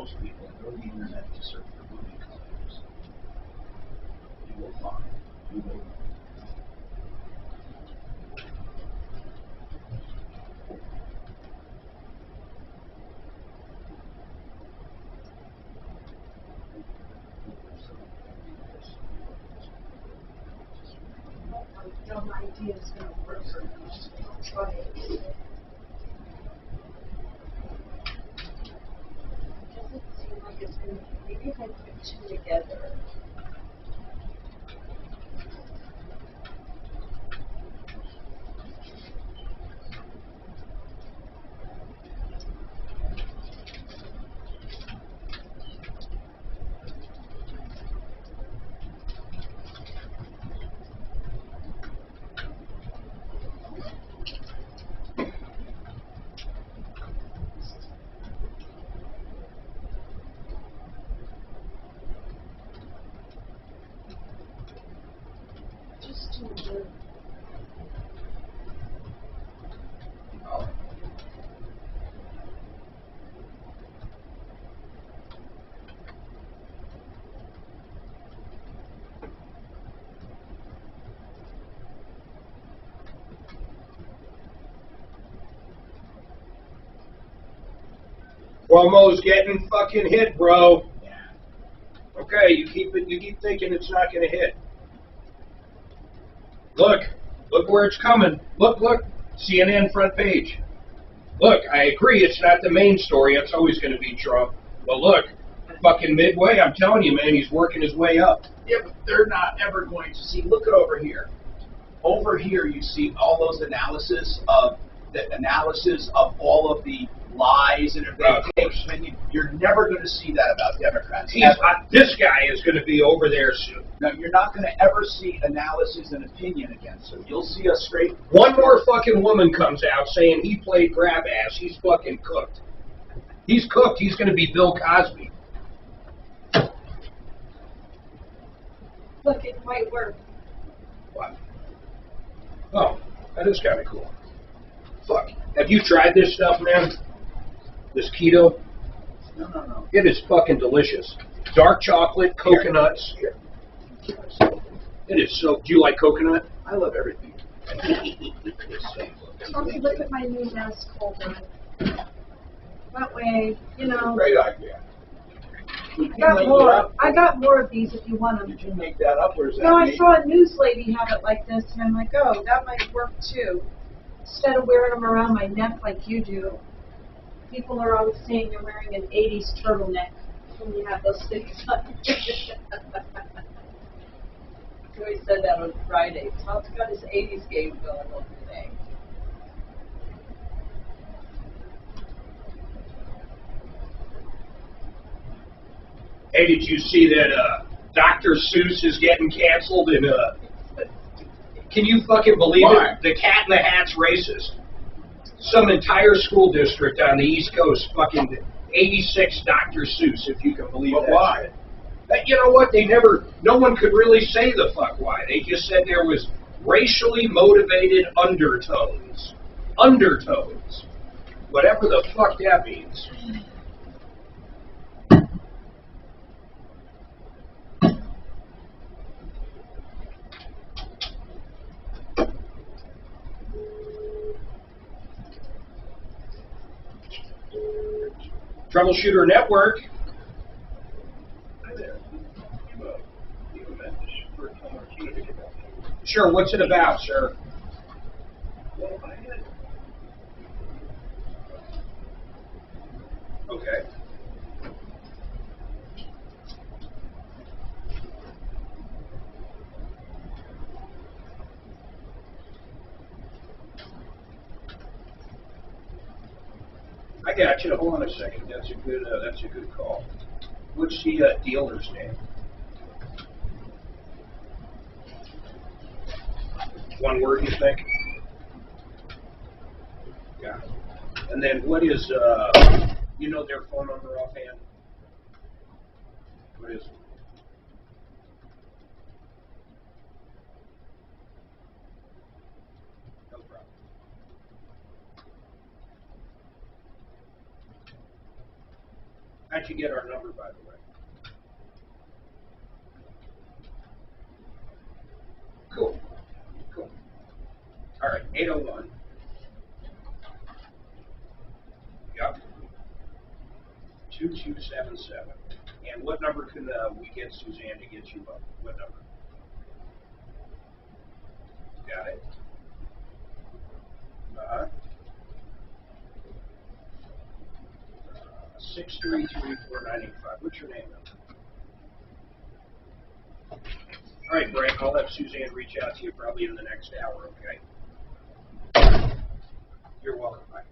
most people, go to the internet to search for movie colors. You will find, you will know. Dumb idea is going to work. I'll try it. It doesn't seem like it's going to. Maybe if I put two together. Just do the. Oh. Cuomo's getting fucking hit, bro. Yeah. Okay, you keep thinking it's not gonna hit. Look where it's coming. Look, CNN front page. Look, I agree it's not the main story, it's always gonna be Trump. But look, fucking midway, I'm telling you, man, he's working his way up. Yeah, but they're not ever going to see. Look at over here. Over here, you see all those analysis of all of the lies and everything. You're never going to see that about Democrats. This guy is going to be over there soon. No, you're not going to ever see analysis and opinion against him. You'll see a straight. One more fucking woman comes out saying he played grab ass. He's fucking cooked. He's cooked. He's going to be Bill Cosby. Look, it might work. What? Oh, that is kind of cool. Fuck. Have you tried this stuff, man? This keto? No. It is fucking delicious. Dark chocolate, coconuts. Here. It is so. Do you like coconut? I love everything. Chelsea, look at my new mask holder. That way, you know. Great idea. I got more of these if you want them. Did you make that up, or is that No, I me? saw a news lady have it like this, and I'm like, oh, that might work too. Instead of wearing them around my neck like you do, people are always saying you're wearing an 80s turtleneck when you have those things on. Joey said that on Friday. Tom's got his 80s game going on today. Hey, did you see that Dr. Seuss is getting canceled? And can you fucking believe Why? it? The Cat in the Hat's racist. Some entire school district on the East Coast fucking 86 Dr. Seuss, if you can believe But that. why? Shit. You know what? No one could really say the fuck why. They just said there was racially motivated undertones. Undertones. Whatever the fuck that means. Troubleshooter Network. Hi there. You have a message for Tom Martino to get back to you. Sure, what's it about, sir? Well, I had. Okay. I got you. Hold on a second. That's a good call. What's the dealer's name? One word, you think? Yeah. And then what is you know their phone number offhand? What is it? No problem. How'd you get our number, by the way? Cool. Cool. All right, 801. Yep. 2277. And what number can we get Suzanne to get you up? What number? Got it. 633-4985. What's your name? All right, Frank, I'll have Suzanne reach out to you probably in the next hour, okay? You're welcome, Mike.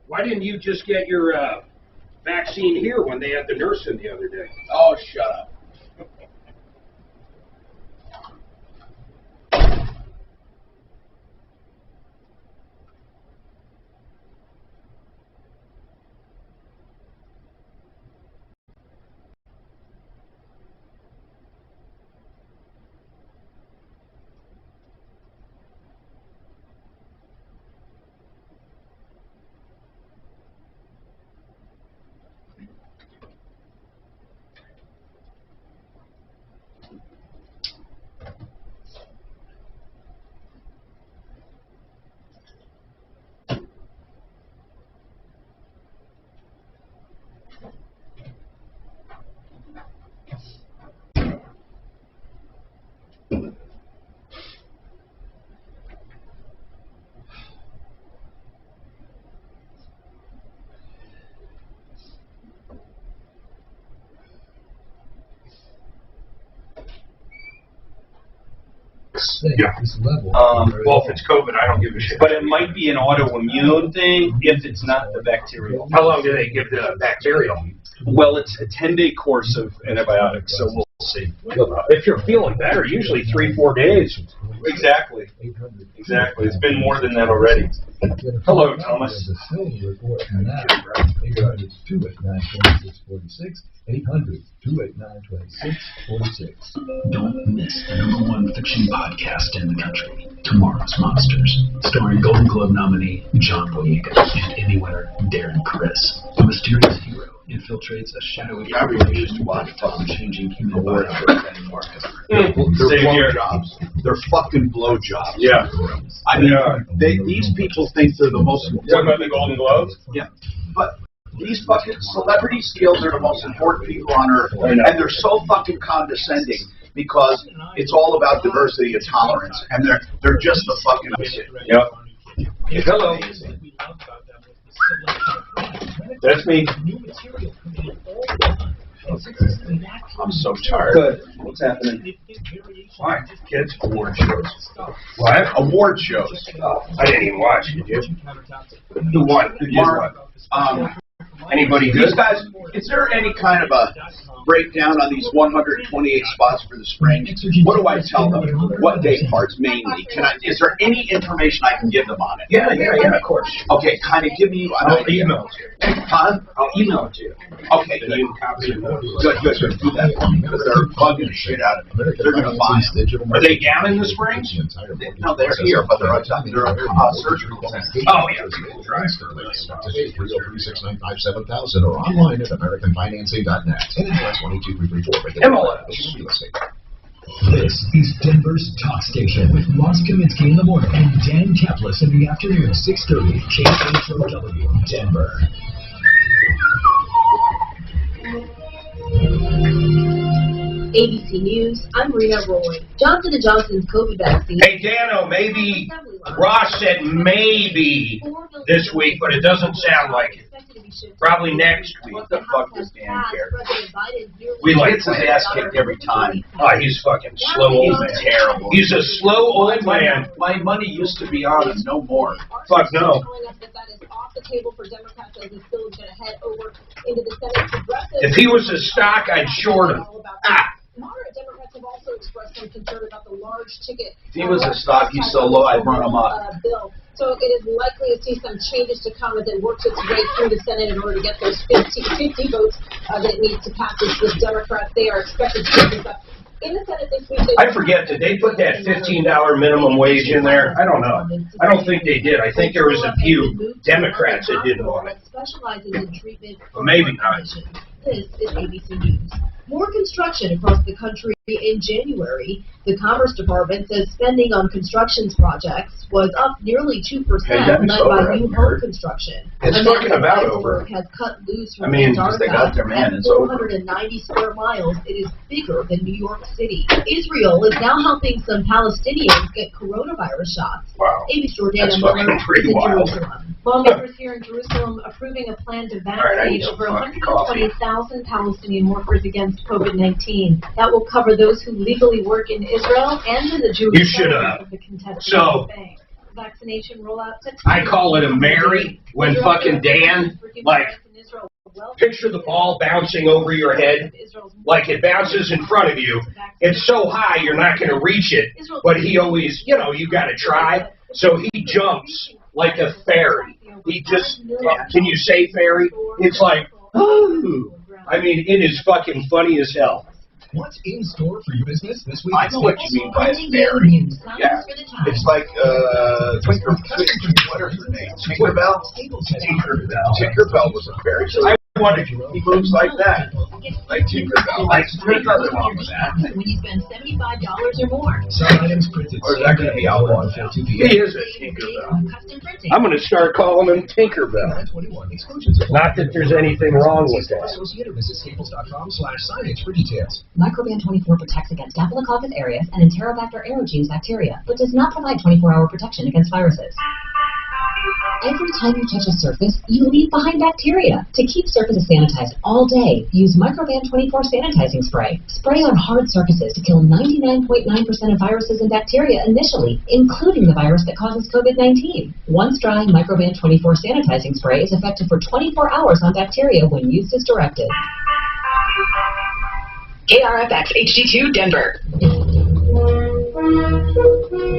Why didn't you just get your vaccine here when they had the nurse in the other day? Oh, shut up. Yeah. Well, if it's COVID, I don't give a shit. But it might be an autoimmune thing if it's not the bacterial. How long do they give the bacterial? Well, it's a 10-day course of antibiotics, so we'll see. If you're feeling better, usually 3-4 days. Exactly. Exactly. It's been more than that already. Hello, Thomas. 800-289-2646. Don't miss the #1 fiction podcast in the country, Tomorrow's Monsters, starring Golden Globe nominee John Boyega and Emmy winner Darren Criss. A mysterious hero infiltrates a shadowy population with changing human biology and market. They're Same here. blowjobs. They're fucking blowjobs. Yeah. I mean, these people think they're the most You talking about the Golden Globes? Yeah, but these fucking celebrities feel they're the most important people on earth, I know. and they're so fucking condescending because it's all about diversity and tolerance, and they're just the fucking shit. Yep. Hello. That's me. I'm so tired. Good. What's happening? Fine, kids. Award shows. What? Award shows. I didn't even watch. Did you? Who won? Who just Mark, won? Anybody these good? guys, is there any kind of a breakdown on these 128 spots for the spring? What do I tell them? What day parts mainly? Is there any information I can give them on it? Yeah, of course. Okay, kind of give me an I'll idea. email it to you. Huh? I'll email it to you. Okay, Then you copy it. good. Do that because they're bugging the shit out of me. They're gonna buy them. Are they down in the springs? No, they're here, but they're on surgical centers. Oh, yeah. Right. 303-695-7000 or online at AmericanFinancing.net. NMLS 122334. MLS. This is Denver's Talk Station with Ross Kaminsky in the morning and Dan Kaplis in the afternoon, 6:30, KHOW, Denver. ABC News, I'm Rena Roy. Johnson & Johnson's COVID vaccine... Hey, Dano, maybe Ross said maybe this week, but it doesn't sound like it. Probably next week. What the fuck does Dan care? We like Gets his ass kicked every time. Oh, he's fucking slow old man. Terrible. He's a slow old man. My money used to be on and no more. Fuck no. If he was a stock, I'd short him. Moderate Democrats have also expressed some concern about the large ticket. If he was a stock, he's so low, I'd run him up. Bill. So it is likely to see some changes to come as it works its way through the Senate in order to get those 50 votes that it needs to pass this with Democrats. They are expected to get this up. In the Senate this week, I forget, did they put that $15 minimum wage in there? I don't know. I don't think they did. I think there was a few Democrats that didn't want it. Specializes in treatment. Maybe not. This is ABC News. More construction across the country in January. The Commerce Department says spending on construction projects was up nearly 2%, led by new home construction. It's fucking about over. Has cut loose I from mean, they got their man, it's 490 square miles. It is bigger than New York City. Israel is now helping some Palestinians get coronavirus shots. Wow. ABC Jordana That's Miller fucking pretty in wild. Jerusalem. Lawmakers here in Jerusalem approving a plan to vaccinate over 120,000 Palestinian workers against COVID-19. That will cover those who legally work in Israel and in the Jewish settlement of the contested bank. Vaccination rollout to I call it a Mary when fucking Dan, like, picture the ball bouncing over your head, like it bounces in front of you. It's so high you're not going to reach it, but he always, you know, you got to try. So he jumps like a fairy. He just, can you say fairy? It's like, oh. I mean, it is fucking funny as hell. What's in store for your business this week? I know what you mean by a fairy. Yeah. It's like, what is her name? Tinkerbell? Tinkerbell was a fairy. So I wondered, he moves like that. Like Tinkerbell. There's nothing wrong with that. When you spend $75 or more. Some items printed. Or is that going to be outlawed now? He is a Tinkerbell. I'm going to start calling him Tinkerbell. Not that there's anything wrong with that. Associate or visit staples.com/signage for details. Microban 24 protects against Staphylococcus aureus and Enterobacter aerogenes bacteria, but does not provide 24-hour protection against viruses. Every time you touch a surface, you leave behind bacteria. To keep surfaces sanitized all day, use Microban 24 sanitizing spray. Spray on hard surfaces to kill 99.9% of viruses and bacteria initially, including the virus that causes COVID-19. Once dry, Microban 24 sanitizing spray is effective for 24 hours on bacteria when used as directed. KRFX HD2 Denver.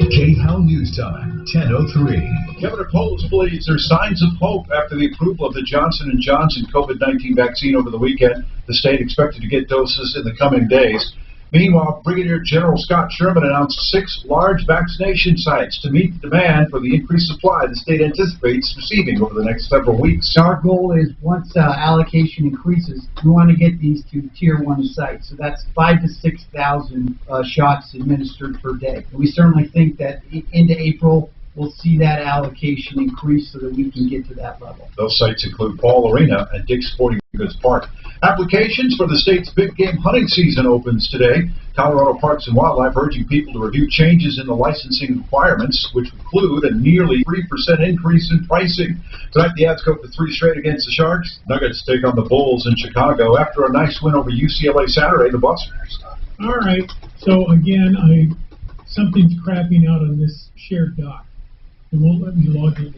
K-How News Time, 10:03. Governor Polis believes there's signs of hope after the approval of the Johnson & Johnson COVID-19 vaccine over the weekend. The state expected to get doses in the coming days. Meanwhile, Brigadier General Scott Sherman announced 6 large vaccination sites to meet the demand for the increased supply the state anticipates receiving over the next several weeks. Our goal is once allocation increases, we want to get these to Tier 1 sites. So that's 5,000 to 6,000 shots administered per day. And we certainly think that into April, we'll see that allocation increase so that we can get to that level. Those sites include Ball Arena and Dick's Sporting Goods Park. Applications for the state's big game hunting season opens today. Colorado Parks and Wildlife urging people to review changes in the licensing requirements, which include a nearly 3% increase in pricing. Tonight, the Ads go for 3 straight against the Sharks. Nuggets take on the Bulls in Chicago. After a nice win over UCLA Saturday, the Bucks. All right. So again, something's crapping out on this shared doc. It won't let me log in.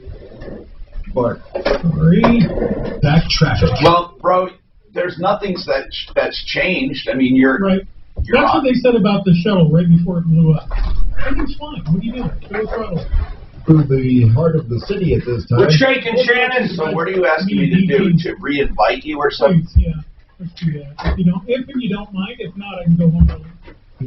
But sorry. Back traffic. Well, bro, there's nothing that's changed. I mean, you're right. You're That's on. what they said about the shuttle right before it blew up. Everything's fine. What are you doing? Show a throttle. Through the heart of the city at this time. We're shaking, Shannon. So what are you asking me to do? To re-invite you or something? Yeah, let's do that. If you don't mind. If not, I can go home early.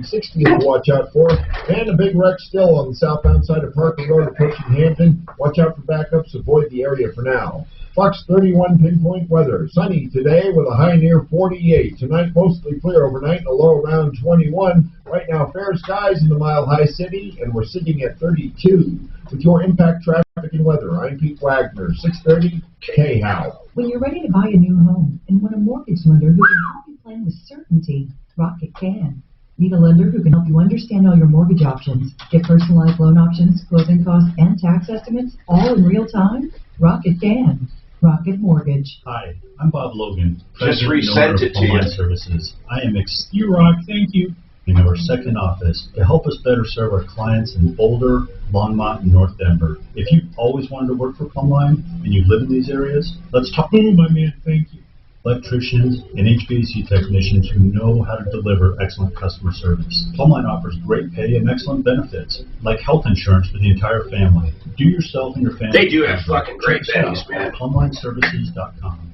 60 to watch out for. And a big wreck still on the southbound side of Parker Road approaching Hampton. Watch out for backups. Avoid the area for now. Fox 31 pinpoint weather. Sunny today with a high near 48. Tonight mostly clear overnight, a low around 21. Right now fair skies in the Mile High City, and we're sitting at 32. With your impact traffic and weather, I'm Pete Wagner, 630 K-How. When you're ready to buy a new home and want a mortgage lender who can help you plan with certainty, Rocket can. Need a lender who can help you understand all your mortgage options, get personalized loan options, closing costs, and tax estimates, all in real time? Rocket can. Rocket Mortgage. Hi, I'm Bob Logan, Just President and resent owner of it to you. Hotline Services. I am You rock, thank you. in our second office to help us better serve our clients in Boulder, Longmont, and North Denver. If you've always wanted to work for Plumline and you live in these areas, let's talk. Oh, my man, thank you. Electricians and HVAC technicians who know how to deliver excellent customer service. Plumline offers great pay and excellent benefits, like health insurance for the entire family. Do yourself and your family. They do have fucking great Check us bennies, out man. at PlumlineServices.com.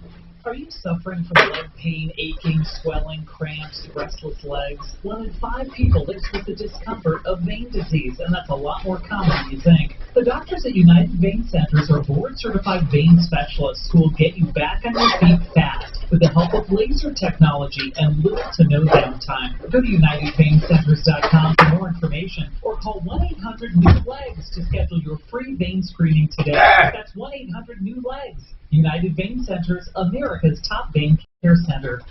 Are you suffering from leg pain, aching, swelling, cramps, restless legs? 1 in 5 people live with the discomfort of vein disease, and that's a lot more common than you think. The doctors at United Vein Centers are board-certified vein specialists who will get you back on your feet fast with the help of laser technology and little to no downtime. Go to UnitedVeinCenters.com for more information or call 1-800-NEW-LEGS to schedule your free vein screening today. That's 1-800-NEW-LEGS. United Vein Centers, America's top vein care center.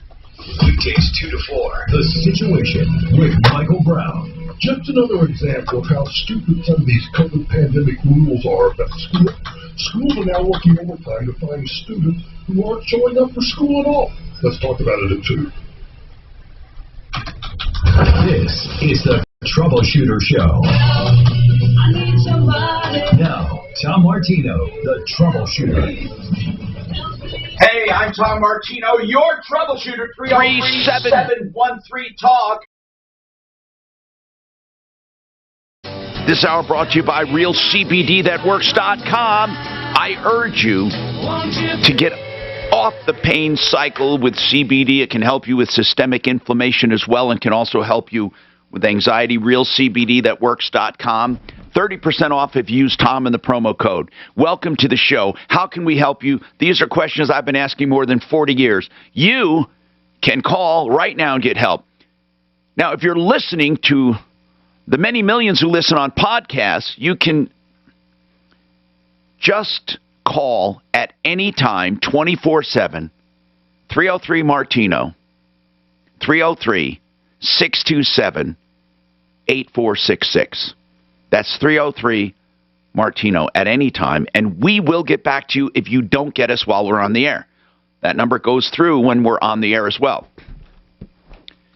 Weekdays 2 to 4. The Situation with Michael Brown. Just another example of how stupid some of these COVID pandemic rules are about school. Schools are now working overtime to find students who aren't showing up for school at all. Let's talk about it at 2. This is the Troubleshooter Show. I need somebody. Now, Tom Martino, the Troubleshooter. Hey, I'm Tom Martino, your troubleshooter, 303-713-TALK. This hour brought to you by RealCBDThatWorks.com. I urge you to get off the pain cycle with CBD. It can help you with systemic inflammation as well and can also help you with anxiety. RealCBDThatWorks.com. 30% off if you use Tom in the promo code. Welcome to the show. How can we help you? These are questions I've been asking more than 40 years. You can call right now and get help. Now, if you're listening to the many millions who listen on podcasts, you can just call at any time, 24/7, 303-MARTINO, 303-627-8466. That's 303-MARTINO at any time, and we will get back to you if you don't get us while we're on the air. That number goes through when we're on the air as well.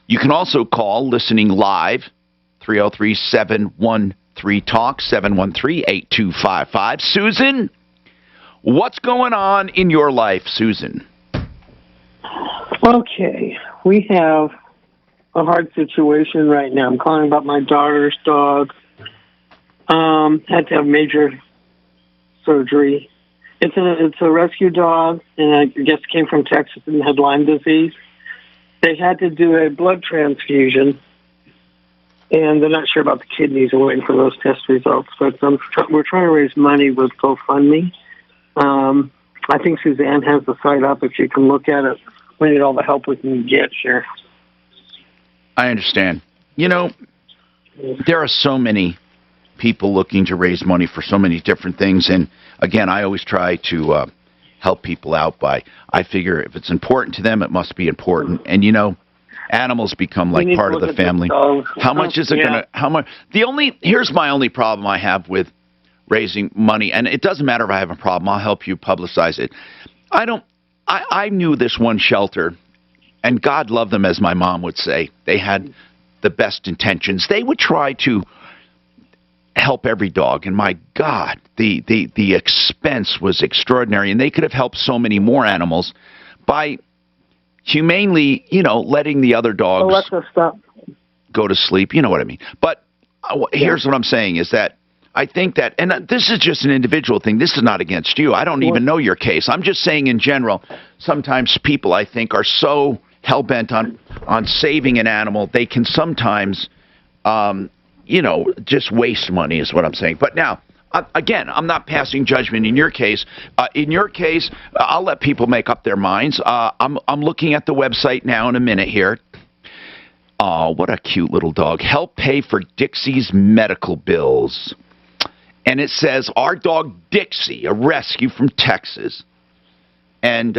You can also call listening live, 303-713-TALK, 713-8255. Susan, what's going on in your life, Susan? Okay, we have a hard situation right now. I'm calling about my daughter's dog. Had to have major surgery. It's a rescue dog, and I guess it came from Texas and had Lyme disease. They had to do a blood transfusion, and they're not sure about the kidneys. We're waiting for those test results. But we're trying to raise money with GoFundMe. I think Suzanne has the site up. If you can look at it, we need all the help we can get here. I understand. You know, there are so many people looking to raise money for so many different things. And again, I always try to help people out by, I figure if it's important to them, it must be important. And, you know, animals become like part of the family. How much is it going to, how much? Here's my only problem I have with raising money. And it doesn't matter if I have a problem. I'll help you publicize it. I knew this one shelter, and God love them, as my mom would say. They had the best intentions. They would try to help every dog, and my God, the expense was extraordinary, and they could have helped so many more animals by humanely, you know, letting the other dogs go to sleep. You know what I mean? But here's what I'm saying is that I think that, and this is just an individual thing. This is not against you. I don't even know your case. I'm just saying in general, sometimes people, I think, are so hell-bent on saving an animal, they can sometimes, you know, just waste money is what I'm saying. But now, again, I'm not passing judgment in your case. I'll let people make up their minds. I'm looking at the website now in a minute here. Oh, what a cute little dog. Help pay for Dixie's medical bills. And it says, our dog Dixie, a rescue from Texas. And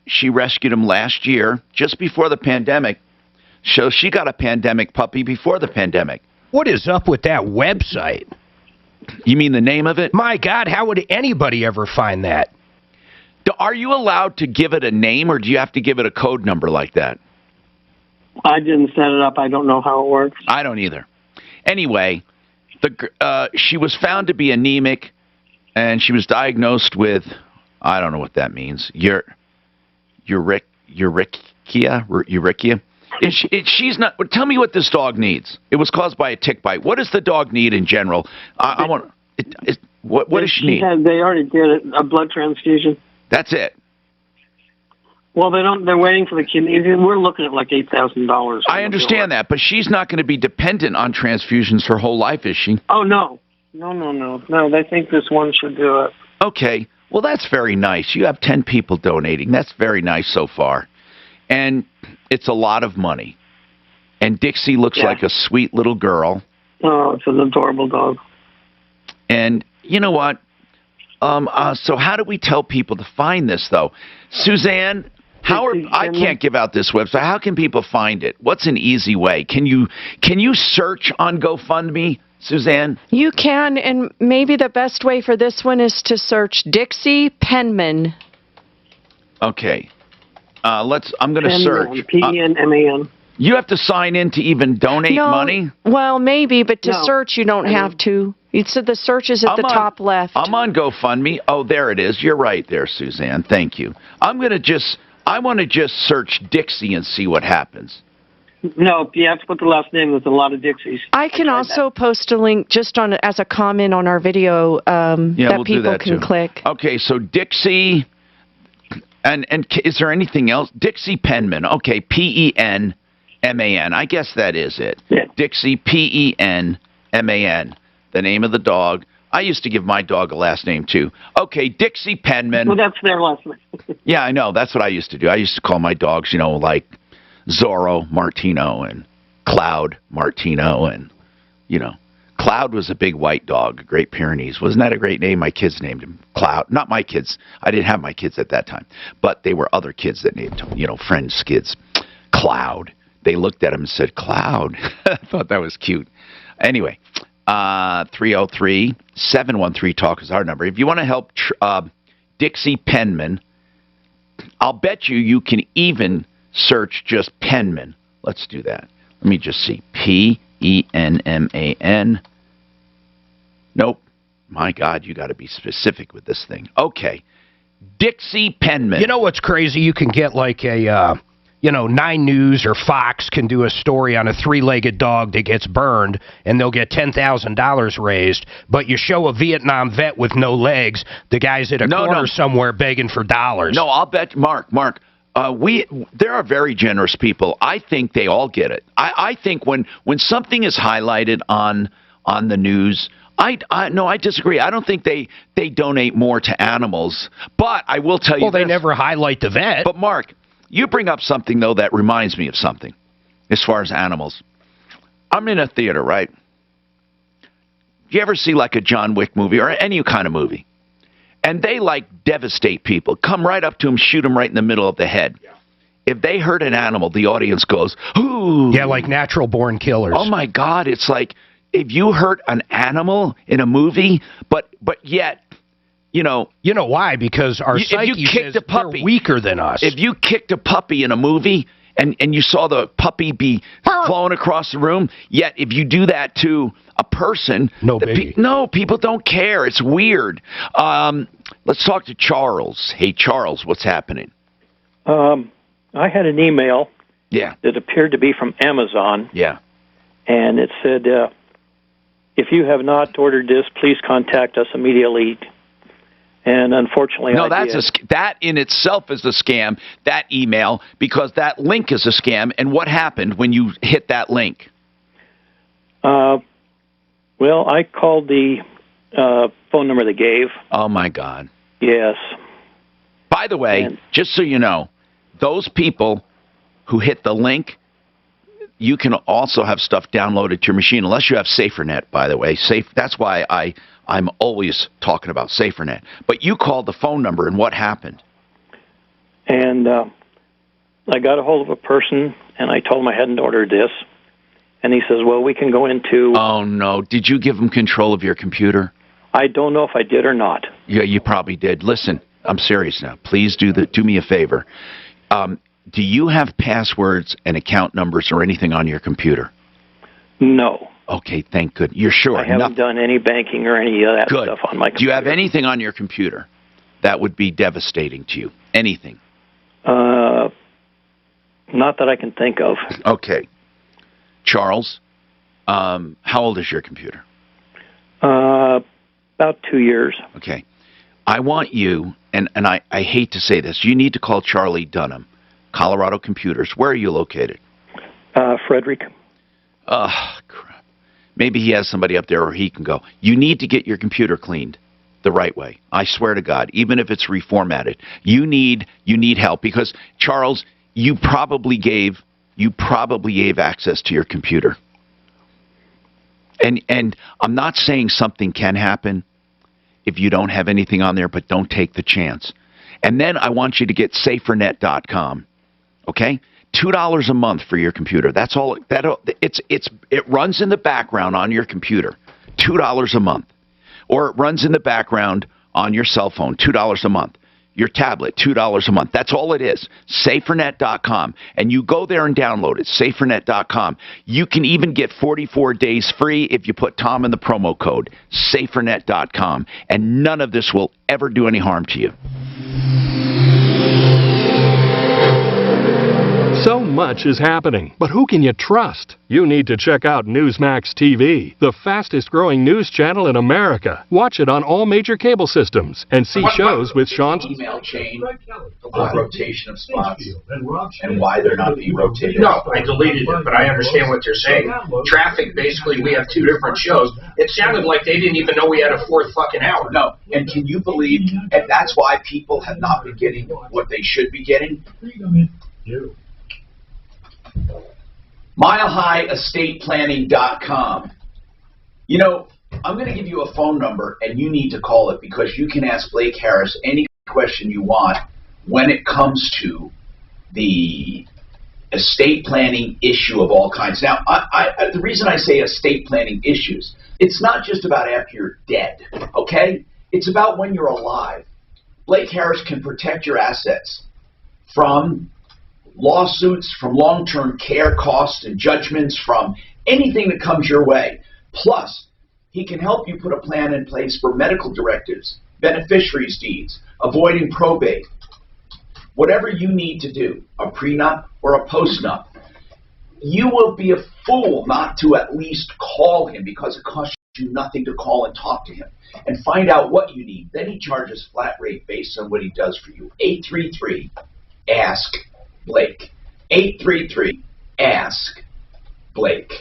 she rescued him last year, just before the pandemic. So she got a pandemic puppy before the pandemic. What is up with that website? You mean the name of it? My God, how would anybody ever find that? Are you allowed to give it a name, or do you have to give it a code number like that? I didn't set it up. I don't know how it works. I don't either. Anyway, she was found to be anemic, and she was diagnosed with, I don't know what that means, uricchia. She's not. Tell me what this dog needs. It was caused by a tick bite. What does the dog need in general? I want. What does she need? They already did it. A blood transfusion. That's it. Well, they don't. They're waiting for the kidney. We're looking at like $8,000. I understand that, but she's not going to be dependent on transfusions her whole life, is she? Oh no. They think this one should do it. Okay. Well, that's very nice. You have 10 people donating. That's very nice so far. And it's a lot of money. And Dixie looks like a sweet little girl. Oh, it's an adorable dog. And you know what? So how do we tell people to find this, though? Suzanne, I can't give out this website. How can people find it? What's an easy way? Can you search on GoFundMe, Suzanne? You can, and maybe the best way for this one is to search Dixie Penman. Okay. I'm going to search. Penman. You have to sign in to even donate money? Well, maybe, but to search you don't have to. You said the search is at the top left. I'm on GoFundMe. Oh, there it is. You're right there, Suzanne. Thank you. I want to just search Dixie and see what happens. No, you have to put the last name. There's a lot of Dixies. I can also post a link just as a comment on our video that people can click. Okay, so Dixie, and is there anything else? Dixie Penman. Okay, Penman. I guess that is it. Yeah. Dixie, Penman, the name of the dog. I used to give my dog a last name, too. Okay, Dixie Penman. Well, that's their last name. Yeah, I know. That's what I used to do. I used to call my dogs, like Zorro Martino and Cloud Martino. And, Cloud was a big white dog, Great Pyrenees. Wasn't that a great name? My kids named him Cloud. Not my kids. I didn't have my kids at that time. But they were other kids that named him, friends' kids. Cloud. They looked at him and said, Cloud. I thought that was cute. Anyway, 303-713-TALK is our number. If you want to help Dixie Penman, I'll bet you can even search just Penman. Let's do that. Let me just see. Penman. Nope. My God, you got to be specific with this thing. Okay. Dixie Penman. You know what's crazy? You can get like a... 9 News or Fox can do a story on a 3-legged dog that gets burned, and they'll get $10,000 raised. But you show a Vietnam vet with no legs, the guy's at a corner somewhere begging for dollars. No, I'll bet, Mark, there are very generous people. I think they all get it. I think when something is highlighted on the news, I disagree. I don't think they donate more to animals. But I will tell you Well, they never highlight the vet. But, Mark, you bring up something, though, that reminds me of something as far as animals. I'm in a theater, right? Do you ever see like a John Wick movie or any kind of movie? And they devastate people, come right up to them, shoot them right in the middle of the head. Yeah. If they hurt an animal, the audience goes, ooh. Yeah, like natural-born killers. Oh, my God. It's like if you hurt an animal in a movie, but yet... You know why? Because our psyche says they're weaker than us. If you kicked a puppy in a movie and you saw the puppy be flown across the room, yet if you do that to a person, people don't care. It's weird. Let's talk to Charles. Hey, Charles, what's happening? I had an email that appeared to be from Amazon. Yeah. And it said, if you have not ordered this, please contact us immediately. And unfortunately, that in itself is a scam, that email, because that link is a scam. And what happened when you hit that link? Well, I called the phone number they gave. Oh, my God. Yes. By the way, just so you know, those people who hit the link, you can also have stuff downloaded to your machine, unless you have SaferNet, by the way. That's why I'm always talking about SaferNet. But you called the phone number, and what happened? And I got a hold of a person, and I told him I hadn't ordered this. And he says, well, we can go into... Oh, no. Did you give him control of your computer? I don't know if I did or not. Yeah, you probably did. Listen, I'm serious now. Please do me a favor. Do you have passwords and account numbers or anything on your computer? No. Okay, thank good. You're sure? I haven't done any banking or any of that stuff on my computer. Do you have anything on your computer that would be devastating to you? Anything? Not that I can think of. Okay. Charles, how old is your computer? About 2 years. Okay. I want you, and I hate to say this, you need to call Charlie Dunham, Colorado Computers. Where are you located? Frederick. Crap. Maybe he has somebody up there or he can go. You need to get your computer cleaned the right way. I swear to God, even if it's reformatted. You need help because, Charles, you probably gave access to your computer. And I'm not saying something can happen if you don't have anything on there, but don't take the chance. And then I want you to get safernet.com. Okay? $2 a month for your computer. That's all. It runs in the background on your computer. $2 a month. Or it runs in the background on your cell phone. $2 a month. Your tablet, $2 a month. That's all it is. Safernet.com. And you go there and download it. Safernet.com. You can even get 44 days free if you put Tom in the promo code. Safernet.com. And none of this will ever do any harm to you. So much is happening, but who can you trust? You need to check out Newsmax TV, the fastest growing news channel in America. Watch it on all major cable systems and see shows with Sean's email chain of rotation of spots and why they're not being rotated. No, I deleted it, but I understand what you're saying. Traffic, basically, we have 2 different shows. It sounded like they didn't even know we had a 4th fucking hour. No, and can you believe, and that's why people have not been getting what they should be getting? MileHighEstatePlanning.com. You know, I'm going to give you a phone number, and you need to call it because you can ask Blake Harris any question you want when it comes to the estate planning issue of all kinds. Now, the reason I say estate planning issues, it's not just about after you're dead, okay? It's about when you're alive. Blake Harris can protect your assets from lawsuits, from long-term care costs and judgments, from anything that comes your way. Plus, he can help you put a plan in place for medical directives, beneficiaries' deeds, avoiding probate, whatever you need to do, a prenup or a postnup. You will be a fool not to at least call him because it costs you nothing to call and talk to him and find out what you need. Then he charges flat rate based on what he does for you. 833-ASK-Blake. 833-ASK-Blake.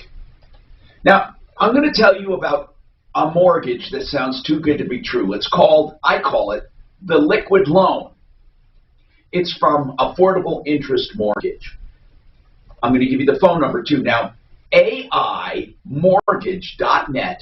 Now, I'm going to tell you about a mortgage that sounds too good to be true. I call it the liquid loan. It's from Affordable Interest Mortgage. I'm going to give you the phone number too. Now, AIMortgage.net,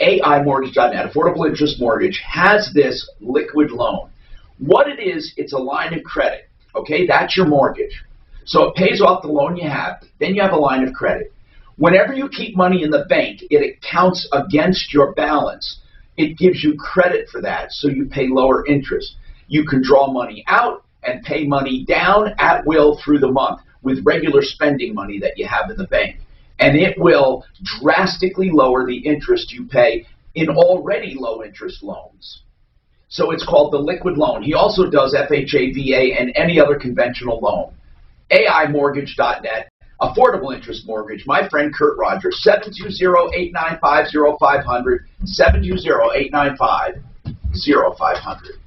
Affordable Interest Mortgage, has this liquid loan. What it is, it's a line of credit. Okay, that's your mortgage. So it pays off the loan you have, then you have a line of credit. Whenever you keep money in the bank, it counts against your balance. It gives you credit for that, so you pay lower interest. You can draw money out and pay money down at will through the month with regular spending money that you have in the bank. And it will drastically lower the interest you pay in already low interest loans. So it's called the liquid loan. He also does FHA, VA, and any other conventional loan. AIMortgage.net, Affordable Interest Mortgage. My friend Kurt Rogers, 720-895-0500, 720-895-0500.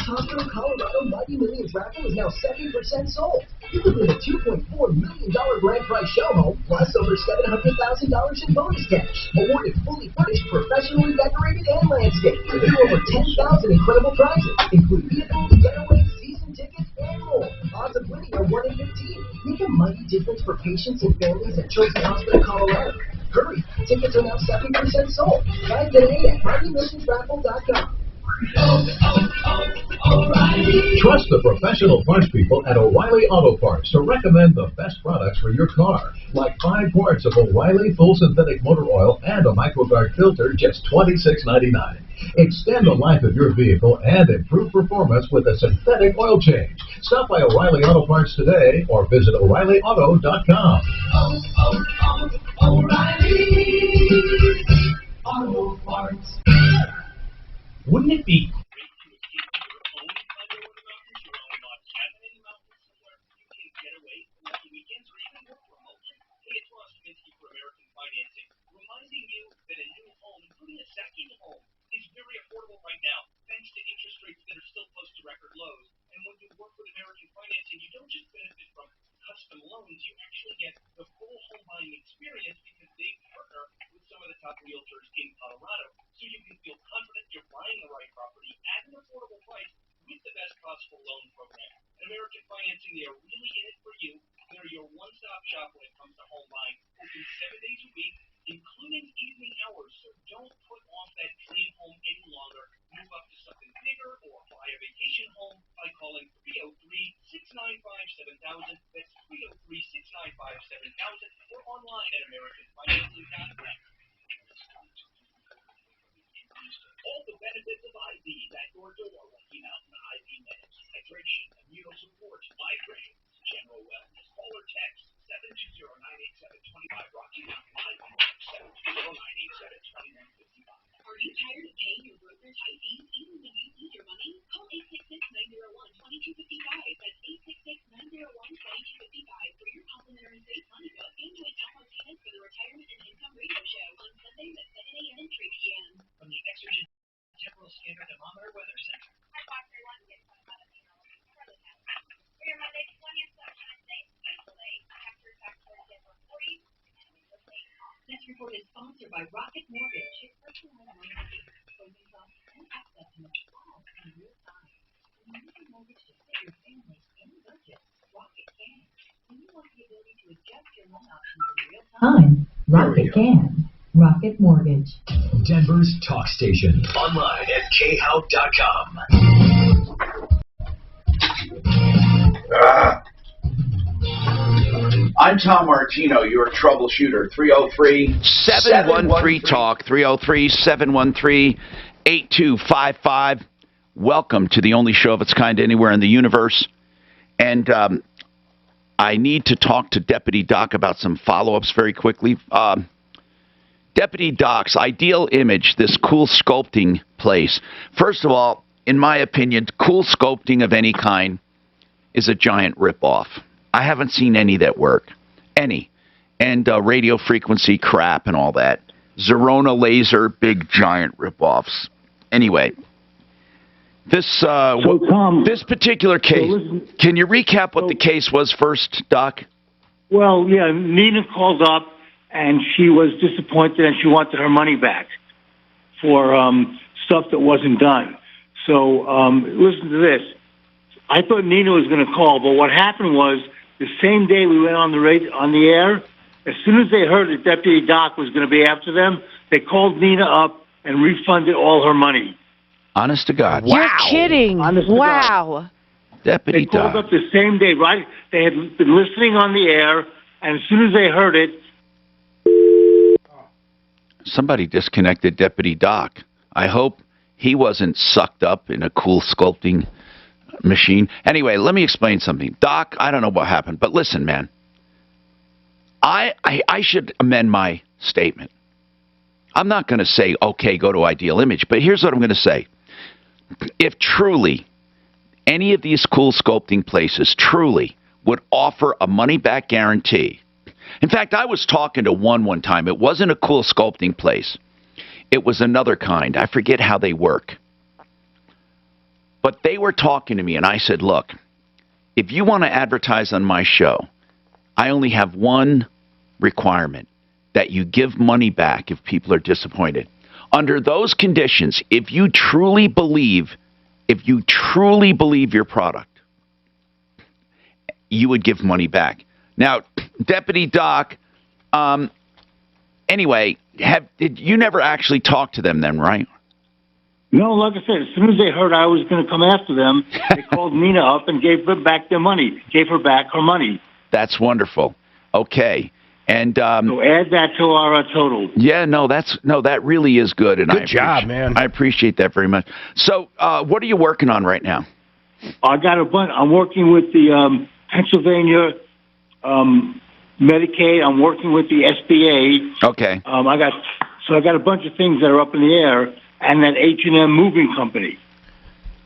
Costco Colorado Mighty Millions raffle is now 70% sold. You can win a $2.4 million grand prize show home, plus over $700,000 in bonus cash. Awarded fully furnished, professionally decorated, and landscaped. With over 10,000 incredible prizes, include vehicles, getaways, season tickets, and more. Odds of winning are 1 in 15. Make a mighty difference for patients and families at Children's Hospital Colorado. Hurry, tickets are now 70% sold. Buy today at MightyMillionsRaffle.com. O'Reilly. Trust the professional parts people at O'Reilly Auto Parts to recommend the best products for your car. Like 5 quarts of O'Reilly full synthetic motor oil and a microguard filter, just $26.99. Extend the life of your vehicle and improve performance with a synthetic oil change. Stop by O'Reilly Auto Parts today or visit O'ReillyAuto.com. O'Reilly Auto Parts. Wouldn't it be reminding you that a new home, including a second home, is very affordable right now, thanks to interest rates that are still close to record lows. And when you work with American Financing, you don't just benefit from custom loans, you actually get the full home buying experience because they partner with some of the top realtors in Colorado. So you can feel confident you're buying the right property at an affordable price with the best possible loan program. At American Financing, they are really in it for you. They're your one-stop shop when it comes to home buying, open 7 days a week, including evening hours. So don't put off that dream home any longer. Move up to something bigger or buy a vacation home by calling 303-695-7000. That's 303-695-7000 or online at AmericanFinancing.net. All the benefits of IV, that door-to-door Rocky Mountain IV meds, hydration, immunosupport, migraine, general wellness. Call or text 720-987-25 Rocky Mountain IV meds, 720-987-2155. Are you tired of paying your broker's high fees even when you lose your money? Call 866-901-2255. That's 866-901-2255 for your complimentary Save Money Book and join Landlord-tenant for the Retirement and Income Radio Show on Sundays at 10 a.m. and 3 p.m. From the Exergen Temporal Scanner Thermometer Weather Center. This report is sponsored by Rocket Mortgage. Your personal mortgage, closing costs, and estimates all in real time. When you need a mortgage to fit your family's any budget, Rocket can. When you want the ability to adjust your loan options in real time, Rocket can. Rocket Mortgage. Denver's talk station. Online at khout.com. I'm Tom Martino, your troubleshooter. 303-713-TALK, 303-713-8255. Welcome to the only show of its kind anywhere in the universe. And I need to talk to Deputy Doc about some follow-ups very quickly. Deputy Doc's Ideal Image, this cool sculpting place. First of all, in my opinion, cool sculpting of any kind is a giant ripoff. I haven't seen any that work. Any. And radio frequency crap and all that. Zerona laser, big giant ripoffs. Anyway, this this particular case, can you recap what the case was first, Doc? Well, yeah, Nina called up and she was disappointed and she wanted her money back for stuff that wasn't done. So listen to this. I thought Nina was going to call, but what happened was the same day we went on the air, as soon as they heard that Deputy Doc was going to be after them, they called Nina up and refunded all her money. Honest to God. Wow. You're kidding. Wow. Deputy Doc. They called up the same day, right? They had been listening on the air, and as soon as they heard it... Somebody disconnected Deputy Doc. I hope he wasn't sucked up in a cool sculpting machine. Anyway, let me explain something. Doc, I don't know what happened, but listen, man. I should amend my statement. I'm not going to say, okay, go to Ideal Image, but here's what I'm going to say. If truly any of these cool sculpting places truly would offer a money-back guarantee. In fact, I was talking to one time. It wasn't a cool sculpting place. It was another kind. I forget how they work. But they were talking to me, and I said, look, if you want to advertise on my show, I only have one requirement, that you give money back if people are disappointed. Under those conditions, if you truly believe your product, you would give money back. Now, Deputy Doc, anyway, you never actually talked to them then, right? No, like I said, as soon as they heard I was going to come after them, they called Nina up and gave her back their money. Gave her back her money. That's wonderful. Okay. And so add that to our total. Yeah, that really is good. And good job, man. I appreciate that very much. So, what are you working on right now? I got a bunch. I'm working with the Pennsylvania Medicaid. I'm working with the SBA. Okay. I got a bunch of things that are up in the air, and that H&M moving company.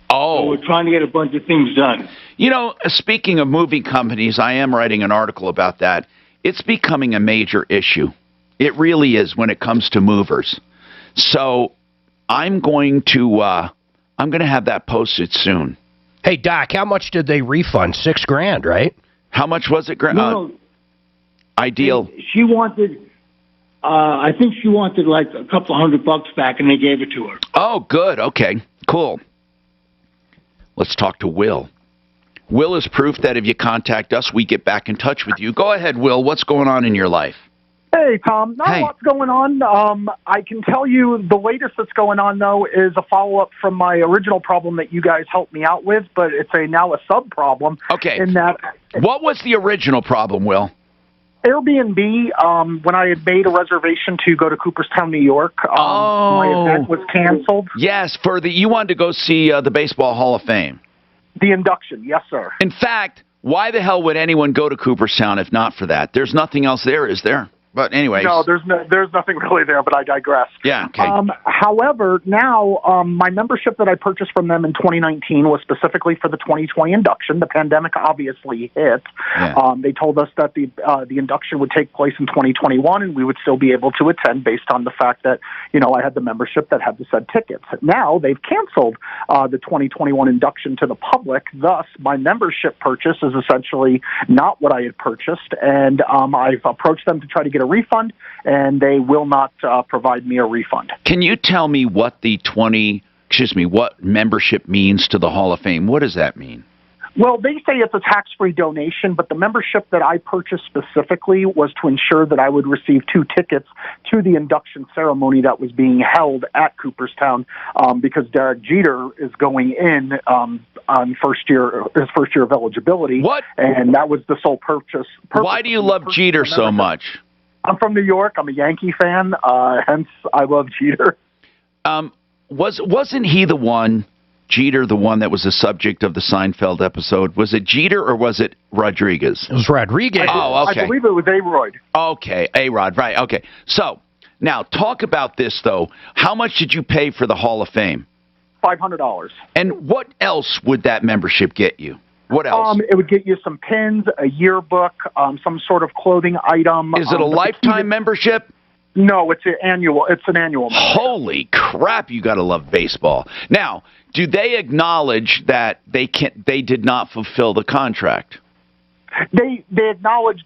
Oh. So we're trying to get a bunch of things done. You know, speaking of moving companies, I am writing an article about that. It's becoming a major issue. It really is when it comes to movers. So I'm going to have that posted soon. Hey, Doc, how much did they refund? $6,000, right? How much was it? No, ideal. She wanted, I think she wanted like a couple $100 back, and they gave it to her. Oh, good. Okay, cool. Let's talk to Will. Will is proof that if you contact us, we get back in touch with you. Go ahead, Will. What's going on in your life? Hey, Tom. Not a lot's going on. I can tell you the latest that's going on, though, is a follow-up from my original problem that you guys helped me out with, but it's now a sub-problem. Okay. In that, what was the original problem, Will? Airbnb, when I had made a reservation to go to Cooperstown, New York, my event was canceled. Yes, you wanted to go see the Baseball Hall of Fame. The induction, yes, sir. In fact, why the hell would anyone go to Cooperstown if not for that? There's nothing else there, is there? But anyways. No, there's nothing really there, but I digress. Yeah, okay. However, now my membership that I purchased from them in 2019 was specifically for the 2020 induction. The pandemic obviously hit. Yeah. They told us that the induction would take place in 2021, and we would still be able to attend based on the fact that, I had the membership that had the said tickets. Now they've canceled the 2021 induction to the public. Thus, my membership purchase is essentially not what I had purchased, and I've approached them to try to get a refund, and they will not provide me a refund. Can you tell me what what membership means to the Hall of Fame? What does that mean? Well, they say it's a tax-free donation, but the membership that I purchased specifically was to ensure that I would receive 2 tickets to the induction ceremony that was being held at Cooperstown, because Derek Jeter is going in on his first year of eligibility. What? And that was the sole purpose. Why do you love Jeter so much? I'm from New York. I'm a Yankee fan, hence I love Jeter. Wasn't he Jeter, the one that was the subject of the Seinfeld episode? Was it Jeter or was it Rodriguez? It was Rodriguez. Oh, okay. I believe it was A-Rod. Okay, A-Rod, right, okay. So, now, talk about this, though. How much did you pay for the Hall of Fame? $500. And what else would that membership get you? What else? It would get you some pins, a yearbook, some sort of clothing item. Is it a lifetime membership? No, it's an annual. It's an annual membership. Holy crap! You got to love baseball. Now, do they acknowledge that they did not fulfill the contract? They acknowledged,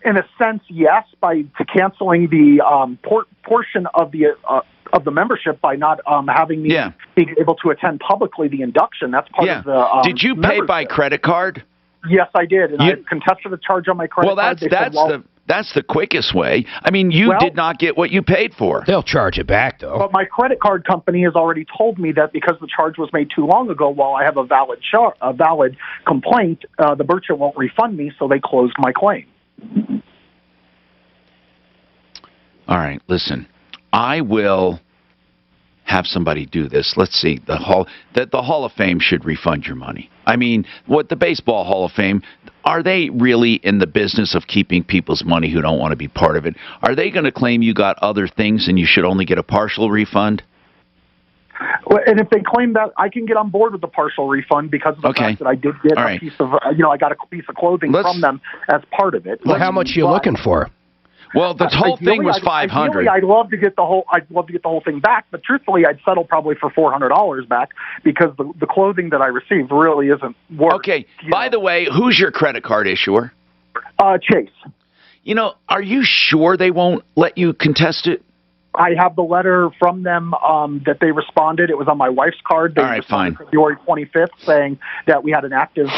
in a sense, yes, by canceling the portion of the membership by not having me being able to attend publicly the induction. That's part of the. Did you pay by credit card? Yes, I did, and I contested the charge on my credit card. That's the quickest way. I mean, you did not get what you paid for. They'll charge it back, though. But my credit card company has already told me that because the charge was made too long ago, while I have a valid complaint, the merchant won't refund me, so they closed my claim. All right, listen. I will have somebody do this. Let's see. The Hall of Fame should refund your money. I mean, what the Baseball Hall of Fame, are they really in the business of keeping people's money who don't want to be part of it? Are they going to claim you got other things and you should only get a partial refund? Well, and if they claim that, I can get on board with the partial refund because of the fact that I did get a piece of, I got a piece of clothing from them as part of it. Well, how much are you looking for? Well, the whole thing was $500. I'd love to get the whole thing back, but truthfully, I'd settle probably for $400 back because the clothing that I received really isn't worth. Okay. By the way, who's your credit card issuer? Chase. Are you sure they won't let you contest it? I have the letter from them that they responded. It was on my wife's card. They responded February 25th saying that we had an active,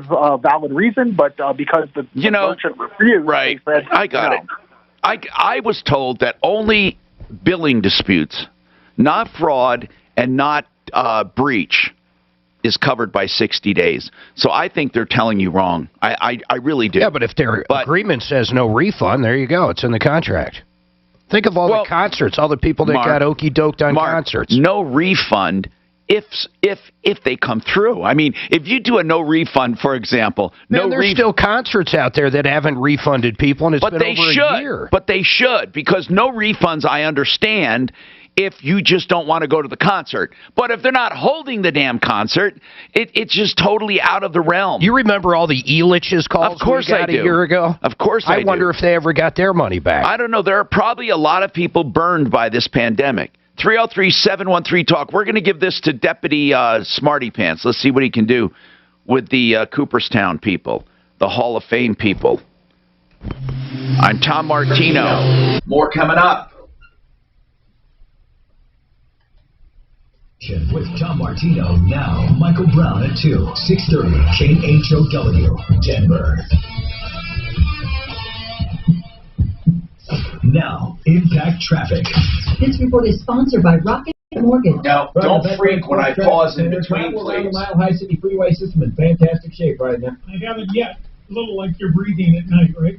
valid reason, but because the merchant refused, they said, I got it. I was told that only billing disputes, not fraud and not breach is covered by 60 days. So I think they're telling you wrong. I really do. Yeah, but if their agreement says no refund, there you go. It's in the contract. Think of all the concerts, all the people that got okey-doked on concerts. No refund if they come through. I mean, if you do a no refund, for example, there's still concerts out there that haven't refunded people, and it's been over a year. But they should, because no refunds, I understand, if you just don't want to go to the concert. But if they're not holding the damn concert, it's just totally out of the realm. You remember all the Elitch's calls of course we got I do. a year ago? Of course I do. I wonder if they ever got their money back. I don't know. There are probably a lot of people burned by this pandemic. 303-713-TALK. We're going to give this to Deputy Smarty Pants. Let's see what he can do with the Cooperstown people, the Hall of Fame people. I'm Tom Martino. More coming up. With Tom Martino now. Michael Brown at 2, 630 KHOW, Denver. Now, Impact Traffic. This report is sponsored by Rocket Mortgage. Now, don't freak when I pause in between, please. The Mile High City Freeway system in fantastic shape right now. I haven't yet. A little like you're breathing at night, right?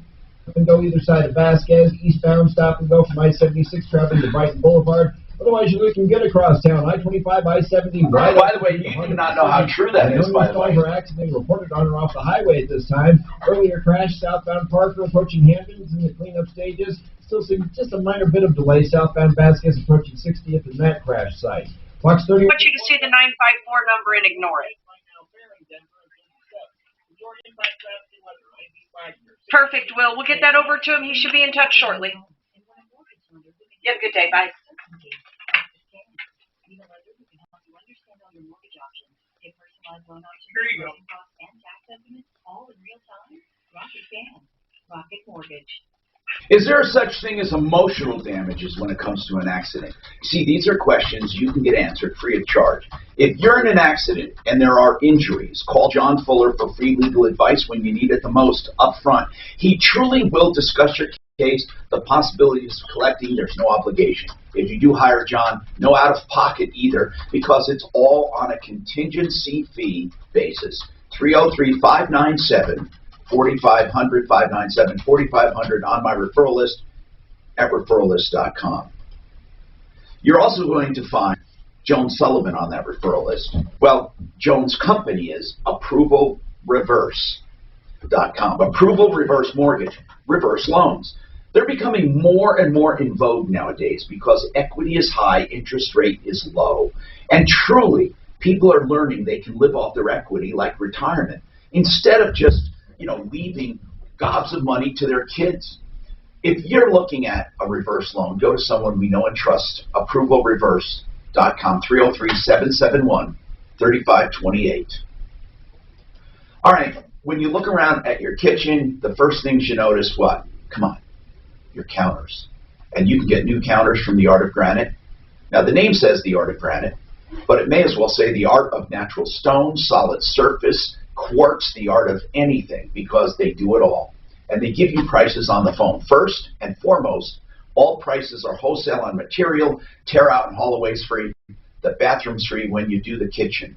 Up and go either side of Vasquez, eastbound, stop and go from I-76 traveling to Brighton Boulevard. Otherwise, you're looking good across town. I-25, I-70. Right. By the way, you do not know how true that is, by the way. No accident reported on or off the highway at this time. Earlier crash southbound Parker approaching Hamptons in the cleanup stages. Still seeing just a minor bit of delay southbound Vasquez approaching 60th in that crash site. Fox 30. I want you to see the 954 number and ignore it. Perfect, Will. We'll get that over to him. He should be in touch shortly. You have a good day. Bye. Here you go. Rocket Mortgage. Is there such thing as emotional damages when it comes to an accident? See, these are questions you can get answered free of charge. If you're in an accident and there are injuries, call John Fuller for free legal advice when you need it the most up front. He truly will discuss your case, the possibilities of collecting. There's no obligation. If you do hire John, no out-of-pocket either, because it's all on a contingency fee basis. 303-597 4500, 597 4500 on my referral list at referrallist.com. You're also going to find Joan Sullivan on that referral list. Well, Joan's company is approvalreverse.com. Approval Reverse Mortgage, reverse loans. They're becoming more and more in vogue nowadays because equity is high, interest rate is low. And truly, people are learning they can live off their equity like retirement instead of just leaving gobs of money to their kids. If you're looking at a reverse loan, go to someone we know and trust, approvalreverse.com, 303-771-3528. All right, when you look around at your kitchen, the first things you notice, what? Come on, your counters. And you can get new counters from the Art of Granite. Now, the name says the Art of Granite, but it may as well say the art of natural stone, solid surface, quartz, the art of anything, because they do it all. And they give you prices on the phone. First and foremost, all prices are wholesale on material, tear out and haul away's free. The bathroom's free when you do the kitchen.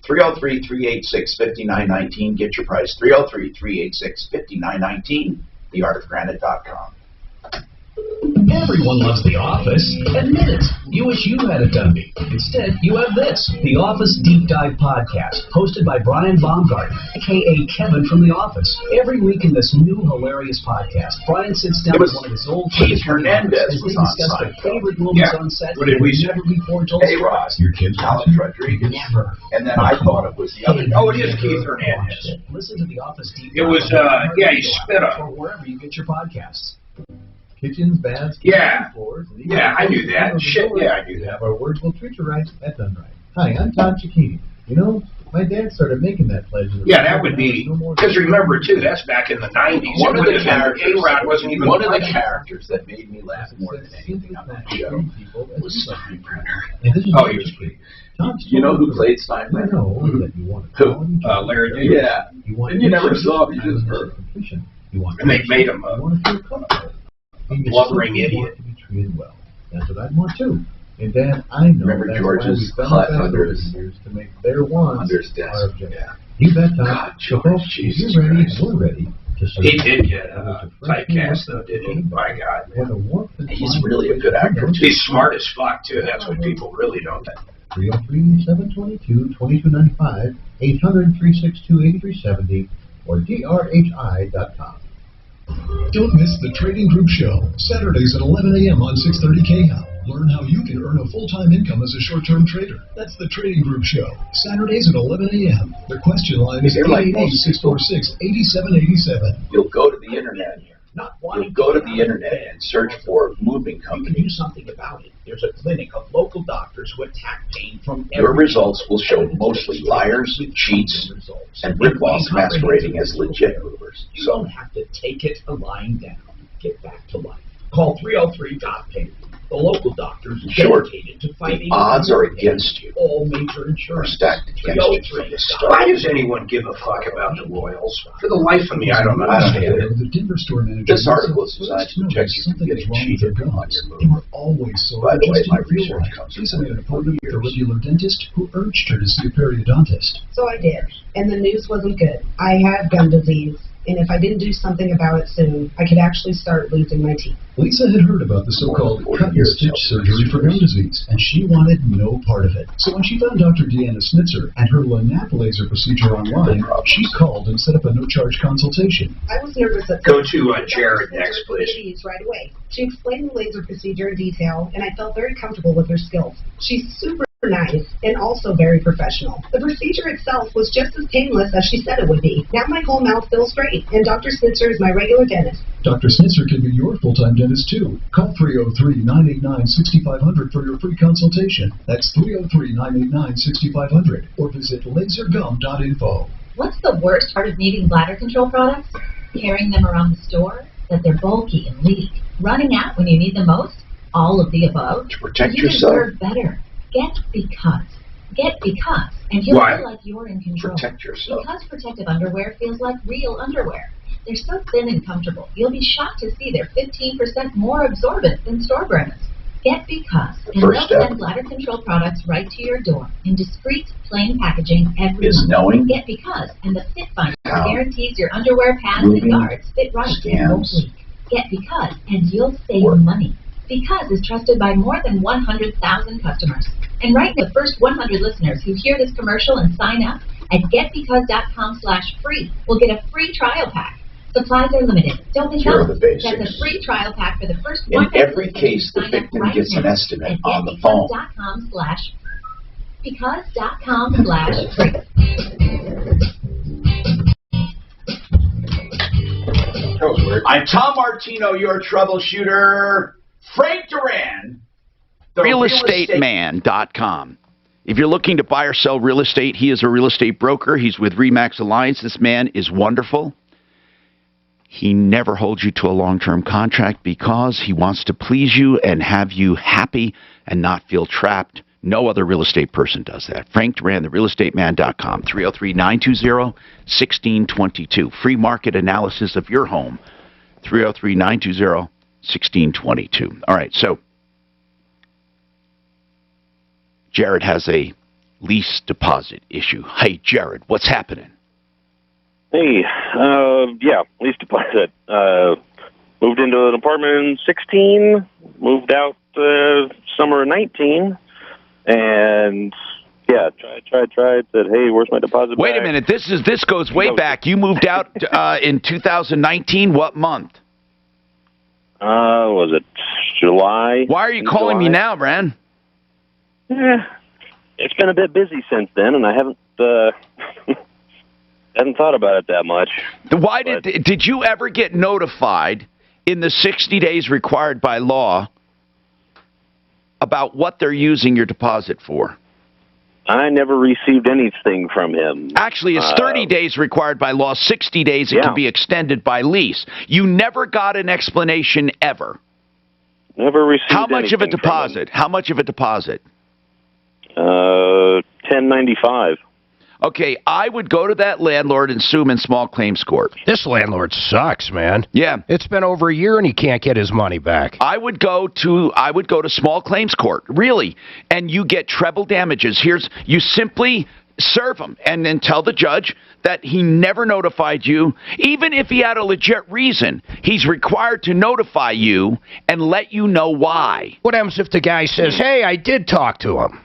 303-386-5919, get your price. 303-386-5919, theartofgranite.com. Everyone loves The Office. Admit it. You wish you had a dummy. Instead, you have this. The Office Deep Dive Podcast, hosted by Brian Baumgartner, a.k.a. Kevin from The Office. Every week in this new hilarious podcast, Brian sits down with one of his old friends Hernandez as they discuss their favorite moments on set what did we say? never before told Hey, Ross, your kid's Alex Rodriguez. Never. And then I thought it was the other. Oh, it is Keith Hernandez. Listen to The Office Deep It Dive. was, he spit on. Or wherever you get your podcasts. Kitchens, baths, Yeah. floors. Yeah, I knew that. Shit, yeah, I knew that. Our words will treat you right. That's done right. Hi, I'm Todd Cicchini. My dad started making that pledge. Yeah, that would be, because remember, too, that's back in the 90s. One of the characters, A-Rod wasn't even one of the characters that made me laugh more than anything on that show was Steinbrenner. Oh, he was great. You know who played Steinbrenner? Who? Larry David. Yeah. And you never saw him, you just heard. And they made him a blubbering idiot. Well, that's what I'd want too. And Dan, I know Remember that's George's why hut we've done under our best his- over the years to make their wants under his desk. our objective. Yeah. You bet, Tom. God, So, folks, if Jesus you're ready, Christ. we're ready to serve. He did get typecast, though, didn't he? My God, With a warmth and He's really a good actor, too. he's smart as fuck too. That's what people really don't think. 303-722-2295, 800-362-8370, or drhi.com. Don't miss the Trading Group Show, Saturdays at 11 a.m. on 630 KHAL. Learn how you can earn a full-time income as a short-term trader. That's the Trading Group Show, Saturdays at 11 a.m. The question line is You're like most 888-646-8787. You'll go to the internet. You'll go to the internet and search for moving companies. Do something about it. There's a clinic of local doctors who attack pain from Your every results will show mostly liars, cheats, and rip-offs masquerading as legit movers. You don't have to take it lying down. Get back to life. Call 303-GOT-PAIN. The local doctors are Sure, dedicated to fighting the odds are pain. against you. All major Are insurance. stacked against you from the start. Why does anyone give a fuck about the Royals? For the life of me, I don't understand it. The Denver store manager. This article is designed to protect you from getting cheated on your They move. were always so By the way, just my in real research life. comes Lisa from made an appointment with a regular dentist who urged her to see a periodontist. So I did, and the news wasn't good. I had gum disease, and if I didn't do something about it soon, I could actually start losing my teeth. Lisa had heard about the so-called cut-and-stitch surgery for gum disease, and she wanted no part of it. So when she found Dr. Deanna Snitzer and her Lanap laser procedure online, she called and set up a no-charge consultation. I was nervous at Go first. to Jared next, please. Right away. She explained the laser procedure in detail, and I felt very comfortable with her skills. She's super nice and also very professional. The procedure itself was just as painless as she said it would be. Now my whole mouth feels great, and Dr. Snitzer is my regular dentist. Dr. Snitzer can be your full-time dentist, too. Call 303-989-6500 for your free consultation. That's 303-989-6500, or visit lasergum.info. What's the worst part of needing bladder control products? Carrying them around the store? That they're bulky and leak? Running out when you need them most? All of the above? To protect you yourself. deserve better. Get Because. Get Because, and you'll Why? feel like you're in control. Protect yourself. Because protective underwear feels like real underwear. They're so thin and comfortable, you'll be shocked to see they're 15% more absorbent than store brands. Get Because, and First they'll step send bladder control products right to your door in discreet, plain packaging every is month. knowing Get Because, and the Fit Finder how guarantees your underwear, pads, and moving guards fit right and won't scans leak. Get Because, and you'll save money. Because is trusted by more than 100,000 customers. And right now, the first 100 listeners who hear this commercial and sign up at getbecause.com/free will get a free trial pack. Supplies are limited. Don't miss Here are out. the basics. That's a free trial pack for the first In 100 every listeners case, who the sign up victim right gets an now estimate at on the phone. Because.com/free. I'm Tom Martino, your troubleshooter. Frank Duran, realestateman.com. If you're looking to buy or sell real estate, he is a real estate broker. He's with RE/MAX Alliance. This man is wonderful. He never holds you to a long-term contract because he wants to please you and have you happy and not feel trapped. No other real estate person does that. Frank Duran, therealestateman.com, 303-920-1622. Free market analysis of your home, 303-920-1622. All right, so Jared has a lease deposit issue. Hey, Jared, what's happening? Hey, yeah, lease deposit. Moved into an apartment in 16, moved out summer of 19, and yeah, tried, said, hey, where's my deposit Wait back? a minute, this goes way back. You moved out in 2019, what month? Was it July? Why are you calling me now, Bran? It's been a bit busy since then, and I haven't hadn't thought about it that much. Why did you ever get notified in the 60 days required by law about what they're using your deposit for? I never received anything from him. Actually, it's 30 days required by law, 60 days it can be extended by lease. You never got an explanation ever. Never received How much of a anything from deposit? How much of a deposit? $10.95. Okay, I would go to that landlord and sue him in small claims court. This landlord sucks, man. Yeah. It's been over a year and he can't get his money back. I would go to small claims court, really, and you get treble damages. You simply serve him and then tell the judge that he never notified you. Even if he had a legit reason, he's required to notify you and let you know why. What happens if the guy says, hey, I did talk to him?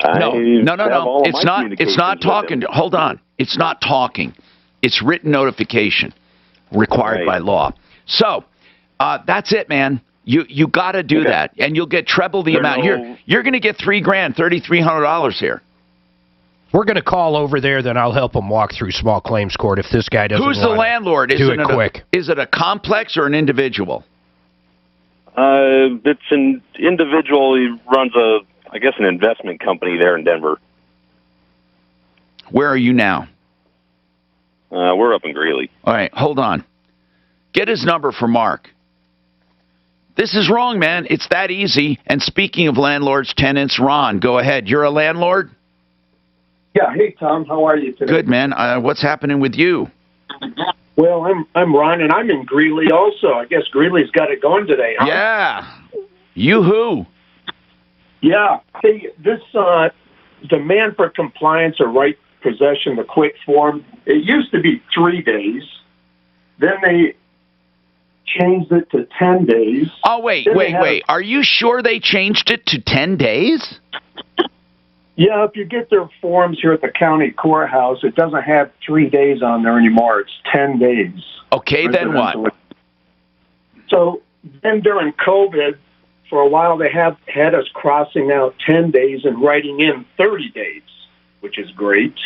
No. It's not talking. Hold on. It's not talking. It's written notification required by law. So that's it, man. You got to do that, and you'll get treble the amount. You're going to get $3,000, $3,300 here. We're going to call over there, then I'll help him walk through small claims court if this guy doesn't. Who's the landlord? Do it quick. Is it a complex or an individual? It's an individual. He runs an investment company there in Denver. Where are you now? We're up in Greeley. All right, hold on. Get his number for Mark. This is wrong, man. It's that easy. And speaking of landlords, tenants, Ron, go ahead. You're a landlord? Yeah. Hey, Tom. How are you today? Good, man. What's happening with you? Well, I'm Ron, and I'm in Greeley also. I guess Greeley's got it going today, huh? Yeah. You-hoo. Yeah. Hey, this demand for compliance or right possession, the quick form, it used to be 3 days. Then they changed it to 10 days. Oh, wait. Are you sure they changed it to 10 days? Yeah, if you get their forms here at the county courthouse, it doesn't have 3 days on there anymore. It's 10 days. Okay, then what? So then during COVID, for a while they had us crossing out 10 days and writing in 30 days, which is great.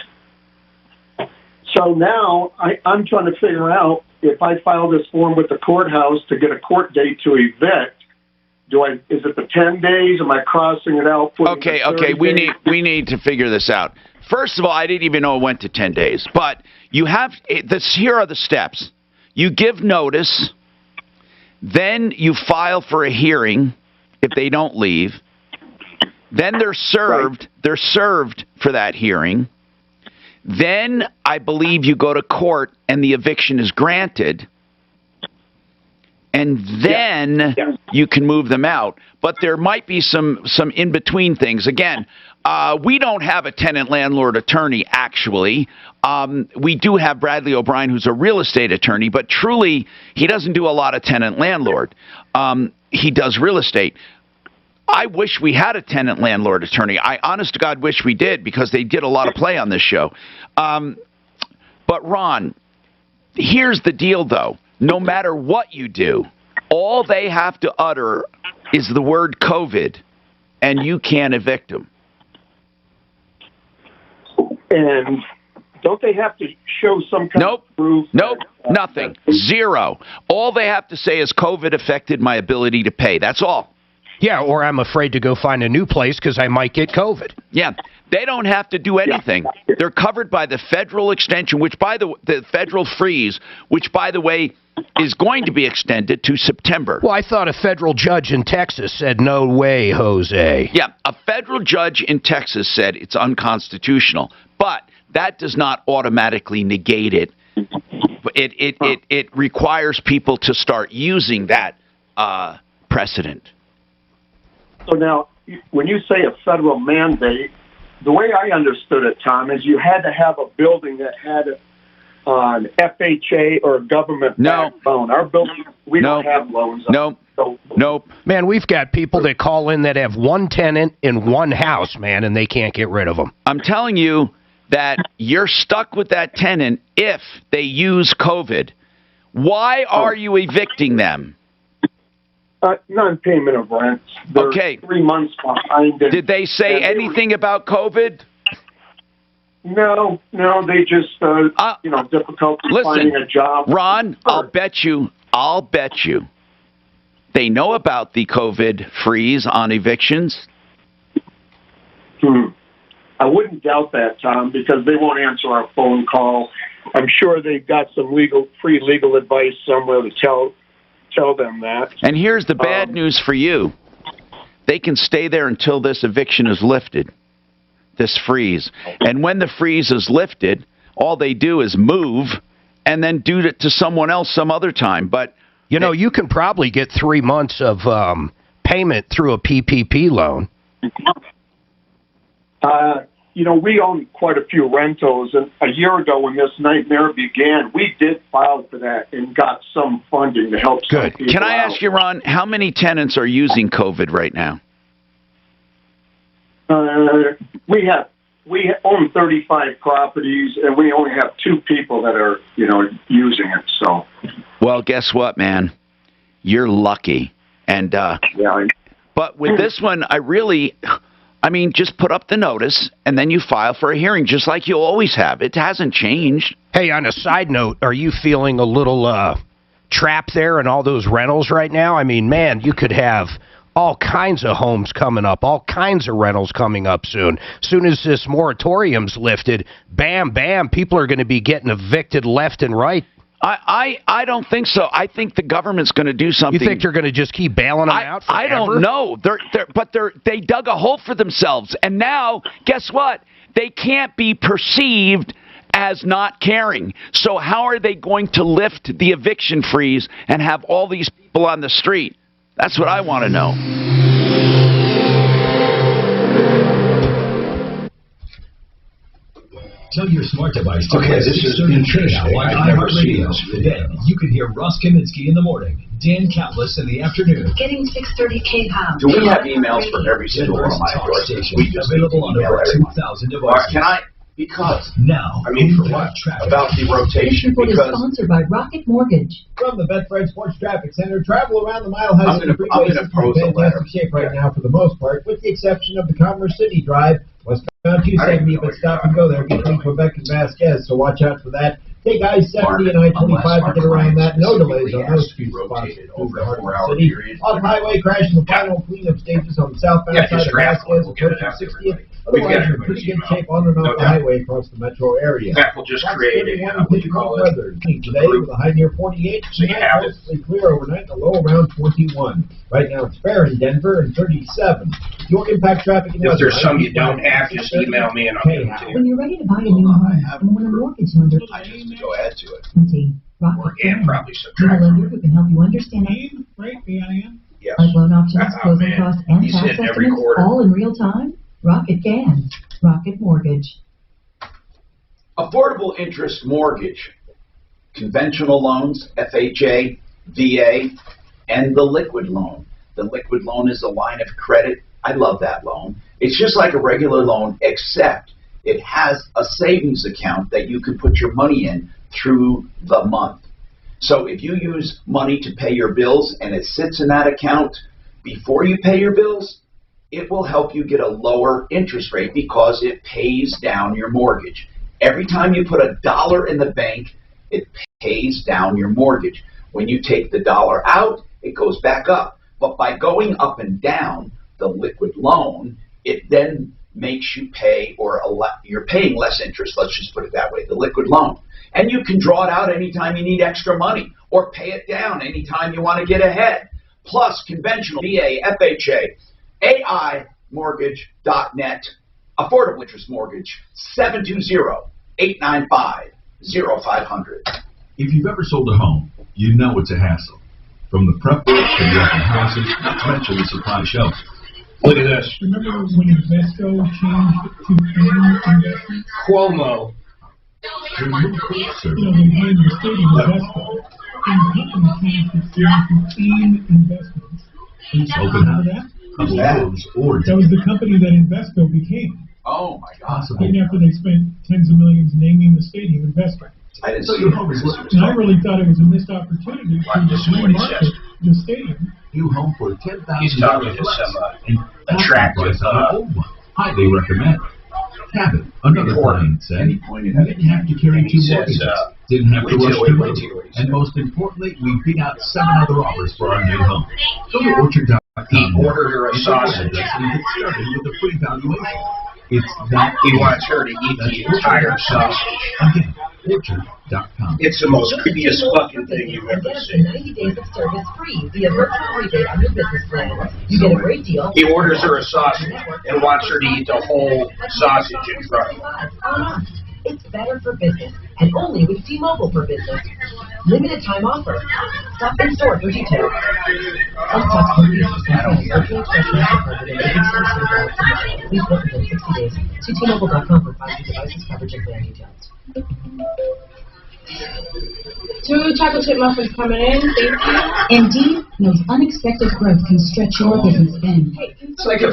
So now I'm trying to figure out if I file this form with the courthouse to get a court date to evict, is it the 10 days? Am I crossing it out? Okay. We need to figure this out. First of all, I didn't even know it went to 10 days. But you have this. Here are the steps. You give notice, then you file for a hearing if they don't leave. Then they're served. Right. They're served for that hearing. Then I believe you go to court and the eviction is granted. And then you can move them out. But there might be some in-between things. Again, we don't have a tenant-landlord attorney, actually. We do have Bradley O'Brien, who's a real estate attorney, but truly, he doesn't do a lot of tenant-landlord. He does real estate. I wish we had a tenant-landlord attorney. I, honest to God, wish we did, because they did a lot of play on this show. But, Ron, here's the deal, though. No matter what you do, all they have to utter is the word COVID, and you can't evict them. And don't they have to show some kind of proof? Nope, nothing. Zero. All they have to say is COVID affected my ability to pay. That's all. Yeah, or I'm afraid to go find a new place because I might get COVID. Yeah, they don't have to do anything. Yeah. They're covered by the federal extension, which the federal freeze, which, by the way, is going to be extended to September. Well, I thought a federal judge in Texas said, no way, Jose. Yeah, a federal judge in Texas said it's unconstitutional, but that does not automatically negate it. It requires people to start using that precedent. So now, when you say a federal mandate, the way I understood it, Tom, is you had to have a building that had an FHA or a government loan. Our building, we don't have loans. Nope. Man, we've got people that call in that have one tenant in one house, man, and they can't get rid of them. I'm telling you that you're stuck with that tenant if they use COVID. Why are you evicting them? Non-payment of rent. They're 3 months behind. Did they say anything about COVID? No, they just, difficulty finding a job. Ron, I'll bet you, they know about the COVID freeze on evictions. I wouldn't doubt that, Tom, because they won't answer our phone call. I'm sure they've got some free legal advice somewhere to tell them that. And here's the bad news for you. They can stay there until this eviction is lifted. this freeze. And when the freeze is lifted, all they do is move and then do it to someone else some other time. But you know, you can probably get 3 months of payment through a PPP loan. You know, we own quite a few rentals, and a year ago when this nightmare began, we did file for that and got some funding to help some people Can I out. ask you, Ron, how many tenants are using COVID right now? We own 35 properties, and we only have 2 people that are, you know, using it. So, well, guess what, man? You're lucky. And but with this one, I mean, just put up the notice, and then you file for a hearing, just like you always have. It hasn't changed. Hey, on a side note, are you feeling a little trapped there in all those rentals right now? I mean, man, you could have all kinds of homes coming up, all kinds of rentals coming up soon. Soon as this moratorium's lifted, bam, bam, people are going to be getting evicted left and right. I don't think so. I think the government's going to do something. You think they're going to just keep bailing them out forever? I don't know. They dug a hole for themselves. And now, guess what? They can't be perceived as not caring. So how are they going to lift the eviction freeze and have all these people on the street? That's what I want to know. Tell your smart device to play 6:30 K-Now on iHeartRadio. Then you can hear Ross Kaminsky in the morning, Dan Caplis in the afternoon. Getting 6:30 K-Pow. Do we have emails for every single one of my doors? We just available on over 2,000 devices. Can I? Because now, I mean, for what? About the rotation. This report is Because sponsored by Rocket Mortgage. From the Betfred Sports Traffic Center, travel around the Mile High City Freeway is in fantastic shape right now for the most part, with the exception of the Commerce City Drive. Westbound 270, but stop and go there between Quebec and Vasquez, so watch out for that. Take I-70 and I-25 to get around that. No delays on those two spots through the heart of the city. Off-highway crash in the final cleanup stages on the southbound side of Vasquez, approaching 60th. Otherwise, you're in pretty good shape on and off the highway across the metro area. That will just create a, what do you call it? Weather. Today with a high near 48, mostly clear overnight, a low around 21. Right now it's fair in Denver and 37. Your impact traffic and If weather. there's some you don't have, just email me and I'll give them to you. When you're ready to buy a new home and want a mortgage lender, I just go add to it. Rocket And probably Need a subtract. lender who can help you understand Right, AIM? Yes. like loan options, Oh, closing man. costs, and He's tax hitting every estimates, quarter. all in real time? Rocket can. Rocket Mortgage. Affordable interest mortgage, conventional loans, FHA, VA, and the liquid loan. The liquid loan is a line of credit. I love that loan. It's just like a regular loan, except it has a savings account that you can put your money in through the month. So if you use money to pay your bills and it sits in that account before you pay your bills, it will help you get a lower interest rate because it pays down your mortgage. Every time you put $1 in the bank, it pays down your mortgage. When you take the dollar out, it goes back up. But by going up and down the liquid loan, it then makes you pay, you're paying less interest, let's just put it that way, the liquid loan. And you can draw it out anytime you need extra money or pay it down anytime you want to get ahead. Plus, conventional VA, FHA, AImortgage.net, affordable interest mortgage, 720-895-0500. If you've ever sold a home, you know it's a hassle. From the prep work to the open houses, not to mention the supply shelf. Look at this. Remember when Invesco changed to AIM investment? Cuomo. You know, they had the state of Invesco. And the company changed its name to AIM Investments. Open house. Remember that? That was the company that Invesco became. Oh my God. Right after they spent tens of millions naming the stadium Invesco. I didn't So see your it. home is And I really thought it was a missed opportunity to just remarket the stadium. new home for $10,000 He's talking to less. some And attractive, price on the old one. Highly recommend. Cabot, another client said, you didn't have to carry two mortgages, didn't have to rush to move, and most importantly, we beat out 7 other offers for our new home. Go to Orchard.com. He ordered her a sausage. And get started with a free valuation. It's that He wants her to eat the entire sausage. Again, picture.com. It's the most creepiest fucking thing you've ever Get up to seen. 90 days of service free via virtual rebate on your business plan. You get a great deal. He orders her a sausage and wants her to eat the whole sausage in front of him. It's better for business, and only with T-Mobile for Business. Limited time offer. Stop in store for details. Untapped virtual expression covered in Please book within 60 days. See T-Mobile.com for 5G devices, coverage, and plan details. 2 chocolate chip muffins coming in. Thank you. Indeed knows unexpected growth can stretch your business thin. It's like a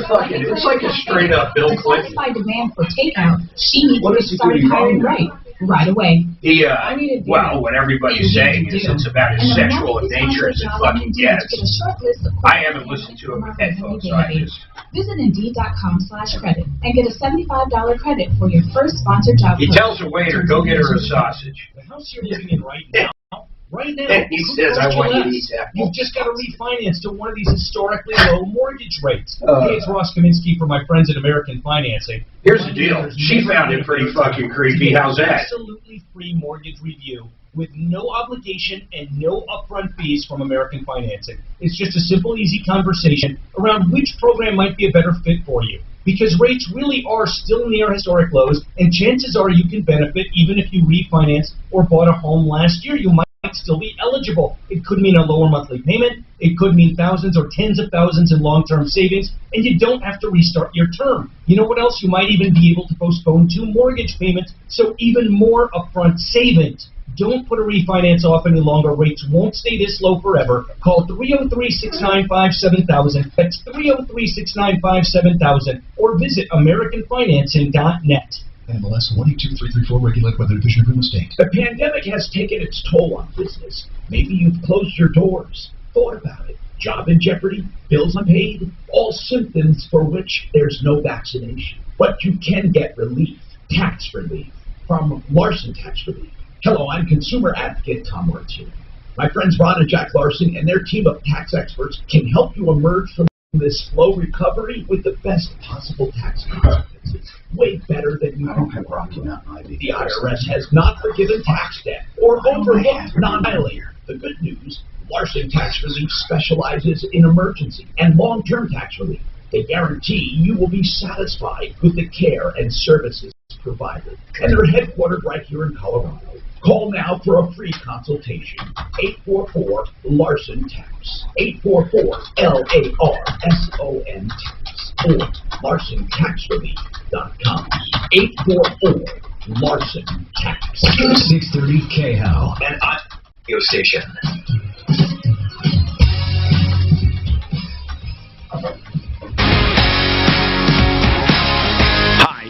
straight up Bill Clinton. By demand for takeout, she needs to get started hiring right away. Well, what everybody's saying is it's about as sexual in nature as it fucking gets. I haven't listened to it with headphones, so I just... Visit Indeed.com/credit and get a $75 credit for your first sponsored job. He tells the waiter, go get her a sausage. The house you're living in right now. Right now, And he says, I want you to eat that. You've just got to refinance to one of these historically low mortgage rates. Hey, it's Ross Kaminsky from my friends at American Financing. Here's the deal. She found it pretty fucking creepy. How's that? Absolutely free mortgage review with no obligation and no upfront fees from American Financing. It's just a simple, easy conversation around which program might be a better fit for you. Because rates really are still near historic lows, and chances are you can benefit even if you refinanced or bought a home last year. You might still be eligible. It could mean a lower monthly payment. It could mean thousands or tens of thousands in long-term savings, and you don't have to restart your term. You know what else? You might even be able to postpone 2 mortgage payments, so even more upfront savings. Don't put a refinance off any longer. Rates won't stay this low forever. Call 303-695-7000. That's 303-695-7000. Or visit AmericanFinancing.net. NMLS 122334, regulated by the Division of Real Estate. The pandemic has taken its toll on business. Maybe you've closed your doors, thought about it. Job in jeopardy, bills unpaid, all symptoms for which there's no vaccination. But you can get relief, tax relief, from Larson Tax Relief. Hello, I'm consumer advocate Tom Martino. My friends Ron and Jack Larson and their team of tax experts can help you emerge from this slow recovery with the best possible tax consequences. Way better than you can Rocky Mountain Ivy. The IRS has not forgiven tax debt or overlooked non-filing. The good news, Larson Tax Relief specializes in emergency and long-term tax relief. They guarantee you will be satisfied with the care and services provided. And they're headquartered right here in Colorado. Call now for a free consultation. 844-LARSON-TAX. 844-LARSON tax. Or LarsonTaxRelief.com. 844-LARSON-TAX. 630 KHAL. And radio station.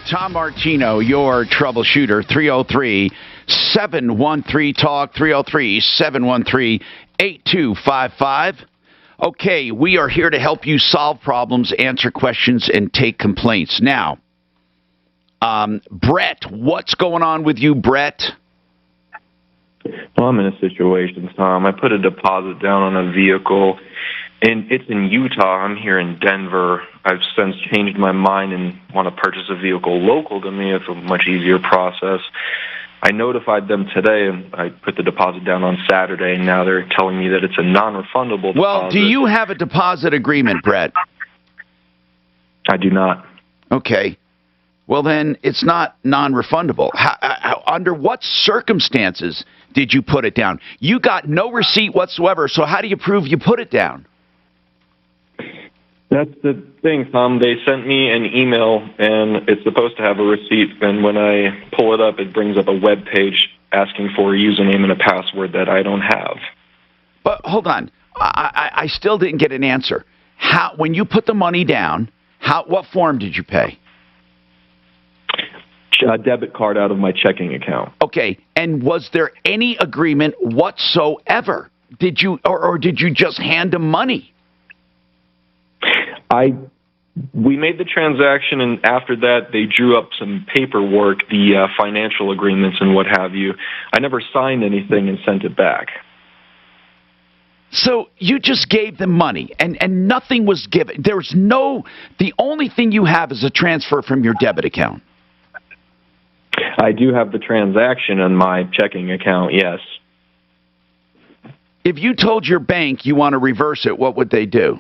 Tom Martino, your troubleshooter, 303-713-TALK, 303-713-8255. Okay, we are here to help you solve problems, answer questions, and take complaints. Now, Brett, what's going on with you, Brett? Well, I'm in a situation, Tom. I put a deposit down on a vehicle, and it's in Utah. I'm here in Denver. I've since changed my mind and want to purchase a vehicle local to me. It's a much easier process. I notified them today, and I put the deposit down on Saturday, and now they're telling me that it's a non-refundable deposit. Well, do you have a deposit agreement, Brett? I do not. Okay. Well, then it's not non-refundable. Under what circumstances did you put it down? You got no receipt whatsoever, so how do you prove you put it down? That's the thing, Tom. They sent me an email, and it's supposed to have a receipt, and when I pull it up, it brings up a web page asking for a username and a password that I don't have. But hold on. I still didn't get an answer. When you put the money down, what form did you pay? A debit card out of my checking account. Okay, and was there any agreement whatsoever? Did you or did you just hand them money? We made the transaction, and after that, they drew up some paperwork, the financial agreements and what have you. I never signed anything and sent it back. So you just gave them money, and nothing was given. The only thing you have is a transfer from your debit account. I do have the transaction on my checking account, yes. If you told your bank you want to reverse it, what would they do?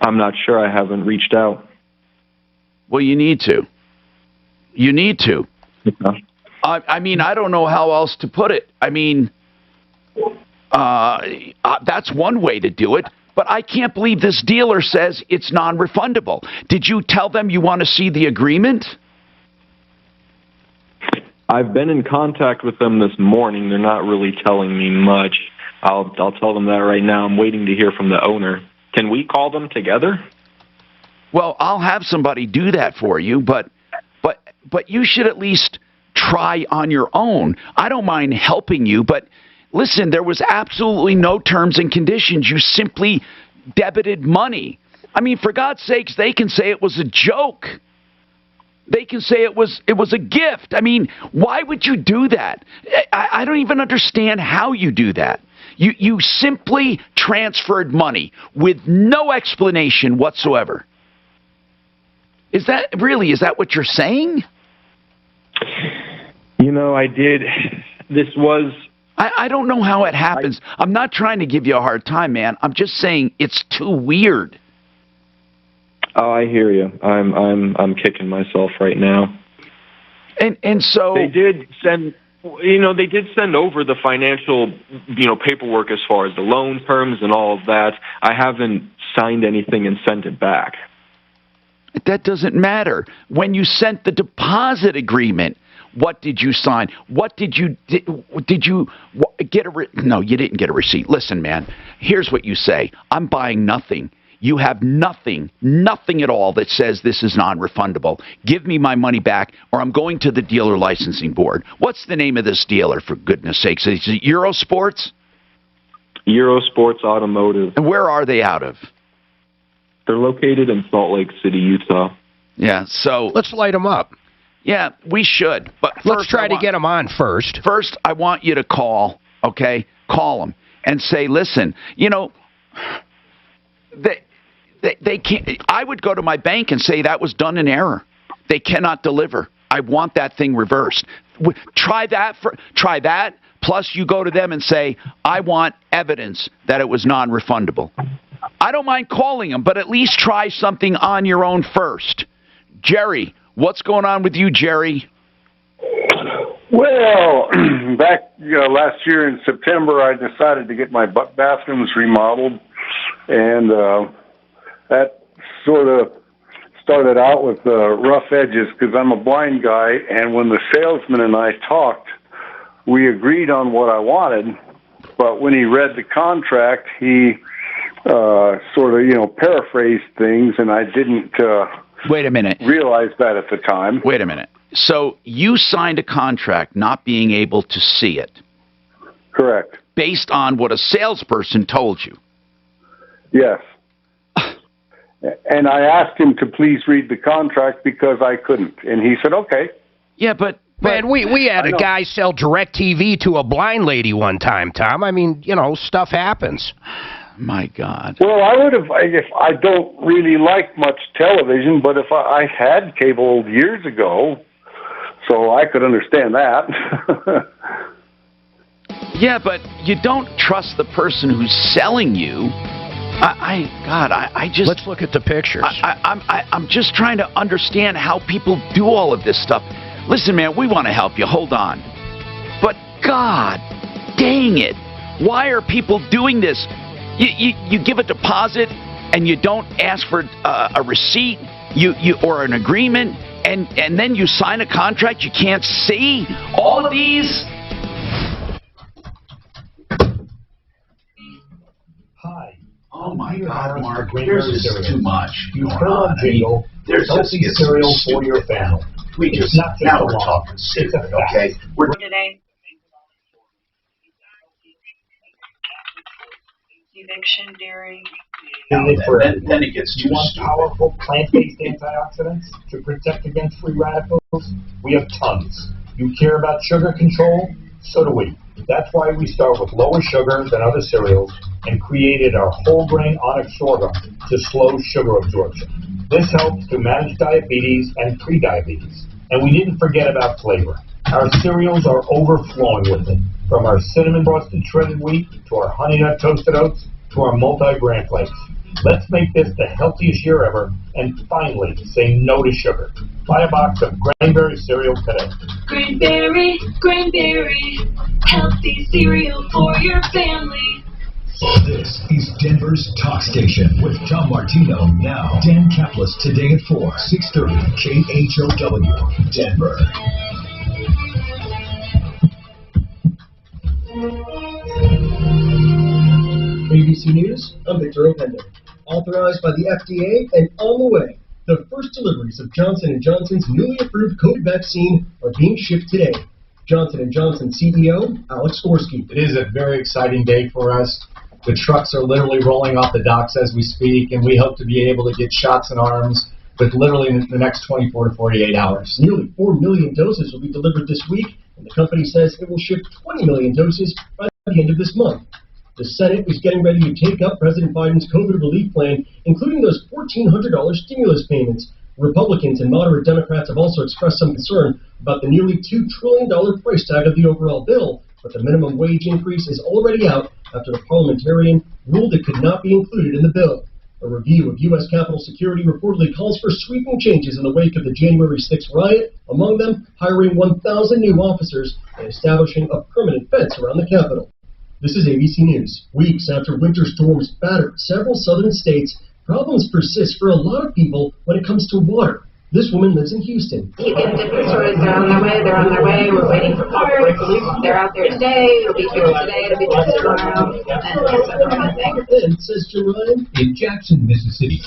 I'm not sure. I haven't reached out. Well, you need to. You need to. Okay. I mean, I don't know how else to put it. I mean, that's one way to do it. But I can't believe this dealer says it's non-refundable. Did you tell them you want to see the agreement? I've been in contact with them this morning. They're not really telling me much. I'll tell them that right now. I'm waiting to hear from the owner. Can we call them together? Well, I'll have somebody do that for you, but you should at least try on your own. I don't mind helping you, but listen, there was absolutely no terms and conditions. You simply debited money. I mean, for God's sakes, they can say it was a joke. They can say it was a gift. I mean, why would you do that? I don't even understand how you do that. You simply transferred money with no explanation whatsoever. Is that what you're saying? You know, I did. This was... I don't know how it happens. I'm not trying to give you a hard time, man. I'm just saying it's too weird. Oh, I hear you. I'm kicking myself right now. And so they did send over the financial, paperwork as far as the loan terms and all of that. I haven't signed anything and sent it back. That doesn't matter. When you sent the deposit agreement, what did you sign? What did you get no, you didn't get a receipt. Listen, man, here's what you say. I'm buying nothing. You have nothing at all that says this is non-refundable. Give me my money back or I'm going to the dealer licensing board. What's the name of this dealer, for goodness sakes? Is it Eurosports? Eurosports Automotive. And where are they out of? They're located in Salt Lake City, Utah. Yeah, so... Let's light them up. Yeah, we should. But let's try to get them on first. First, I want you to call, okay? Call them and say, listen, they can't... I would go to my bank and say that was done in error. They cannot deliver. I want that thing reversed. Try that, plus you go to them and say, I want evidence that it was non-refundable. I don't mind calling them, but at least try something on your own first. Jerry, what's going on with you, Jerry? Well, back last year in September, I decided to get my bathrooms remodeled, and that sort of started out with rough edges because I'm a blind guy, and when the salesman and I talked, we agreed on what I wanted, but when he read the contract, he sort of, paraphrased things, and I didn't wait a minute. Realize that at the time. Wait a minute. So you signed a contract not being able to see it. Correct. Based on what a salesperson told you. Yes. And I asked him to please read the contract because I couldn't, and he said, okay. Yeah, but man, we had a guy sell DirecTV to a blind lady one time, Tom. I mean, stuff happens. My God. Well, I would have, if I don't really like much television, but if I had cable years ago, so I could understand that. Yeah, but you don't trust the person who's selling you. I just... Let's look at the pictures. I'm just trying to understand how people do all of this stuff. Listen, man, we want to help you. Hold on. But God dang it. Why are people doing this? You give a deposit and you don't ask for a receipt or an agreement, and then you sign a contract you can't see. All of these. Hi. Oh my God, Mark, There's this is too much. You turn on jingle. There's healthy cereal for your family. It's not now we're talking stupid, okay? We're today. Eviction, dairy. then it gets too stupid. Powerful plant-based antioxidants to protect against free radicals? We have tons. You care about sugar control? So do we. That's why we start with lower sugar than other cereals and created our whole grain onyx sorghum to slow sugar absorption. This helps to manage diabetes and prediabetes. And we didn't forget about flavor. Our cereals are overflowing with it. From our cinnamon frosted shredded wheat, to our honey nut toasted oats, to our multi-bran flakes. Let's make this the healthiest year ever, and finally say no to sugar. Buy a box of Granberry cereal today. Granberry, Granberry, healthy cereal for your family. This is Denver's Talk Station with Tom Martino. Now, Dan Kaplis today at 4, 6:30 KHOW, Denver. ABC News, I'm Victor Openda. Authorized by the FDA and on the way, the first deliveries of Johnson & Johnson's newly approved COVID vaccine are being shipped today. Johnson & Johnson CEO, Alex Skorsky. It is a very exciting day for us. The trucks are literally rolling off the docks as we speak, and we hope to be able to get shots in arms with literally in the next 24 to 48 hours. Nearly 4 million doses will be delivered this week, and the company says it will ship 20 million doses by the end of this month. The Senate is getting ready to take up President Biden's COVID relief plan, including those $1,400 stimulus payments. Republicans and moderate Democrats have also expressed some concern about the nearly $2 trillion price tag of the overall bill, but the minimum wage increase is already out after the parliamentarian ruled it could not be included in the bill. A review of U.S. Capitol security reportedly calls for sweeping changes in the wake of the January 6th riot, among them hiring 1,000 new officers and establishing a permanent fence around the Capitol. This is ABC News. Weeks after winter storms battered several southern states, problems persist for a lot of people when it comes to water. This woman lives in Houston. Keep getting different stories. They're on their way. We're waiting for parts. They're out there today. It'll be fixed today. It'll be fixed tomorrow. And it's a kind of thing. Then, says Jim Ryan, in Jackson, Mississippi,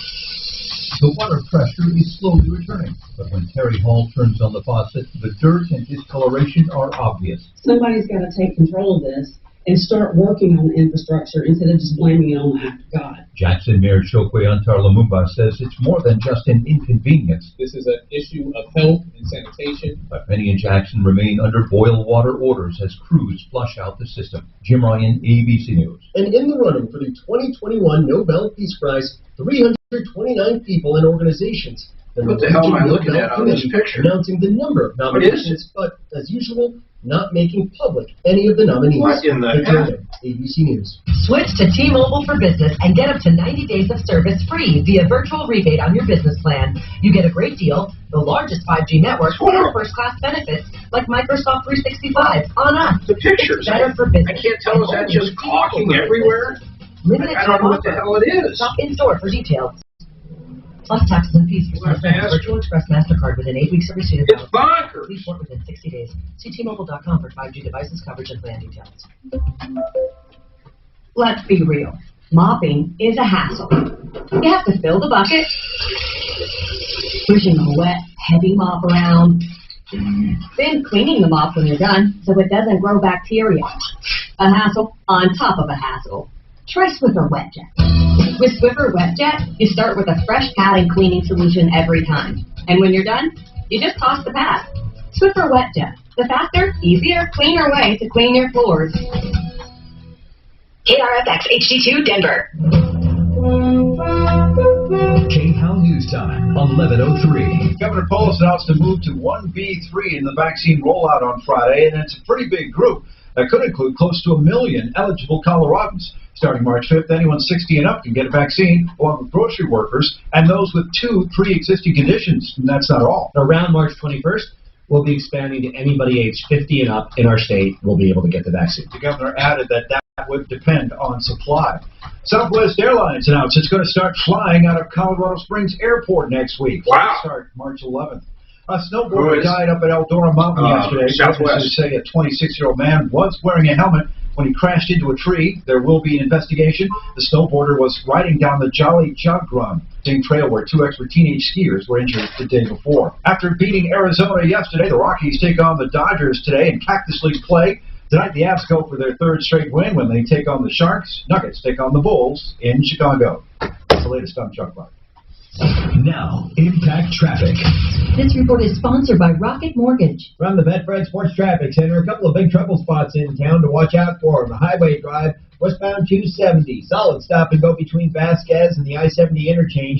the water pressure is slowly returning. But when Terry Hall turns on the faucet, the dirt and discoloration are obvious. Somebody's got to take control of this and start working on the infrastructure instead of just blaming it on the act of God. Jackson Mayor Chokwe Antar Lumumba says it's more than just an inconvenience. This is an issue of health and sanitation. But many in Jackson remain under boil water orders as crews flush out the system. Jim Ryan, ABC News. And in the running for the 2021 Nobel Peace Prize, 329 people and organizations. What the hell am I looking at on this picture? Announcing the number of nominations, but as usual, not making public any of the nominees. What in the hell? ABC News. Switch to T-Mobile for Business and get up to 90 days of service free via virtual rebate on your business plan. You get a great deal, the largest 5G network, and first-class benefits like Microsoft 365 on us. The pictures. It's better for business. I can't tell, is that just caulking everywhere? Limited I don't know what the hell it is. Shop in-store for details. Plus taxes and fees for Virtual Express MasterCard within 8 weeks of receipt of It's bonkers. Please work within 60 days. See T-Mobile.com for 5G devices, coverage, and plan details. Let's be real. Mopping is a hassle. You have to fill the bucket, pushing a wet, heavy mop around, then cleaning the mop when you're done so it doesn't grow bacteria. A hassle on top of a hassle. Try Swiffer Wet Jet. With Swiffer Wet Jet, you start with a fresh pad and cleaning solution every time. And when you're done, you just toss the pad. Swiffer Wet Jet, the faster, easier, cleaner way to clean your floors. KRFX HD2 Denver. KHOW News Time, 11:03. Governor Polis announced a move to 1B3 in the vaccine rollout on Friday, and it's a pretty big group. That could include close to 1 million eligible Coloradans. Starting March 5th, anyone 60 and up can get a vaccine, along with grocery workers and those with 2 pre-existing conditions. And that's not all. Around March 21st, we'll be expanding to anybody aged 50 and up in our state will be able to get the vaccine. The governor added that would depend on supply. Southwest Airlines announced it's going to start flying out of Colorado Springs Airport next week. Wow. Start March 11th. A snowboarder died up at Eldora Mountain yesterday. Witnesses say a 26-year-old man was wearing a helmet when he crashed into a tree. There will be an investigation. The snowboarder was riding down the Jolly Jug Run, same trail where 2 expert teenage skiers were injured the day before. After beating Arizona yesterday, the Rockies take on the Dodgers today in Cactus League play. Tonight, the Avs go for their 3rd straight win when they take on the Sharks. Nuggets take on the Bulls in Chicago. That's the latest on Chuck Clark. Now, Impact Traffic. This report is sponsored by Rocket Mortgage. From the Betfred Sports Traffic Center, a couple of big trouble spots in town to watch out for. On the Highway Drive, westbound 270. Solid stop and go between Vasquez and the I-70 interchange.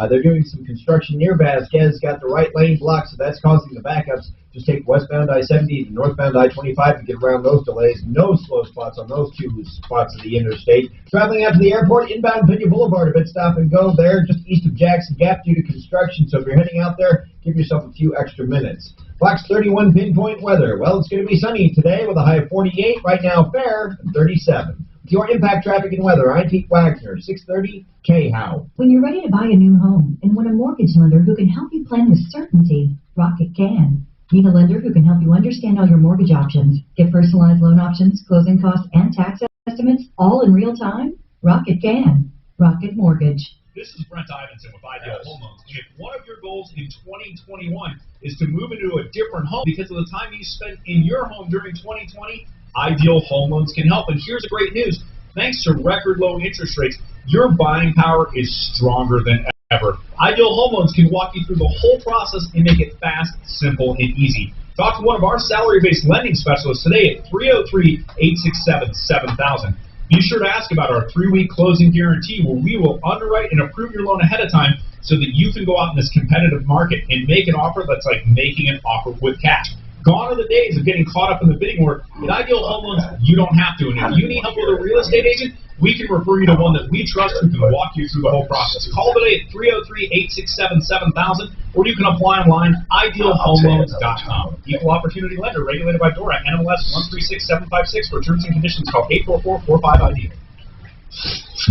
They're doing some construction near Vasquez, got the right lane blocked, so that's causing the backups. Just take westbound I-70 to northbound I-25 to get around those delays. No slow spots on those two spots of the interstate. Traveling out to the airport, inbound Pena Boulevard, a bit stop and go there, just east of Jackson Gap due to construction. So if you're heading out there, give yourself a few extra minutes. Fox 31 pinpoint weather. Well, it's going to be sunny today with a high of 48. Right now, fair, 37. With your impact traffic and weather, I'm Pete Wagner, 630 KHOW. When you're ready to buy a new home and want a mortgage lender who can help you plan with certainty, Rocket can. Need a lender who can help you understand all your mortgage options, get personalized loan options, closing costs, and tax estimates all in real time? Rocket can. Rocket Mortgage. This is Brent Ivinson with Ideal Home Loans. If one of your goals in 2021 is to move into a different home because of the time you spent in your home during 2020, Ideal Home Loans can help. And here's the great news. Thanks to record low interest rates, your buying power is stronger than ever. Ideal Home Loans can walk you through the whole process and make it fast, simple, and easy. Talk to one of our salary-based lending specialists today at 303-867-7000. Be sure to ask about our 3-week closing guarantee where we will underwrite and approve your loan ahead of time so that you can go out in this competitive market and make an offer that's like making an offer with cash. Gone are the days of getting caught up in the bidding war. With Ideal Home Loans, you don't have to. And if you need help with a real estate agent, we can refer you to one that we trust who can walk you through the whole process. Call today at 303-867-7000, or you can apply online, idealhomeloans.com. Equal opportunity lender, regulated by DORA, NMLS 136756. For terms and conditions, call 844-45-IDEAL.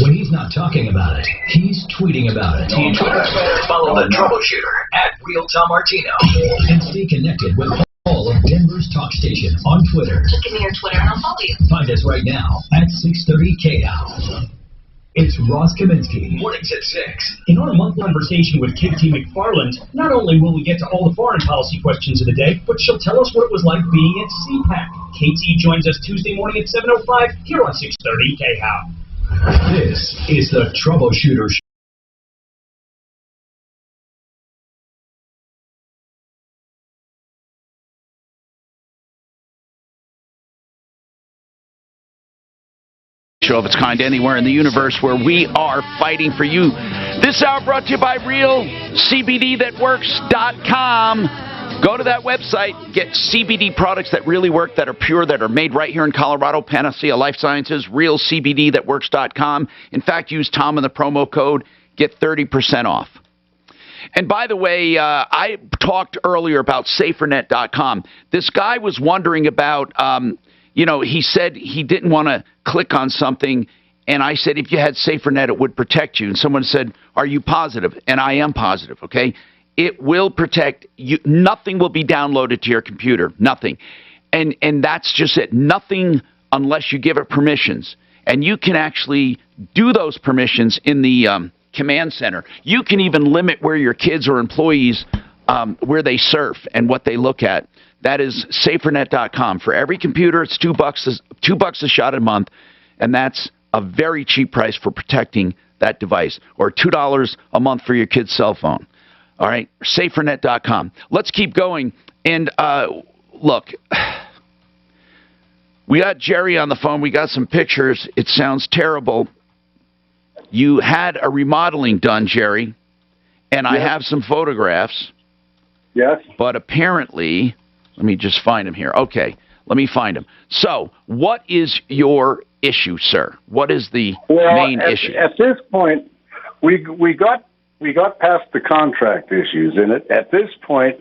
When he's not talking about it, he's tweeting about it. Follow the Troubleshooter at Real Tom Martino. And stay connected with all of Denver's talk station on Twitter. Just give me your Twitter and I'll follow you. Find us right now at 630 KHOW. It's Ross Kaminsky. Mornings at 6. In our monthly conversation with KT McFarland, not only will we get to all the foreign policy questions of the day, but she'll tell us what it was like being at CPAC. KT joins us Tuesday morning at 7:05 here on 630 KHOW. This is the Troubleshooter Show. Show of its kind anywhere in the universe where we are fighting for you. This hour brought to you by RealCBDThatWorks.com. Go to that website, get CBD products that really work, that are pure, that are made right here in Colorado. Panacea Life Sciences, RealCBDThatWorks.com. In fact, use Tom in the promo code, get 30% off. And by the way, I talked earlier about SaferNet.com. This guy was wondering about, he said he didn't want to click on something, and I said if you had SaferNet, it would protect you. And someone said, are you positive? And I am positive, okay? It will protect you. Nothing will be downloaded to your computer. Nothing. And that's just it. Nothing unless you give it permissions. And you can actually do those permissions in the command center. You can even limit where your kids or employees, where they surf and what they look at. That is SaferNet.com. For every computer, it's $2 a shot a month, and that's a very cheap price for protecting that device, or $2 a month for your kid's cell phone. All right, SaferNet.com. Let's keep going. And look, we got Jerry on the phone. We got some pictures. It sounds terrible. You had a remodeling done, Jerry, and I have some photographs. Yes. But apparently, let me just find him here. Okay, let me find him. So, what is your issue, sir? What is the main issue? At this point, we got past the contract issues, and at this point,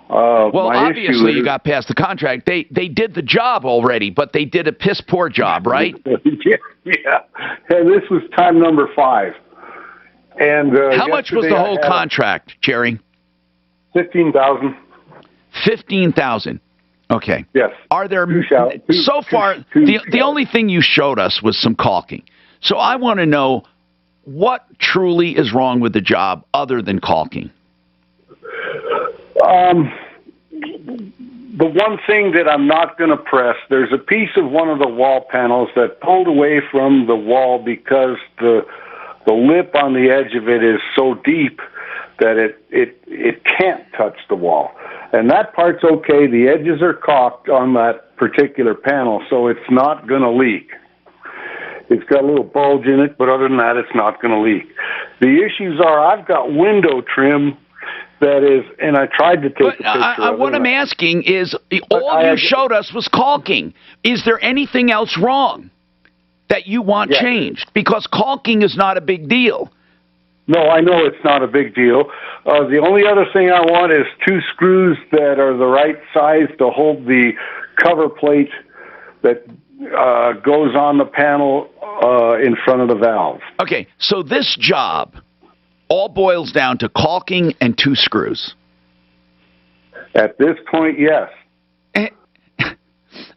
well, obviously you got past the contract. They did the job already, but they did a piss poor job, right? yeah. And this was time number 5. And how much was the whole contract, Jerry? $15,000. $15,000. Okay. Yes. Are there so far? The only thing you showed us was some caulking. So I want to know what truly is wrong with the job other than caulking. The one thing that I'm not going to press, there's a piece of one of the wall panels that pulled away from the wall because the lip on the edge of it is so deep that it can't touch the wall. And that part's okay. The edges are caulked on that particular panel, so it's not going to leak. It's got a little bulge in it, but other than that, it's not going to leak. The issues are I've got window trim that is, and I tried to take a picture of it. What I'm asking is, all you showed us was caulking. Is there anything else wrong that you want changed? Because caulking is not a big deal. No, I know it's not a big deal. The only other thing I want is 2 screws that are the right size to hold the cover plate that goes on the panel in front of the valve. Okay, so this job all boils down to caulking and 2 screws. At this point, yes.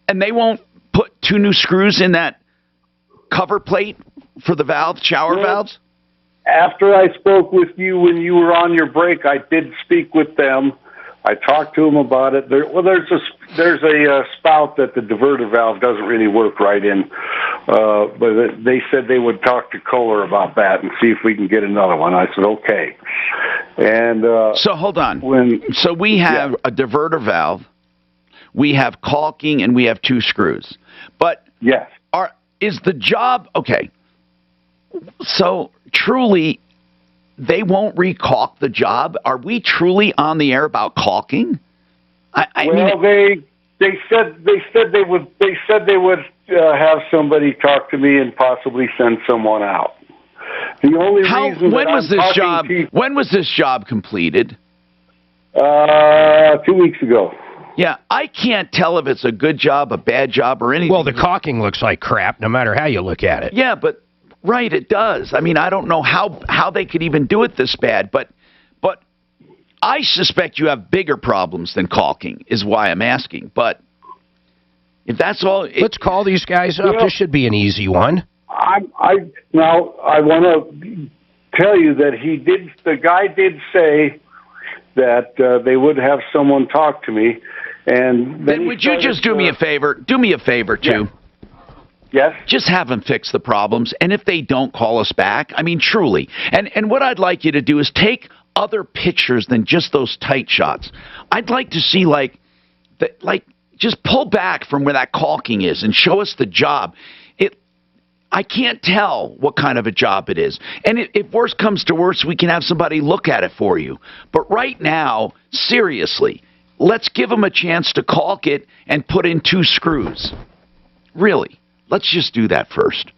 And they won't put 2 new screws in that cover plate for the shower valves? After I spoke with you when you were on your break, I did speak with them. I talked to them about it. There's a spout that the diverter valve doesn't really work right in, but they said they would talk to Kohler about that and see if we can get another one. I said okay. And so hold on. So we have a diverter valve, we have caulking, and we have 2 screws. But yes, is the job okay? So truly, they won't recaulk the job? Are we truly on the air about caulking? I mean, they said they would have somebody talk to me and possibly send someone out. The only reason when was this job completed? 2 weeks ago. Yeah, I can't tell if it's a good job, a bad job, or anything. Well, the caulking looks like crap, no matter how you look at it. Yeah, but right, it does. I mean, I don't know how they could even do it this bad, but I suspect you have bigger problems than caulking, is why I'm asking. But if that's all, let's call these guys up. This should be an easy one. I want to tell you that the guy did say that they would have someone talk to me, and then would you just do me a favor? Do me a favor too. Yes. Just have them fix the problems, and if they don't, call us back. I mean, truly. And what I'd like you to do is take other pictures than just those tight shots. I'd like to see just pull back from where that caulking is and show us the job. I can't tell what kind of a job it is. And if worse comes to worse, we can have somebody look at it for you. But right now, seriously, let's give them a chance to caulk it and put in 2 screws. Really. Let's just do that first.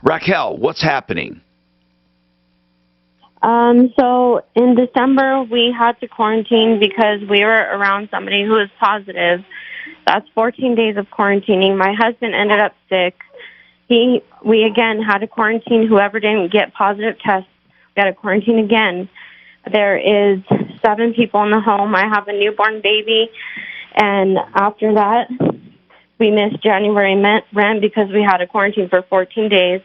Raquel, what's happening? So in December, we had to quarantine because we were around somebody who was positive. That's 14 days of quarantining. My husband ended up sick. We again had to quarantine whoever didn't get positive tests. We had to quarantine again. There is 7 people in the home. I have a newborn baby. And after that, we missed January rent because we had to quarantine for 14 days.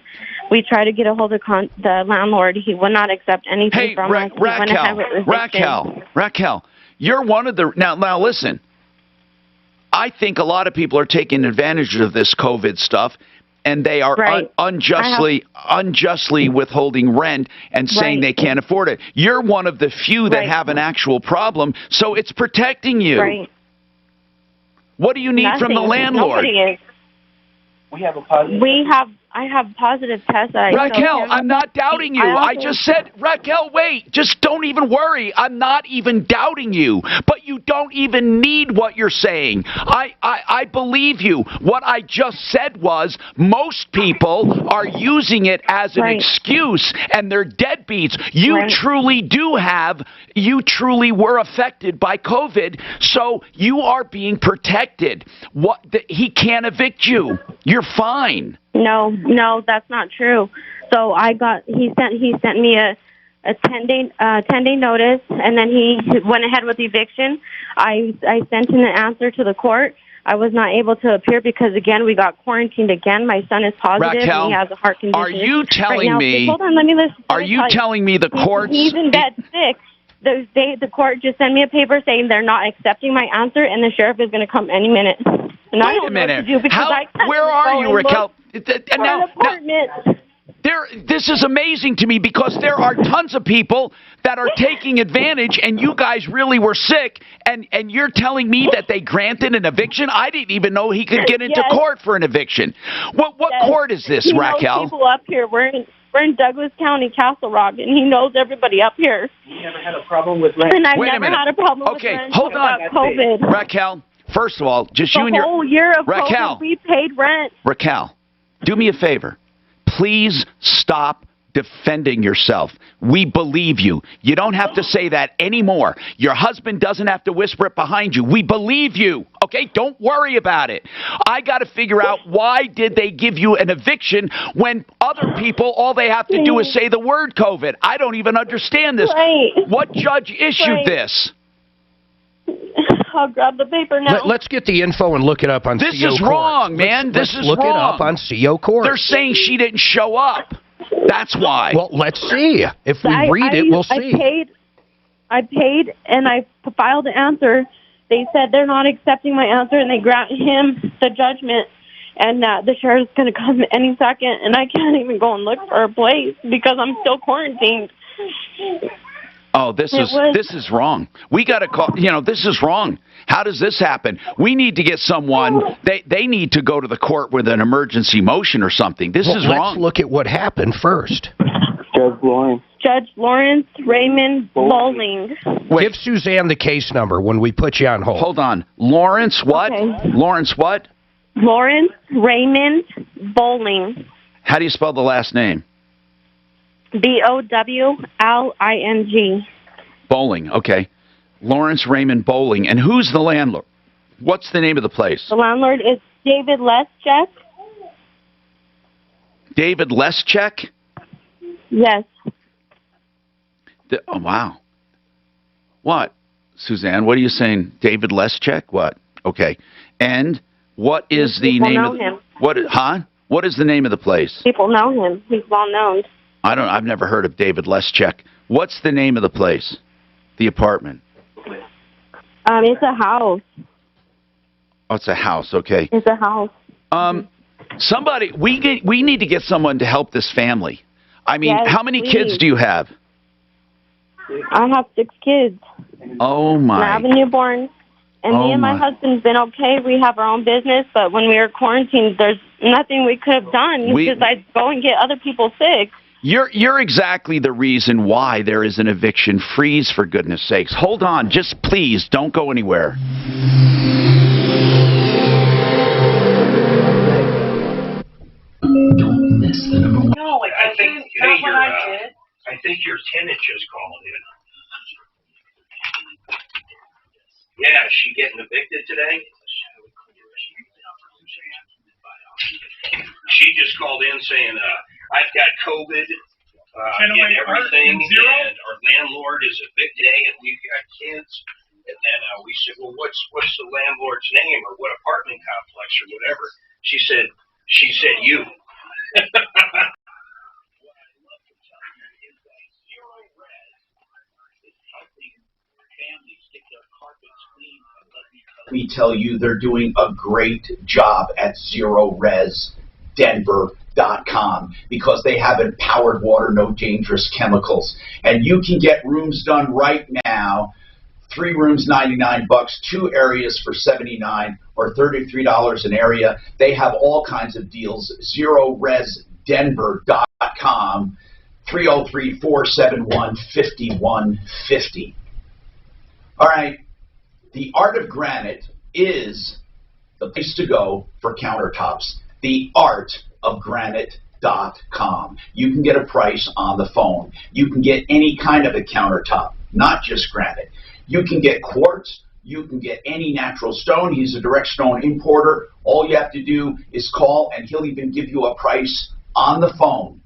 We tried to get a hold of the landlord. He would not accept anything from us. Raquel, you're one of the... Now listen. I think a lot of people are taking advantage of this COVID stuff, and they are unjustly withholding rent and saying they can't afford it. You're one of the few that have an actual problem, so it's protecting you. Right. What do you need from the landlord? Nobody is. We have a positive. I have positive tests. Raquel, I'm not doubting you. I just said, Raquel, wait. Just don't even worry. I'm not even doubting you. But you don't even need what you're saying. I believe you. What I just said was most people are using it as an excuse, and they're deadbeats. You truly were affected by COVID, so you are being protected. He can't evict you. You're fine. No, that's not true. So he sent me a 10-day notice, and then he went ahead with eviction. I sent him an answer to the court. I was not able to appear because, again, we got quarantined again. My son is positive. Raquel, and he has a heart condition. Are you telling me... Hold on, let me listen. Are you telling me the courts... He's in bed sick. The court just sent me a paper saying they're not accepting my answer, and the sheriff is going to come any minute. And I don't know what to do because where are you, Raquel? This is amazing to me because there are tons of people that are taking advantage, and you guys really were sick, and you're telling me that they granted an eviction? I didn't even know he could get into court for an eviction. What court is this, he Raquel? Knows people up here. We're in Douglas County, Castle Rock, and he knows everybody up here. You never had a problem with rent? And I've Wait a never minute. had a problem Okay, with rent hold on. about COVID. Raquel, first of all, just you and The your... whole year of Raquel. COVID, we paid rent. Raquel, do me a favor. Please stop defending yourself. We believe you. You don't have to say that anymore. Your husband doesn't have to whisper it behind you. We believe you. Okay? Don't worry about it. I got to figure out, why did they give you an eviction when other people, all they have to do is say the word COVID? I don't even understand this. Right. What judge issued this? I'll grab the paper now. Let's get the info and look it up on CO Court. This is wrong, man. This is look wrong. Look it up on CO Court. They're saying she didn't show up. That's why. Well, let's see. If we read it, we'll see. I paid, and I filed the answer. They said they're not accepting my answer, and they grant him the judgment, and the sheriff's going to come any second, and I can't even go and look for a place because I'm still quarantined. Oh, this is wrong. We got to call, this is wrong. How does this happen? We need to get someone, they need to go to the court with an emergency motion or something. This is wrong. Let's look at what happened first. Judge Lawrence Raymond Bowling. Give Suzanne the case number when we put you on hold. Hold on. Lawrence what? Okay. Lawrence what? Lawrence Raymond Bowling. How do you spell the last name? Bowling. Bowling, okay. Lawrence Raymond Bowling. And who's the landlord? What's the name of the place? The landlord is David Leschek. David Leschek? Yes. Oh, wow. What? Suzanne, what are you saying? David Leschek? What? Okay. And what is the name of him. What is the name of the place? People know him. He's well known. I've never heard of David Leschek. What's the name of the place? The apartment? It's a house. Oh, it's a house, okay. It's a house. Somebody, we need to get someone to help this family. I mean, Yes, how many please. kids do you have? I have 6 kids. Oh, my. And I have a newborn. And me and my husband's been okay. We have our own business, but when we were quarantined, there's nothing we could have done besides go and get other people sick. You're exactly the reason why there is an eviction freeze, for goodness sakes. Hold on, just please don't go anywhere. Don't miss the number one. No, I think I think your tenant just called in. Yeah, is she getting evicted today? She just called in saying, I've got COVID and everything, and our landlord is evicted, and we've got kids. And then we said, well, what's the landlord's name, or what apartment complex, or whatever? She said you. Let me tell you, they're doing a great job at ZeroResDenver.com because they have empowered water, no dangerous chemicals. And you can get rooms done right now. 3 rooms, $99, 2 areas for $79 or $33 an area. They have all kinds of deals. ZeroResDenver.com, 303-471-5150. All right. The Art of Granite is the place to go for countertops. TheArtOfGranite.com. You can get a price on the phone. You can get any kind of a countertop, not just granite. You can get quartz. You can get any natural stone. He's a direct stone importer. All you have to do is call, and he'll even give you a price on the phone.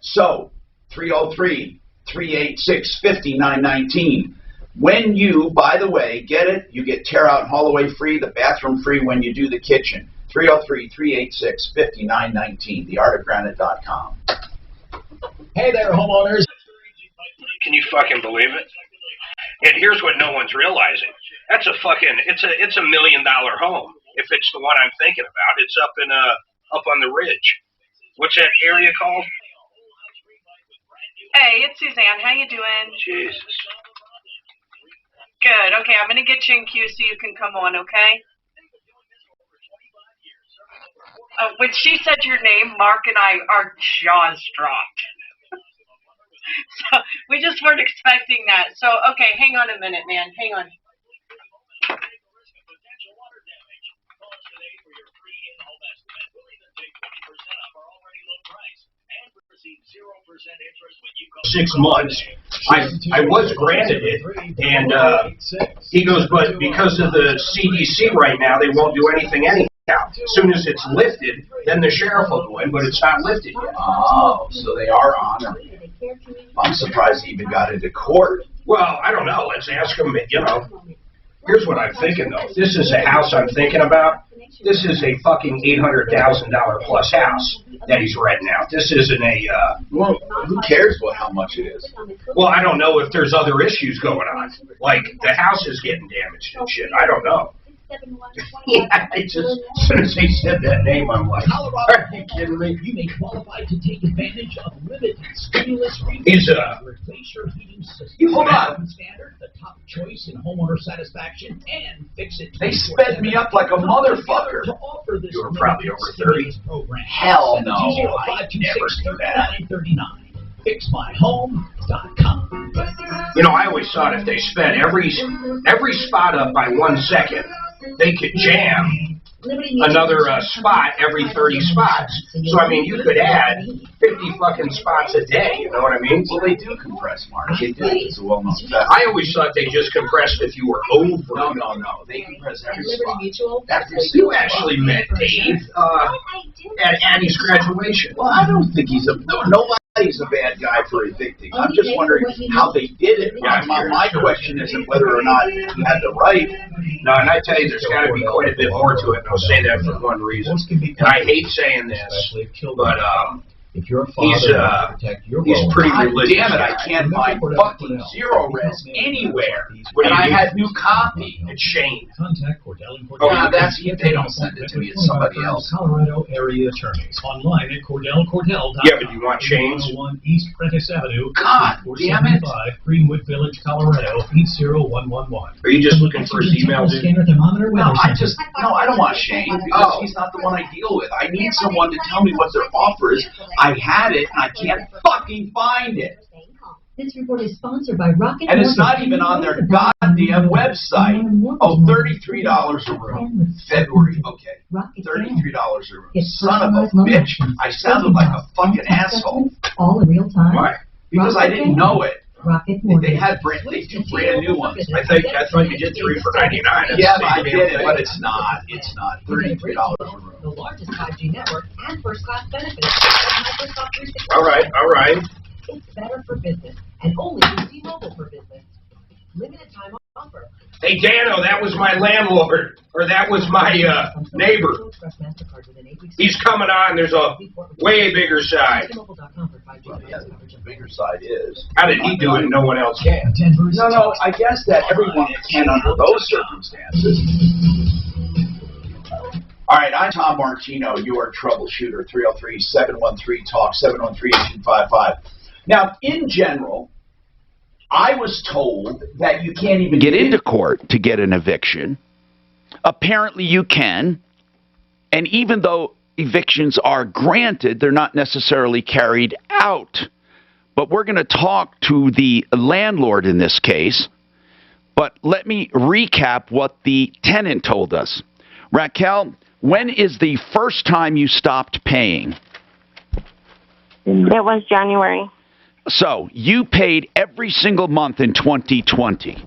So, 303-386-5919. When you, by the way, get it, you get tear out and haul away free, the bathroom free when you do the kitchen. 303-386-5919, theartofgranite.com. Hey there, homeowners. Can you fucking believe it? And here's what no one's realizing. That's a fucking, it's a $1 million home. If it's the one I'm thinking about, it's up on the ridge. What's that area called? Hey, it's Suzanne. How you doing? Jesus. Good. Okay, I'm going to get you in queue so you can come on, okay? When she said your name, Mark and I, our jaws dropped. So we just weren't expecting that. So, okay, hang on a minute, man. Hang on. .6 months. I was granted it, and he goes, but because of the CDC right now, they won't do anything anyhow. As soon as it's lifted, then the sheriff will go in, but it's not lifted yet. Oh, so they are honoring it. I'm surprised he even got into court. Well, I don't know. Let's ask him, you know. Here's what I'm thinking, though. If this is a house I'm thinking about, this is a fucking $800,000 plus house that he's renting out. This isn't a, well, who cares how much it is? Well, I don't know if there's other issues going on. Like, the house is getting damaged and shit. I don't know. Yeah, I just, as soon as they said that name, I'm like, are you kidding me? You may qualify to take advantage of limited stimulus He's replace your heating system. You hold on. Standard, the top choice in homeowner satisfaction, and fix it. They sped me up like a motherfucker. You were probably over 30. Hell no, I never do that. FixMyHome.com. You know, I always thought if they sped every spot up by 1 second, they could jam another spot every 30 spots. So, I mean, you could add 50 fucking spots a day, you know what I mean? Well, they do compress, Mark. They do. It's a well-known fact. I always thought they just compressed if you were over. No. They compress every spot. You actually met Dave at Addie's graduation. Well, I don't think he's nobody's a bad guy for evicting. I'm just wondering how they did it. My question isn't whether or not he had the right. No, and I tell you, there's got to be quite a bit more to it. And I'll say that for one reason. And I hate saying this, but if you're a father, he's pretty religious. Damn it, I can't find fucking zero res anywhere. And I had new copy. It's Shane. Contact Cordell and Cordell. Oh, yeah, that's you. They don't send it to me. It's somebody else. Colorado area attorneys. Online at CordellCordell.com. Yeah, but you want Shane's? 101 East Prentice Avenue. God damn it. 475 Greenwood Village, Colorado, 80111. Are you just looking for his email, dude? No, I don't want Shane because he's not the one I deal with. I need someone to tell me what their offer is. I had it, and I can't fucking find it. This report is sponsored by Rocket. And it's not even on their goddamn website. Oh, $33 a room. February, okay. $33 a room. Son of a bitch. I sounded like a fucking asshole. All in real time. Why? Because I didn't know it. They do brand new ones. I thought you did 3 for $99. Yeah, I did it, but it's not. It's not $33 a room. The largest 5G network and first-class benefits. All right. It's better for business and only with T-Mobile for business. Limited time offer. Hey, Dano, that was my landlord, or that was my neighbor. He's coming on. There's a way bigger side. Well, yeah, the bigger side is. How did he do it and no one else can? No, I guess that everyone can under those circumstances. All right, I'm Tom Martino. You are Troubleshooter, 303-713-TALK, 713-8255. Now, in general, I was told that you can't even get into court to get an eviction. Apparently you can. And even though evictions are granted, they're not necessarily carried out. But we're going to talk to the landlord in this case. But let me recap what the tenant told us. Raquel, when is the first time you stopped paying? It was January. So you paid every single month in 2020.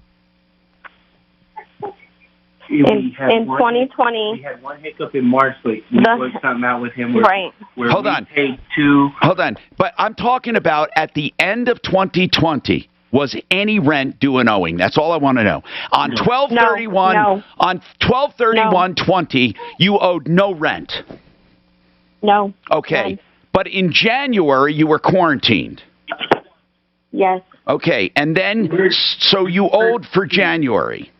In 2020. We had one hiccup in March, but we worked something out with him. Where Hold on. Paid 2. Hold on. But I'm talking about at the end of 2020. Was any rent due and owing? That's all I want to know. On 12/31, on 12/31/20, you owed no rent. No. Okay. None. But in January, you were quarantined. Yes. Okay. And then, so you owed for January.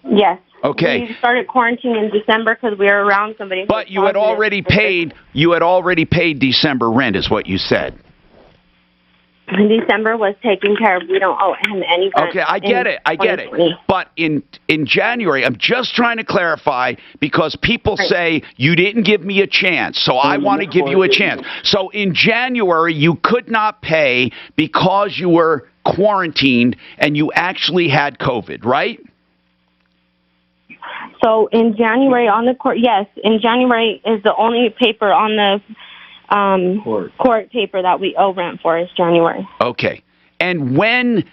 Yes. Okay. We started quarantining in December because we were around somebody. But you had already paid. You had already paid December rent, is what you said. December was taken care of. We don't owe him any rent. Okay, I get it. But in January, I'm just trying to clarify because people say you didn't give me a chance, so I want to give you a chance. So in January, you could not pay because you were quarantined and you actually had COVID, right? So in January on the court, yes, in January is the only paper on the court paper that we owe rent for is January. Okay. And when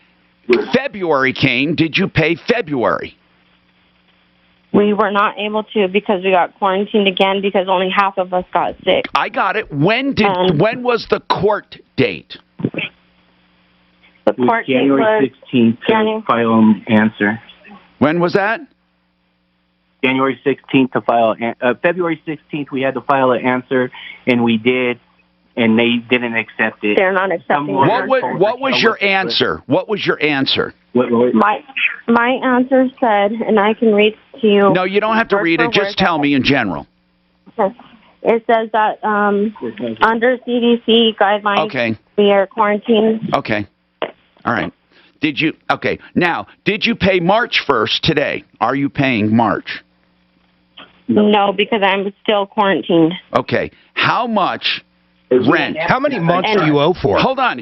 February came, did you pay February? We were not able to because we got quarantined again because only half of us got sick. I got it. When was the court date? The court date January 16th to file an answer. When was that? January 16th to file. February 16th, we had to file an answer, and we did, and they didn't accept it. They're not accepting it. What was your answer? What was your answer? My answer said, and I can read to you. No, you don't have to read it. Just tell me in general. It says that under CDC guidelines, we are quarantined. Okay. All right. Did you pay March 1st today? Are you paying March? No, because I'm still quarantined. Okay. How much rent? How many months do you owe for? Hold on.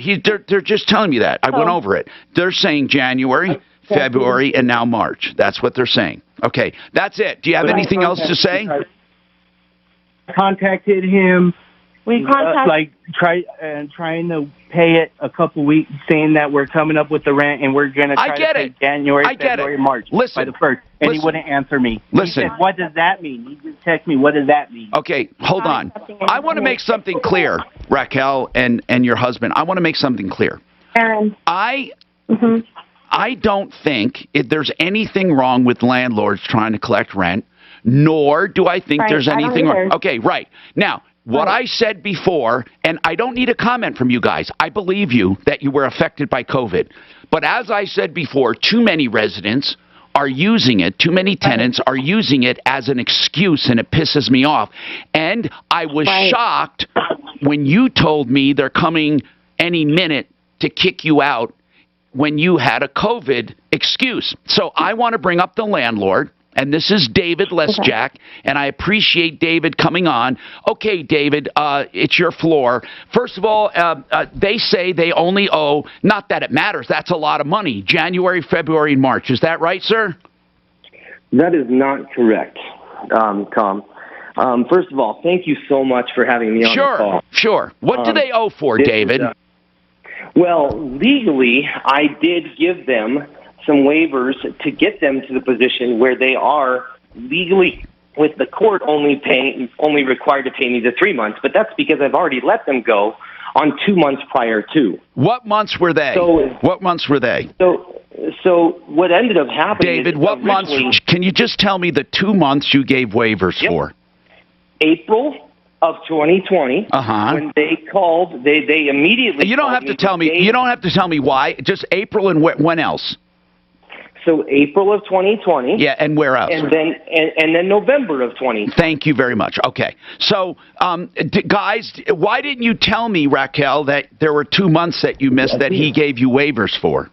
They're just telling me that. I went over it. They're saying January, February, and now March. That's what they're saying. Okay. That's it. Do you have anything else to say? I contacted him. We contacted trying to pay it a couple weeks, saying that we're coming up with the rent and we're going to try to pay January, February, March by the 1st. And he wouldn't answer me. He said, what does that mean? He just texted me, what does that mean? Okay, hold on. I want to make something clear, Raquel and your husband. I want to make something clear. Aaron. I don't think there's anything wrong with landlords trying to collect rent, nor do I think there's anything wrong. Okay, right. Now, what I said before, and I don't need a comment from you guys. I believe you that you were affected by COVID. But as I said before, too many residents are using it, too many tenants are using it as an excuse, and it pisses me off. And I was shocked when you told me they're coming any minute to kick you out when you had a COVID excuse. So I want to bring up the landlord. And this is David Lesjak, and I appreciate David coming on. Okay, David, it's your floor. First of all, they say they only owe, not that it matters, that's a lot of money, January, February, and March. Is that right, sir? That is not correct, Tom. First of all, thank you so much for having me on the call. Sure. What do they owe for, David? Well, legally, I did give them some waivers to get them to the position where they are legally with the court only required to pay me the 3 months, but that's because I've already let them go on 2 months prior to. What months were they? What months were they? So what ended up happening David, what months? Can you just tell me the 2 months you gave waivers for? April of 2020. When they called, they immediately. You don't have to tell me. You don't have to tell me why. Just April and when else? So April of 2020. Yeah, and where else? And then November of 2020. Thank you very much. Okay. So, guys, why didn't you tell me, Raquel, that there were 2 months that you missed that he gave you waivers for?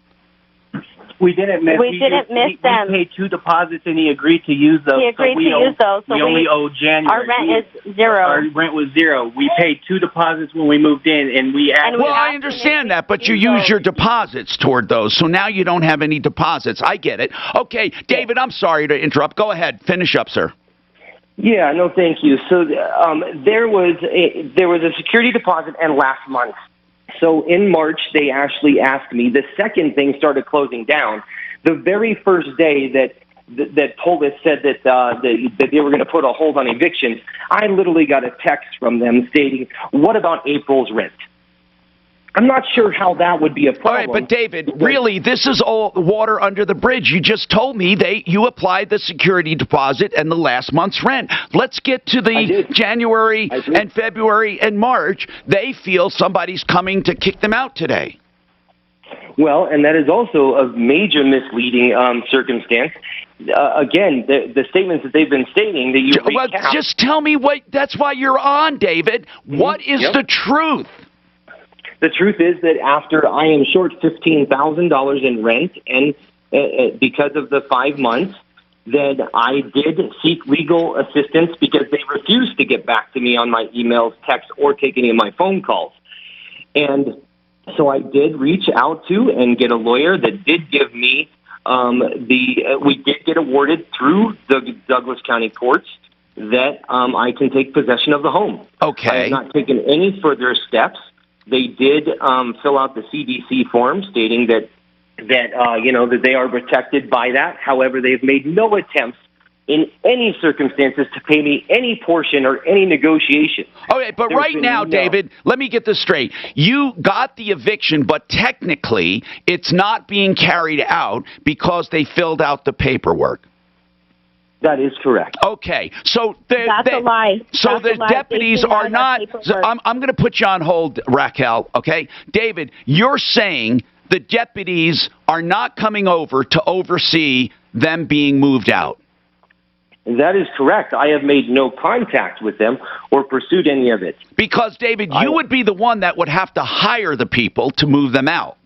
We didn't miss. We paid 2 deposits, and he agreed to use those. He agreed to use those. So we only owe January. Our rent is 0. Our rent was 0. We paid 2 deposits when we moved in, and we added. Well, I understand that, but you use your deposits toward those, so now you don't have any deposits. I get it. Okay, David, I'm sorry to interrupt. Go ahead. Finish up, sir. Yeah, no, thank you. So there was a security deposit, and last month. So in March, they actually asked me, the second thing started closing down. The very first day that Polis said that they were going to put a hold on evictions, I literally got a text from them stating, what about April's rent? I'm not sure how that would be a problem. All right, but David, really, this is all water under the bridge. You just told me you applied the security deposit and the last month's rent. Let's get to the January and February and March. They feel somebody's coming to kick them out today. Well, and that is also a major misleading circumstance. Again, the statements that they've been stating that you recount. Just tell me what. That's why you're on, David. What is the truth? The truth is that after I am short $15,000 in rent, and because of the 5 months, then I did seek legal assistance because they refused to get back to me on my emails, texts, or take any of my phone calls. And so I did reach out to and get a lawyer that did give me we did get awarded through the Douglas County courts that I can take possession of the home. Okay. I have not taken any further steps. They did fill out the CDC form stating that that they are protected by that. However, they've made no attempts in any circumstances to pay me any portion or any negotiation. Okay, but right now, David, let me get this straight. You got the eviction, but technically it's not being carried out because they filled out the paperwork. That is correct. Okay, so that's a lie. So that's the deputies are not. So I'm going to put you on hold, Raquel. Okay, David, you're saying the deputies are not coming over to oversee them being moved out. That is correct. I have made no contact with them or pursued any of it. Because, David, you would be the one that would have to hire the people to move them out.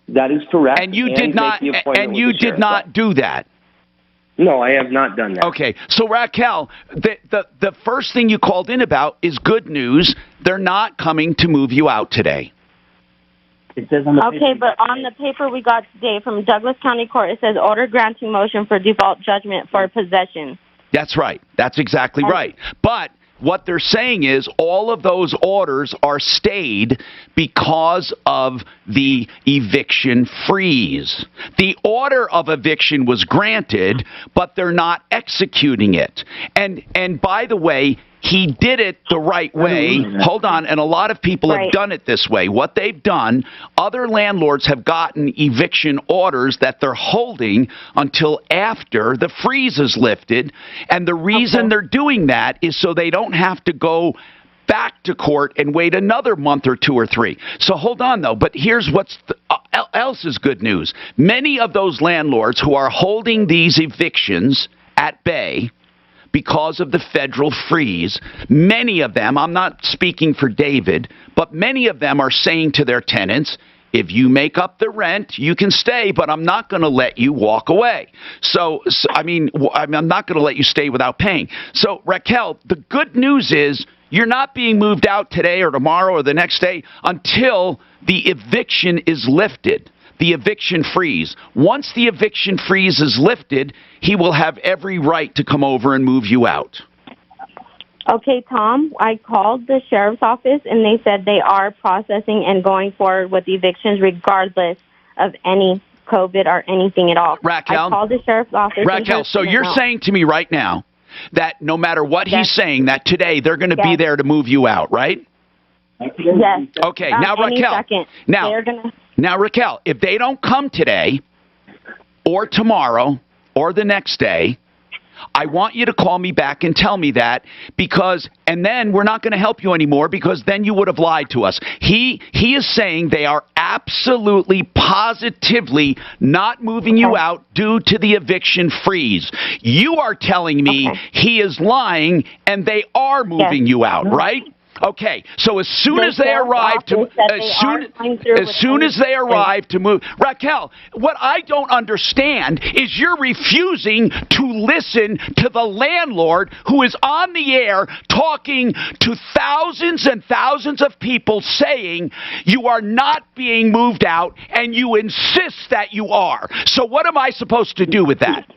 That is correct. And you did not. And you did not do that. No, I have not done that. Okay, so Raquel, the first thing you called in about is good news. They're not coming to move you out today. It says on the okay, but on the paper we got today from Douglas County Court, it says order granting motion for default judgment for possession. That's right. That's exactly right. But what they're saying is all of those orders are stayed because of the eviction freeze. The order of eviction was granted, but they're not executing it. And by the way, he did it the right way. Hold on. And a lot of people have done it this way. What they've done, other landlords have gotten eviction orders that they're holding until after the freeze is lifted. And the reason they're doing that is so they don't have to go back to court and wait another month or 2 or 3. So hold on, though. But here's what's else is good news. Many of those landlords who are holding these evictions at bay because of the federal freeze, many of them, I'm not speaking for David, but many of them are saying to their tenants, if you make up the rent, you can stay, but I'm not going to let you walk away. So I'm not going to let you stay without paying. So, Raquel, the good news is you're not being moved out today or tomorrow or the next day until the eviction is lifted. The eviction freeze. Once the eviction freeze is lifted, he will have every right to come over and move you out. Okay, Tom, I called the sheriff's office, and they said they are processing and going forward with evictions regardless of any COVID or anything at all. Raquel? I called the sheriff's office. Raquel, so you're saying to me right now that no matter what he's saying, that today they're going to be there to move you out, right? Yes. Okay, now, Raquel. Now, Raquel, if they don't come today or tomorrow or the next day, I want you to call me back and tell me that and then we're not going to help you anymore because then you would have lied to us. He is saying they are absolutely, positively not moving you out due to the eviction freeze. You are telling me he is lying and they are moving you out, right? Okay, so as soon as they arrive to move, Raquel, what I don't understand is you're refusing to listen to the landlord who is on the air talking to thousands and thousands of people saying you are not being moved out and you insist that you are. So what am I supposed to do with that?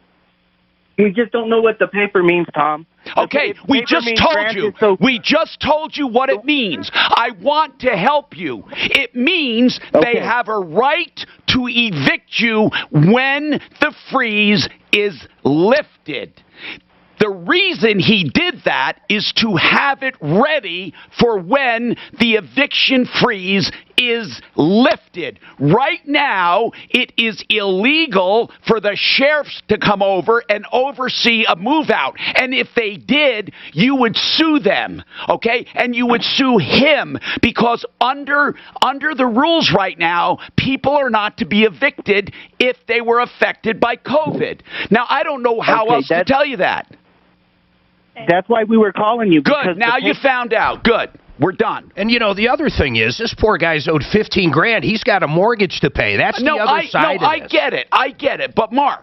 We just don't know what the paper means, Tom. Okay, we just told you. We just told you what it means. I want to help you. It means they have a right to evict you when the freeze is lifted. The reason he did that is to have it ready for when the eviction freeze is lifted. Right now, it is illegal for the sheriffs to come over and oversee a move out. And if they did, you would sue them, okay? And you would sue him because under the rules right now, people are not to be evicted if they were affected by COVID. Now, I don't know how else to tell you that. That's why we were calling you. Good. Now you found out. Good. We're done. And, you know, the other thing is, this poor guy's owed $15,000. He's got a mortgage to pay. That's the other side of this. I get it. But, Mark,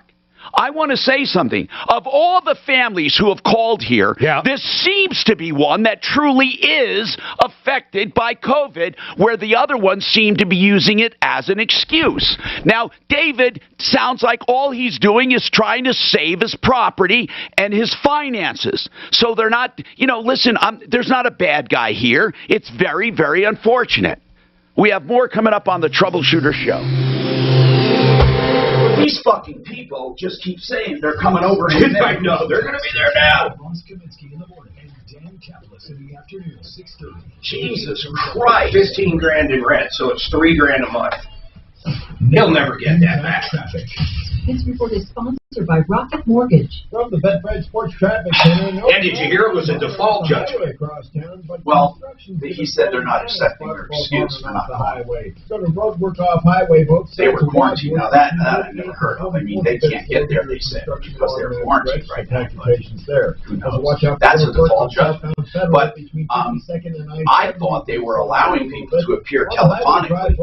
I want to say something. Of all the families who have called here, this seems to be one that truly is affected by COVID, where the other ones seem to be using it as an excuse. Now, David sounds like all he's doing is trying to save his property and his finances. So they're not, you know, listen, there's not a bad guy here. It's very, very unfortunate. We have more coming up on the Troubleshooter Show. These fucking people just keep saying they're coming over. And I know, they're going to be there now. Jesus Christ. 15 grand in rent, so it's $3 a month. He'll never get that back. This report is sponsored by Rocket Mortgage. From the Bedford Sports Traffic Center. And did you hear it was a default judgment? Well, he said they're not accepting their excuse for not calling. So the road work off highway both they were quarantined. Now that I've never heard of. I mean, they can't get there, they said, because they're quarantined right now. There. Who knows? That's a default judgment. But I thought they were allowing people to appear telephonically.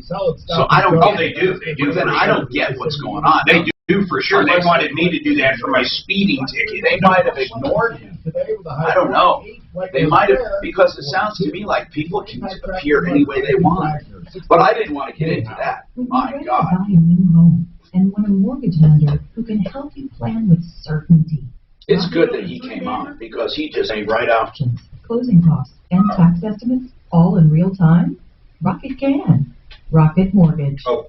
So I don't. Oh, they do. They do. Then I don't get what's going on. They do for sure. They wanted me to do that for my speeding ticket. They might have ignored him. I don't know. They might have, because it sounds to me like people can appear any way they want. But I didn't want to get into that. My God. Buy a new home and want a mortgage lender who can help you plan with certainty. It's good that he came on, because he just ain't right out. Closing costs and tax estimates all in real time? Rocket can. Rocket Mortgage. Oh.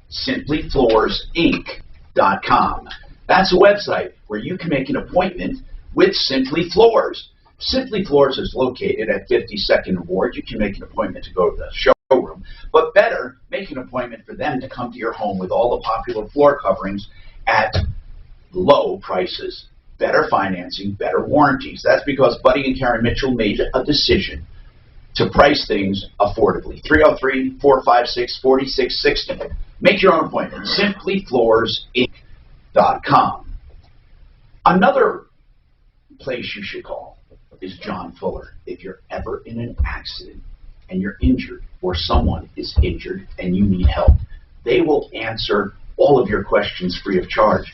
SimplyFloorsInc.com. That's a website where you can make an appointment with Simply Floors. Simply Floors is located at 52nd Ward. You can make an appointment to go to the showroom, but better, make an appointment for them to come to your home with all the popular floor coverings at low prices. Better financing, better warranties. That's because Buddy and Karen Mitchell made a decision to price things affordably. 303-456-4660. Make your own appointment. SimplyFloorsInc.com. Another place you should call is John Fuller. If you're ever in an accident and you're injured, or someone is injured and you need help, they will answer all of your questions free of charge.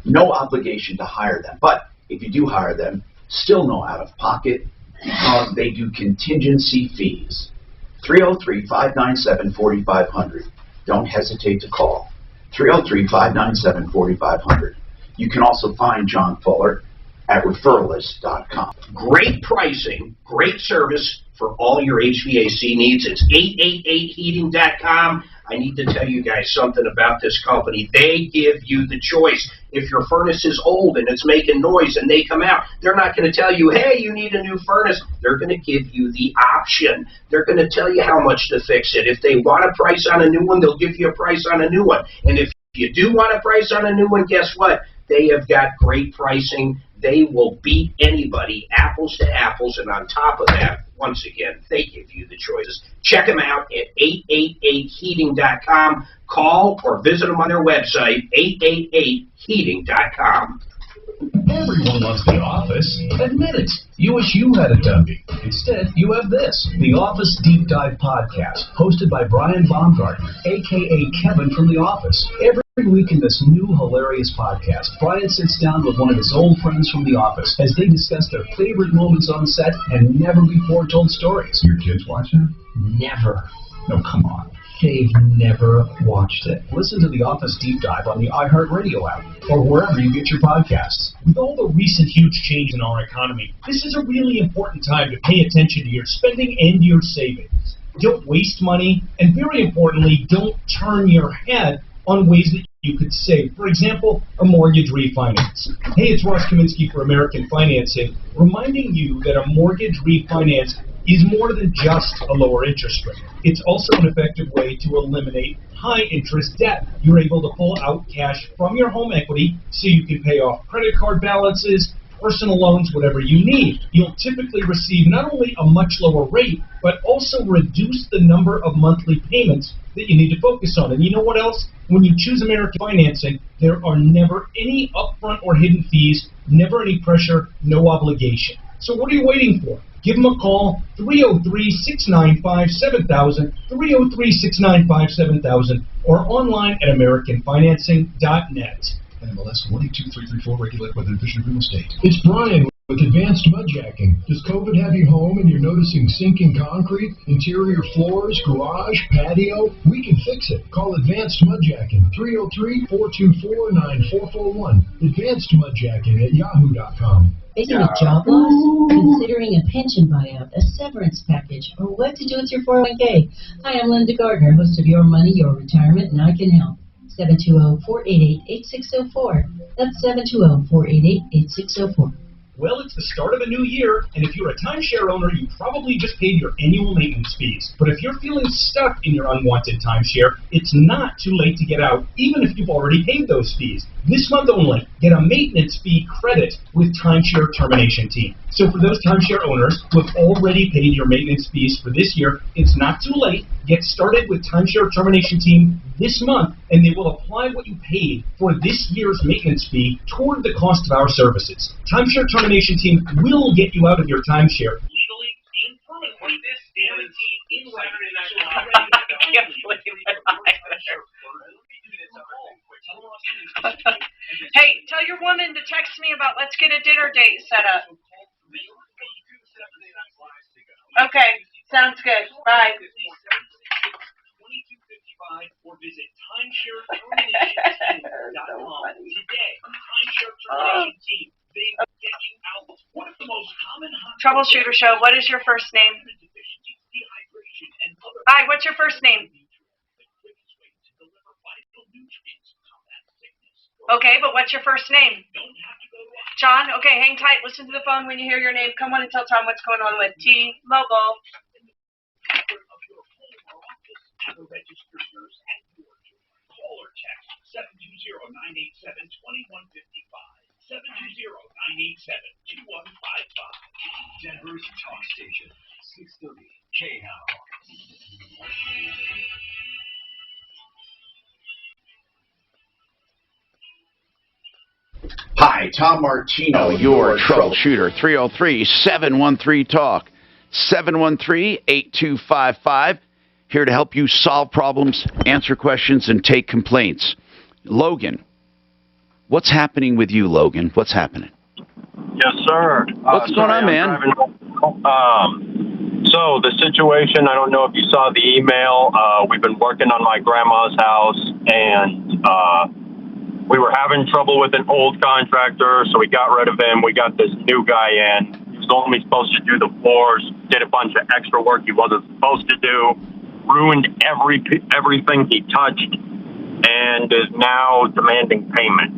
No obligation to hire them. But if you do hire them, still no out-of-pocket, because they do contingency fees. 303-597-4500. Don't hesitate to call. 303-597-4500. You can also find John Fuller at referralist.com. Great pricing, great service for all your HVAC needs. It's 888heating.com. I need to tell you guys something about this company. They give you the choice. If your furnace is old and it's making noise and they come out, they're not going to tell you, hey, you need a new furnace. They're going to give you the option. They're going to tell you how much to fix it. If they want a price on a new one, they'll give you a price on a new one. And if you do want a price on a new one, guess what? They have got great pricing. They will beat anybody, apples to apples. And on top of that, once again, they give you the choices. Check them out at 888heating.com. Call or visit them on their website, 888heating.com. Everyone loves The Office. Admit it. You wish you had a dummy. Instead, you have this, The Office Deep Dive Podcast, hosted by Brian Baumgartner, a.k.a. Kevin from The Office. Every week in this new hilarious podcast, Brian sits down with one of his old friends from The Office as they discuss their favorite moments on set and never-before-told stories. Your kids watch it? Never. No, come on. They've never watched it. Listen to The Office Deep Dive on the iHeartRadio app or wherever you get your podcasts. With all the recent huge change in our economy, this is a really important time to pay attention to your spending and your savings. Don't waste money, and very importantly, don't turn your head on ways that you could save. For example, a mortgage refinance. Hey, it's Ross Kaminsky for American Financing, reminding you that a mortgage refinance is more than just a lower interest rate. It's also an effective way to eliminate high-interest debt. You're able to pull out cash from your home equity so you can pay off credit card balances, personal loans, whatever you need. You'll typically receive not only a much lower rate, but also reduce the number of monthly payments that you need to focus on. And you know what else? When you choose American Financing, there are never any upfront or hidden fees, never any pressure, no obligation. So what are you waiting for? Give them a call, 303-695-7000, 303-695-7000, or online at AmericanFinancing.net. NMLS 122334, regulated by the Division of Real Estate. It's Brian with Advanced Mudjacking. Does COVID have you home and you're noticing sinking concrete, interior floors, garage, patio? We can fix it. Call Advanced Mudjacking, 303-424-9441. Advanced Mudjacking at yahoo.com. Facing a job loss, considering a pension buyout, a severance package, or what to do with your 401k. Hi, I'm Linda Gardner, host of Your Money, Your Retirement, and I can help. 720-488-8604. That's 720-488-8604. Well, it's the start of a new year, and if you're a timeshare owner, you probably just paid your annual maintenance fees. But if you're feeling stuck in your unwanted timeshare, it's not too late to get out, even if you've already paid those fees. This month only, get a maintenance fee credit with Timeshare Termination Team. So for those timeshare owners who have already paid your maintenance fees for this year, it's not too late. Get started with Timeshare Termination Team this month, and they will apply what you paid for this year's maintenance fee toward the cost of our services. Timeshare Termination Team will get you out of your timeshare. Hey, tell your woman to text me about let's get a dinner date set up. Okay, sounds good. Bye. Or visit timeshareterminationteam.com today. Timeshare Termination Team. They will get you out. One of the most common Troubleshooter Show. What is your first name? Hi, what's your first name? Okay, but what's your first name? John? Okay, hang tight. Listen to the phone when you hear your name. Come on and tell Tom what's going on with T-Mobile. Have a registered nurse at your door. Call or text 720-987-2155. 720-987-2155. Denver's Talk Station, 630 KHOW. Hi, Tom Martino, your troubleshooter. 303-713-TALK. 713-8255. Here to help you solve problems, answer questions, and take complaints. Logan, what's happening with you, Logan? What's happening? Yes, sir. What's going on, man? So the situation, I don't know if you saw the email. We've been working on my grandma's house, and we were having trouble with an old contractor, so we got rid of him. We got this new guy in. He was only supposed to do the floors, did a bunch of extra work he wasn't supposed to do, ruined everything he touched, and is now demanding payment.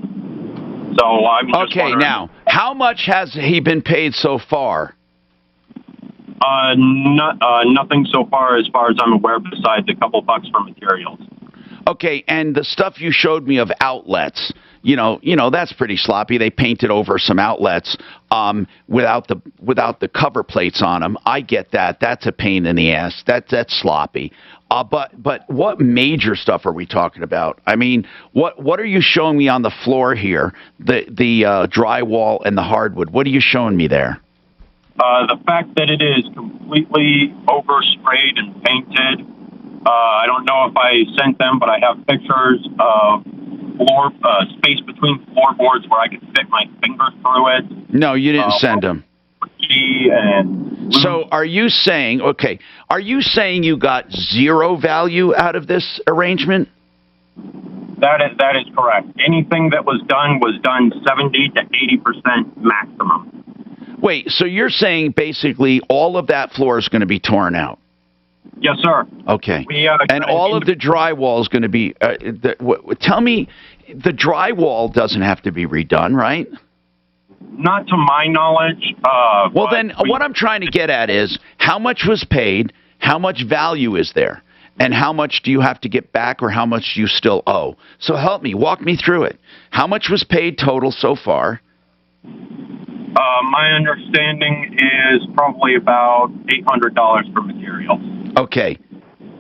So I'm just okay, now, how much has he been paid so far? Nothing so far as I'm aware, besides a couple bucks for materials. Okay, and the stuff you showed me of outlets, you know, that's pretty sloppy. They painted over some outlets without the cover plates on them. I get that. That's a pain in the ass. That's sloppy. But what major stuff are we talking about? I mean, what are you showing me on the floor here? The drywall and the hardwood. What are you showing me there? The fact that it is completely oversprayed and painted. I don't know if I sent them, but I have pictures of floor space between floorboards where I could fit my finger through it. No, you didn't send them. So are you saying you got zero value out of this arrangement? That is correct. Anything that was done 70 to 80% maximum. Wait, so you're saying basically all of that floor is going to be torn out? Yes, sir. Okay. And all of the drywall is going to be... tell me, the drywall doesn't have to be redone, right? Not to my knowledge. Well, then, what I'm trying to get at is, how much was paid, how much value is there, and how much do you have to get back, or how much do you still owe? So help me, walk me through it. How much was paid total so far? My understanding is probably about $800 for materials. Okay.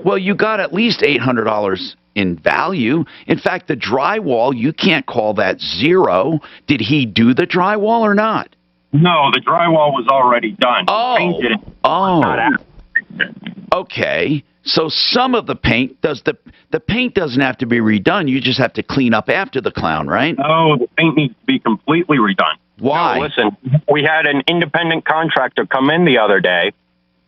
Well, you got at least $800 in value. In fact, the drywall, you can't call that zero. Did he do the drywall or not? No, the drywall was already done. Painted. Okay. So some of the paint the paint doesn't have to be redone. You just have to clean up after the clown, right? No, the paint needs to be completely redone. Why? No, listen, we had an independent contractor come in the other day,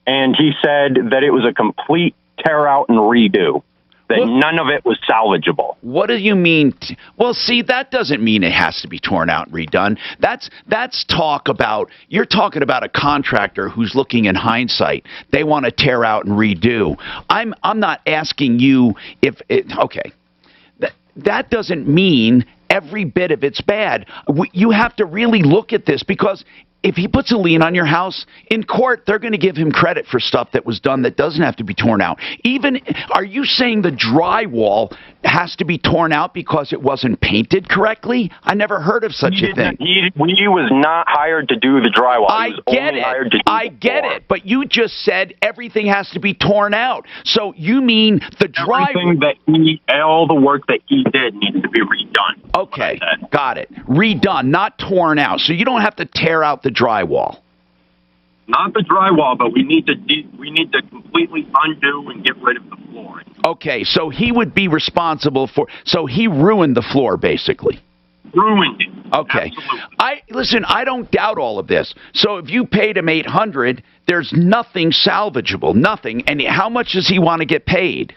and he said that it was a complete tear out and redo. That none of it was salvageable. What do you mean? Well, see, that doesn't mean it has to be torn out and redone. That's talk about, you're talking about a contractor who's looking in hindsight. They want to tear out and redo. I'm not asking you if it, okay. That doesn't mean every bit of it's bad. You have to really look at this, because if he puts a lien on your house, in court, they're going to give him credit for stuff that was done that doesn't have to be torn out. Even, are you saying the drywall has to be torn out because it wasn't painted correctly? I never heard of such a thing. He was not hired to do the drywall. I get it, but you just said everything has to be torn out. So you mean the drywall? All the work that he did needs to be redone. Okay, got it. Redone, not torn out. So you don't have to tear out the drywall. Not the drywall, but we need to completely undo and get rid of the flooring. Okay, so he would be responsible for. So he ruined the floor, basically. Ruined it. Okay. Listen. I don't doubt all of this. So if you paid him $800, there's nothing salvageable, nothing. And how much does he want to get paid?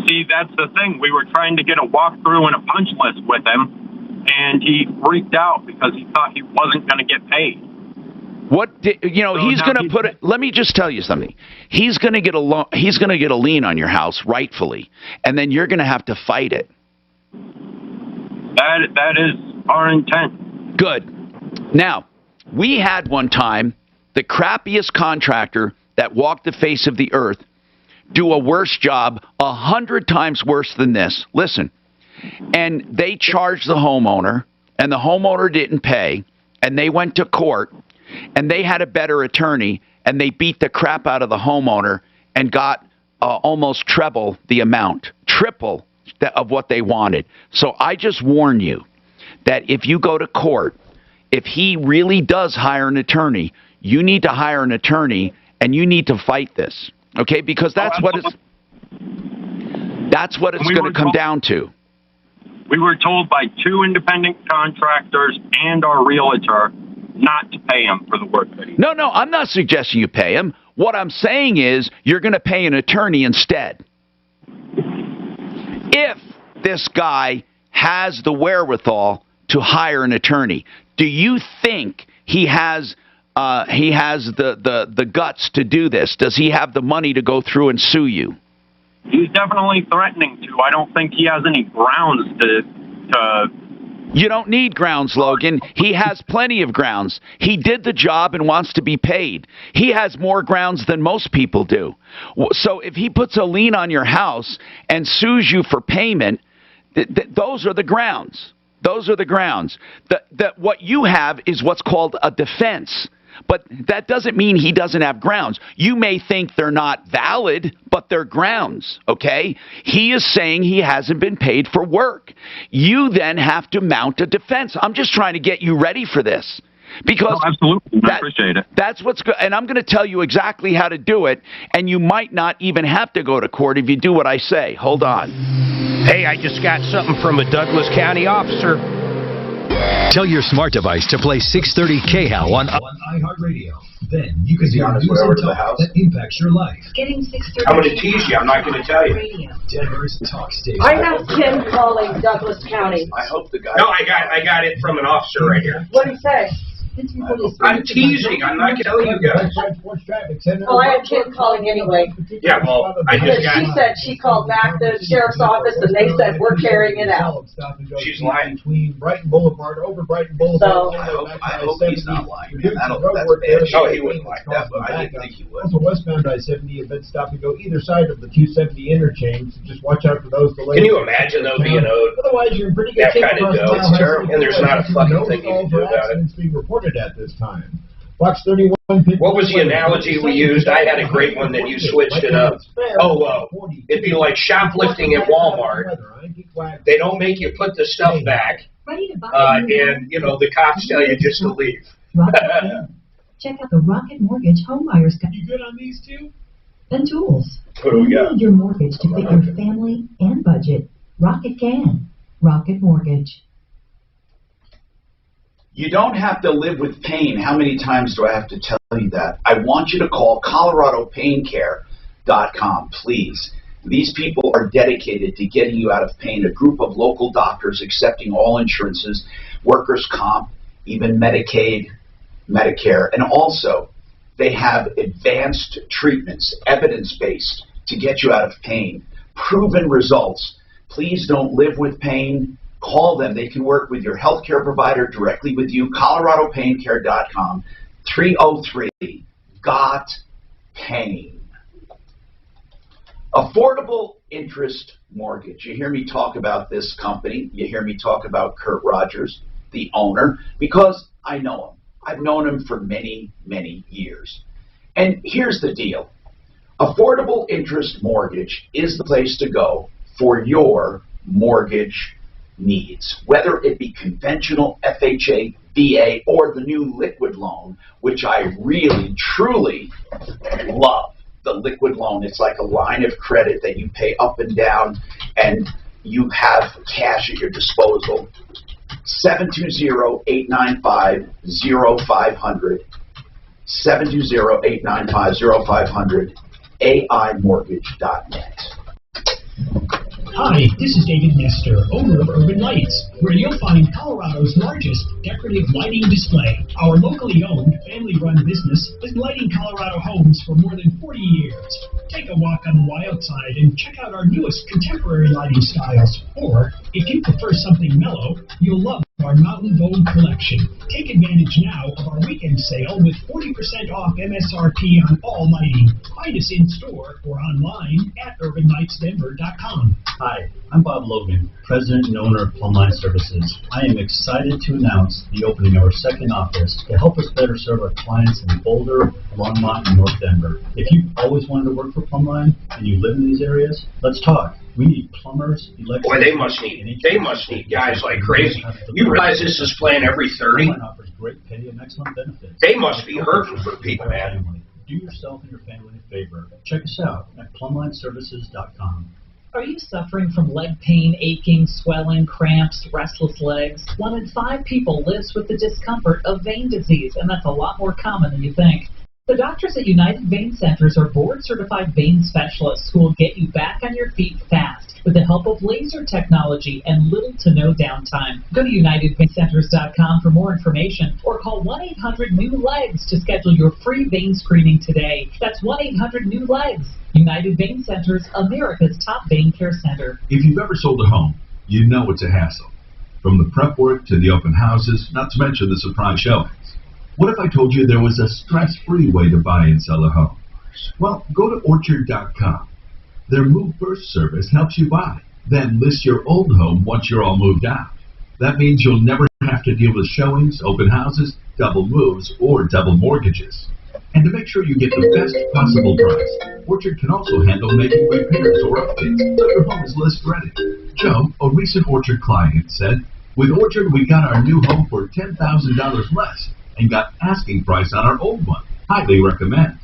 See, that's the thing. We were trying to get a walkthrough and a punch list with him, and he freaked out because he thought he wasn't going to get paid. He's going to put it. Let me just tell you something. He's going to get he's going to get a lien on your house, rightfully, and then you're going to have to fight it. That is our intent. Good. Now, we had one time the crappiest contractor that walked the face of the earth do a worse job, 100 times worse than this. Listen, and they charged the homeowner, and the homeowner didn't pay, and they went to court, and they had a better attorney, and they beat the crap out of the homeowner and got almost treble the amount, triple of what they wanted. So I just warn you that if you go to court, if he really does hire an attorney, you need to hire an attorney, and you need to fight this. Okay, because that's what it's going to come down to. We were told by 2 independent contractors and our realtor not to pay him for the work that he did. No, I'm not suggesting you pay him. What I'm saying is you're going to pay an attorney instead. If this guy has the wherewithal to hire an attorney, do you think he has the guts to do this? Does he have the money to go through and sue you? He's definitely threatening to. I don't think he has any grounds to. You don't need grounds, Logan. He has plenty of grounds. He did the job and wants to be paid. He has more grounds than most people do. So if he puts a lien on your house and sues you for payment, those are the grounds. Those are the grounds. What you have is what's called a defense. But that doesn't mean he doesn't have grounds. You may think they're not valid, but they're grounds, okay? He is saying he hasn't been paid for work. You then have to mount a defense. I'm just trying to get you ready for this. Because absolutely, I appreciate it. That's what's good. And I'm going to tell you exactly how to do it, and you might not even have to go to court if you do what I say. Hold on. Hey, I just got something from a Douglas County officer. Tell your smart device to play 630 KHAL on iHeartRadio. Then you can hear news and talk that impacts your life. Getting 630. I'm going to tease you. I'm not going to tell you. Denver's talk station. I have Tim calling Douglas County. I hope the guy. No, I got it from an officer right here. What did he say? I'm teasing. I'm not telling you guys. Well, I have Kim calling anyway. Yeah, well, I just got. She said she called back the sheriff's office and they said we're carrying it out. She's lying. Between Brighton Boulevard, over Brighton Boulevard. So, I hope he's not lying. That's bad. Oh, he wouldn't like that, but I didn't think he would. Also, westbound I-70 have been stop and go either side of the 270 interchange. Just watch out for those delays. Can you imagine though being owed otherwise you're in pretty good shape. that kind of dough? It's terrible, and there's not a fucking thing you can do about it. Being reported at this time. Fox 31. What was the analogy we used? I had a great one, then you switched it up. It'd be like shoplifting at Walmart. They don't make you put the stuff back, and the cops tell you just to leave. Rocket can. Check out the Rocket Mortgage Homebuyers Guide. You good on these two? And tools. What do we got? You need your mortgage to fit your family and budget. Rocket can. Rocket Mortgage. You don't have to live with pain. How many times do I have to tell you that? I want you to call ColoradoPainCare.com, please. These people are dedicated to getting you out of pain. A group of local doctors accepting all insurances, workers' comp, even Medicaid, Medicare, and also they have advanced treatments, evidence-based, to get you out of pain. Proven results. Please don't live with pain. Call them. They can work with your healthcare provider directly with you. ColoradoPainCare.com, 303-GOT-PAIN. Affordable interest mortgage. You hear me talk about this company. You hear me talk about Kurt Rogers, the owner, because I know him. I've known him for many, many years. And here's the deal. Affordable interest mortgage is the place to go for your mortgage needs, whether it be conventional, FHA, VA, or the new liquid loan, which I really, truly love. The liquid loan, it's like a line of credit that you pay up and down, and you have cash at your disposal. 720-895-0500, 720-895-0500, AImortgage.net. Hi, this is David Nestor, owner of Urban Lights, where you'll find Colorado's largest decorative lighting display. Our locally owned, family-run business has been lighting Colorado homes for more than 40 years. Take a walk on the wild side and check out our newest contemporary lighting styles. Or, if you prefer something mellow, you'll love our Mountain Vogue collection. Take advantage now of our weekend sale with 40% off MSRP on all lighting. Find us in store or online at urbanlightsdenver.com. Hi, I'm Bob Logan, President and owner of Plumline Services. I am excited to announce the opening of our second office to help us better serve our clients in Boulder, Longmont, and North Denver. If you've always wanted to work for Plumline and you live in these areas, let's talk. We need plumbers, electricians. Boy, they must need guys like crazy. You realize this is playing every 30? Plumline offers great pay and excellent benefits. They must be hurting for people, man. Do yourself and your family a favor. Check us out at plumlineservices.com. Are you suffering from leg pain, aching, swelling, cramps, restless legs? 1 in 5 people lives with the discomfort of vein disease, and that's a lot more common than you think. The doctors at United Vein Centers are board-certified vein specialists who will get you back on your feet fast with the help of laser technology and little to no downtime. Go to UnitedVeinCenters.com for more information or call 1-800-NEW-LEGS to schedule your free vein screening today. That's 1-800-NEW-LEGS. United Vein Centers, America's top vein care center. If you've ever sold a home, you know it's a hassle. From the prep work to the open houses, not to mention the surprise showings. What if I told you there was a stress-free way to buy and sell a home? Well, go to Orchard.com. Their Move First service helps you buy, then list your old home once you're all moved out. That means you'll never have to deal with showings, open houses, double moves, or double mortgages. And to make sure you get the best possible price, Orchard can also handle making repairs or updates so your home is list ready. Joe, a recent Orchard client, said, "With Orchard, we got our new home for $10,000 less and got asking price on our old one. Highly recommend."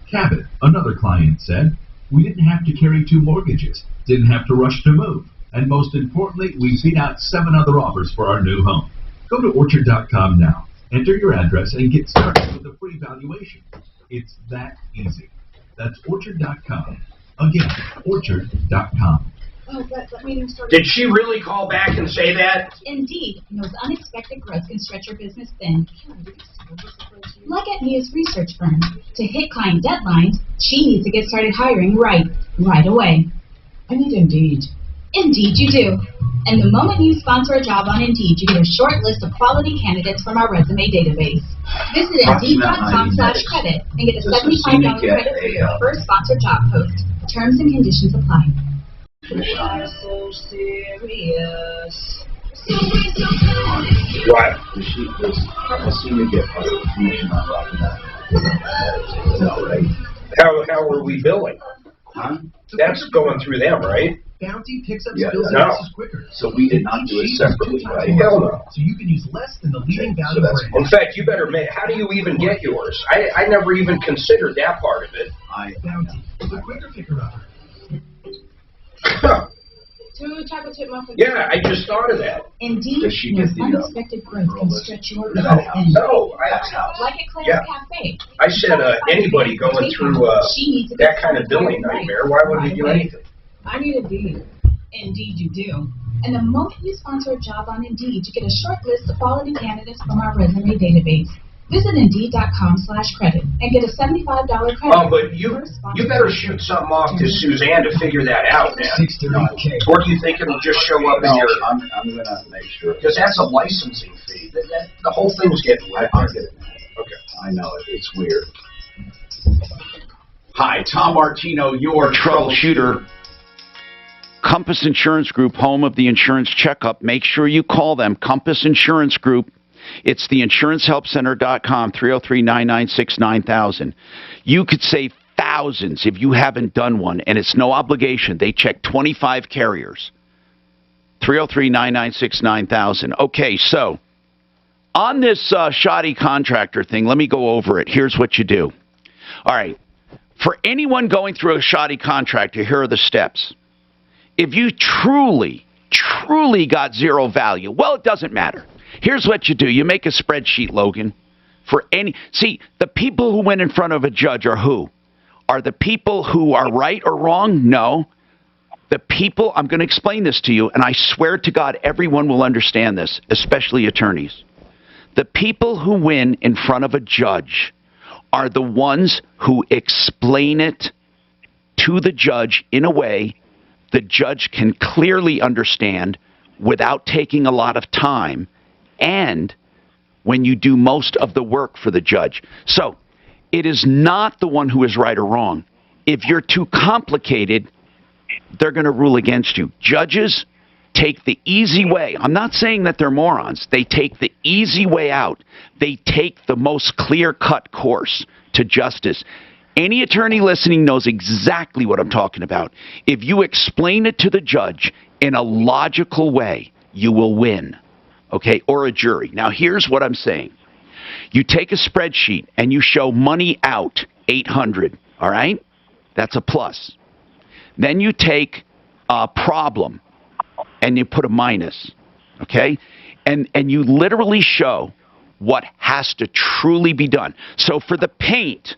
Cabot, another client, said, "We didn't have to carry 2 mortgages, didn't have to rush to move, and most importantly, we beat out 7 other offers for our new home." Go to Orchard.com now. Enter your address and get started with a free valuation. It's that easy. That's Orchard.com. Again, Orchard.com. Oh, that meeting started. Did she really call back and say that? Indeed, knows unexpected growth can stretch your business thin. Look at Mia's research firm. To hit client deadlines, she needs to get started hiring right away. I need Indeed. Indeed you do. And the moment you sponsor a job on Indeed, you get a short list of quality candidates from our resume database. Visit Indeed.com/credit and get a $75 credit for your first sponsored job post. Terms and conditions apply. So serious. What? I see you get commission on rocking that. No, right? How are we billing? Huh? That's going through them, right? Bounty picks up Yeah, spills and no. misses quicker. So we did not do it separately, right? Hell no. So you can use less than the leading Bounty So that's brand. In fact, you better make, how do you even get yours? I never even considered that part of it. Bounty, the quicker picker-upper. Two chocolate chip muffins. Yeah, I just thought of that. Indeed, Does she knows get the, unexpected growth can stretch your No, business and that's how. like at Claire's Yeah. Cafe. I said anybody going through that kind of billing nightmare, why would they do anything? I need a deal. Indeed you do. And the moment you sponsor a job on Indeed, you get a short list of quality candidates from our resume database. Visit Indeed.com/credit and get a $75 credit. Oh, but you better shoot something off to Suzanne to figure that out, man. Or do you think it'll just show up in your... I'm going to make sure. Because that's a licensing fee. The whole thing's getting weird. I get it. Okay. I know it. It's weird. Hi, Tom Martino, your Troubleshooter. Compass Insurance Group, home of the insurance checkup. Make sure you call them. Compass Insurance Group. It's the insurancehelpcenter.com, 303-996-9000. You could save thousands if you haven't done one, and it's no obligation. They check 25 carriers. 303-996-9000. Okay, so on this shoddy contractor thing, let me go over it. Here's what you do. All right, for anyone going through a shoddy contractor, here are the steps. If you truly got zero value, well, it doesn't matter. Here's what you do. You make a spreadsheet, Logan, for any... See, the people who went in front of a judge are who? Are the people who are right or wrong? No. The people... I'm going to explain this to you, and I swear to God, everyone will understand this, especially attorneys. The people who win in front of a judge are the ones who explain it to the judge in a way the judge can clearly understand without taking a lot of time, and when you do most of the work for the judge. So it is not the one who is right or wrong. If you're too complicated, they're going to rule against you. Judges take the easy way. I'm not saying that they're morons. They take the easy way out. They take the most clear-cut course to justice. Any attorney listening knows exactly what I'm talking about. If you explain it to the judge in a logical way, you will win. Okay, or a jury. Now, here's what I'm saying. You take a spreadsheet and you show money out, 800, all right? That's a plus. Then you take a problem and you put a minus, okay? And you literally show what has to truly be done. So for the paint,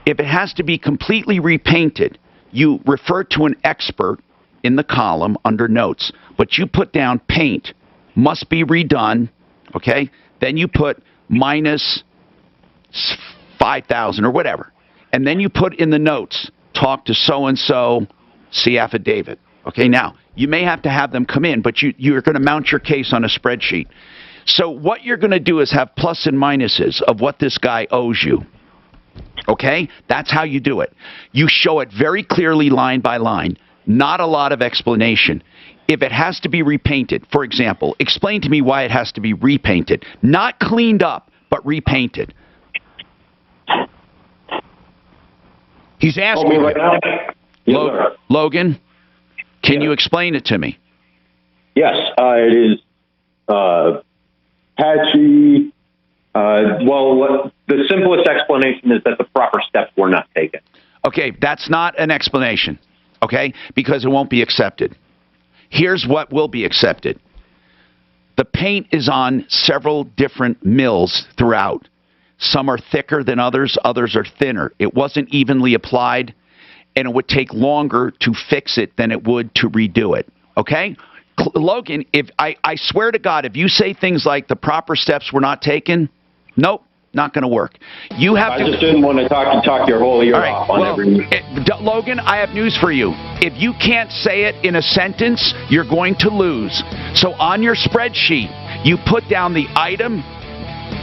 if it has to be completely repainted, you refer to an expert in the column under notes, but you put down paint must be redone, okay? Then you put minus 5,000 or whatever. And then you put in the notes, talk to so-and-so, see affidavit. Okay, now, you may have to have them come in, but you're going to mount your case on a spreadsheet. So what you're going to do is have plus and minuses of what this guy owes you. Okay? That's how you do it. You show it very clearly line by line, not a lot of explanation. If it has to be repainted, for example, explain to me why it has to be repainted. Not cleaned up, but repainted. He's asking me right now. Logan, can you explain it to me? Yes, it is patchy. Well, the simplest explanation is that the proper steps were not taken. Okay, that's not an explanation, okay, because it won't be accepted. Here's what will be accepted. The paint is on several different mills throughout. Some are thicker than others. Others are thinner. It wasn't evenly applied, and it would take longer to fix it than it would to redo it. Okay? Logan, if I swear to God, if you say things like the proper steps were not taken, nope, not going to work. You have I just didn't want to talk your whole ear off on every... Logan, I have news for you. If you can't say it in a sentence, you're going to lose. So on your spreadsheet, you put down the item,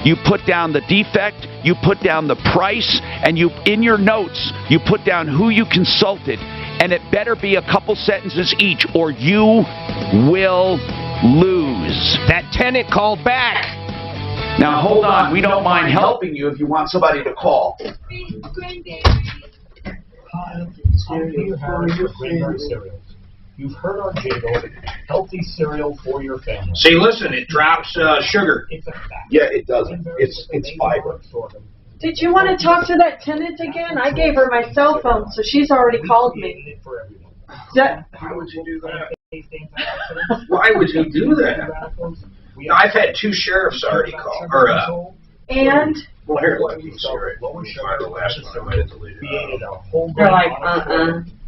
you put down the defect, you put down the price, and you, in your notes, you put down who you consulted. And it better be a couple sentences each, or you will lose. That tenant called back. Now, hold on. We don't mind helping you if you want somebody to call. You've heard our jingle, healthy cereal for your family. See, listen, it drops sugar. It's a fact. Yeah, it doesn't. It's fiber. Did you want to talk to that tenant again? I gave her my cell phone, so she's already called me. Why would you do that? Why would you do that? I've had 2 sheriffs already call. And? Well, here, let me see right. The last one I might have deleted. They're like,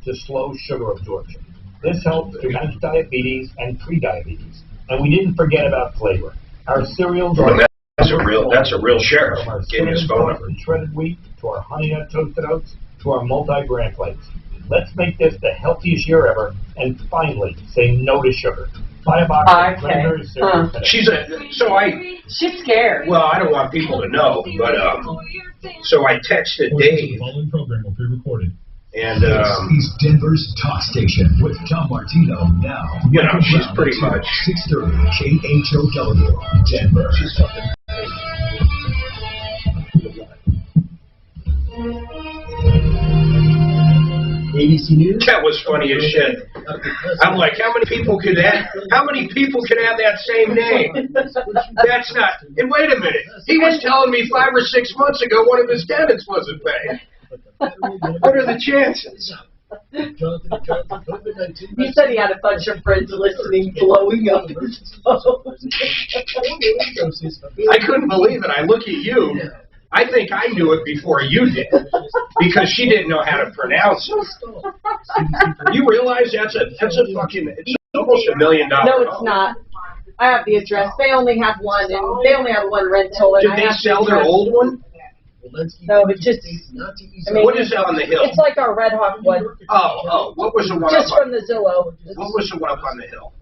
to slow sugar absorption. This helps to manage diabetes and pre-diabetes. And we didn't forget about flavor. Our cereals are... That's a real sheriff. Give me his phone number. From shredded wheat to our honey nut toasted oats to our multi-grain flakes. Let's make this the healthiest year ever. And finally, say no to sugar. Buy a box of cranberry cereal. She's scared. Well, I don't want people to know, but so I texted Dave. The following program will be recorded. And this is Denver's Talk Station with Tom Martino now. You know, she's pretty much 630 KHOW Denver. She's fucking. ABC News. That was funny as shit. I'm like, how many people could have that same name? That's not. And wait a minute, he was telling me 5 or 6 months ago one of his tenants wasn't paying. What are the chances? He said he had a bunch of friends listening, blowing up his phone. I couldn't believe it. I look at you. I think I knew it before you did, because she didn't know how to pronounce it. You realize that's a fucking, it's almost $1 million. No, it's not. I have the address. They only have one, and they only have one rental. And did they sell their old one? No, it's just. I mean, what is that on the hill? It's like our Red Hawk one. Oh, what was the one? Just from the Zillow. What was the one up on the hill?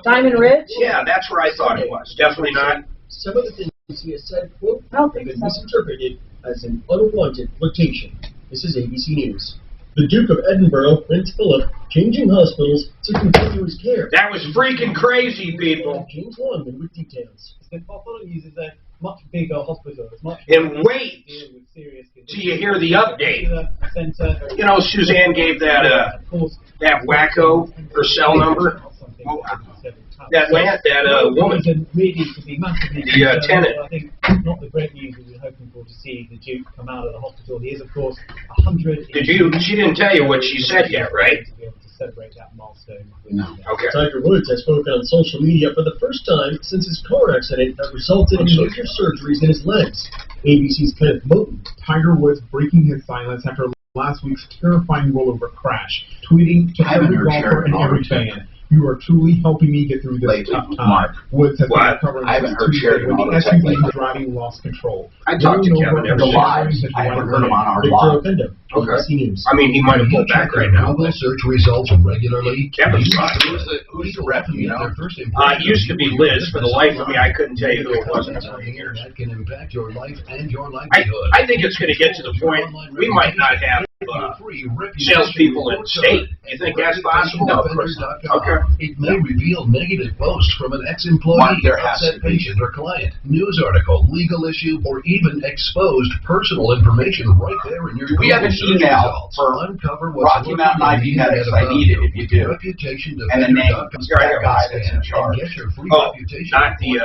Diamond Ridge? Yeah, that's where I thought it was. Definitely not. Some of the things he has said, quote, have been misinterpreted as an unwanted flirtation. This is ABC News. The Duke of Edinburgh, Prince Philip, changing hospitals to continuous care. That was freaking crazy, people. James Longman with details. Uses a much bigger hospital. And wait till you hear the update. You know, Suzanne gave that wacko her cell number. That woman, the tenant. I think not the great news we were hoping for to see the Duke come out of the hospital. He is, of course, 100. She didn't tell you what she said yet, right? To be able to celebrate that milestone. No. Okay. Tiger Woods has spoken on social media for the first time since his car accident that resulted in major surgeries in his legs. ABC's Kenneth Moten. Tiger Woods breaking his silence after last week's terrifying rollover crash, tweeting to every golfer and every fan. You are truly helping me get through this tough time. Woods has been recovering. I haven't heard Sheridan when the SUV driving lost control. I talked to Kevin every live. I haven't heard him on our live. Okay. I mean, he might have pulled back right now. Google search results regularly. Kevin's fine. Who's the rep? You know? It used to be Liz. For the life of me, I couldn't tell you who it was. That can impact your life and your livelihood. I think it's going to get to the point we might not have salespeople in the state. You think that's possible? No, of course not. Okay. It may reveal negative posts from an ex-employee, upset patient or client, news article, legal issue, or even exposed personal information right there in your we have an email for uncover Rocky Mountain IV Medics. I need it if you do. And the name of that guy that's in charge. Not the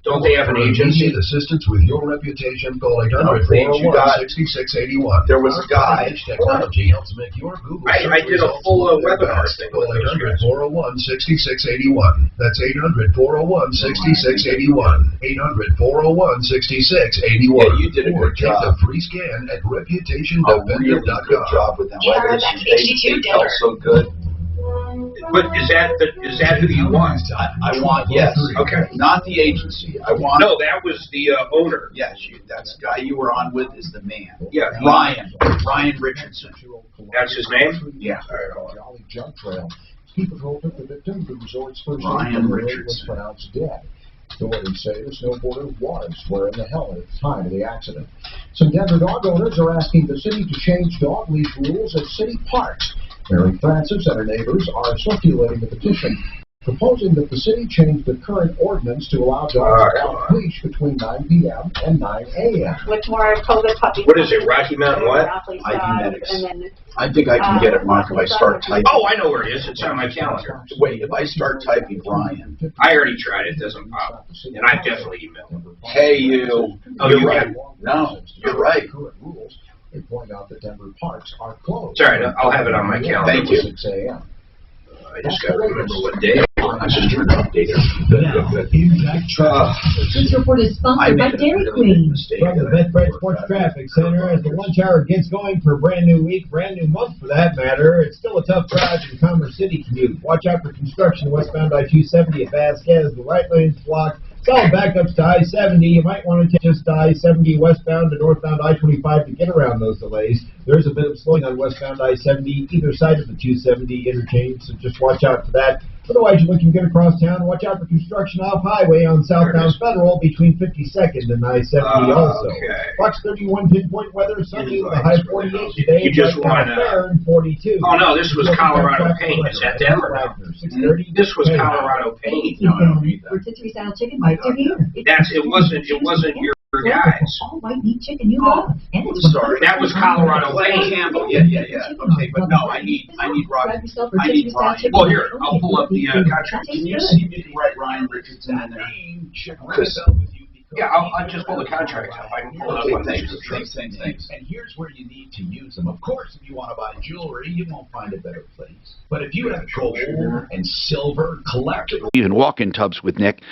don't they have an agency? Assistance with your reputation. Call 800-401-6681. There was a guy. Technology helps make your Google. I did a full webinar thing. Call 800-401-6681. That's 800-401-6681. 800-401-6681. Yeah, you did a good job. Take the free scan at reputationdefender.com. Really good job with them. They felt so good. But is that who you want? I want, yes. Okay. Not the agency. I want. No, that was the owner. Yes, that's the guy you were on with is the man. Yeah. Ryan Richardson. That's his name? Yeah. Jolly Junk Trail. People told the victim the resort's first Ryan Richardson was pronounced dead. Authorities say the snowboarder was wearing a helmet at the time of the accident. Some Denver dog owners are asking the city to change dog leash rules at city parks. Mary Francis and her neighbors are circulating a petition proposing that the city change the current ordinance to allow dogs off-leash between 9 p.m. and 9 a.m. With more COVID puppies. What is it, Rocky Mountain what? I think I can get it, Mark, if I start typing. Oh, I know where it is. It's on my calendar. Wait, if I start typing Brian. I already tried it. It doesn't pop. And I definitely emailed him. Hey, you. Oh, you're you right. can? No, you're right. They point out that Denver parks are closed. It's all right. I'll have it on my calendar. Thank you. 6 a.m. I just got to remember what day. I just turned to update it. This report is sponsored by Dairy Queen. From the Bethbred Sports Traffic Center, as the lunch hour gets going for a brand new week, brand new month for that matter, it's still a tough drive in Commerce City commute. Watch out for construction westbound I-270 at Vasquez. The right lane's blocked. Solid backups to I-70. You might want to take just I-70 westbound to northbound I-25 to get around those delays. There's a bit of slowing on westbound I-70 either side of the 270 interchange, so just watch out for that. Otherwise, you're looking good across town. Watch out for construction off-highway on southbound Federal between 52nd and I-70 also. Fox 31 pinpoint weather, sunny with a high 48 today. You just want to 42. Oh, no, this was Colorado Paint. Is that Denver? This was Colorado Paint. No, I don't read that. Rotisserie style chicken bites are here. It wasn't your guys. All white meat chicken you love. And it's sorry. That was Colorado Paint. Campbell. Yeah. Okay, but no, I need Ryan. I need Ryan. Well, here, I'll pull up the contract. Can you see me write Ryan Richardson in there? Yeah, I'll just pull the contract up. I can pull it up on Thanks. And here's where you need to use them. Of course, if you want to buy jewelry, you won't find a better place. But if you have gold and silver, collectible... Even walk-in tubs with Nick.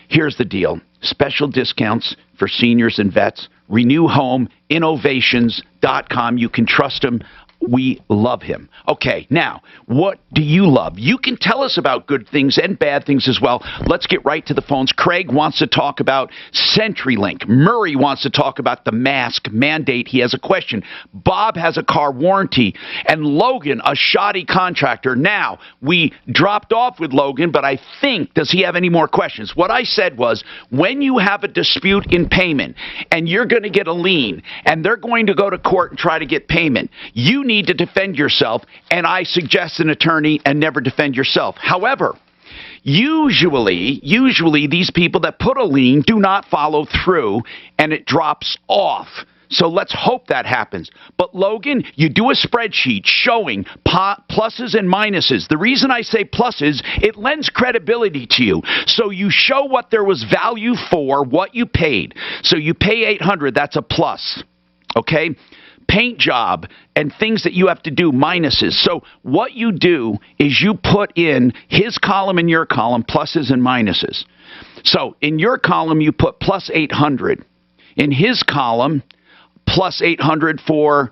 Here's the deal. Special discounts for seniors and vets. Renew Home, innovations.com. You can trust him. We love him. Okay, now, what do you love? You can tell us about good things and bad things as well. Let's get right to the phones. Craig wants to talk about CenturyLink. Murray wants to talk about the mask mandate. He has a question. Bob has a car warranty. And Logan, a shoddy contractor. Now, we dropped off with Logan, but I think, does he have any more questions? What I said was, when you have a dispute in payment and you're going to get a lien and they're going to go to court and try to get payment, you need to defend yourself, and I suggest an attorney and never defend yourself. However, usually these people that put a lien do not follow through and it drops off. So let's hope that happens. But Logan, you do a spreadsheet showing pluses and minuses. The reason I say pluses, it lends credibility to you. So you show what there was value for, what you paid. So you pay $800, that's a plus. Okay? Paint job and things that you have to do, minuses. So what you do is you put in his column and your column, pluses and minuses. So in your column, you put plus 800. In his column, plus 800 for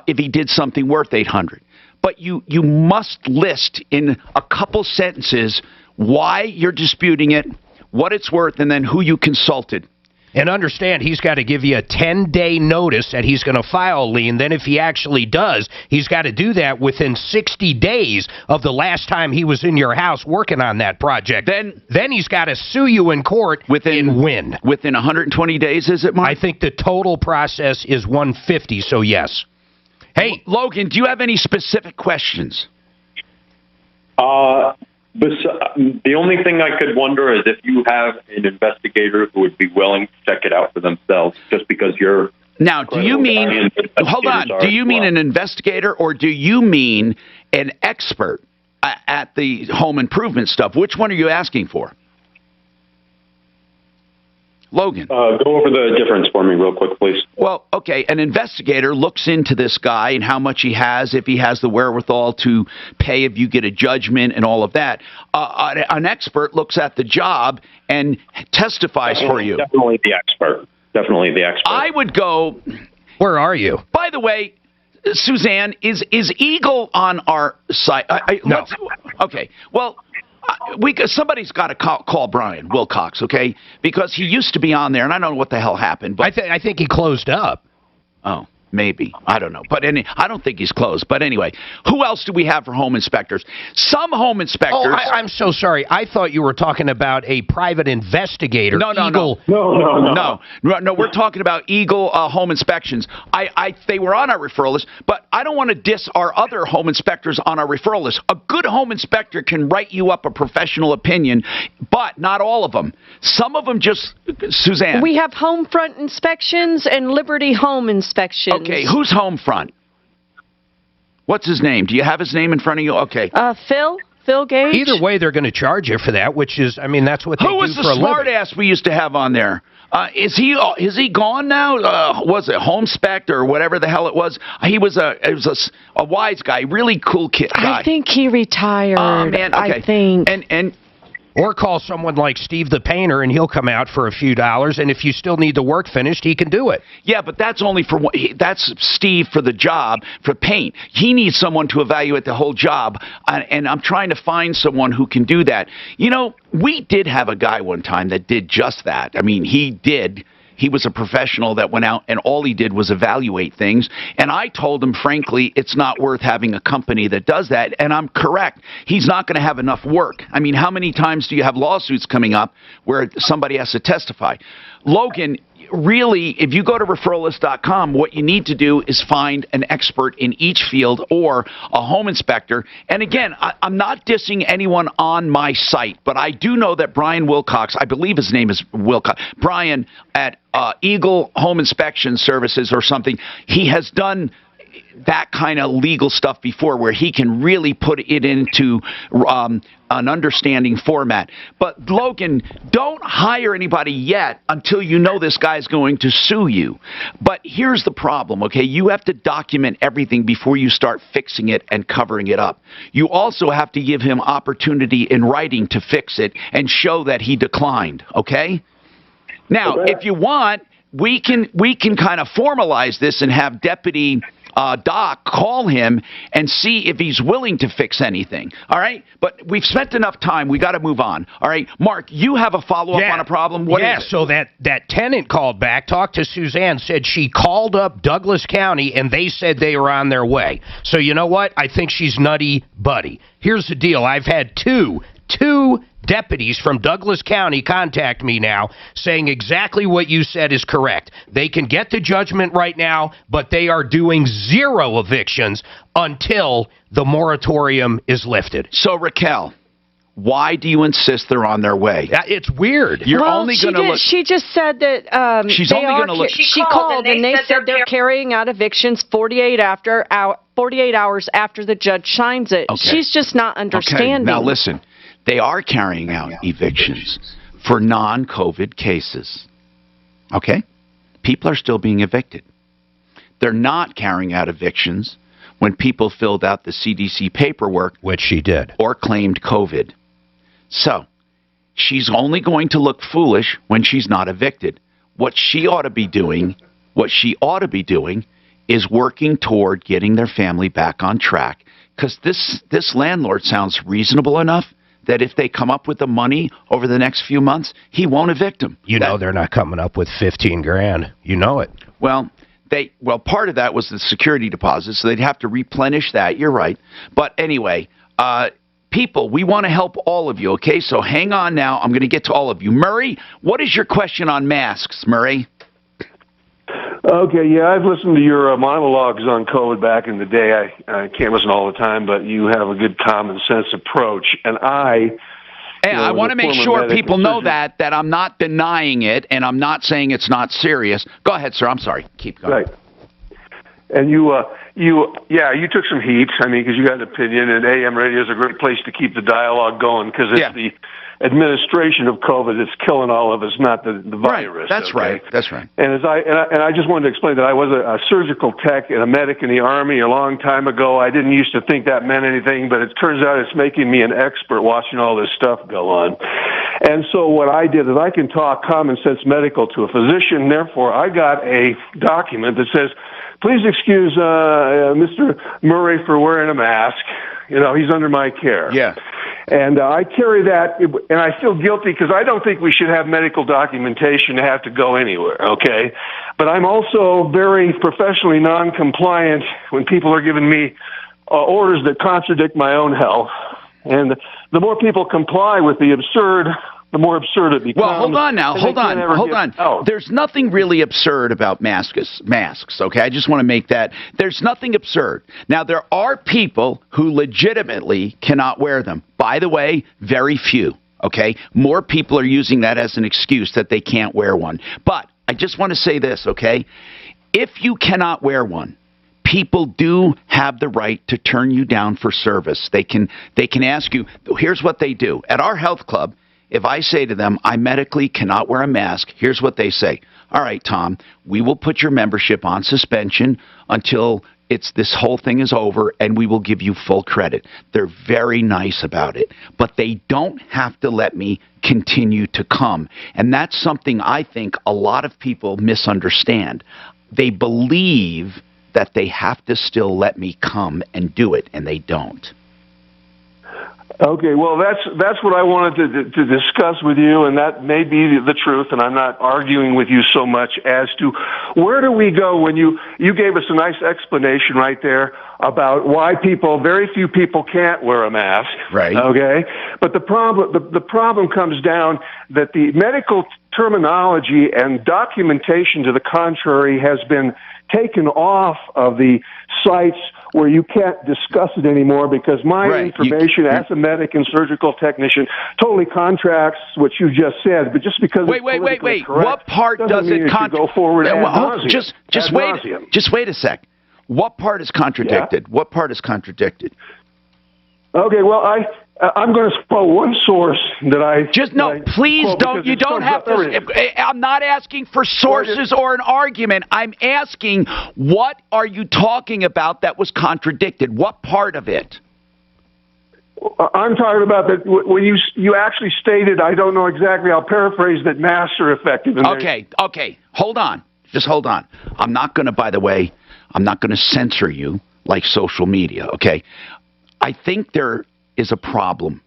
if he did something worth 800. But you must list in a couple sentences why you're disputing it, what it's worth, and then who you consulted. And understand, he's got to give you a 10-day notice that he's going to file a lien. Then if he actually does, he's got to do that within 60 days of the last time he was in your house working on that project. Then he's got to sue you in court and win. Within 120 days, is it, Mark? I think the total process is 150, so yes. Hey, Logan, do you have any specific questions? The only thing I could wonder is if you have an investigator who would be willing to check it out for themselves, just because you're... Now, do you mean... Hold on. Do you mean an investigator, or do you mean an expert at the home improvement stuff? Which one are you asking for? Logan. Go over the difference for me real quick, please. Well, okay, an investigator looks into this guy and how much he has, if he has the wherewithal to pay, if you get a judgment and all of that. An expert looks at the job and testifies for you. Definitely the expert. I would go... Where are you? By the way, Suzanne, is Eagle on our site? No. Okay, well... somebody's got to call Brian Wilcox, okay? Because he used to be on there, and I don't know what the hell happened. But I think he closed up. Oh, maybe. I don't know. But I don't think he's closed. But anyway, who else do we have for home inspectors? Some home inspectors... Oh, I'm so sorry. I thought you were talking about a private investigator. No. No, we're talking about Eagle home inspections. They were on our referral list, but I don't want to diss our other home inspectors on our referral list. A good home inspector can write you up a professional opinion, but not all of them. Some of them just... Suzanne. We have home front inspections and Liberty home inspections. Okay, who's home front? What's his name? Do you have his name in front of you? Okay. Phil Gage. Either way, they're going to charge you for that, which is, I mean, that's what they do for a living. Who was the smart ass we used to have on there? Is he gone now? Was it Homespect or whatever the hell it was? He was a wise guy, really cool guy. I think he retired. Oh man, okay. I think. Or call someone like Steve the painter, and he'll come out for a few dollars, and if you still need the work finished, he can do it. Yeah, but that's only for that's Steve for the job, for paint. He needs someone to evaluate the whole job, and I'm trying to find someone who can do that. You know, we did have a guy one time that did just that. I mean, he was a professional that went out and all he did was evaluate things. And I told him, frankly, it's not worth having a company that does that. And I'm correct. He's not going to have enough work. I mean, how many times do you have lawsuits coming up where somebody has to testify? Logan, really, if you go to referrallist.com, what you need to do is find an expert in each field or a home inspector. And again, I'm not dissing anyone on my site, but I do know that Brian Wilcox, I believe his name is Wilcox, Brian at Eagle Home Inspection Services or something, he has done that kind of legal stuff before where he can really put it into an understanding format. But Logan, don't hire anybody yet until you know this guy's going to sue you. But here's the problem, okay? You have to document everything before you start fixing it and covering it up. You also have to give him opportunity in writing to fix it and show that he declined, okay? Now, if you want, we can kind of formalize this and have Deputy Doc call him and see if he's willing to fix anything. All right? But we've spent enough time. We got to move on. All right? Mark, you have a follow-up on a problem? What is it? So that tenant called back, talked to Suzanne, said she called up Douglas County, and they said they were on their way. So you know what? I think she's nutty buddy. Here's the deal. I've had two deputies from Douglas County contact me now saying exactly what you said is correct. They can get the judgment right now, but they are doing 0 evictions until the moratorium is lifted. So, Raquel, why do you insist they're on their way? It's weird. You're only going to look. She just said that she's only going to look. She called and they said they're carrying out evictions 48 hours after the judge signs it. Okay. She's just not understanding. Okay. Now listen. They are carrying out evictions for non-COVID cases. Okay? People are still being evicted. They're not carrying out evictions when people filled out the CDC paperwork, which she did, or claimed COVID. So, she's only going to look foolish when she's not evicted. What she ought to be doing is working toward getting their family back on track, because this landlord sounds reasonable enough that if they come up with the money over the next few months, he won't evict them. You know they're not coming up with $15,000. You know it. Well, part of that was the security deposit, so they'd have to replenish that. You're right. But anyway, people, we want to help all of you, okay? So hang on now. I'm going to get to all of you. Murray, what is your question on masks, Murray? Okay, yeah, I've listened to your monologues on COVID back in the day. I can't listen all the time, but you have a good common sense approach. And I want to make sure people know that I'm not denying it, and I'm not saying it's not serious. Go ahead, sir. I'm sorry. Keep going. Right. And you took some heat. I mean, because you got an opinion, and AM radio is a great place to keep the dialogue going, because it's the administration of COVID that's killing all of us, not the virus. That's right. That's right. And I just wanted to explain that I was a surgical tech and a medic in the Army a long time ago. I didn't used to think that meant anything, but it turns out it's making me an expert watching all this stuff go on. And so what I did is I can talk common sense medical to a physician. Therefore, I got a document that says, please excuse Mr. Murray for wearing a mask. You know, he's under my care. Yeah. And I carry that, and I feel guilty because I don't think we should have medical documentation to have to go anywhere, okay? But I'm also very professionally non-compliant when people are giving me orders that contradict my own health. And the more people comply with the absurd, the more absurd it becomes. Well, hold on now. Hold on. There's nothing really absurd about masks, okay? I just want to make that. There's nothing absurd. Now, there are people who legitimately cannot wear them. By the way, very few, okay? More people are using that as an excuse that they can't wear one. But I just want to say this, okay? If you cannot wear one, people do have the right to turn you down for service. They can ask you, here's what they do. At our health club, if I say to them, I medically cannot wear a mask, here's what they say. All right, Tom, we will put your membership on suspension until this whole thing is over, and we will give you full credit. They're very nice about it, but they don't have to let me continue to come. And that's something I think a lot of people misunderstand. They believe that they have to still let me come and do it, and they don't. Okay, well, that's what I wanted to discuss with you, and that may be the truth, and I'm not arguing with you so much as to where do we go when you gave us a nice explanation right there about why very few people can't wear a mask. Right. Okay? But the problem comes down that the medical terminology and documentation to the contrary has been taken off of the sites where you can't discuss it anymore because my information as a medic and surgical technician totally contracts what you just said. But just because wait. What part does it go forward? Just wait a sec. What part is contradicted? Yeah. What part is contradicted? Okay, well, I'm going to quote one source that I please don't. You don't have to. I'm not asking for sources or an argument. I'm asking, what are you talking about that was contradicted? What part of it? I'm talking about that when you actually stated, I don't know exactly. I'll paraphrase that masks are effective. Okay. Hold on. Just hold on. I'm not going to. By the way, I'm not going to censor you like social media. Okay. I think there is a problem,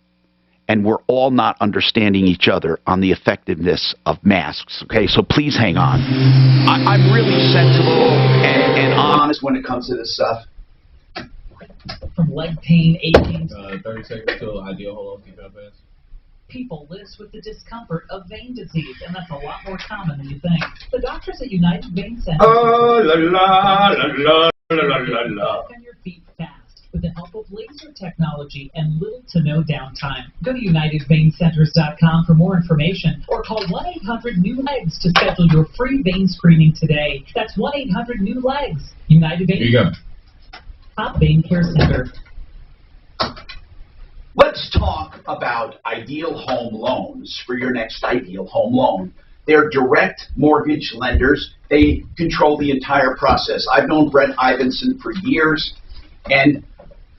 and we're all not understanding each other on the effectiveness of masks, okay? So please hang on. I'm really sensible and honest when it comes to this stuff. From leg pain, aching... 30 seconds till ideal. Hold on, keep that fast. People live with the discomfort of vein disease, and that's a lot more common than you think. The doctors at United Vein Center... Oh, la la la la la la la. Walk on your feet fast with the help of laser technology and little to no downtime. Go to UnitedVeinCenters.com for more information or call 1-800-NEW-LEGS to schedule your free vein screening today. That's 1-800-NEW-LEGS. United Vein. Here you go. Top Vein Care Center. Let's talk about ideal home loans for your next ideal home loan. They're direct mortgage lenders. They control the entire process. I've known Brent Ivinson for years, and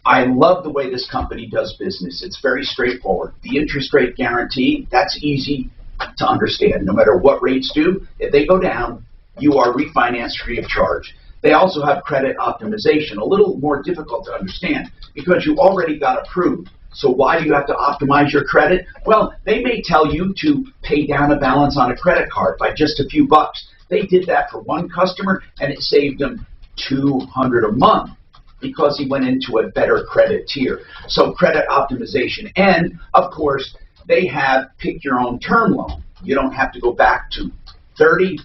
I love the way this company does business. It's very straightforward. The interest rate guarantee, that's easy to understand. No matter what rates do, if they go down, you are refinanced free of charge. They also have credit optimization, a little more difficult to understand because you already got approved. So why do you have to optimize your credit? Well, they may tell you to pay down a balance on a credit card by just a few bucks. They did that for one customer, and it saved them $200 a month because he went into a better credit tier. So credit optimization. And, of course, they have pick your own term loan. You don't have to go back to 30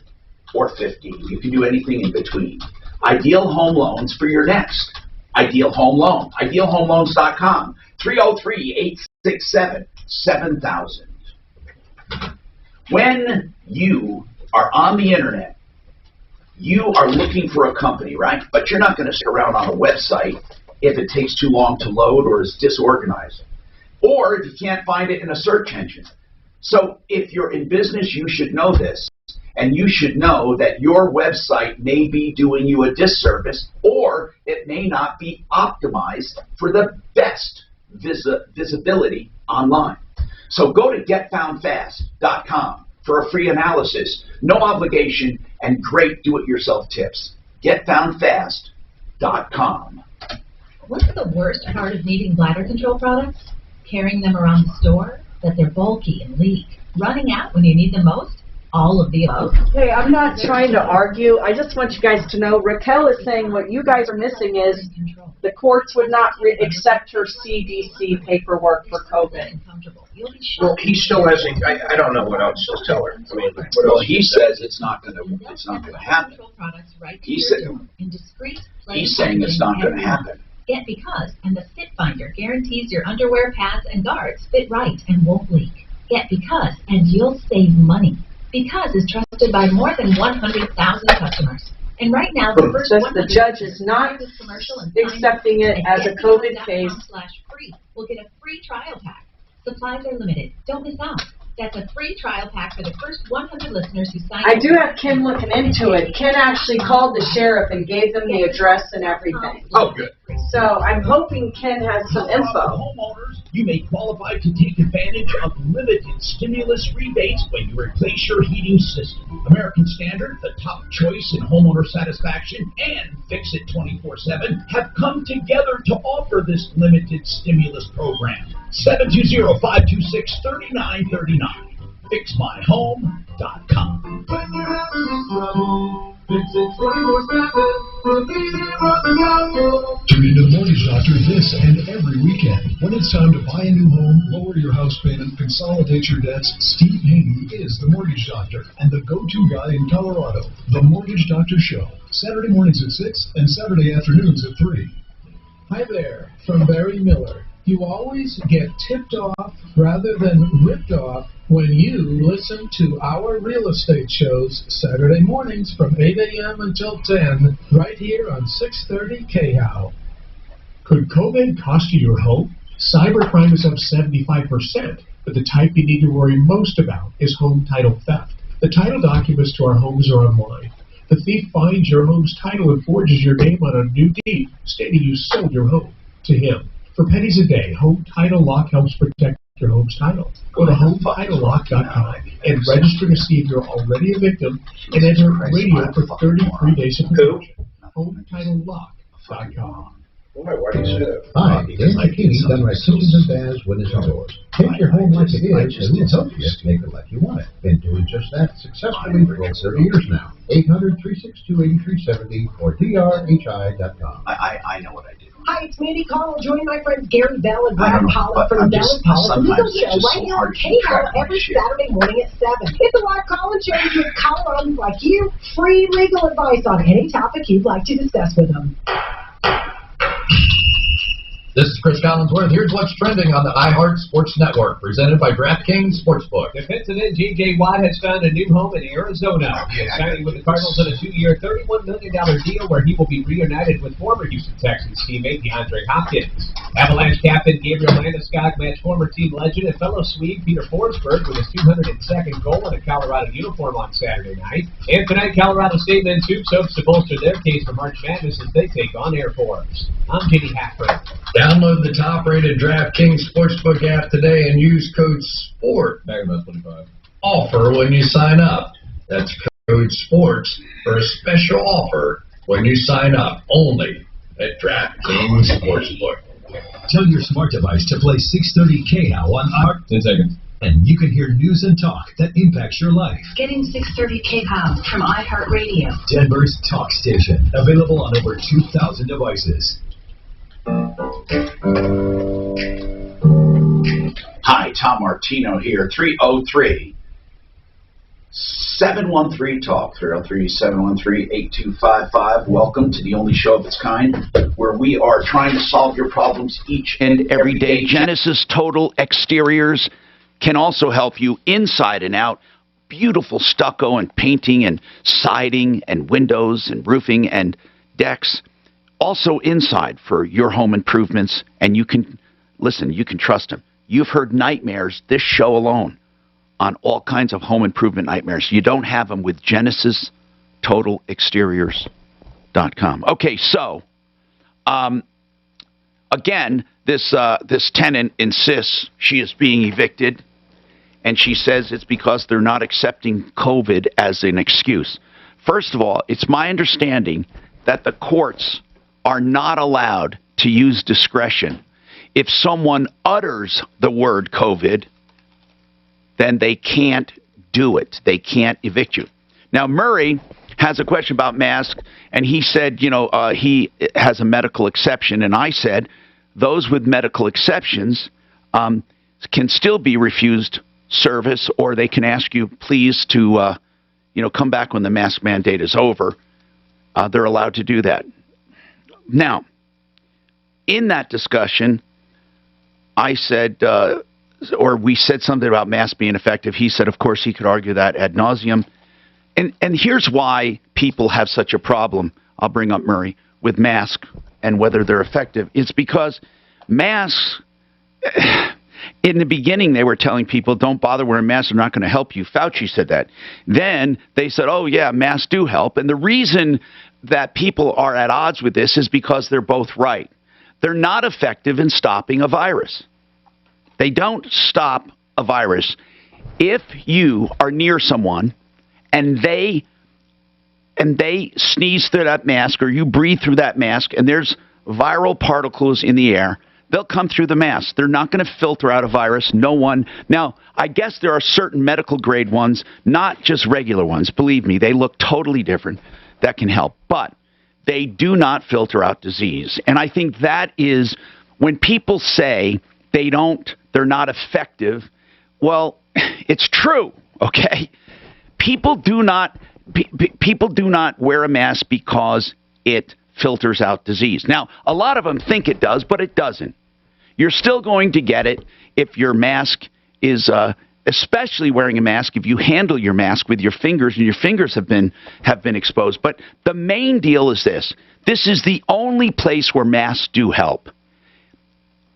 or 50. You can do anything in between. Ideal home loans for your next ideal home loan. IdealHomeLoans.com. 303-867-7000. When you are on the internet, you are looking for a company, right? But you're not going to sit around on a website if it takes too long to load or is disorganized, or if you can't find it in a search engine. So if you're in business, you should know this. And you should know that your website may be doing you a disservice, or it may not be optimized for the best visibility online. So go to getfoundfast.com for a free analysis, no obligation, and great do-it-yourself tips. Getfoundfast.com. What's the worst part of needing bladder control products? Carrying them around the store? That they're bulky and leak? Running out when you need them most? All of the above. Hey, I'm not trying to argue. I just want you guys to know Raquel is saying what you guys are missing is the courts would not accept her CDC paperwork for COVID. Well, he still hasn't. I don't know what else to tell her. I mean, well, he says it's not going to happen. He's saying it's not going to happen. Get Because and the Fit Finder guarantees your underwear, pads, and guards fit right and won't leak. Get Because and you'll save money. Because is trusted by more than 100,000 customers. And right now, the first the judge is not accepting it as a COVID case. /free will get a free trial pack. Supplies are limited. Don't miss out. That's a free trial pack for the first 100 listeners who sign up. I do have Ken looking into it. Ken actually called the sheriff and gave them the address and everything. Oh, good. So I'm hoping Ken has some info. Homeowners, you may qualify to take advantage of limited stimulus rebates when you replace your heating system. American Standard, the top choice in homeowner satisfaction, and Fix It 24/7 have come together to offer this limited stimulus program. 720-526-3939. FixMyHome.com. When you're having trouble, fix it 24/7. Tune into the Mortgage Doctor this and every weekend. When it's time to buy a new home, lower your house payment, consolidate your debts, Steve Haney is the Mortgage Doctor and the go-to guy in Colorado. The Mortgage Doctor Show, Saturday mornings at 6 and Saturday afternoons at 3. Hi there, from Barry Miller. You always get tipped off rather than ripped off when you listen to our real estate shows Saturday mornings from 8 a.m. until 10, right here on 630 KHOW. Could COVID cost you your home? Cybercrime is up 75%, but the type you need to worry most about is home title theft. The title documents to our homes are online. The thief finds your home's title and forges your name on a new deed stating you sold your home to him. For pennies a day, Home Title Lock helps protect your home's title. Go to HomeTitleLock.com and register to see if you're already a victim and enter radio for 33 days of protection. HomeTitleLock.com. Why do you say that? Hi, Dan Bikini, done right kitchens and baths, windows and doors. Take your home like it is, and we'll help you make it like you want it. Been doing just that successfully for over 30 years now. 800-362-8370 or drhi.com. I know what I do. Hi, it's Mandy Call. Join my friends Gary Bell and Brad Pollock from Bell and Pollock Legal Show right here on KHOW every Saturday morning at 7. It's a live call-in show to give Coloradans like you free legal advice on any topic you'd like to discuss with them. This is Chris Collinsworth. Here's what's trending on the iHeart Sports Network, presented by DraftKings Sportsbook. Defensive end J.J. Watt has found a new home in Arizona. He is signing with the Cardinals on a 2-year, $31 million deal where he will be reunited with former Houston Texans teammate DeAndre Hopkins. Avalanche captain Gabriel Landeskog matched former team legend and fellow Swede Peter Forsberg with his 202nd goal in a Colorado uniform on Saturday night. And tonight, Colorado State men's hoops hopes to bolster their case for March Madness as they take on Air Force. I'm Jenny Hackford. Download the top-rated DraftKings Sportsbook app today and use code SPORT offer when you sign up. That's code SPORTS for a special offer when you sign up, only at DraftKings Sportsbook. Tell your smart device to play 630 KHOW on iHeart. 10 seconds. And you can hear news and talk that impacts your life. Getting 630 KHOW from iHeartRadio. Denver's talk station. Available on over 2,000 devices. Hi, Tom Martino here. 303-713-TALK. 303-713-8255. Welcome to the only show of its kind where we are trying to solve your problems each and every day. Genesis Total Exteriors can also help you inside and out. Beautiful stucco and painting and siding and windows and roofing and decks. Also inside for your home improvements, and you can, listen, you can trust them. You've heard nightmares, this show alone, on all kinds of home improvement nightmares. You don't have them with GenesisTotalExteriors.com. Okay, so, again, this tenant insists she is being evicted, and she says it's because they're not accepting COVID as an excuse. First of all, it's my understanding that the courts are not allowed to use discretion if someone utters the word COVID, then they can't do it. They can't evict you. Now, Murray has a question about masks, and he said, he has a medical exception, and I said those with medical exceptions can still be refused service, or they can ask you, please, to come back when the mask mandate is over. They're allowed to do that. Now, in that discussion, I said, or we said something about masks being effective. He said, of course, he could argue that ad nauseum. And here's why people have such a problem, I'll bring up Murray, with masks and whether they're effective. It's because masks, in the beginning, they were telling people, don't bother wearing masks, they're not going to help you. Fauci said that. Then they said, oh, yeah, masks do help. And the reason that people are at odds with this is because they're both right. They're not effective in stopping a virus. They don't stop a virus. If you are near someone and they sneeze through that mask, or you breathe through that mask, and there's viral particles in the air, they'll come through the mask. They're not going to filter out a virus. No one. Now, I guess there are certain medical grade ones, not just regular ones. Believe me, they look totally different. That can help. But they do not filter out disease. And I think that is when people say they're not effective. Well, it's true. Okay. People do not wear a mask because it filters out disease. Now, a lot of them think it does, but it doesn't. You're still going to get it if your mask is, especially wearing a mask, if you handle your mask with your fingers and your fingers have been exposed. But the main deal is this. This is the only place where masks do help.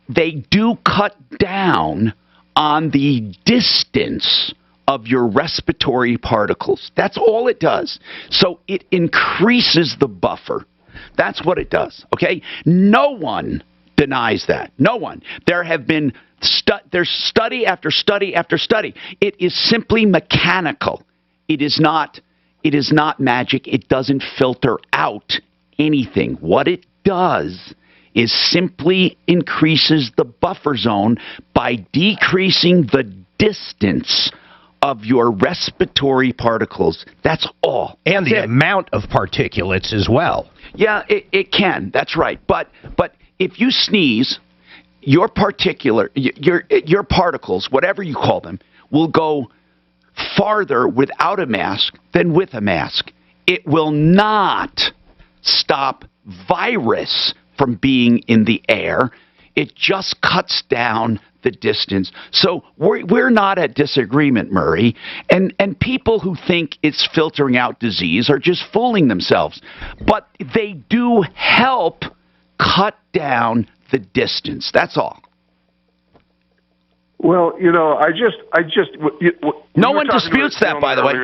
They do cut down on the distance of your respiratory particles. That's all it does. So it increases the buffer. That's what it does, okay? No one denies that. No one. There have been there's study after study after study. It is simply mechanical. It is not magic. It doesn't filter out anything. What it does is simply increases the buffer zone by decreasing the distance of your respiratory particles. That's all. And the amount of particulates as well. Yeah, it can. That's right. But if you sneeze, your particles, whatever you call them, will go farther without a mask than with a mask. It will not stop virus from being in the air. It just cuts down the distance. So we're not at disagreement, Murray. And people who think it's filtering out disease are just fooling themselves. But they do help cut down the distance. That's all. Well, no one disputes that, by the way.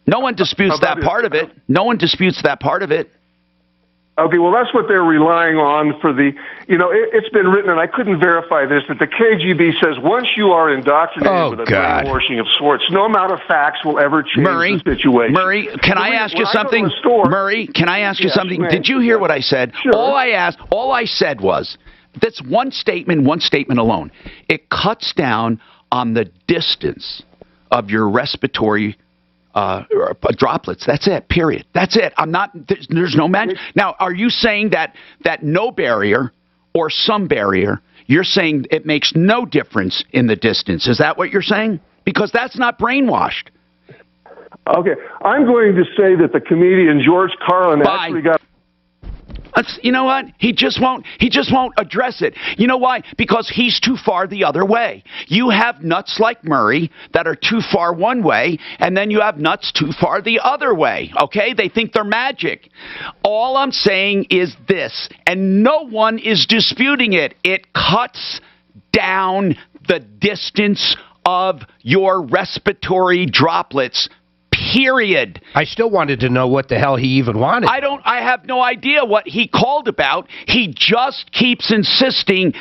No one disputes that part of it. No one disputes that part of it. Okay, well, that's what they're relying on for the, it's been written, and I couldn't verify this, that the KGB says once you are indoctrinated with a brainwashing of sorts, no amount of facts will ever change the situation. Murray, can I ask you something? Murray, can I ask you something? Did you hear what I said? Sure. All I said was, that's one statement alone. It cuts down on the distance of your respiratory droplets. That's it, period. That's it. There's no magic. Now, are you saying that no barrier or some barrier, you're saying it makes no difference in the distance? Is that what you're saying? Because that's not brainwashed. Okay. I'm going to say that the comedian George Carlin actually got... You know what? He just won't address it. You know why? Because he's too far the other way. You have nuts like Murray that are too far one way, and then you have nuts too far the other way. Okay? They think they're magic. All I'm saying is this, and no one is disputing it. It cuts down the distance of your respiratory droplets. Period. I still wanted to know what the hell he even wanted. I have no idea what he called about. He just keeps insisting.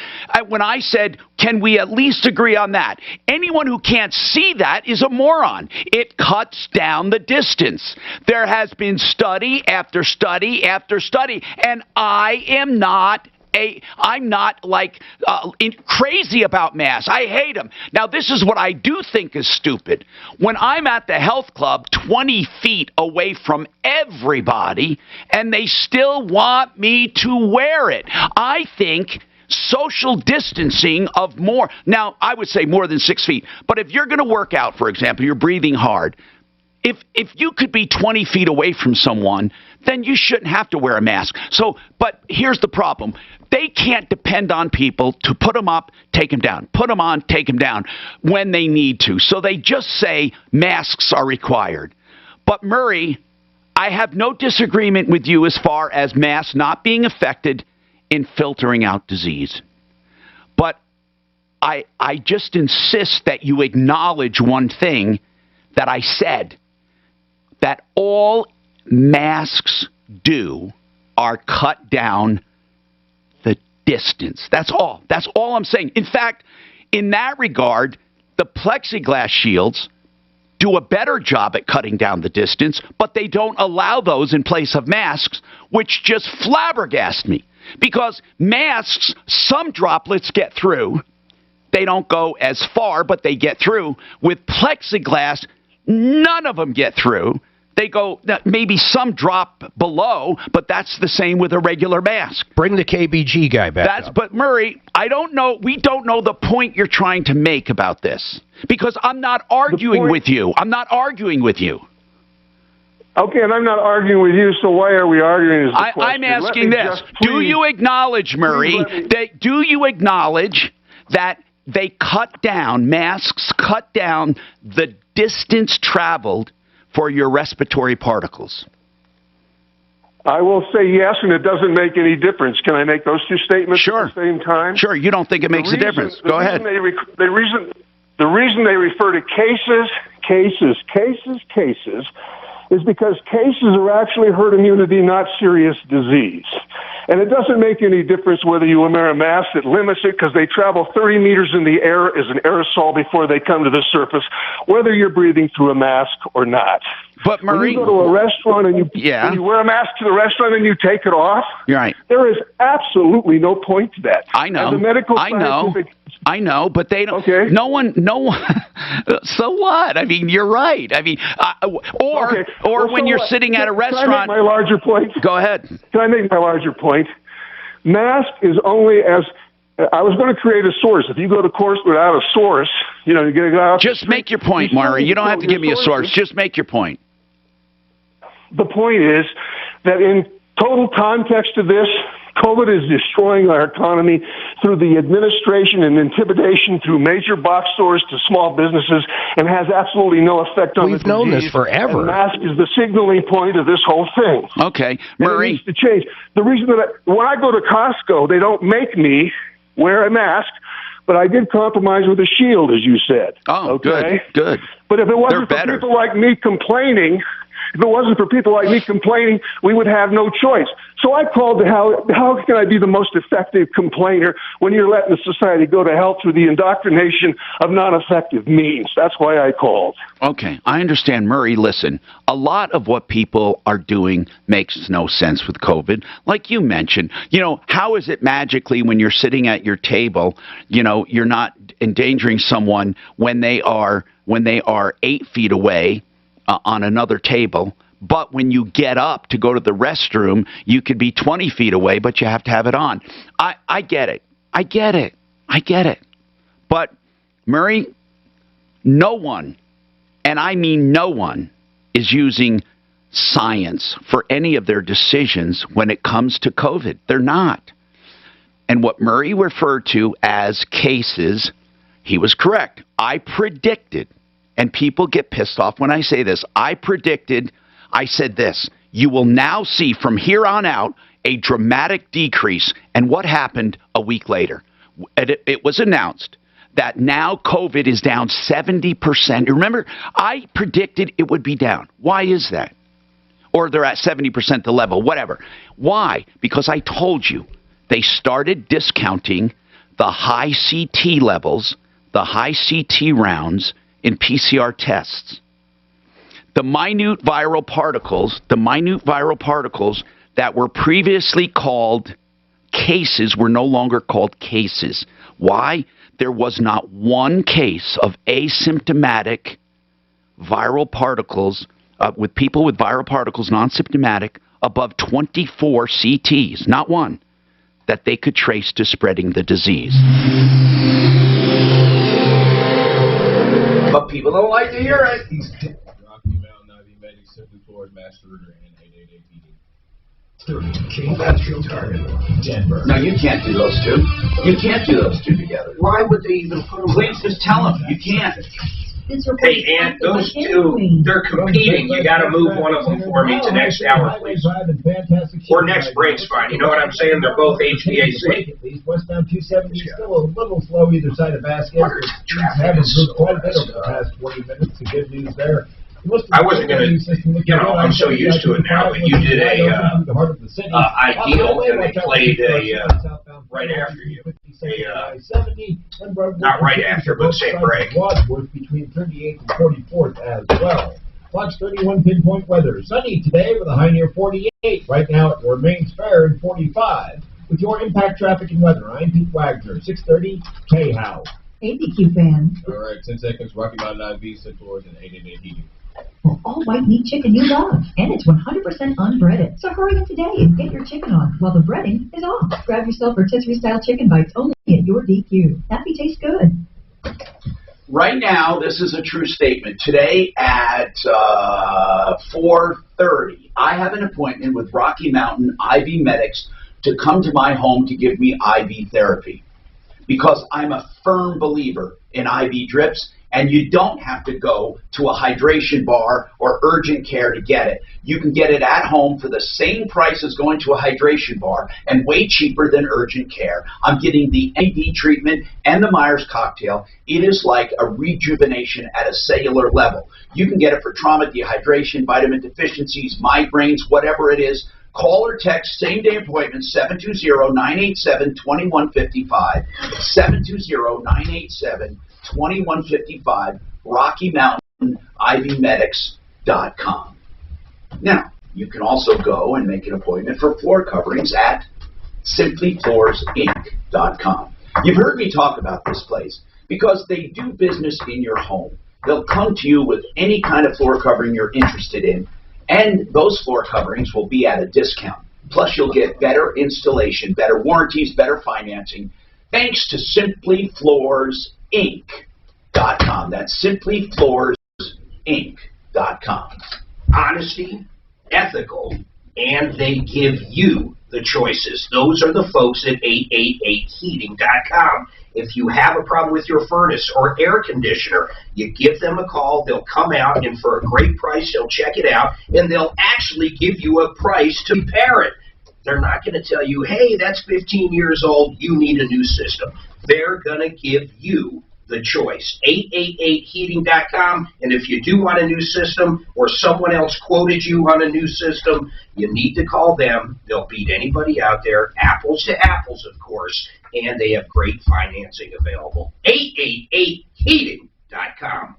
When I said, can we at least agree on that? Anyone who can't see that is a moron. It cuts down the distance. There has been study after study after study, and I am not crazy about masks. I hate them. Now, this is what I do think is stupid. When I'm at the health club 20 feet away from everybody and they still want me to wear it, I think social distancing of more. Now, I would say more than 6 feet. But if you're going to work out, for example, you're breathing hard. If you could be 20 feet away from someone, then you shouldn't have to wear a mask. So, but here's the problem. They can't depend on people to put them up, take them down, put them on, take them down when they need to. So they just say masks are required. But Murray, I have no disagreement with you as far as masks not being effective in filtering out disease. But I just insist that you acknowledge one thing that I said, that all masks do are cut down the distance. That's all. That's all I'm saying. In fact, in that regard, the plexiglass shields do a better job at cutting down the distance, but they don't allow those in place of masks, which just flabbergasted me. Because masks, some droplets get through. They don't go as far, but they get through. With plexiglass, none of them get through. They go, maybe some drop below, but that's the same with a regular mask. Bring the KBG guy back up. But Murray, I don't know. We don't know the point you're trying to make about this, because I'm not arguing with you. I'm not arguing with you. Okay, and I'm not arguing with you, so why are we arguing is the question. I'm asking this. Do you acknowledge, Murray, that they cut down, masks cut down the distance traveled for your respiratory particles? I will say yes, and it doesn't make any difference. Can I make those two statements at the same time? Sure. You don't think it makes a difference. Go ahead. The reason they refer to cases is because cases are actually herd immunity, not serious disease. And it doesn't make any difference whether you wear a mask that limits it, because they travel 30 meters in the air as an aerosol before they come to the surface, whether you're breathing through a mask or not. But Murray, when you go to a restaurant and you wear a mask to the restaurant and you take it off, you're right. There is absolutely no point to that. I know. I know, but they don't. Okay. No one. So what? I mean, you're right. I mean, when you're sitting at a restaurant. Can I make my larger point? Go ahead. Can I make my larger point? Mask is only as. I was going to create a source. If you go to course without a source, you get to go out. Just make your point, Maury. You don't have to give me a source. Just make your point. The point is that in total context of this, COVID is destroying our economy through the administration and intimidation through major box stores to small businesses, and has absolutely no effect on the disease. We've known this forever. And mask is the signaling point of this whole thing. Okay, Murray. It needs to change. The reason that when I go to Costco, they don't make me wear a mask, but I did compromise with a shield, as you said. Oh, okay? Good. But if it wasn't for people like me complaining, we would have no choice. So I called to how can I be the most effective complainer when you're letting the society go to hell through the indoctrination of non-effective means? That's why I called. Okay, I understand, Murray. Listen, a lot of what people are doing makes no sense with COVID. Like you mentioned, how is it magically when you're sitting at your table, you're not endangering someone when they are 8 feet away on another table, but when you get up to go to the restroom, you could be 20 feet away, but you have to have it on. I get it. But, Murray, no one, and I mean no one, is using science for any of their decisions when it comes to COVID. They're not. And what Murray referred to as cases, he was correct. I predicted. And people get pissed off when I say this. I said this, you will now see from here on out a dramatic decrease. And what happened a week later? It was announced that now COVID is down 70%. Remember, I predicted it would be down. Why is that? Or they're at 70% the level, whatever. Why? Because I told you they started discounting the high CT levels, the high CT rounds, in PCR tests. The minute viral particles that were previously called cases were no longer called cases. Why? There was not one case of asymptomatic viral particles with people with viral particles non-symptomatic above 24 CTs, not one, that they could trace to spreading the disease. But people don't like to hear it. Rocky Mountain IV Medics, Simply Floors, Master Router, and 888 Heating. 30K Metro Target, Denver. No, you can't do those two. You can't do those two together. Why would they even put them? Please just tell them. You can't. Hey, Aunt, those two, they're competing. You got to move one of them for me to next hour, please. Or next break's fine. You know what I'm saying? They're both HVAC. Westbound 270 is still a little slow either side of basket. Have improved quite a bit over the past 20 minutes. The good news there. I wasn't going to, you know, I'm so used to it now, but you did a Ideal, and they played right after you. Not right after, but same break. Wadsworth between 38th and 44th as well. Fox 31 pinpoint weather. Sunny today with a high near 48. Right now it remains fair in 45. With your impact traffic and weather, I'm Pete Wagner, 630 K-How. ABQ fans. All right, 10 seconds, Rocky Mountain IV, Simply Floors, and 888 Heating. For all white meat chicken you love, and it's 100% unbreaded. So hurry in today and get your chicken on while the breading is off. Grab yourself rotisserie-style chicken bites only at your DQ. Happy tastes good. Right now, this is a true statement. Today at 4:30, I have an appointment with Rocky Mountain IV Medics to come to my home to give me IV therapy. Because I'm a firm believer in IV drips, and you don't have to go to a hydration bar or urgent care to get it. You can get it at home for the same price as going to a hydration bar and way cheaper than urgent care. I'm getting the IV treatment and the Myers cocktail. It is like a rejuvenation at a cellular level. You can get it for trauma, dehydration, vitamin deficiencies, migraines, whatever it is. Call or text same-day appointment 720-987-2155, 720-987-2155, RockyMountainIVMedics.com. Now, you can also go and make an appointment for floor coverings at SimplyFloorsInc.com. You've heard me talk about this place because they do business in your home. They'll come to you with any kind of floor covering you're interested in, and those floor coverings will be at a discount. Plus, you'll get better installation, better warranties, better financing, thanks to SimplyFloorsInc.com. That's SimplyFloorsInc.com. Honesty, ethical, and they give you the choices. Those are the folks at 888heating.com. If you have a problem with your furnace or air conditioner, you give them a call. They'll come out, and for a great price, they'll check it out, and they'll actually give you a price to repair it. They're not going to tell you, hey, that's 15 years old, you need a new system. They're going to give you the choice. 888heating.com, and if you do want a new system or someone else quoted you on a new system, you need to call them. They'll beat anybody out there, apples to apples, of course, and they have great financing available. 888heating.com.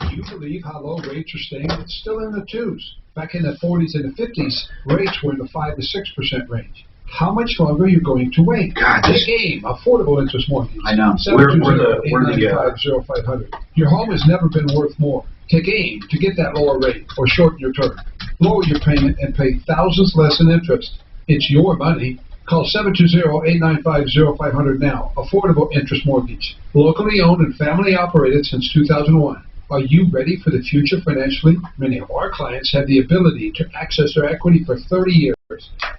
Can you believe how low rates are staying? It's still in the twos. Back in the 40s and the 50s, rates were in the 5 to 6% range. How much longer are you going to wait? God, Take AIM, affordable interest mortgage. I know. 720-895-0500. Your home has never been worth more. Take AIM to get that lower rate or shorten your term. Lower your payment and pay thousands less in interest. It's your money. Call 720-895-0500 now. Affordable interest mortgage. Locally owned and family operated since 2001. Are you ready for the future financially? Many of our clients have the ability to access their equity for 30 years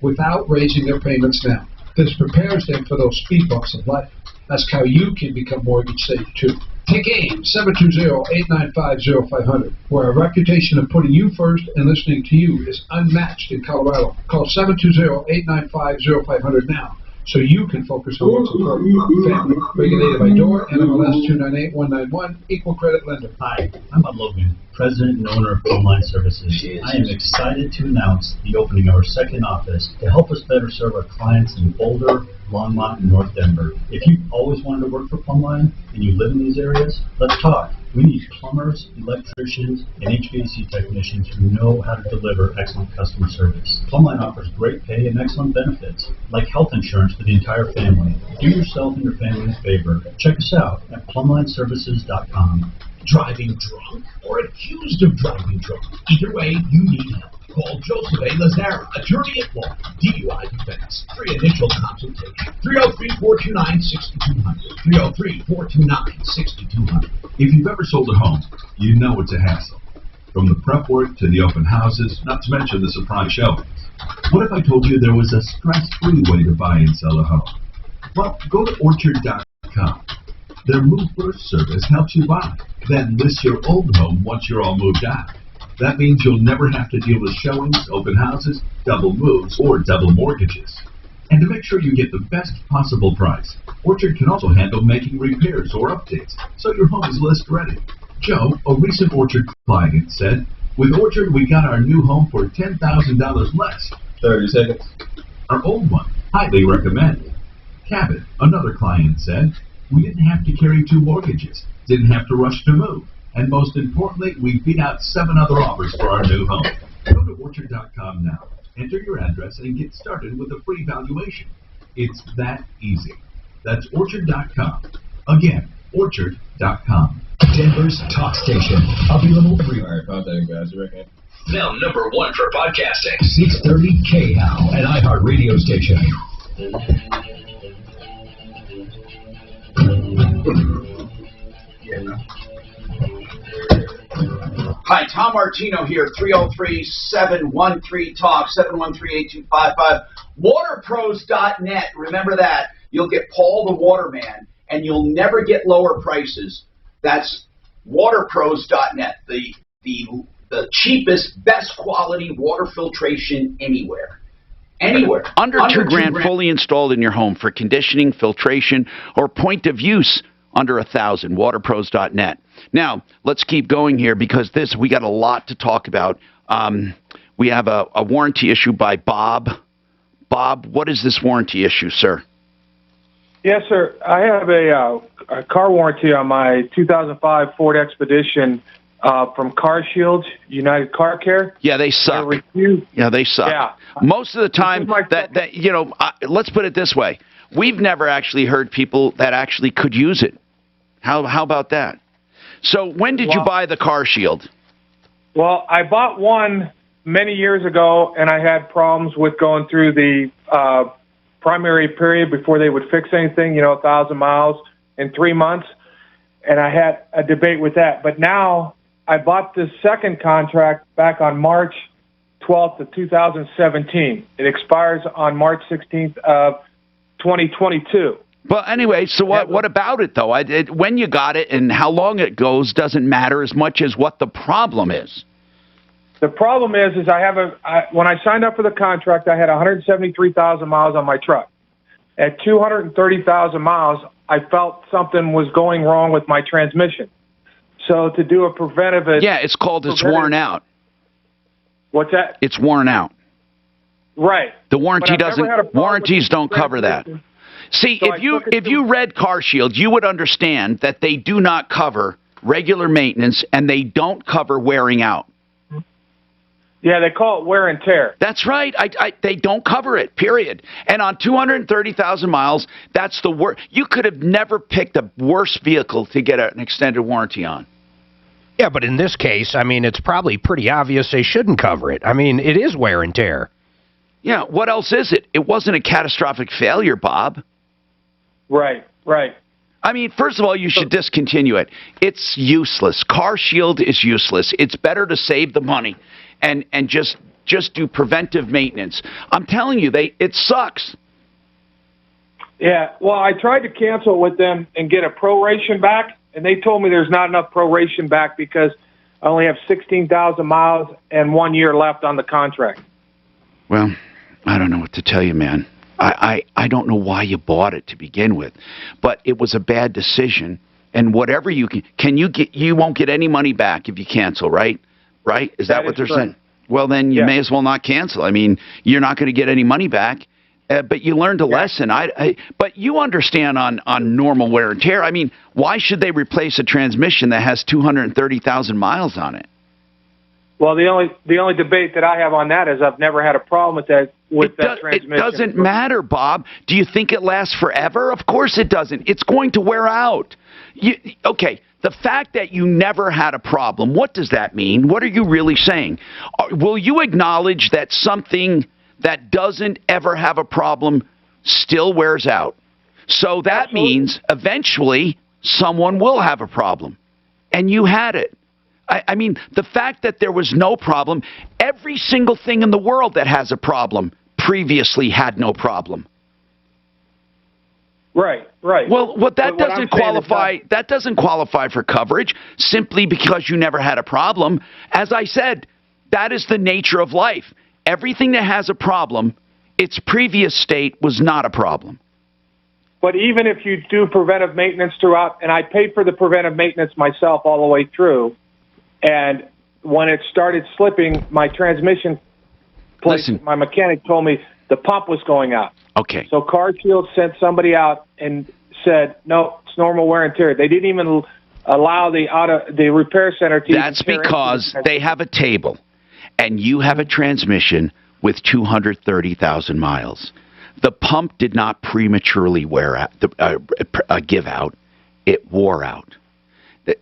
without raising their payments now. This prepares them for those speed bumps of life. Ask how you can become mortgage safe too. Take AIM, 720-895-0500, where our reputation of putting you first and listening to you is unmatched in Colorado. Call 720-895-0500 now, so you can focus on what's important. Family, regulated by DOR, NMLS 298191, equal credit lender. Hi, I'm Bob Logan, President and owner of Hotline Services. I am excited to announce the opening of our second office to help us better serve our clients in Boulder, Longmont, and North Denver. If you've always wanted to work for Plumline and you live in these areas, let's talk. We need plumbers, electricians, and HVAC technicians who know how to deliver excellent customer service. Plumline offers great pay and excellent benefits, like health insurance for the entire family. Do yourself and your family a favor. Check us out at plumlineservices.com. Driving drunk or accused of driving drunk. Either way, you need help. Call Joseph A. Lazara, attorney at law, DUI defense. Free initial consultation. 303-429-6200. 303-429-6200. If you've ever sold a home, you know it's a hassle. From the prep work to the open houses, not to mention the surprise showings. What if I told you there was a stress-free way to buy and sell a home? Well, go to orchard.com. Their Move First service helps you buy, then list your old home once you're all moved out. That means you'll never have to deal with showings, open houses, double moves, or double mortgages. And to make sure you get the best possible price, Orchard can also handle making repairs or updates, so your home is list ready. Joe, a recent Orchard client, said, "With Orchard, we got our new home for $10,000 less." 30 seconds. Our old one, highly recommended. Cabot, another client, said, "We didn't have to carry 2 mortgages, didn't have to rush to move, and most importantly, we beat out 7 other offers for our new home." Go to orchard.com now, enter your address, and get started with a free valuation. It's that easy. That's orchard.com. Again, orchard.com. Denver's talk station. Available everywhere. All right, contact guys. You reckon? Now #1 for podcasting. 630 KHOW, an iHeart radio station. Hi, Tom Martino here, 303-713-TALK, 713-8255, waterpros.net. Remember that. You'll get Paul the Waterman, and you'll never get lower prices. That's waterpros.net, the cheapest, best quality water filtration anywhere. Anywhere. Under $2,000 fully installed in your home for conditioning, filtration, or point of use under $1,000. Waterpros.net. Now, let's keep going here because we got a lot to talk about. We have a warranty issue by Bob. Bob, what is this warranty issue, sir? Yes, sir. I have a car warranty on my 2005 Ford Expedition from Car Shield, United Car Care. Yeah, they suck. Yeah, they suck. Yeah. Most of the time, let's put it this way. We've never actually heard people that actually could use it. How about that? So when did you buy the Car Shield? Well, I bought one many years ago, and I had problems with going through the primary period before they would fix anything, 1,000 miles in 3 months, and I had a debate with that. But now I bought this second contract back on March 12th of 2017. It expires on March 16th of 2022. Well, anyway, so what about it, though? When you got it and how long it goes doesn't matter as much as what the problem is. The problem is when I signed up for the contract, I had 173,000 miles on my truck. At 230,000 miles, I felt something was going wrong with my transmission. So to do a preventive... Yeah, it's worn out. What's that? It's worn out. Right. The warranties don't cover that. See, So if you read Car Shield, you would understand that they do not cover regular maintenance and they don't cover wearing out. Yeah, they call it wear and tear. That's right. They don't cover it, period. And on 230,000 miles, that's the worst. You could have never picked a worse vehicle to get an extended warranty on. Yeah, but in this case, it's probably pretty obvious they shouldn't cover it. It is wear and tear. Yeah, what else is it? It wasn't a catastrophic failure, Bob. Right. First of all, you should discontinue it. It's useless. Car Shield is useless. It's better to save the money and just do preventive maintenance. I'm telling you, it sucks. Yeah, well, I tried to cancel it with them and get a proration back, and they told me there's not enough proration back because I only have 16,000 miles and 1 year left on the contract. Well, I don't know what to tell you, man. I don't know why you bought it to begin with, but it was a bad decision. And whatever you won't get any money back if you cancel, right? Is that what they're saying? Well, then you may as well not cancel. You're not going to get any money back, but you learned a lesson. But you understand on normal wear and tear. I mean, why should they replace a transmission that has 230,000 miles on it? Well, the only debate that I have on that is I've never had a problem with that transmission. It doesn't matter, Bob. Do you think it lasts forever? Of course it doesn't. It's going to wear out. Okay, the fact that you never had a problem, what does that mean? What are you really saying? Will you acknowledge that something that doesn't ever have a problem still wears out? So that means eventually someone will have a problem, and you had it. I mean, the fact that there was no problem, every single thing in the world that has a problem previously had no problem. Right. Well, that doesn't qualify. That doesn't qualify for coverage simply because you never had a problem. As I said, that is the nature of life. Everything that has a problem, its previous state was not a problem. But even if you do preventive maintenance throughout, and I paid for the preventive maintenance myself all the way through, and when it started slipping, my transmission place, my mechanic told me the pump was going out. Okay. So CarShield sent somebody out and said, no, it's normal wear and tear. They didn't even allow the repair center to. That's because they have a table, and you have a transmission with 230,000 miles. The pump did not prematurely wear out, give out. It wore out. Do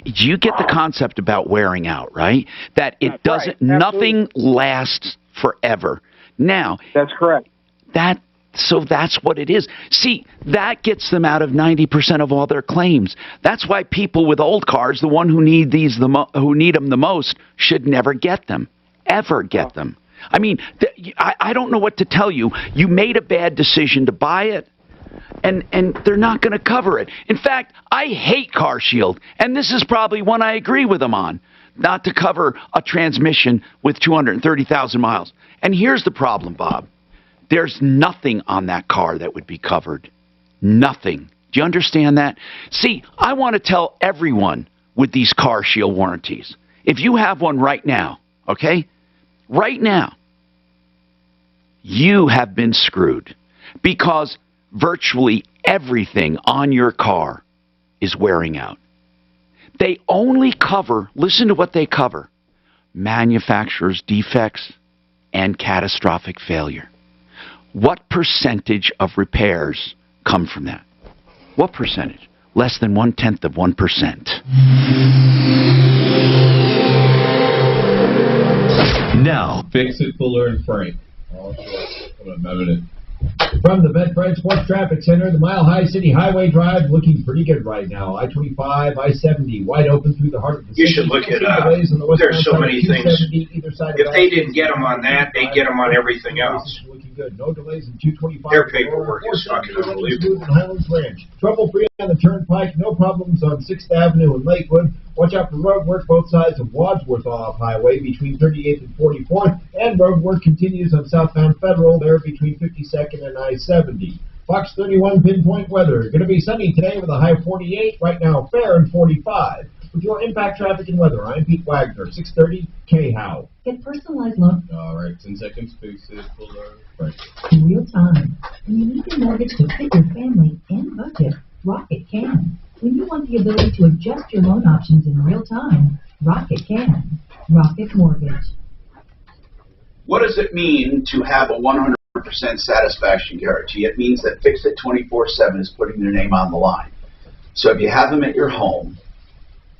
you get the concept about wearing out, right? That it doesn't, nothing lasts forever. Now, that's correct. So that's what it is. See, that gets them out of 90% of all their claims. That's why people with old cars, the one who need who need them the most, should never get them, ever get them. I mean, I don't know what to tell you. You made a bad decision to buy it. And they're not going to cover it. In fact, I hate CarShield, and this is probably one I agree with them on, not to cover a transmission with 230,000 miles. And here's the problem, Bob. There's nothing on that car that would be covered. Nothing. Do you understand that? See, I want to tell everyone with these CarShield warranties, if you have one right now, okay, right now, you have been screwed because virtually everything on your car is wearing out. They only cover, listen to what they cover, manufacturer's defects and catastrophic failure. What percentage of repairs come from that? What percentage? Less than 1/10%. Now, Fix It, Fuller and Frank. All short. Hold on a minute. From the Bedford Sports Traffic Center, the Mile High City Highway Drive looking pretty good right now. I-25, I-70, wide open through the heart of the city. You should look at, there's so many things. If they didn't get them on that, they get them on everything else. Looking good. No delays in 225. Their paperwork is fucking unbelievable. Highlands Ranch. Trouble-free on the Turnpike. No problems on 6th Avenue and Lakewood. Watch out for road work both sides of Wadsworth Off Highway between 38th and 44th. And road work continues on southbound Federal there between 52nd and I-70. Fox 31 pinpoint weather. Going to be sunny today with a high of 48. Right now, fair and 45. With your impact traffic and weather, I'm Pete Wagner, 630 K-How. Get personalized loan All right, 10 seconds, Fix It, Fuller, Frank. in real time. When you need your mortgage to fit your family and budget, Rocket can. When you want the ability to adjust your loan options in real time, Rocket can. Rocket Mortgage. What does it mean to have a 100% satisfaction guarantee? It means that Fix It 24/7 is putting their name on the line. So if you have them at your home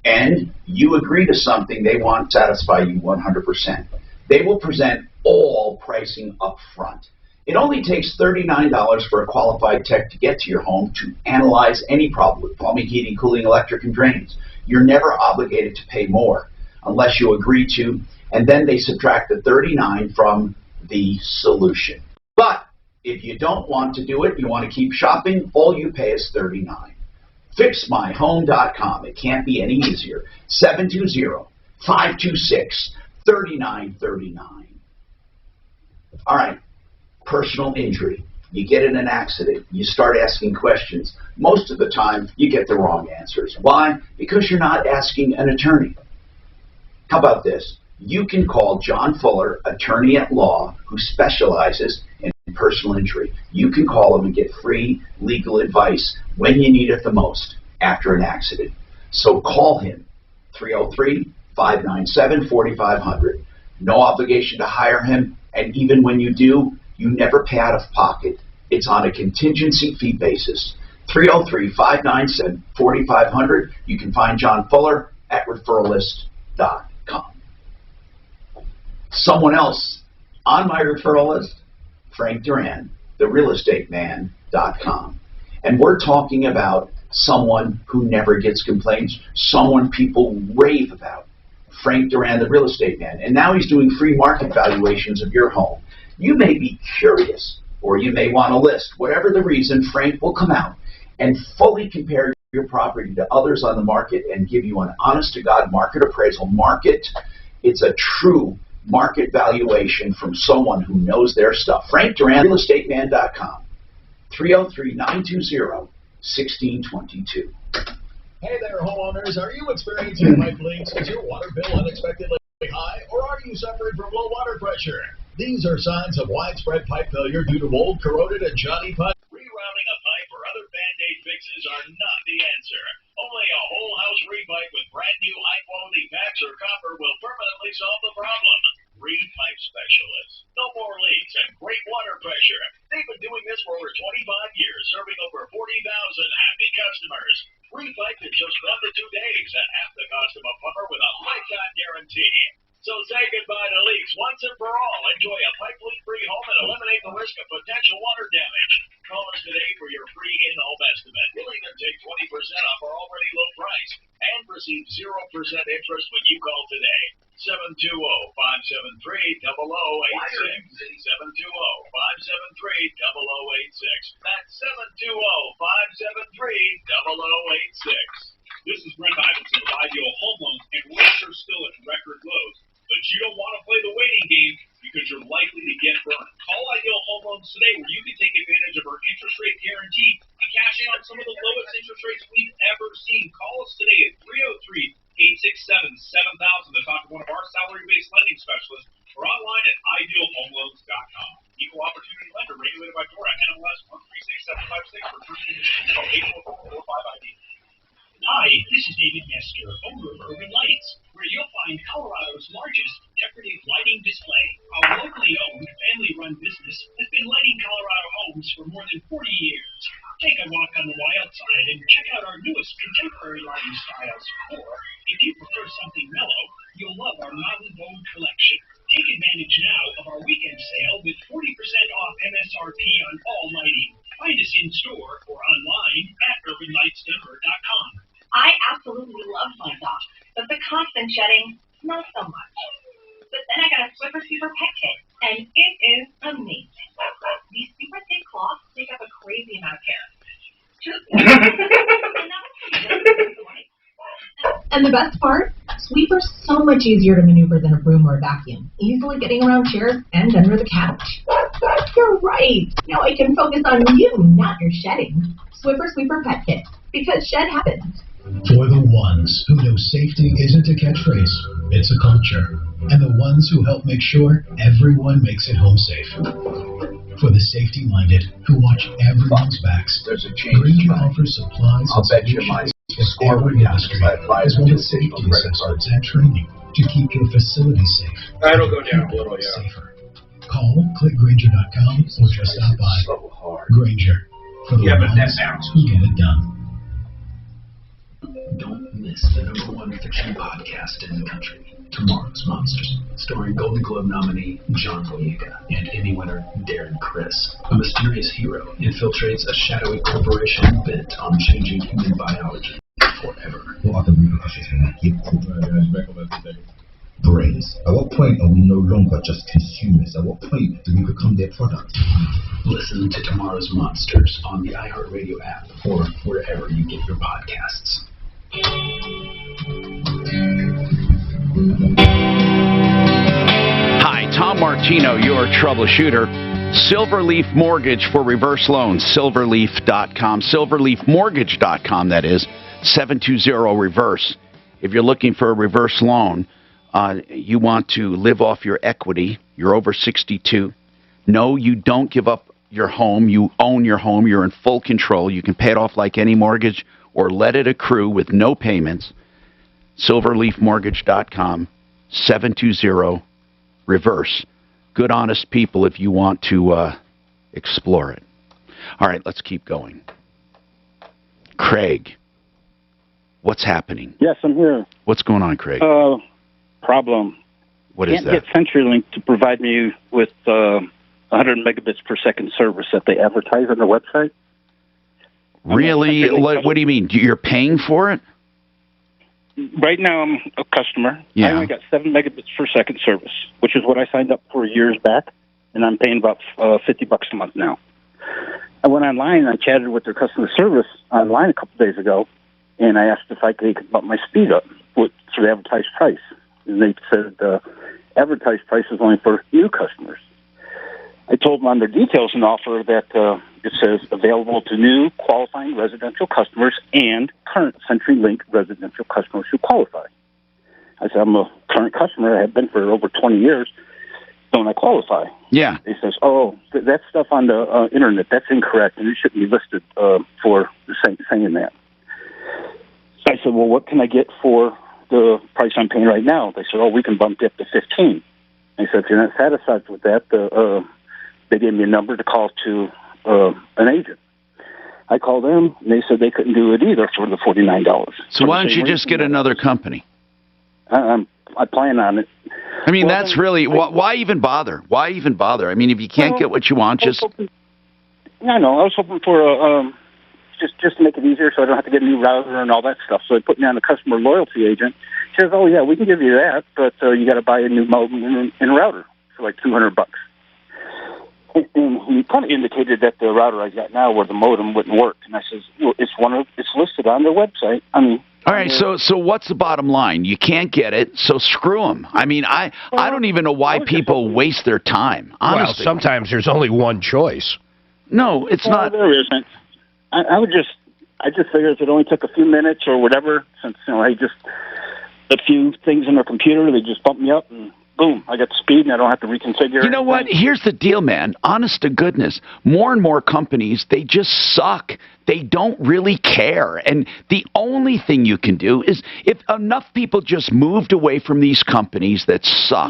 and you agree to something they want to satisfy you 100%, they will present all pricing up front. It only takes $39 for a qualified tech to get to your home to analyze any problem with plumbing, heating, cooling, electric, and drains. You're never obligated to pay more unless you agree to, and then they subtract the 39 from the solution. But if you don't want to do it, you want to keep shopping, all you pay is $39. FixMyHome.com. It can't be any easier. 720-526-3939. All right. Personal injury. You get in an accident. You start asking questions. Most of the time, you get the wrong answers. Why? Because you're not asking an attorney. How about this? You can call John Fuller, attorney at law, who specializes in personal injury. You can call them and get free legal advice when you need it the most after an accident. So call him, 303-597-4500. No obligation to hire him, and even when you do, you never pay out of pocket. It's on a contingency fee basis. 303-597-4500. You can find John Fuller at referralist.com. Someone else on my referral list, Frank Duran, therealestateman.com. And we're talking about someone who never gets complaints, someone people rave about. Frank Duran, the real estate man. And now he's doing free market valuations of your home. You may be curious, or you may want to list. Whatever the reason, Frank will come out and fully compare your property to others on the market and give you an honest-to-God market appraisal. It's a true market valuation from someone who knows their stuff. Frank Duran, realestateman.com, 303-920-1622. Hey there, homeowners. Are you experiencing pipe leaks? Is your water bill unexpectedly high? Or are you suffering from low water pressure? These are signs of widespread pipe failure due to mold, corroded, and Johnny pipe. Rerouting a pipe or other Band-Aid fixes are not the answer. Only a whole house repipe with brand new high-quality packs or copper will permanently solve the problem. Repipe Specialists. No more leaks and great water pressure. They've been doing this for over 25 years, serving over 40,000 happy customers. Repipe in just 1 to 2 days at half the cost of a plumber with a lifetime guarantee. So say goodbye to leaks once and for all. Enjoy a pipe leak-free home and eliminate the risk of potential water damage. Call us today for your free in-home estimate. We'll even take 20% off our already low price and receive 0% interest when you call today. 720-573-0086. 720-573-0086. That's 720-573-0086. This is Brent Iverson of Ideal Home Loans, and rates are still at record lows. But you don't want to play the waiting game because you're likely to get burned. Call Ideal Home Loans today where you can take advantage of our interest rate guarantee and cash in on some of the lowest interest rates we've ever seen. Call us today at 303-867-7000 to talk to one of our salary-based lending specialists or online at idealhomeloans.com. Equal opportunity lender regulated by DORA, NMLS 136756 for terms and conditions. Call 844-45ID. Hi, this is David Nestor, owner of Urban Lights, where you'll find Colorado's largest decorative lighting display. Our locally owned, family-run business has been lighting Colorado homes for more than 40 years. Take a walk on the wild side and check out our newest contemporary lighting styles. Or, if you prefer something mellow, you'll love our Mountain Bone collection. Take advantage now of our weekend sale with 40% off MSRP on all lighting. Find us in store or online at urbanlightsdenver.com. I absolutely love my dog, but the constant shedding, not so much. But then I got a Swiffer Super Pet Kit, and it is amazing. These super thick cloths take up a crazy amount of care. And the best part, Sweeper's so much easier to maneuver than a broom or a vacuum, easily getting around chairs and under the couch. You're right. Now I can focus on you, not your shedding. Swiffer Sweeper Pet Kit, because shed happens. For the ones who know safety isn't a catchphrase, it's a culture. And the ones who help make sure everyone makes it home safe. For the safety-minded who watch everyone's backs, Granger offers supplies and solutions for every industry, as well as safety assessments and training to keep your facility safe. That'll go down a little, yeah. Safer. Call, click Granger.com, or just stop by. Granger, for the ones who get it done. Don't miss the #1 fiction podcast in the country, Tomorrow's Monsters, starring Golden Globe nominee John Boyega and Emmy winner Darren Criss. A mysterious hero infiltrates a shadowy corporation bent on changing human biology forever. What are the repercussions for that? Brains. At what point are we no longer just consumers? At what point do we become their product? Listen to Tomorrow's Monsters on the iHeartRadio app or wherever you get your podcasts. Hi, Tom Martino, your troubleshooter. Silverleaf Mortgage for reverse loans, silverleaf.com, silverleafmortgage.com, that is, 720-REVERSE. If you're looking for a reverse loan, you want to live off your equity, you're over 62, No, you don't give up your home. You own your home. You're in full control. You can pay it off like any mortgage or let it accrue with no payments. Silverleafmortgage.com, 720-REVERSE. Good, honest people if you want to explore it. All right, let's keep going. Craig, what's happening? Yes, I'm here. What's going on, Craig? Problem. What is that? Can't get CenturyLink to provide me with 100 megabits per second service that they advertise on their website. Really? What do you mean? You're paying for it? Right now, I'm a customer. Yeah. I only got 7 megabits per second service, which is what I signed up for years back, and I'm paying about $50 a month now. I went online and I chatted with their customer service online a couple of days ago, and I asked if I could bump my speed up to the advertised price. And they said the advertised price is only for new customers. I told them on their details and offer that it says available to new qualifying residential customers and current CenturyLink residential customers who qualify. I said, I'm a current customer. I have been for over 20 years. Don't I qualify? Yeah. They says, oh, that stuff on the internet, that's incorrect, and it shouldn't be listed for saying that. So I said, well, what can I get for the price I'm paying right now? They said, oh, we can bump it up to 15. I said, if you're not satisfied with that, they gave me a number to call to an agent. I called them, and they said they couldn't do it either for the $49. So why don't you just get another company? I plan on it. I mean, that's really, why even bother? Why even bother? I mean, if you can't get what you want, just... Yeah, I know. I was hoping for just to make it easier so I don't have to get a new router and all that stuff. So they put me on a customer loyalty agent. She says, oh, yeah, we can give you that, but you got to buy a new modem and router for like $200. And he kind of indicated that the router I got now, where the modem wouldn't work. And I says, well, it's listed on their website. I mean, all right. So what's the bottom line? You can't get it, so screw them. I mean, I don't even know why people waste their time. Honestly, well, sometimes there's only one choice. No, it's not. There isn't. I just figured if it only took a few minutes or whatever, since I just a few things in their computer, they just bump me up and boom, I got speed and I don't have to reconfigure. You know what? Here's the deal, man. Honest to goodness, more and more companies, they just suck. They don't really care. And the only thing you can do is if enough people just moved away from these companies that suck,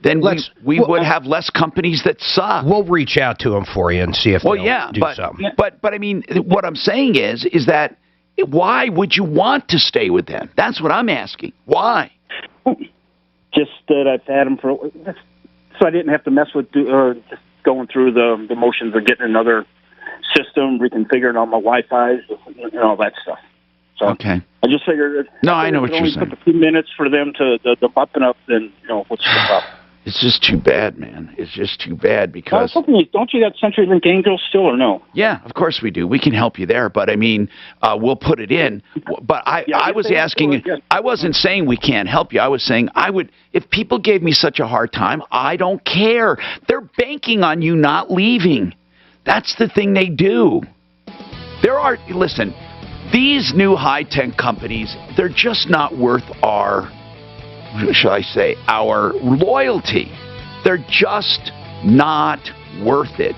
then we would have less companies that suck. We'll reach out to them for you and see if they'll do something. But I mean, what I'm saying is that why would you want to stay with them? That's what I'm asking. Why? Just that I've had them for, so I didn't have to mess with just going through the motions of getting another system, reconfiguring all my Wi-Fi's, and all that stuff. So okay. I just figured. I know what you're saying. It only took a few minutes for them to bump it up, then what's the problem? It's just too bad, man. It's just too bad because... don't you got CenturyLink Angels still or no? Yeah, of course we do. We can help you there, but I mean, we'll put it in. But I was asking, I wasn't saying we can't help you. I was saying I would, if people gave me such a hard time, I don't care. They're banking on you not leaving. That's the thing they do. Listen, these new high-tech companies, they're just not worth our loyalty. They're just not worth it.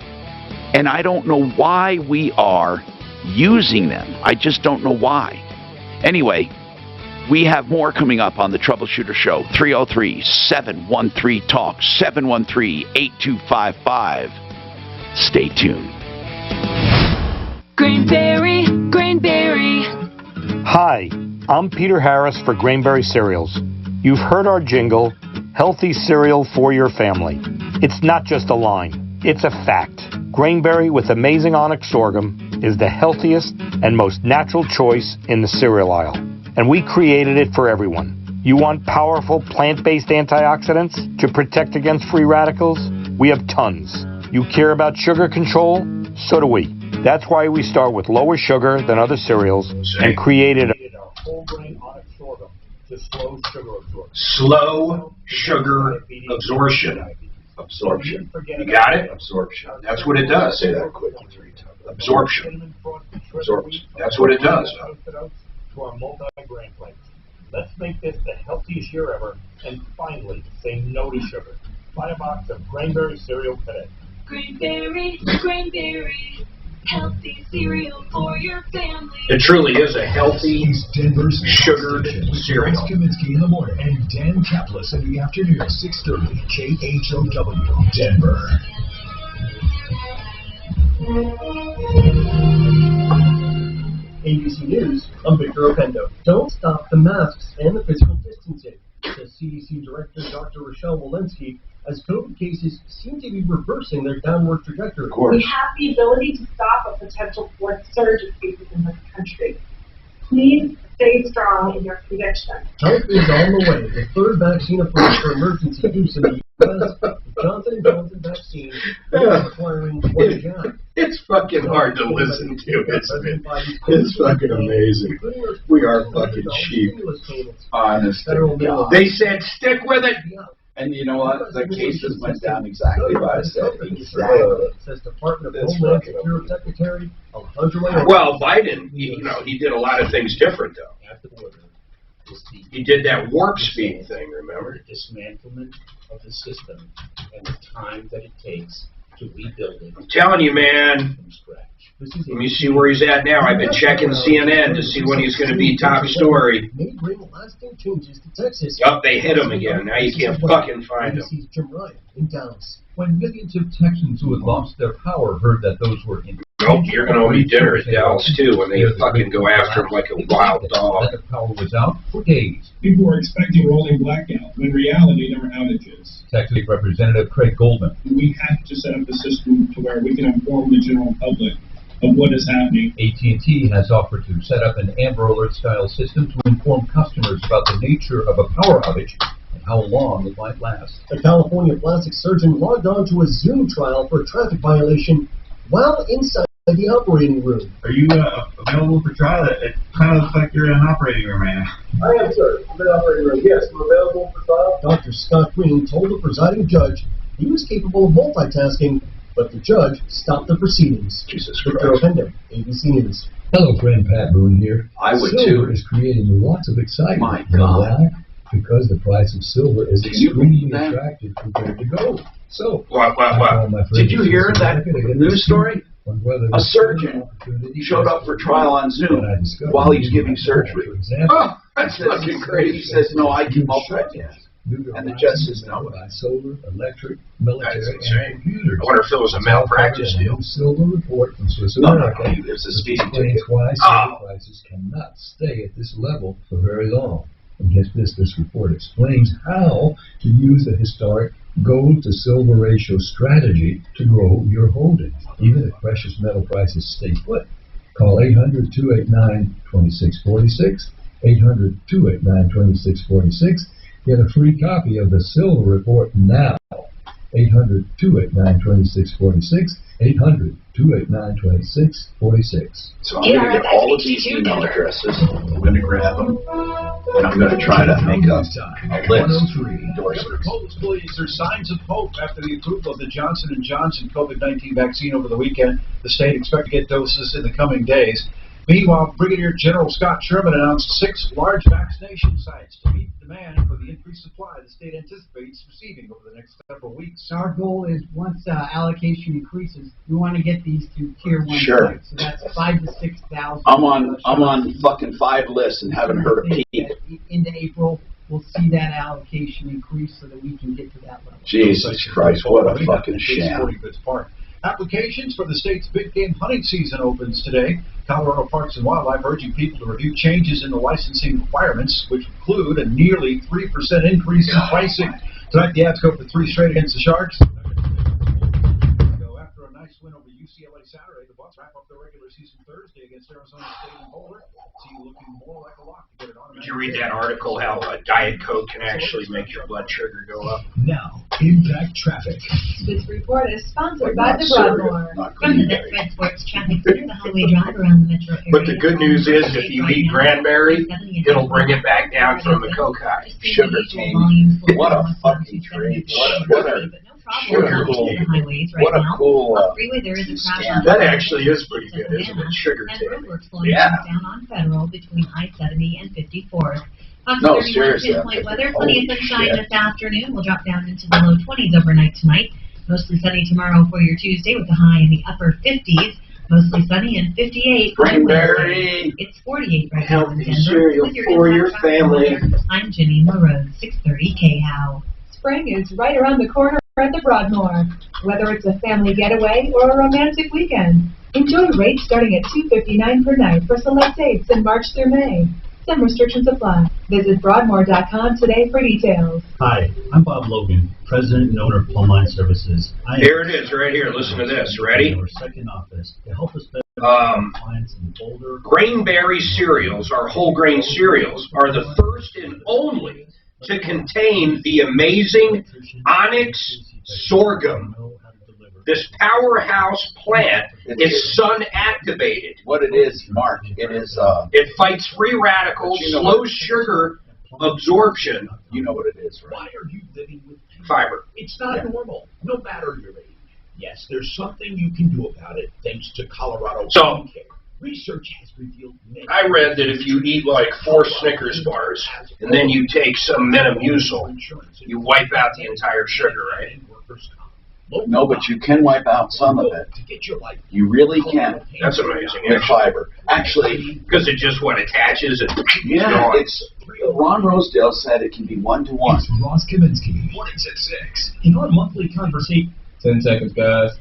And I don't know why we are using them. I just don't know why. Anyway, we have more coming up on the Troubleshooter Show. 303-713-TALK, 713-8255. Stay tuned. Grainberry. Hi, I'm Peter Harris for Grainberry Cereals. You've heard our jingle, healthy cereal for your family. It's not just a line, it's a fact. Grainberry with amazing onyx sorghum is the healthiest and most natural choice in the cereal aisle. And we created it for everyone. You want powerful plant-based antioxidants to protect against free radicals? We have tons. You care about sugar control? So do we. That's why we start with lower sugar than other cereals and created a whole grain onyx sorghum. To slow sugar absorption. Slow sugar absorption. Absorption. You got it? Absorption. That's what it does. Say that quick. Absorption. Absorption. That's what it does. To our multi-grain plates. Let's make this the healthiest year ever, and finally say no to sugar. Buy a box of Granberry cereal today. Granberry, healthy cereal for your family. It truly is a healthy, Denver's sugared cereal. Lance Kaminsky in the morning and Dan Kaplis in the afternoon, 6:30, KHOW, Denver. ABC News, I'm Victor Opendo. Don't stop the masks and the physical distancing, says CDC Director Dr. Rochelle Walensky, as COVID cases seem to be reversing their downward trajectory. We have the ability to stop a potential fourth surge of cases in this country. Please stay strong in your conviction. Help is on the way. The third vaccine approved for emergency use in the U.S., the Johnson & Johnson vaccine, is requiring one jab. It's fucking hard to listen to, isn't it? It's fucking amazing. We are fucking cheap. Honest to God. They said, stick with it. And you know what? The cases went down exactly what I said. Says Department of Homeland Security Secretary Alejandro Mayorkas. Well, Biden, he did a lot of things different, though. He did that warp speed thing, remember? The dismantlement of the system and the time that it takes to rebuild it. I'm telling you, man. From scratch. Let me see where he's at now. I've been checking CNN to see when he's going to be top story. May bring lasting changes to Texas. Yup, they hit him again. Now you can't fucking find him. Jim Ryan in Dallas. When millions of Texans who had lost their power heard that those were in. Nope, you're going to owe me dinner at Dallas, too, when they fucking go after him like a wild dog. The power was out for days. People were expecting rolling blackout, when in reality there were outages. Texas Representative Craig Goldman. We have to set up a system to where we can inform the general public of what is happening. AT&T has offered to set up an Amber Alert-style system to inform customers about the nature of a power outage and how long it might last. A California plastic surgeon logged on to a Zoom trial for a traffic violation while inside the operating room. Are you available for trial? It kind of looks like you're in an operating room right now. I am, sir. I'm in the operating room. Yes, I'm available for trial. Dr. Scott Green told the presiding judge he was capable of multitasking, but the judge stopped the proceedings. Jesus Victor Opendo, ABC News. Hello, friend Pat Boone here. I would Silver too. is creating lots of excitement. My You know God. why? Because the price of silver is Do you extremely believe that? attractive compared to gold. So, What? did you hear that news story? A surgeon showed up for trial on Zoom while he's giving surgery. Oh, that's fucking great. He says, no, I can multitask. And the judge says, no. Solar, electric, military, That's insane. and computers. I wonder if it was a malpractice deal. Silver report from Swiss No, America there's a speeding explains ticket. why silver prices cannot stay at this level for very long. And get this report explains how to use the historic gold to silver ratio strategy to grow your holdings, even if precious metal prices stay put. Call 800-289-2646, 800-289-2646. Get a free copy of the silver report now. 800-289-2646, 800-289-2646. So I'm going to get all of these email addresses. I'm going to grab them, and I'm going to try to make a list. Hopefully, there's signs of hope after the approval of the Johnson & Johnson COVID-19 vaccine over the weekend. The state expects to get doses in the coming days. Meanwhile, Brigadier General Scott Sherman announced 6 large vaccination sites to meet demand for the increased supply the state anticipates receiving over the next several weeks. Our goal is once allocation increases, we want to get these to tier 1 Sure. sites. So that's 5,000 to 6,000. I'm on fucking 5 lists and haven't heard a peep. Into April, we'll see that allocation increase so that we can get to that level. Jesus Christ, what a fucking sham. Applications for the state's big game hunting season opens today. Colorado Parks and Wildlife urging people to review changes in the licensing requirements, which include a nearly 3% increase in pricing. Tonight, the Avs go for 3 straight against the Sharks. After a nice win over UCLA Saturday, the Bucs wrap up their regular season Thursday against Arizona State and Boulder. See you looking more like a lock to get it on. Did you read that article, how Diet Coke can actually make your blood sugar go up? Now, Impact Traffic. This report is sponsored by the Broadmoor. From the Red Sports Traffic Center, the highway drive around the metro area. But the good news is, if you eat cranberry, it'll bring it back down from the Coke high. Sugar cane. What a fucking trade. What a sugar cool. What a cool scam. That actually is pretty good, isn't it? Sugar cane. Yeah. Down on Federal between I-70 and 54th. Fox No, 31 seriously. pinpoint weather. Plenty of Holy sunshine shit. this afternoon. We'll drop down into the low 20s overnight tonight. Mostly sunny tomorrow for your Tuesday with a high in the upper 50s. Mostly sunny and 58 for Cranberry. Wednesday. It's 48 right now in Healthy Denver. cereal With your for your Impact Fox family. weather, I'm Jenny LaRose, 630 KHOW. Spring is right around the corner at the Broadmoor. Whether it's a family getaway or a romantic weekend, enjoy rates starting at $259 per night for select dates in March through May. Some restrictions apply. Visit Broadmoor.com today for details. Hi, I'm Bob Logan, President and owner of Plumline Services. Here it is, right here. Listen to this. Ready? Our second office to help us better clients in Boulder. Grainberry cereals, our whole grain cereals, are the first and only to contain the amazing onyx sorghum. This powerhouse plant is sun activated. What it is, Mark, it is... It fights free radicals, slows sugar absorption. You know what it is, right? Why are you living with pain? Fiber. It's not normal, no matter your age. Yes, there's something you can do about it thanks to Colorado Home Care. Research has revealed many. I read that if you eat like 4 Snickers bars and then you take some Metamucil, you wipe out the entire sugar, right? No, but you can wipe out some of it. You really can. That's amazing. The fiber. Actually, because it just attaches and yeah, it's Ron Rosedale said it can be 1-to-1. It's Ross Kaminsky. Mornings at 6. In our monthly conversation, 10 seconds, guys.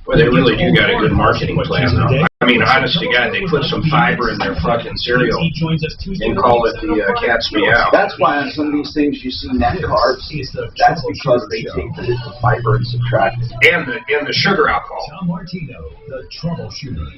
Well, they really do got a good marketing plan, though. I mean, honest to God, they put some fiber in their fucking cereal and call it the cat's meow. That's why on some of these things you see net carbs. That's because they take the fiber and subtract it. And the sugar alcohol. Tom Martino, the Troubleshooter.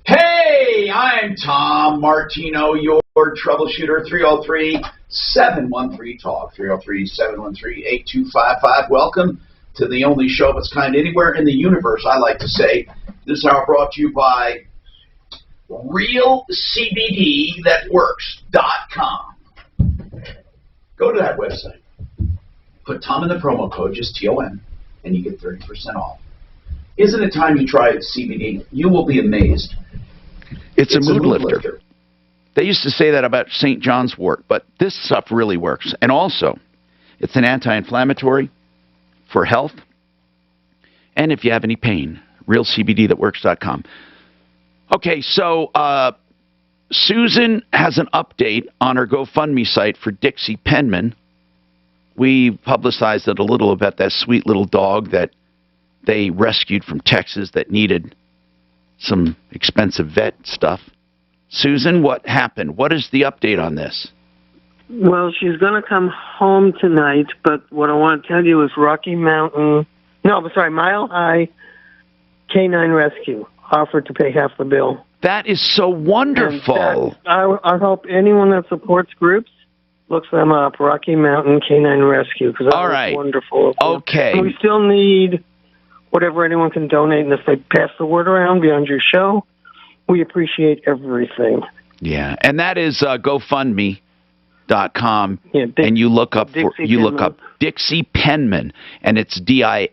Hey, I'm Tom Martino, your troubleshooter. 303-713-TALK. 303-713-8255. Welcome to the only show of its kind anywhere in the universe, I like to say. This hour brought to you by RealCBDThatWorks.com. Go to that website. Put Tom in the promo code, just TOM, and you get 30% off. Isn't it time you try CBD? You will be amazed. It's a mood lifter. They used to say that about St. John's wort, but this stuff really works. And also, it's an anti-inflammatory for health. And if you have any pain, realcbdthatworks.com. Okay, so Susan has an update on her GoFundMe site for Dixie Penman. We publicized it a little about that sweet little dog that they rescued from Texas that needed some expensive vet stuff. Susan, what happened? What is the update on this? Well, she's going to come home tonight, but what I want to tell you is Mile High Canine Rescue offered to pay half the bill. That is so wonderful. I hope anyone that supports groups looks them up, Rocky Mountain Canine Rescue, because that's wonderful. Okay. And we still need whatever anyone can donate, and if they pass the word around beyond your show, we appreciate everything. Yeah, and that is GoFundMe.com, and you look up Dixie Penman, and it's Dixie,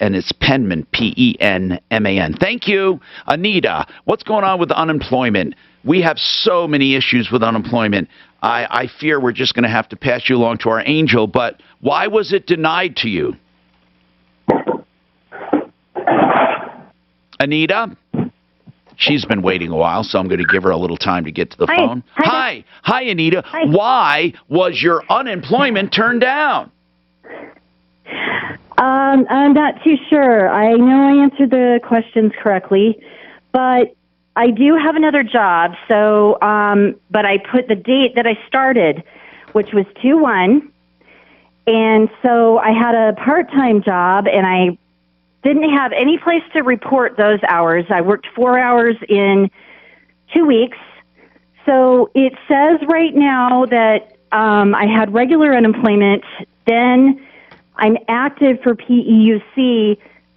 and it's Penman, Penman. Thank you, Anita. What's going on with unemployment? We have so many issues with unemployment. I fear we're just going to have to pass you along to our angel. But why was it denied to you, Anita? She's been waiting a while, so I'm going to give her a little time to get to the phone. Hi, Anita. Hi. Why was your unemployment turned down? I'm not too sure. I know I answered the questions correctly, but I do have another job. So, but I put the date that I started, which was 2/1, and so I had a part-time job, and I didn't have any place to report those hours. I worked 4 hours in 2 weeks. So it says right now that I had regular unemployment. Then I'm active for PEUC,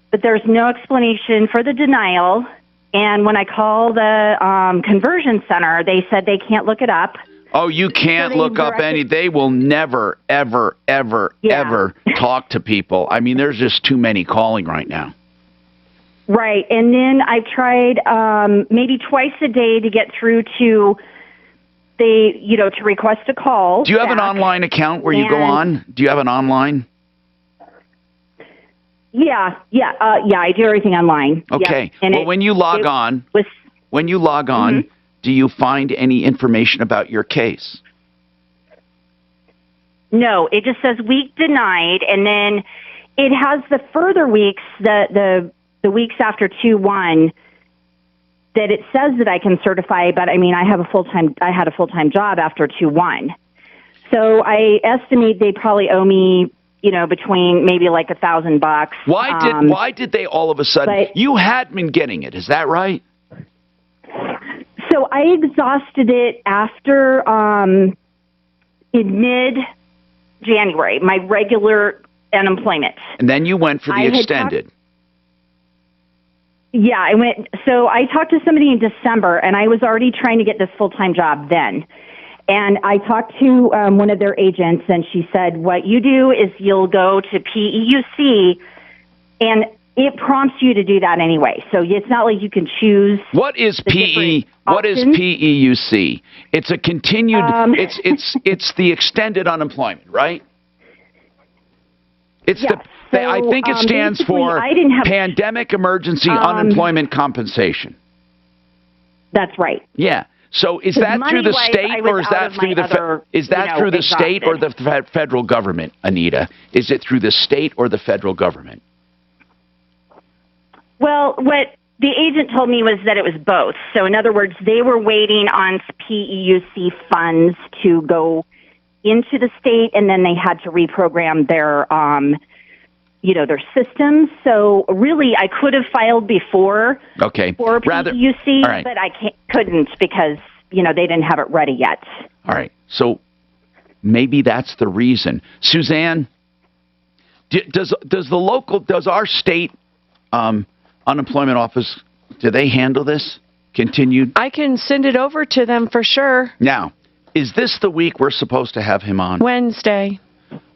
but there's no explanation for the denial. And when I call the conversion center, they said they can't look it up. Oh, you can't look up any. They will never, ever, ever, ever talk to people. I mean, there's just too many calling right now. Right. And then I tried maybe twice a day to get through to they, to request a call. Do you have an back. online account where you go on? Do you have an online? Yeah, I do everything online. Okay. Yep. And when you log on, do you find any information about your case? No, it just says week denied, and then it has the further weeks, the weeks after 2/1, that it says that I can certify. But I mean, I had a full time job after 2/1, so I estimate they probably owe me, between maybe like $1,000. Why did they all of a sudden? You had been getting it, is that right? So I exhausted it after in mid-January, my regular unemployment. And then you went for the extended. Yeah, I went. So I talked to somebody in December, and I was already trying to get this full-time job then. And I talked to one of their agents, and she said, what you do is you'll go to PEUC, and it prompts you to do that anyway. So it's not like you can choose. What is PEUC? It's a continued. It's the extended unemployment, right? It's I think it stands for Pandemic Emergency Unemployment Compensation. That's right. Yeah. So is that through the state, or is that through the state or the federal government, Anita? Is it through the state or the federal government? Well, what the agent told me was that it was both. So in other words, they were waiting on PEUC funds to go into the state, and then they had to reprogram their, their systems. So really, I could have filed before. Okay. For PEUC, but I couldn't because they didn't have it ready yet. All right. So maybe that's the reason. Suzanne, does our state unemployment office, do they handle this? Continued? I can send it over to them for sure. Now, is this the week we're supposed to have him on? Wednesday.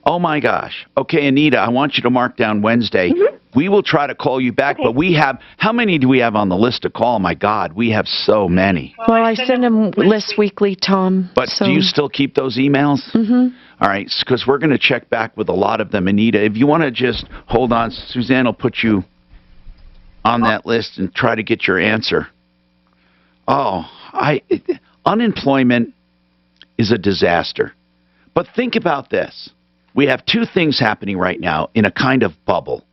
Oh, my gosh. Okay, Anita, I want you to mark down Wednesday. We will try to call you back, but we have, how many do we have on the list to call? My God, we have so many. Well, I send them lists weekly, Tom. But do you still keep those emails? Mm-hmm. All right, because we're going to check back with a lot of them. Anita, if you want to just hold on, Suzanne will put you on that list and try to get your answer. Unemployment is a disaster. But think about this. We have two things happening right now in a kind of bubble.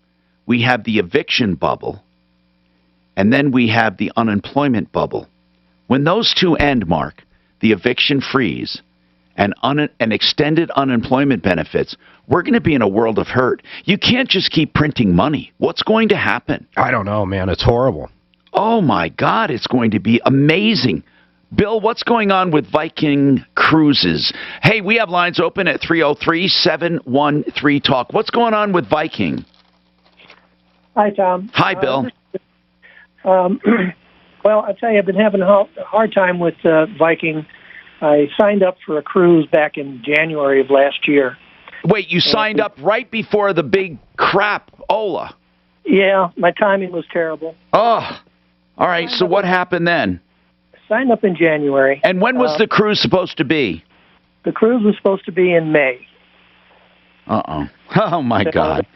We have the eviction bubble, and then we have the unemployment bubble. When those two end, Mark, the eviction freeze and extended unemployment benefits, we're going to be in a world of hurt. You can't just keep printing money. What's going to happen? I don't know, man. It's horrible. Oh, my God. It's going to be amazing. Bill, what's going on with Viking Cruises? Hey, we have lines open at 303-713-TALK. What's going on with Viking? Hi, Tom. Hi, Bill. Well, I'll tell you, I've been having a hard time with Viking. I signed up for a cruise back in January of last year. Wait, you signed up right before the big crap, Ola? Yeah, my timing was terrible. Oh, all right. So what happened then? Signed up in January. And when was the cruise supposed to be? The cruise was supposed to be in May. Uh-oh. Oh, my God.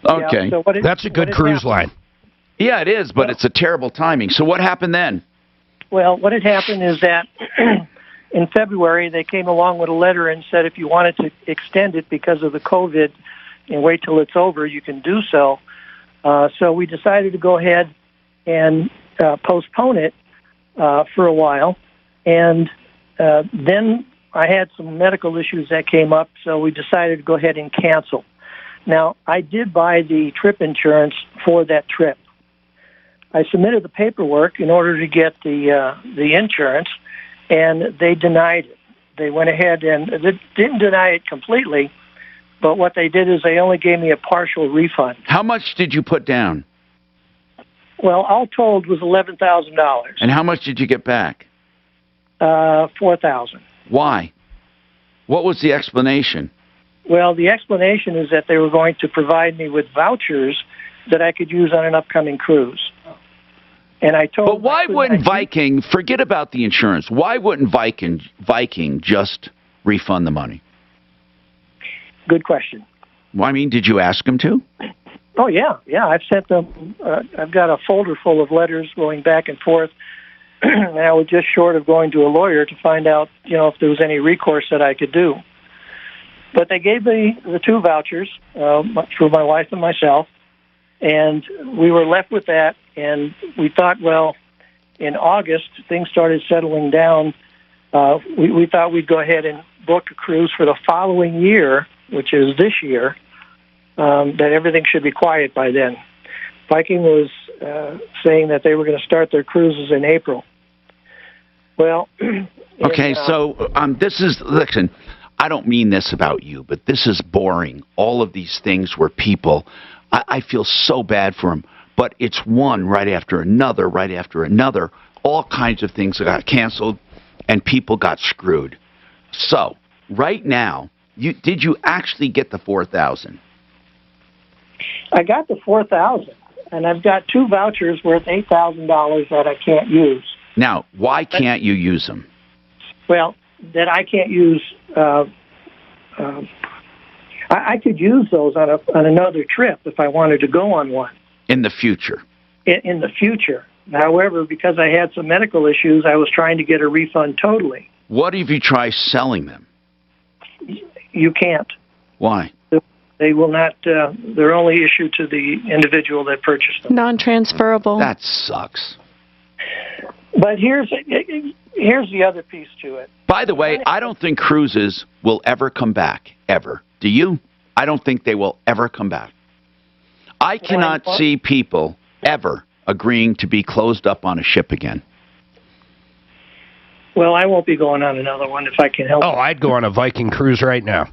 Okay. Yeah, so that's a good cruise line. Yeah, it is, but it's a terrible timing. So what happened then? Well, what had happened is that in February, they came along with a letter and said if you wanted to extend it because of the COVID and wait till it's over, you can do so. So we decided to go ahead and postpone it for a while. And then I had some medical issues that came up, so we decided to go ahead and cancel. Now, I did buy the trip insurance for that trip. I submitted the paperwork in order to get the insurance, and they denied it. They went ahead and they didn't deny it completely, but what they did is they only gave me a partial refund. How much did you put down? Well, all told was $11,000. And how much did you get back? $4,000. Why? What was the explanation? Well, the explanation is that they were going to provide me with vouchers that I could use on an upcoming cruise. And I told. But why wouldn't Viking, forget about the insurance, why wouldn't Viking just refund the money? Good question. Well, I mean, did you ask him to? Oh, yeah. I've sent them, I've got a folder full of letters going back and forth. And I was just short of going to a lawyer to find out, if there was any recourse that I could do. But they gave me the 2 vouchers for my wife and myself, and we were left with that. And we thought, well, in August, things started settling down. We thought we'd go ahead and book a cruise for the following year, which is this year, that everything should be quiet by then. Viking was saying that they were going to start their cruises in April. Well, okay, so listen, I don't mean this about you, but this is boring. All of these things where people, I feel so bad for them, but it's one right after another, all kinds of things that got canceled, and people got screwed. So, right now, did you actually get the $4,000? I got the $4,000, and I've got 2 vouchers worth $8,000 that I can't use. Now, why can't you use them? Well, that I can't use. I could use those on another trip if I wanted to go on one. In the future? In the future. However, because I had some medical issues, I was trying to get a refund totally. What if you try selling them? You can't. Why? They will not. They're only issued to the individual that purchased them. Non-transferable. That sucks. But here's the other piece to it. By the way, I don't think cruises will ever come back, ever. Do you? I don't think they will ever come back. I cannot see people ever agreeing to be closed up on a ship again. Well, I won't be going on another one if I can help. Oh, I'd go on a Viking cruise right now.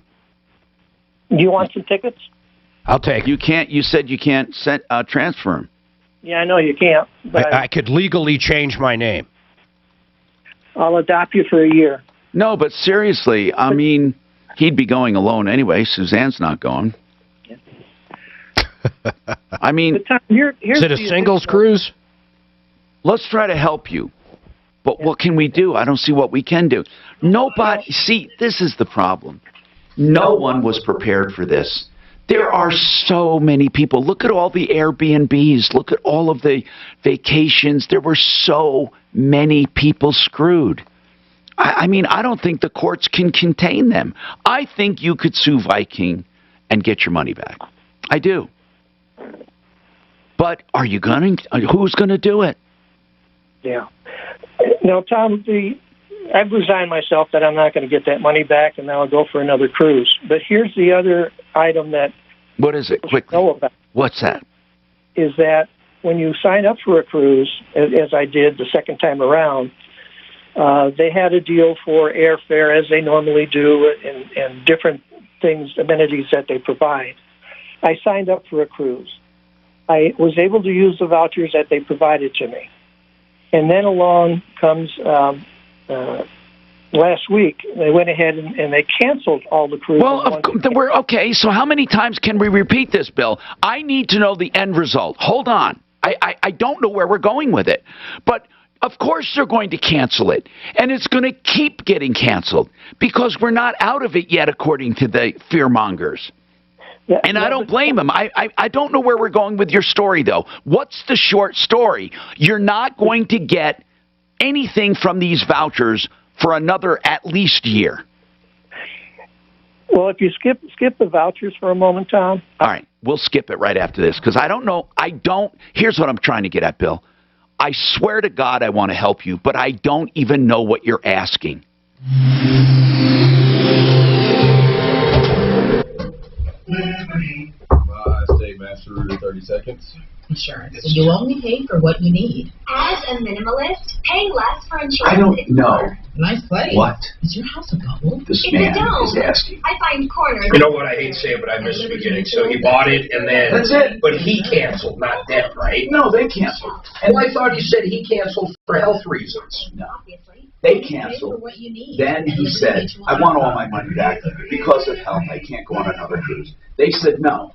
Do you want some tickets? I'll take. You can't. You said you can't transfer them. Yeah, I know you can't. But I could legally change my name. I'll adopt you for a year. No, but seriously, I mean, he'd be going alone anyway. Suzanne's not going. Yeah. I mean, is it a singles cruise? Let's try to help you. But what can we do? I don't see what we can do. Nobody, see, this is the problem. No one was prepared for this. There are so many people. Look at all the Airbnbs. Look at all of the vacations. There were so many people screwed. I mean, I don't think the courts can contain them. I think you could sue Viking and get your money back. I do. But are you going to? Who's going to do it? Yeah. Now, Tom, I've resigned myself that I'm not going to get that money back, and now I'll go for another cruise. But here's the other item that... What is it? Quickly. Know about. What's that? Is that when you sign up for a cruise, as I did the second time around, they had a deal for airfare, as they normally do, and different things, amenities that they provide. I signed up for a cruise. I was able to use the vouchers that they provided to me. And then along comes last week, they went ahead and they canceled all the cruises. Well, we're okay. So how many times can we repeat this, Bill? I need to know the end result. Hold on. I don't know where we're going with it. But of course they're going to cancel it. And it's going to keep getting canceled because we're not out of it yet, according to the fearmongers. Yeah, and I don't blame them. I don't know where we're going with your story, though. What's the short story? You're not going to get anything from these vouchers for another at least year. Well, if you skip the vouchers for a moment, Tom. All right. We'll skip it right after this because I don't know. Here's what I'm trying to get at, Bill. I swear to God I want to help you, but I don't even know what you're asking. State Master 30 seconds. Insurance. So you only pay for what you need. As a minimalist, paying less for insurance I don't is know. more. Nice place. What? Is your house a bubble? This If man you don't, is asking. I find corners. You know what, I hate to say it, but I missed the beginning. So he bought it and then... That's it. But he canceled, not them, right? No, they canceled. And I thought you said he canceled for health reasons. No. They canceled. Then he said, I want all my money back. Because of health, I can't go on another cruise. They said no.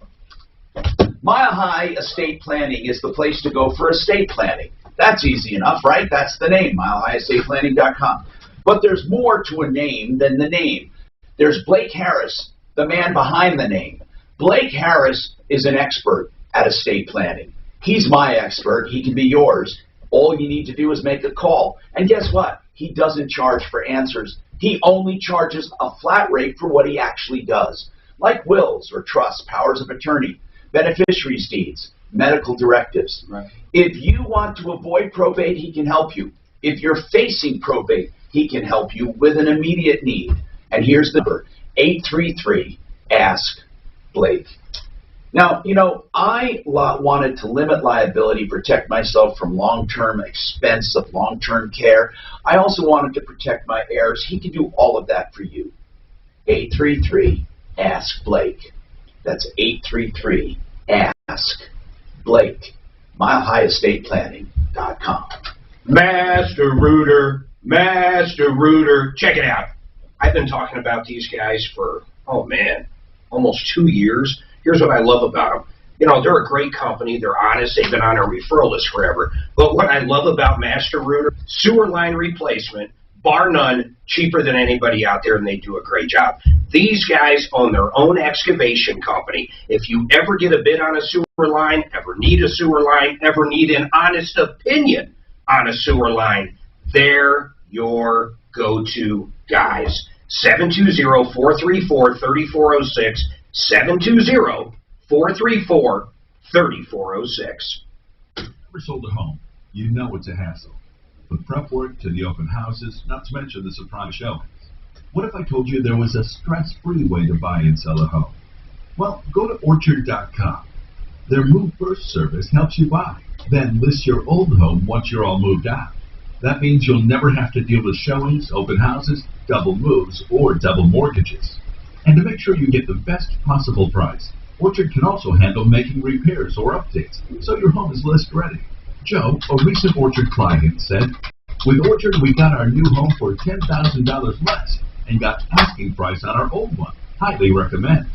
Mile High Estate Planning is the place to go for estate planning. That's easy enough, right? That's the name, milehighestatePlanning.com. But there's more to a name than the name. There's Blake Harris, the man behind the name. Blake Harris is an expert at estate planning. He's my expert. He can be yours. All you need to do is make a call. And guess what? He doesn't charge for answers. He only charges a flat rate for what he actually does, like wills or trusts, powers of attorney, beneficiaries deeds, medical directives. Right. If you want to avoid probate, he can help you. If you're facing probate, he can help you with an immediate need. And here's the number, 833-ASK-BLAKE. Now, you know, I wanted to limit liability, protect myself from long-term expense of long-term care. I also wanted to protect my heirs. He can do all of that for you. 833-ASK-BLAKE. That's 833-ASK-BLAKE. MileHighEstatePlanning.com. Master Rooter, check it out. I've been talking about these guys for, oh man, almost 2 years. Here's what I love about them. You know, they're a great company. They're honest. They've been on our referral list forever. But what I love about Master Rooter, sewer line replacement, bar none, cheaper than anybody out there, and they do a great job. These guys own their own excavation company. If you ever get a bid on a sewer line, ever need a sewer line, ever need an honest opinion on a sewer line, they're your go-to guys. 720-434-3406, 720-434-3406. Ever sold a home? You know it's a hassle. From prep work to the open houses, not to mention the surprise showings. What if I told you there was a stress-free way to buy and sell a home? Well, go to Orchard.com. Their Move First service helps you buy, then list your old home once you're all moved out. That means you'll never have to deal with showings, open houses, double moves, or double mortgages. And to make sure you get the best possible price, Orchard can also handle making repairs or updates, so your home is list ready. Joe, a recent Orchard client, said, "With Orchard, we got our new home for $10,000 less and got asking price on our old one. Highly recommend."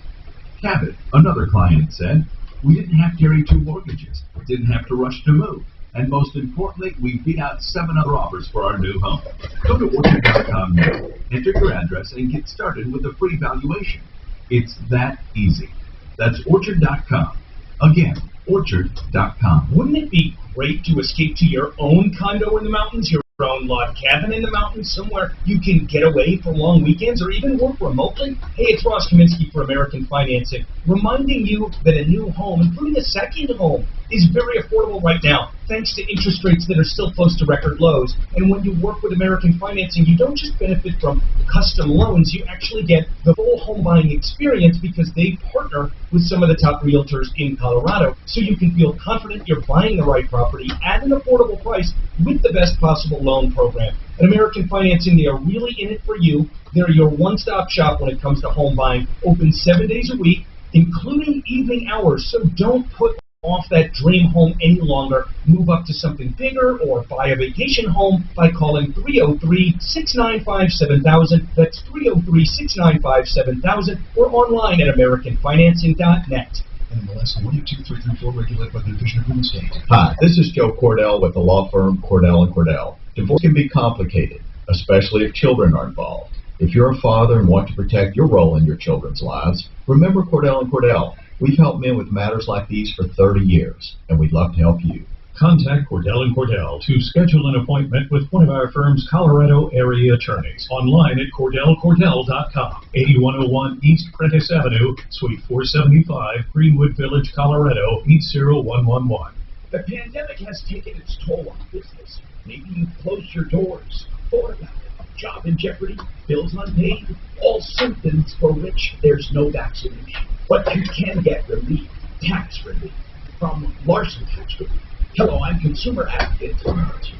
Cabot, another client, said, "We didn't have to carry 2 mortgages, didn't have to rush to move, and most importantly, we beat out 7 other offers for our new home." Go to Orchard.com now, enter your address, and get started with a free valuation. It's that easy. That's Orchard.com. Again, Orchard.com. Wouldn't it be great to escape to your own condo in the mountains, your own log cabin in the mountains, somewhere you can get away for long weekends or even work remotely? Hey, it's Ross Kaminsky for American Financing, reminding you that a new home, including a second home, is very affordable right now, thanks to interest rates that are still close to record lows. And when you work with American Financing, you don't just benefit from custom loans, you actually get the full home buying experience because they partner with some of the top realtors in Colorado, so you can feel confident you're buying the right property at an affordable price with the best possible loan program. At American Financing, they are really in it for you. They're your one-stop shop when it comes to home buying, open 7 days a week, including evening hours, so don't put off that dream home any longer. Move up to something bigger or buy a vacation home by calling 303-695-7000. That's 303-695-7000 or online at AmericanFinancing.net. NMLS 122334, regulated by the Division of Real Estate. Hi, this is Joe Cordell with the law firm Cordell & Cordell. Divorce can be complicated, especially if children are involved. If you're a father and want to protect your role in your children's lives, remember Cordell & Cordell. We've helped men with matters like these for 30 years, and we'd love to help you. Contact Cordell & Cordell to schedule an appointment with one of our firm's Colorado area attorneys. Online at CordellCordell.com, 8101 East Prentice Avenue, Suite 475, Greenwood Village, Colorado, 80111. The pandemic has taken its toll on business. Maybe you've closed your doors, thought about it. Job in jeopardy, bills unpaid, all symptoms for which there's no vaccination. But you can get relief, tax relief, from Larson Tax Relief. Hello, I'm consumer advocate Tom Larson.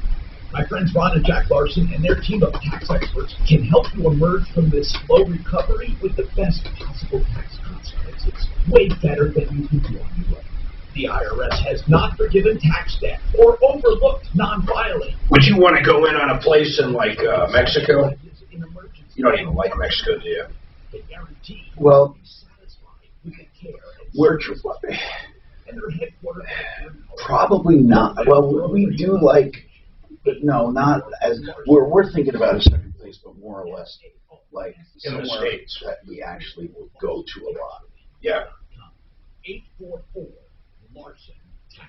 My friends Ron and Jack Larson and their team of tax experts can help you emerge from this slow recovery with the best possible tax consequences, way better than you can do on your own. The IRS has not forgiven tax debt or overlooked non-filing. Would you want to go in on a place in like Mexico? You don't even like Mexico, do you? Well, we're Probably not. Well, we do like, but no, not as we're thinking about a second place, but more or less like in the somewhere States that we actually will go to a lot. Yeah.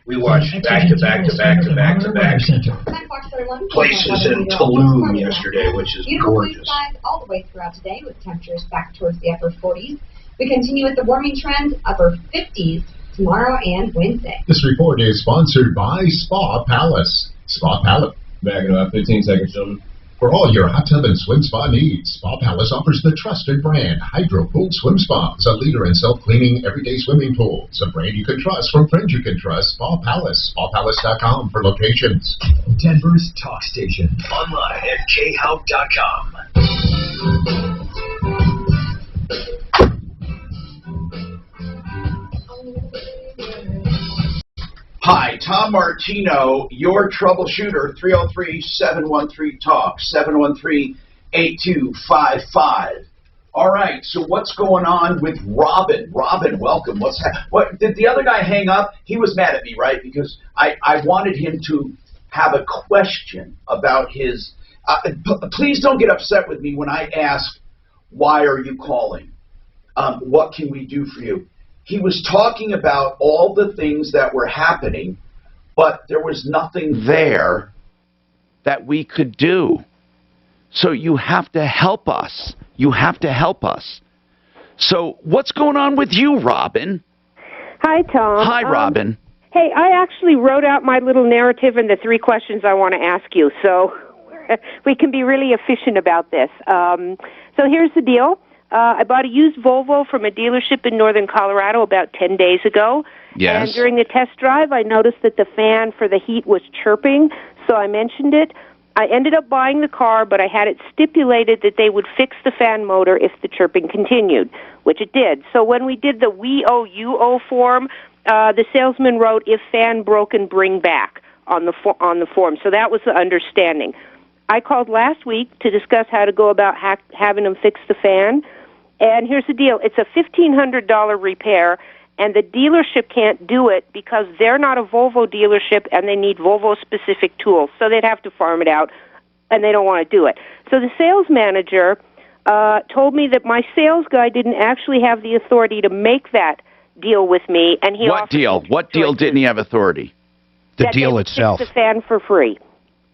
We watched back to back places in Tulum yesterday, which is gorgeous. Beautiful skies all the way throughout today with temperatures back towards the upper 40s. We continue with the warming trend, upper 50s tomorrow and Wednesday. This report is sponsored by Spa Palace. Spa Palace. Back in about 15 seconds, gentlemen. For all your hot tub and swim spa needs, Spa Palace offers the trusted brand Hydro Pool Swim Spas, a leader in self-cleaning everyday swimming pools. A brand you can trust from friends you can trust. Spa Palace. SpaPalace.com for locations. Denver's talk station. Online at khout.com. Hi, Tom Martino, your troubleshooter, 303-713-TALK, 713-8255. All right, so what's going on with Robin? Robin, welcome. What did the other guy hang up? He was mad at me, right? Because I wanted him to have a question about his... please don't get upset with me when I ask, why are you calling? What can we do for you? He was talking about all the things that were happening, but there was nothing there that we could do. So you have to help us. You have to help us. So what's going on with you, Robin? Hi, Tom. Hi, Robin. Hey, I actually wrote out my little narrative and the 3 questions I want to ask you, so we can be really efficient about this. So here's the deal. I bought a used Volvo from a dealership in northern Colorado about 10 days ago. Yes. And during the test drive, I noticed that the fan for the heat was chirping, so I mentioned it. I ended up buying the car, but I had it stipulated that they would fix the fan motor if the chirping continued, which it did. So when we did the We Owe You Owe form, the salesman wrote, if fan broken, bring back on the form. So that was the understanding. I called last week to discuss how to go about having them fix the fan. And here's the deal. It's a $1,500 repair, and the dealership can't do it because they're not a Volvo dealership and they need Volvo-specific tools. So they'd have to farm it out, and they don't want to do it. So the sales manager told me that my sales guy didn't actually have the authority to make that deal with me. And he What deal? What deal didn't he have authority? The deal itself. Fix the fan for free.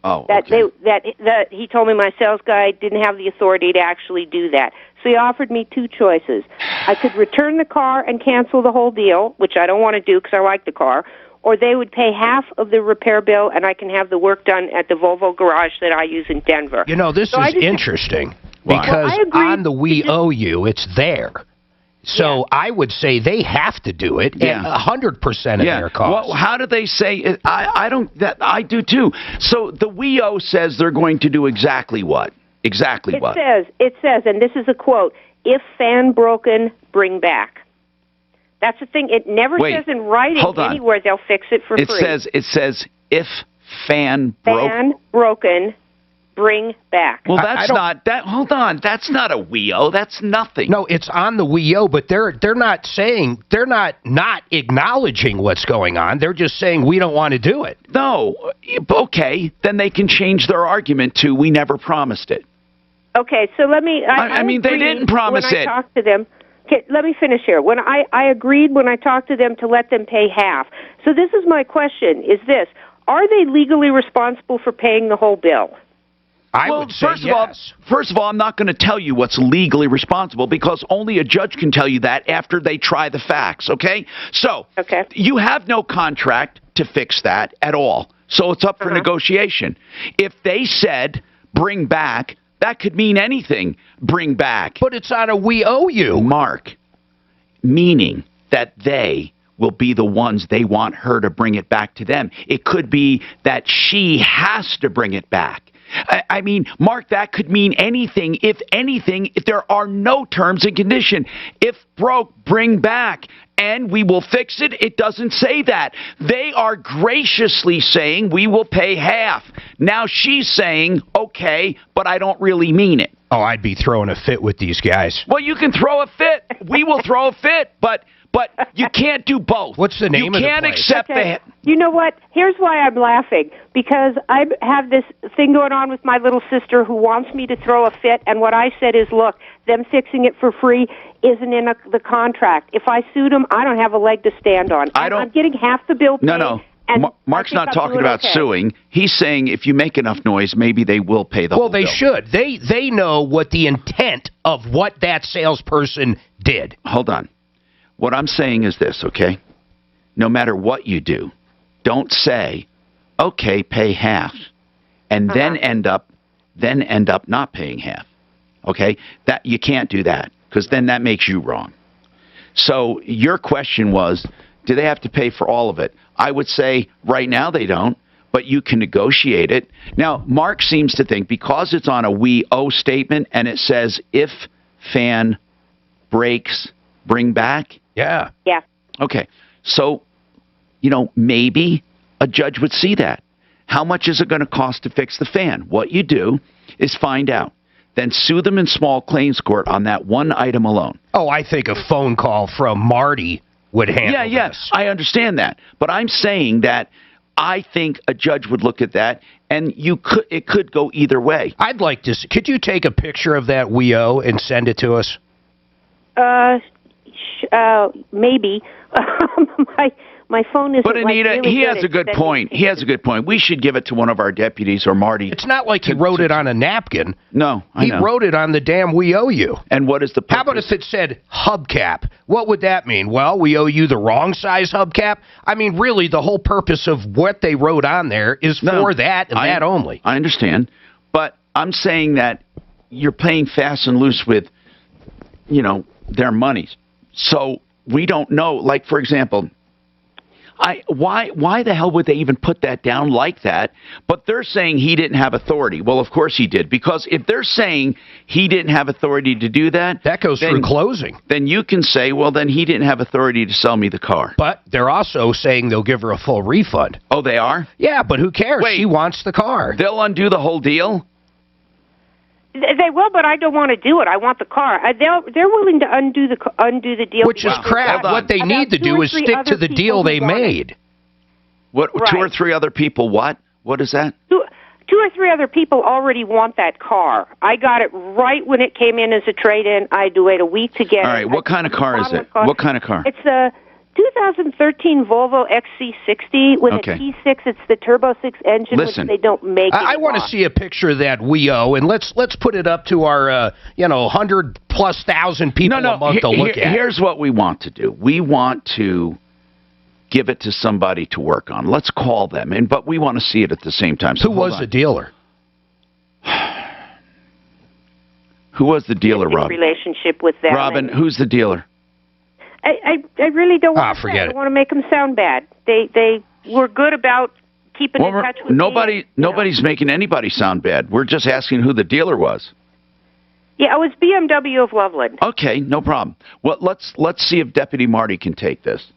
Oh, okay. That he told me my sales guy didn't have the authority to actually do that. So he offered me 2 choices. I could return the car and cancel the whole deal, which I don't want to do because I like the car, or they would pay half of the repair bill and I can have the work done at the Volvo garage that I use in Denver. You know, this is interesting because on the We Owe You, it's there. So I would say they have to do it, 100% of their costs. Well, how do they say it? I do too. So the We Owe says they're going to do exactly what? It says, and this is a quote, if fan broken, bring back. That's the thing. It never says in writing anywhere they'll fix it for free. It says if fan broken, bring back. Well, that's not that. Hold on, that's not a We Owe. That's nothing. No, it's on the We Owe, but they're not saying not acknowledging what's going on. They're just saying we don't want to do it. No, okay, then they can change their argument to we never promised it. Okay, so let me. I mean, they didn't promise it. When I talked to them. Okay, let me finish here. When I agreed when I talked to them to let them pay half. So this is my question: is this? Are they legally responsible for paying the whole bill? I would say yes. First of all, I'm not going to tell you what's legally responsible because only a judge can tell you that after they try the facts, okay? So, you have no contract to fix that at all. So it's up for negotiation. If they said, bring back, that could mean anything, bring back. But it's on a We Owe You. Mark, meaning that they will be the ones they want her to bring it back to them. It could be that she has to bring it back. I mean, Mark, that could mean anything. If anything, if there are no terms and condition. If broke, bring back, and we will fix it. It doesn't say that. They are graciously saying we will pay half. Now she's saying, okay, but I don't really mean it. Oh, I'd be throwing a fit with these guys. Well, you can throw a fit. We will throw a fit, but But you can't do both. What's the name of the You can't place? accept Okay. You know what? Here's why I'm laughing. Because I have this thing going on with my little sister who wants me to throw a fit, and what I said is, look, them fixing it for free isn't in the contract. If I sued them, I don't have a leg to stand on. I'm getting half the bill paid. No. Mark's not talking about suing. He's saying if you make enough noise, maybe they will pay the whole bill. Well, they should. They know what the intent of what that salesperson did. Hold on. What I'm saying is this, okay? No matter what you do, don't say, okay, pay half, and then end up not paying half. Okay? That you can't do that, because then that makes you wrong. So your question was, do they have to pay for all of it? I would say right now they don't, but you can negotiate it. Now, Mark seems to think because it's on a we owe statement and it says if fan breaks, bring back. Yeah. Yeah. Okay. So, maybe a judge would see that. How much is it going to cost to fix the fan? What you do is find out. Then sue them in small claims court on that one item alone. Oh, I think a phone call from Marty would handle this. Yes, I understand that. But I'm saying that I think a judge would look at that, and it could go either way. I'd like to see. Could you take a picture of that WEO and send it to us? Maybe. My phone isn't. But Anita, really he has a good point. He has a good point. We should give it to one of our deputies or Marty. It's not like he wrote it on a napkin. No, I know. He wrote it on the damn we owe you. And what is the purpose? How about if it said hubcap? What would that mean? Well, we owe you the wrong size hubcap. I mean, really, the whole purpose of what they wrote on there is for that and that only. I understand, but I'm saying that you're playing fast and loose with, their monies. So we don't know. Like, for example, why the hell would they even put that down like that? But they're saying he didn't have authority. Well, of course he did, because if they're saying he didn't have authority to do that, that goes through closing. Then you can say, well, then he didn't have authority to sell me the car. But they're also saying they'll give her a full refund. Oh, they are? Yeah, but who cares? Wait, she wants the car. They'll undo the whole deal? They will, but I don't want to do it. I want the car. They're willing to undo the deal. Which is crap. What they need to do is stick to the deal they made. What? Right. 2 or 3 other people? What? What is that? 2 or 3 other people already want that car. I got it right when it came in as a trade-in. I had to wait a week to get it. All right. What kind of car is it? What kind of car? It's a 2013 Volvo XC60 with a T6. It's the Turbo 6 engine, which they don't make anymore. I want to see a picture of that WEO, and let's put it up to our 100,000+ people a month to look at. Here's what we want to do. We want to give it to somebody to work on. Let's call them, but we want to see it at the same time. So who was the dealer? Who was the dealer, Rob? Relationship with them. Robin, who's the dealer? I really don't want to say. I don't want to make them sound bad. They were good about keeping in touch with me. Nobody's making anybody sound bad. We're just asking who the dealer was. Yeah, it was BMW of Loveland. Okay, no problem. Well, let's see if Deputy Marty can take this.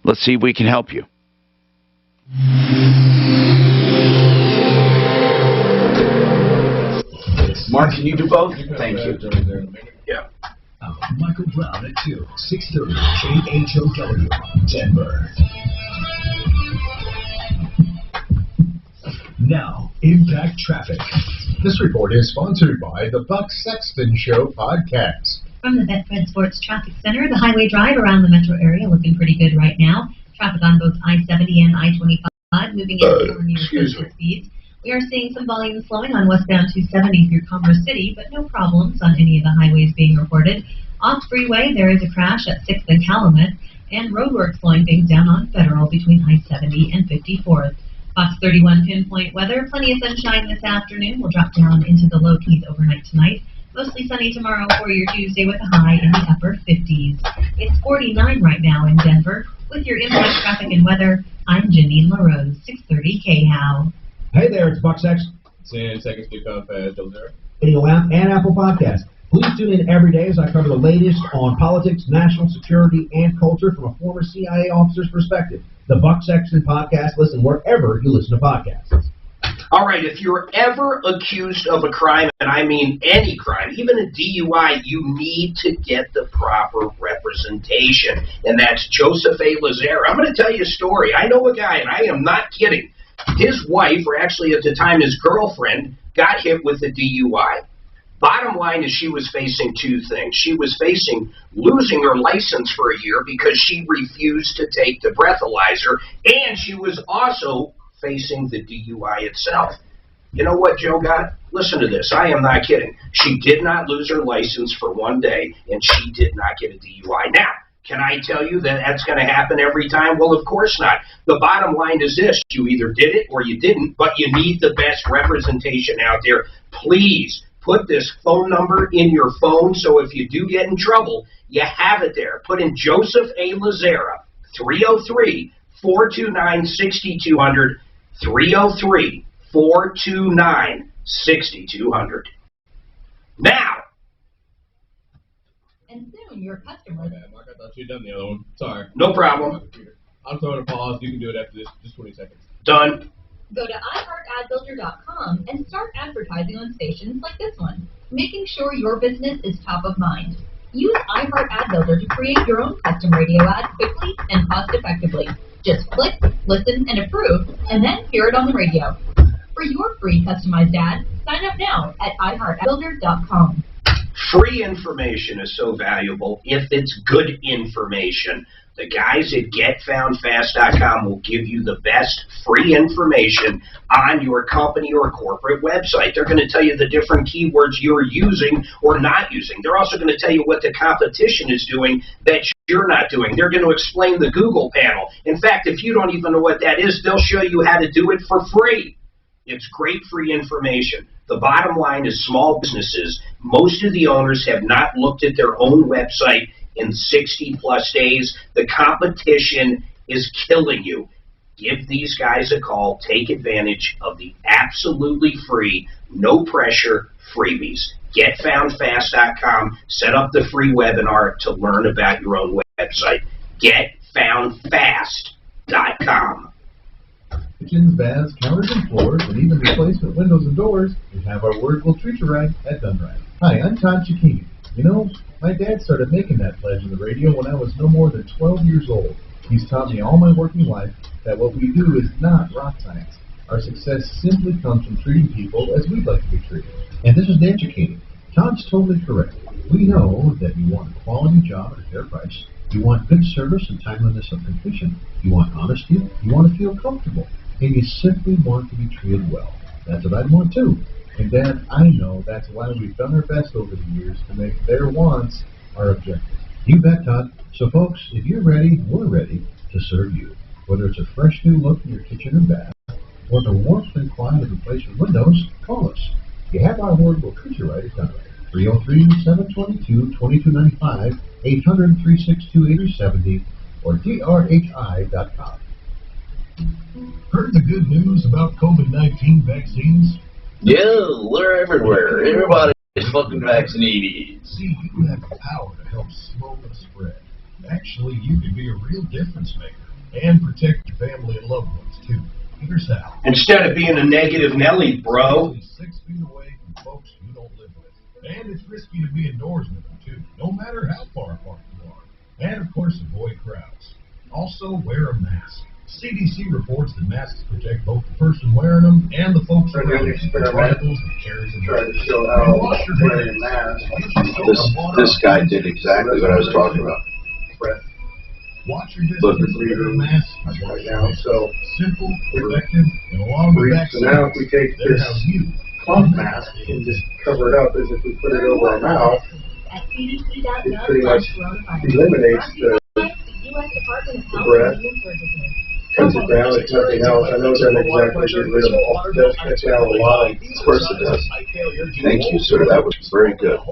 Let's see if we can help you. Mark, can you do both? Thank you. Yeah. Michael Brown at 2, 630 KHOW, Denver. Now, Impact Traffic. This report is sponsored by the Buck Sexton Show podcast. From the Betfred Sports Traffic Center, the Highway Drive around the metro area looking pretty good right now. Traffic on both I-70 and I-25 moving in near crucial speeds. We are seeing some volume slowing on westbound 270 through Commerce City, but no problems on any of the highways being reported. Off Freeway, there is a crash at 6th and Calumet, and roadwork slowing things down on Federal between I-70 and 54th. Fox 31 pinpoint weather, plenty of sunshine this afternoon. We'll drop down into the low 20s overnight tonight. Mostly sunny tomorrow for your Tuesday with a high in the upper 50s. It's 49 right now in Denver. With your Impact Traffic and Weather, I'm Janine LaRose, 630 KHOW. Hey there, it's Buck Sex. 10 seconds to come fast, Radio app and Apple Podcast. Please tune in every day as I cover the latest on politics, national security, and culture from a former CIA officer's perspective. The Buck Sexton Podcast. Listen wherever you listen to podcasts. All right, if you're ever accused of a crime, and I mean any crime, even a DUI, you need to get the proper representation. And that's Joseph A. Lazare. I'm going to tell you a story. I know a guy, and I am not kidding. His wife, or actually at the time his girlfriend, got hit with a DUI. Bottom line is she was facing two things. She was facing losing her license for a year because she refused to take the breathalyzer, and she was also facing the DUI itself. You know what Joe got? Listen to this. I am not kidding. She did not lose her license for one day, and she did not get a DUI. Now, can I tell you that that's going to happen every time? Well, of course not. The bottom line is this. You either did it or you didn't, but you need the best representation out there. Please put this phone number in your phone so if you do get in trouble, you have it there. Put in Joseph A. Lazare, 303-429-6200, 303-429-6200. Now. And soon your customers. Mark, I thought you'd done the other one. Sorry. No problem. I'm throwing a pause. You can do it after this. Just 20 seconds. Done. Go to iHeartAdBuilder.com and start advertising on stations like this one, making sure your business is top of mind. Use iHeart Ad Builder to create your own custom radio ad quickly and cost-effectively. Just click, listen, and approve, and then hear it on the radio. For your free customized ad, sign up now at iHeartAdBuilder.com. Free information is so valuable if it's good information. The guys at GetFoundFast.com will give you the best free information on your company or corporate website. They're going to tell you the different keywords you're using or not using. They're also going to tell you what the competition is doing that you're not doing. They're going to explain the Google panel. In fact, if you don't even know what that is, they'll show you how to do it for free. It's great free information. The bottom line is small businesses, most of the owners have not looked at their own website in 60-plus days. The competition is killing you. Give these guys a call. Take advantage of the absolutely free, no-pressure freebies. GetFoundFast.com. Set up the free webinar to learn about your own website. GetFoundFast.com. Kitchens, baths, counters, and floors, and even replacement windows and doors, we have our word will treat you right at Dunright. Hi, I'm Todd Cicchini. You know, my dad started making that pledge on the radio when I was no more than 12 years old. He's taught me all my working life that what we do is not rock science. Our success simply comes from treating people as we'd like to be treated. And this is educating. Todd's totally correct. We know that you want a quality job at a fair price. You want good service and timeliness of completion. You want honesty. You want to feel comfortable. And you simply want to be treated well. That's what I want too. And Dad, I know that's why we've done our best over the years to make their wants our objectives. You bet, Todd. So folks, if you're ready, we're ready to serve you. Whether it's a fresh new look in your kitchen or bath, or the warmth and quiet of replacement windows, call us. You have our word, we'll treat you right at Dunright. 303-722-2295, 800-362-8070, or drhi.com. Heard the good news about COVID-19 vaccines? Yeah, we're everywhere. Everybody is fucking vaccinated. See, you have the power to help slow the spread. Actually, you can be a real difference maker and protect your family and loved ones, too. Here's how. Instead of being a negative Nelly, bro. 6 feet away from folks you don't live with. And it's risky to be indoors with them, too, no matter how far apart you are. And, of course, avoid crowds. Also, wear a mask. CDC reports that masks protect both the person wearing them and the folks around them from particles and carries them. Wash your hands. This guy did exactly what I was talking about. Watch your distance. Wear a mask. Right now, so simple, effective, and along with vaccines. So now if we take this cloth mask and just cover it up as if we put it over our mouth, it pretty much eliminates the breath. Cuts it down, it's nothing else. I know it doesn't exactly get rid of all. It does cut down a lot. Of course it does. Thank you, sir. That was very good.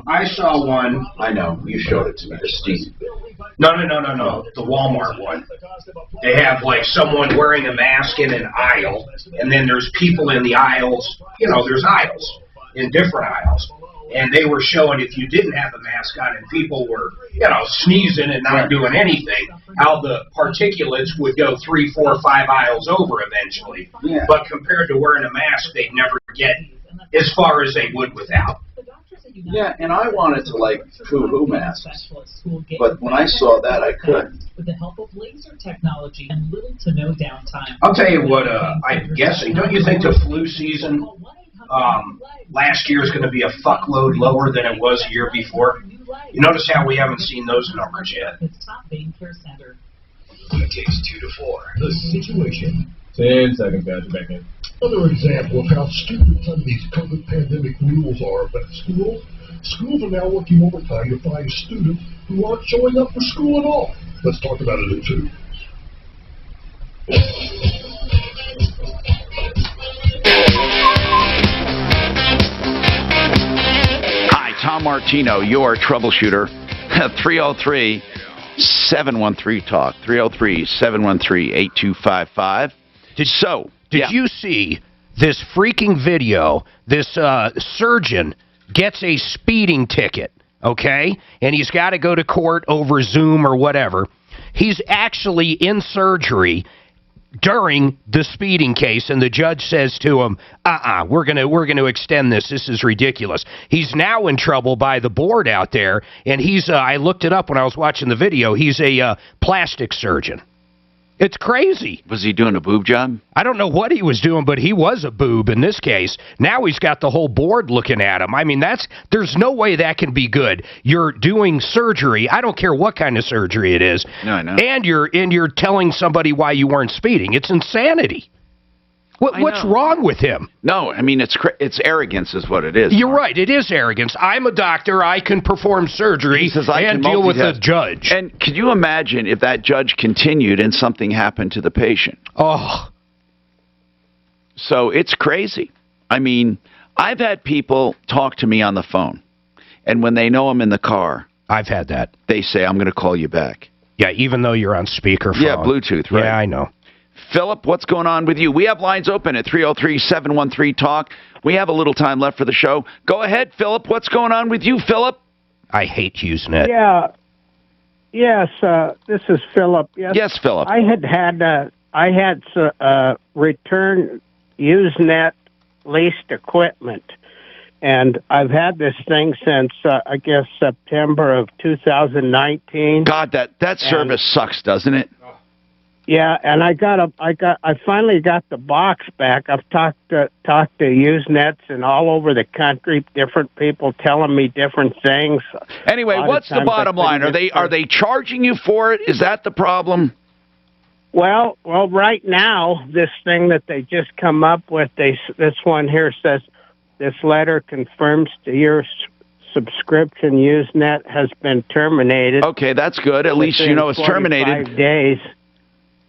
I saw one. I know. You showed it to me. The Steve. No. The Walmart one. They have like someone wearing a mask in an aisle, and then there's people in the aisles. You know, there's aisles in different aisles. and they were showing if you didn't have a mask on and people were, sneezing and not doing anything, how the particulates would go 3, 4, 5 aisles over eventually. Yeah. But compared to wearing a mask, they'd never get as far as they would without. Yeah, and I wanted to like foo-hoo masks, but when I saw that, I couldn't. With the help of laser technology and little to no downtime. I'll tell you what, I'm guessing. Don't you think the flu season last year is going to be a fuckload lower than it was a year before? You notice how we haven't seen those numbers yet? It takes 2 to 4. The situation. 10 seconds, guys. You're back in. Another example of how stupid some of these COVID pandemic rules are, but schools are now working overtime to find students who aren't showing up for school at all. Let's talk about it in 2. Hi, Tom Martino, your troubleshooter. 303-713-TALK. 303-713-8255. Did you see this freaking video? This surgeon gets a speeding ticket, okay? And he's got to go to court over Zoom or whatever. He's actually in surgery during the speeding case, and the judge says to him, we're gonna extend this. This is ridiculous. He's now in trouble by the board out there, and he's I looked it up when I was watching the video. He's a plastic surgeon. It's crazy. Was he doing a boob job? I don't know what he was doing, but he was a boob in this case. Now he's got the whole board looking at him. I mean, there's no way that can be good. You're doing surgery. I don't care what kind of surgery it is. No, I know. And you're telling somebody why you weren't speeding. It's insanity. What's wrong with him? No, I mean, it's arrogance is what it is. You're right. It is arrogance. I'm a doctor. I can perform surgery and deal with a judge. And could you imagine if that judge continued and something happened to the patient? Oh. So it's crazy. I mean, I've had people talk to me on the phone, and when they know I'm in the car, I've had that. They say, I'm going to call you back. Yeah, even though you're on speakerphone. Yeah, Bluetooth, right? Yeah, I know. Philip, what's going on with you? We have lines open at 303-713-TALK. We have a little time left for the show. Go ahead, Philip. What's going on with you, Philip? I hate HughesNet. Yeah. Yes, this is Philip. Yes, Philip. I had return HughesNet leased equipment, and I've had this thing since I guess September of 2019. God, that service sucks, doesn't it? Yeah, and I finally got the box back. I've talked to HughesNets and all over the country, different people telling me different things. Anyway, what's the bottom line? Are they charging you for it? Is that the problem? Well, right now, this thing that they just come up with, this one here says, this letter confirms to your subscription HughesNet has been terminated. Okay, that's good. At least you know it's terminated. 5 days.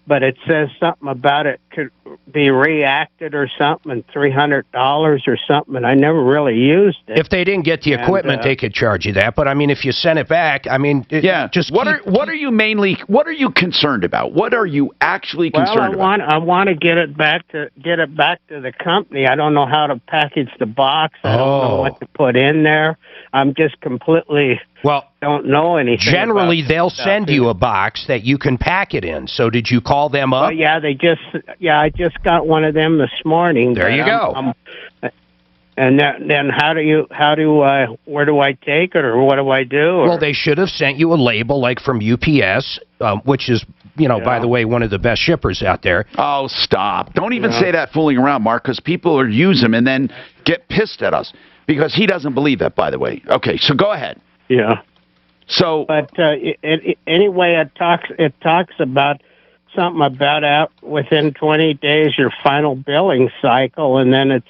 But it says something about it could be reacted or something, and $300 or something, and I never really used it. If they didn't get the equipment, they could charge you that. But I mean, if you sent it back, I mean, just what are you concerned about? What are you actually concerned about? I want to get it back to the company. I don't know how to package the box. I don't know what to put in there. I'm just completely don't know anything. Generally, they'll send you a box that you can pack it in. So did you call them up? I just got one of them this morning. There you go. And then where do I take it, or what do I do? Well, they should have sent you a label like from UPS, which is, by the way, one of the best shippers out there. Oh, stop. Don't even say that fooling around, Mark, because people will use them and then get pissed at us. Because he doesn't believe that, by the way. Okay, so go ahead. Yeah. So, but anyway, it talks about something about out within 20 days your final billing cycle, and then it's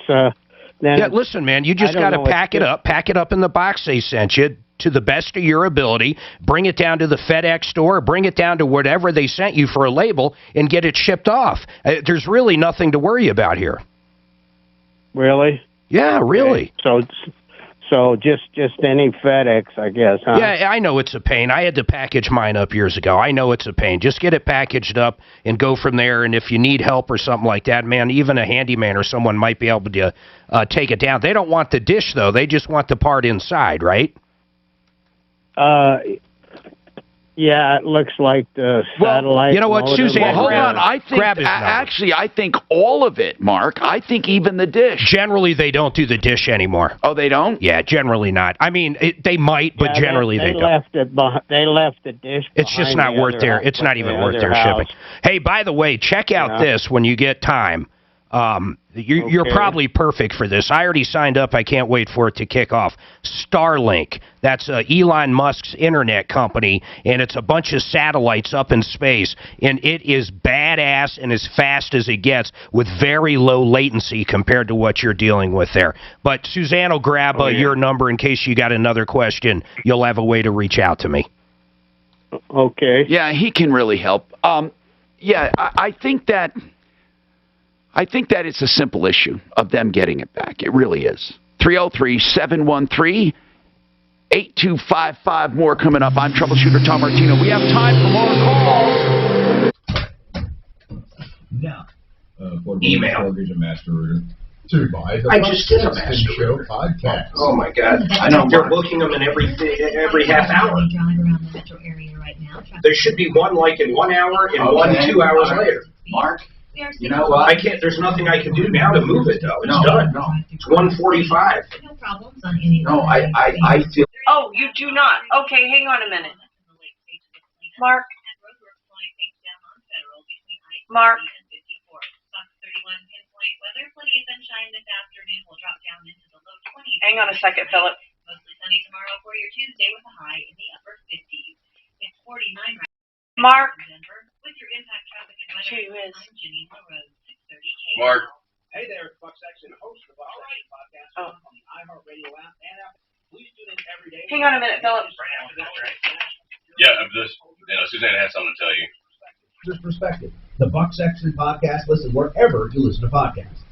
listen, man, you just got to pack it up in the box they sent you to the best of your ability. Bring it down to the FedEx store, bring it down to whatever they sent you for a label, and get it shipped off. There's really nothing to worry about here. Really? Yeah, really. Okay. So just any FedEx, I guess, huh? Yeah, I know it's a pain. I had to package mine up years ago. I know it's a pain. Just get it packaged up and go from there. And if you need help or something like that, man, even a handyman or someone might be able to take it down. They don't want the dish, though. They just want the part inside, right? Yeah, it looks like the satellite. You know what, Suzanne? Well, hold on. I think actually, I think all of it, Mark. I think even the dish. Generally, they don't do the dish anymore. Oh, they don't? Yeah, generally not. I mean, they might, but generally they don't. They left the dish. It's just not worth their. It's not even worth their shipping. Hey, by the way, check out this when you get time. You're probably perfect for this. I already signed up. I can't wait for it to kick off. Starlink. That's Elon Musk's internet company, and it's a bunch of satellites up in space, and it is badass and as fast as it gets with very low latency compared to what you're dealing with there. But Suzanne will grab your number in case you got another question. You'll have a way to reach out to me. Okay. Yeah, he can really help. Yeah, I think that it's a simple issue of them getting it back. It really is. 303-713-8255. More coming up. I'm Troubleshooter Tom Martino. We have time for more calls. Now, email. Mortgage and Master Router. To buy the I just did a Master Show podcast. Oh my God! I know they're booking them in every half hour. There should be one like in 1 hour and one 2 hours later. Mark. You know what? I can't. There's nothing I can do now to move it though. It's done. No. It's 1:45. No problems on any. No, I feel. Oh, you do not. Okay, hang on a minute. Mark. Mark. Hang on a second, Philip. Mostly sunny tomorrow for your Tuesday with a high in the upper 50s. It's 49 right now. Mark. With your impact traffic and weather, I'm Jenny LaRose, 630 Mark. Hey there, it's Buck Sexton, host of the Buck Sexton podcast on the iHeartRadio app and Apple. Please tune in every day. Hang on a minute, Philip. Yeah, Suzanne has something to tell you. Just perspective. The Buck Sexton podcast. Listen wherever you listen to podcasts.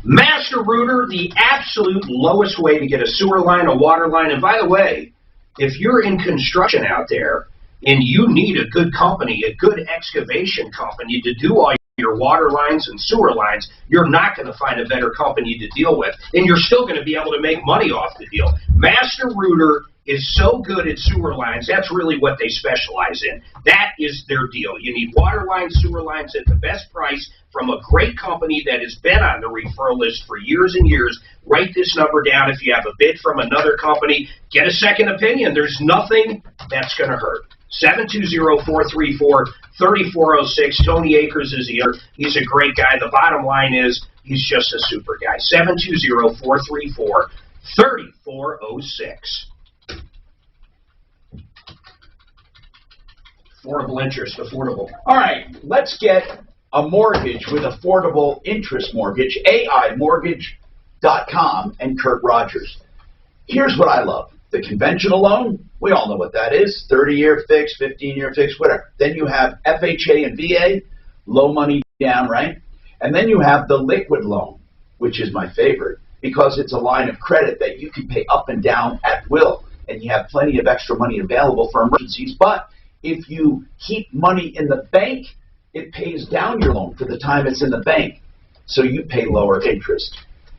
Master Router, the absolute lowest way to get a sewer line, a water line. And by the way, if you're in construction out there and you need a good company, a good excavation company to do all your water lines and sewer lines, you're not going to find a better company to deal with, and you're still going to be able to make money off the deal. Master Router is so good at sewer lines. That's really what they specialize in. That is their deal. You need water lines, sewer lines at the best price from a great company that has been on the referral list for years and years. Write this number down. If you have a bid from another company, get a second opinion. There's nothing that's going to hurt. 720-434-3406. Tony Akers is here. He's a great guy. The bottom line is he's just a super guy. 720-434-3406. Affordable interest, affordable. All right, let's get a mortgage with affordable interest mortgage, AImortgage.com, and Kurt Rogers. Here's what I love. The conventional loan, we all know what that is, 30-year fixed, 15-year fixed, whatever. Then you have FHA and VA, low money down, right? And then you have the liquid loan, which is my favorite, because it's a line of credit that you can pay up and down at will, and you have plenty of extra money available for emergencies. But if you keep money in the bank, it pays down your loan for the time it's in the bank, so you pay lower interest.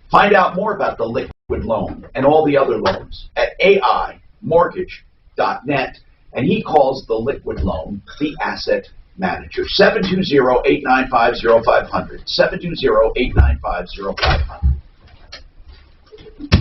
Find out more about the liquid loan and all the other loans at AImortgage.net, and he calls the liquid loan the asset manager. 720-895-0500. 720-895-0500.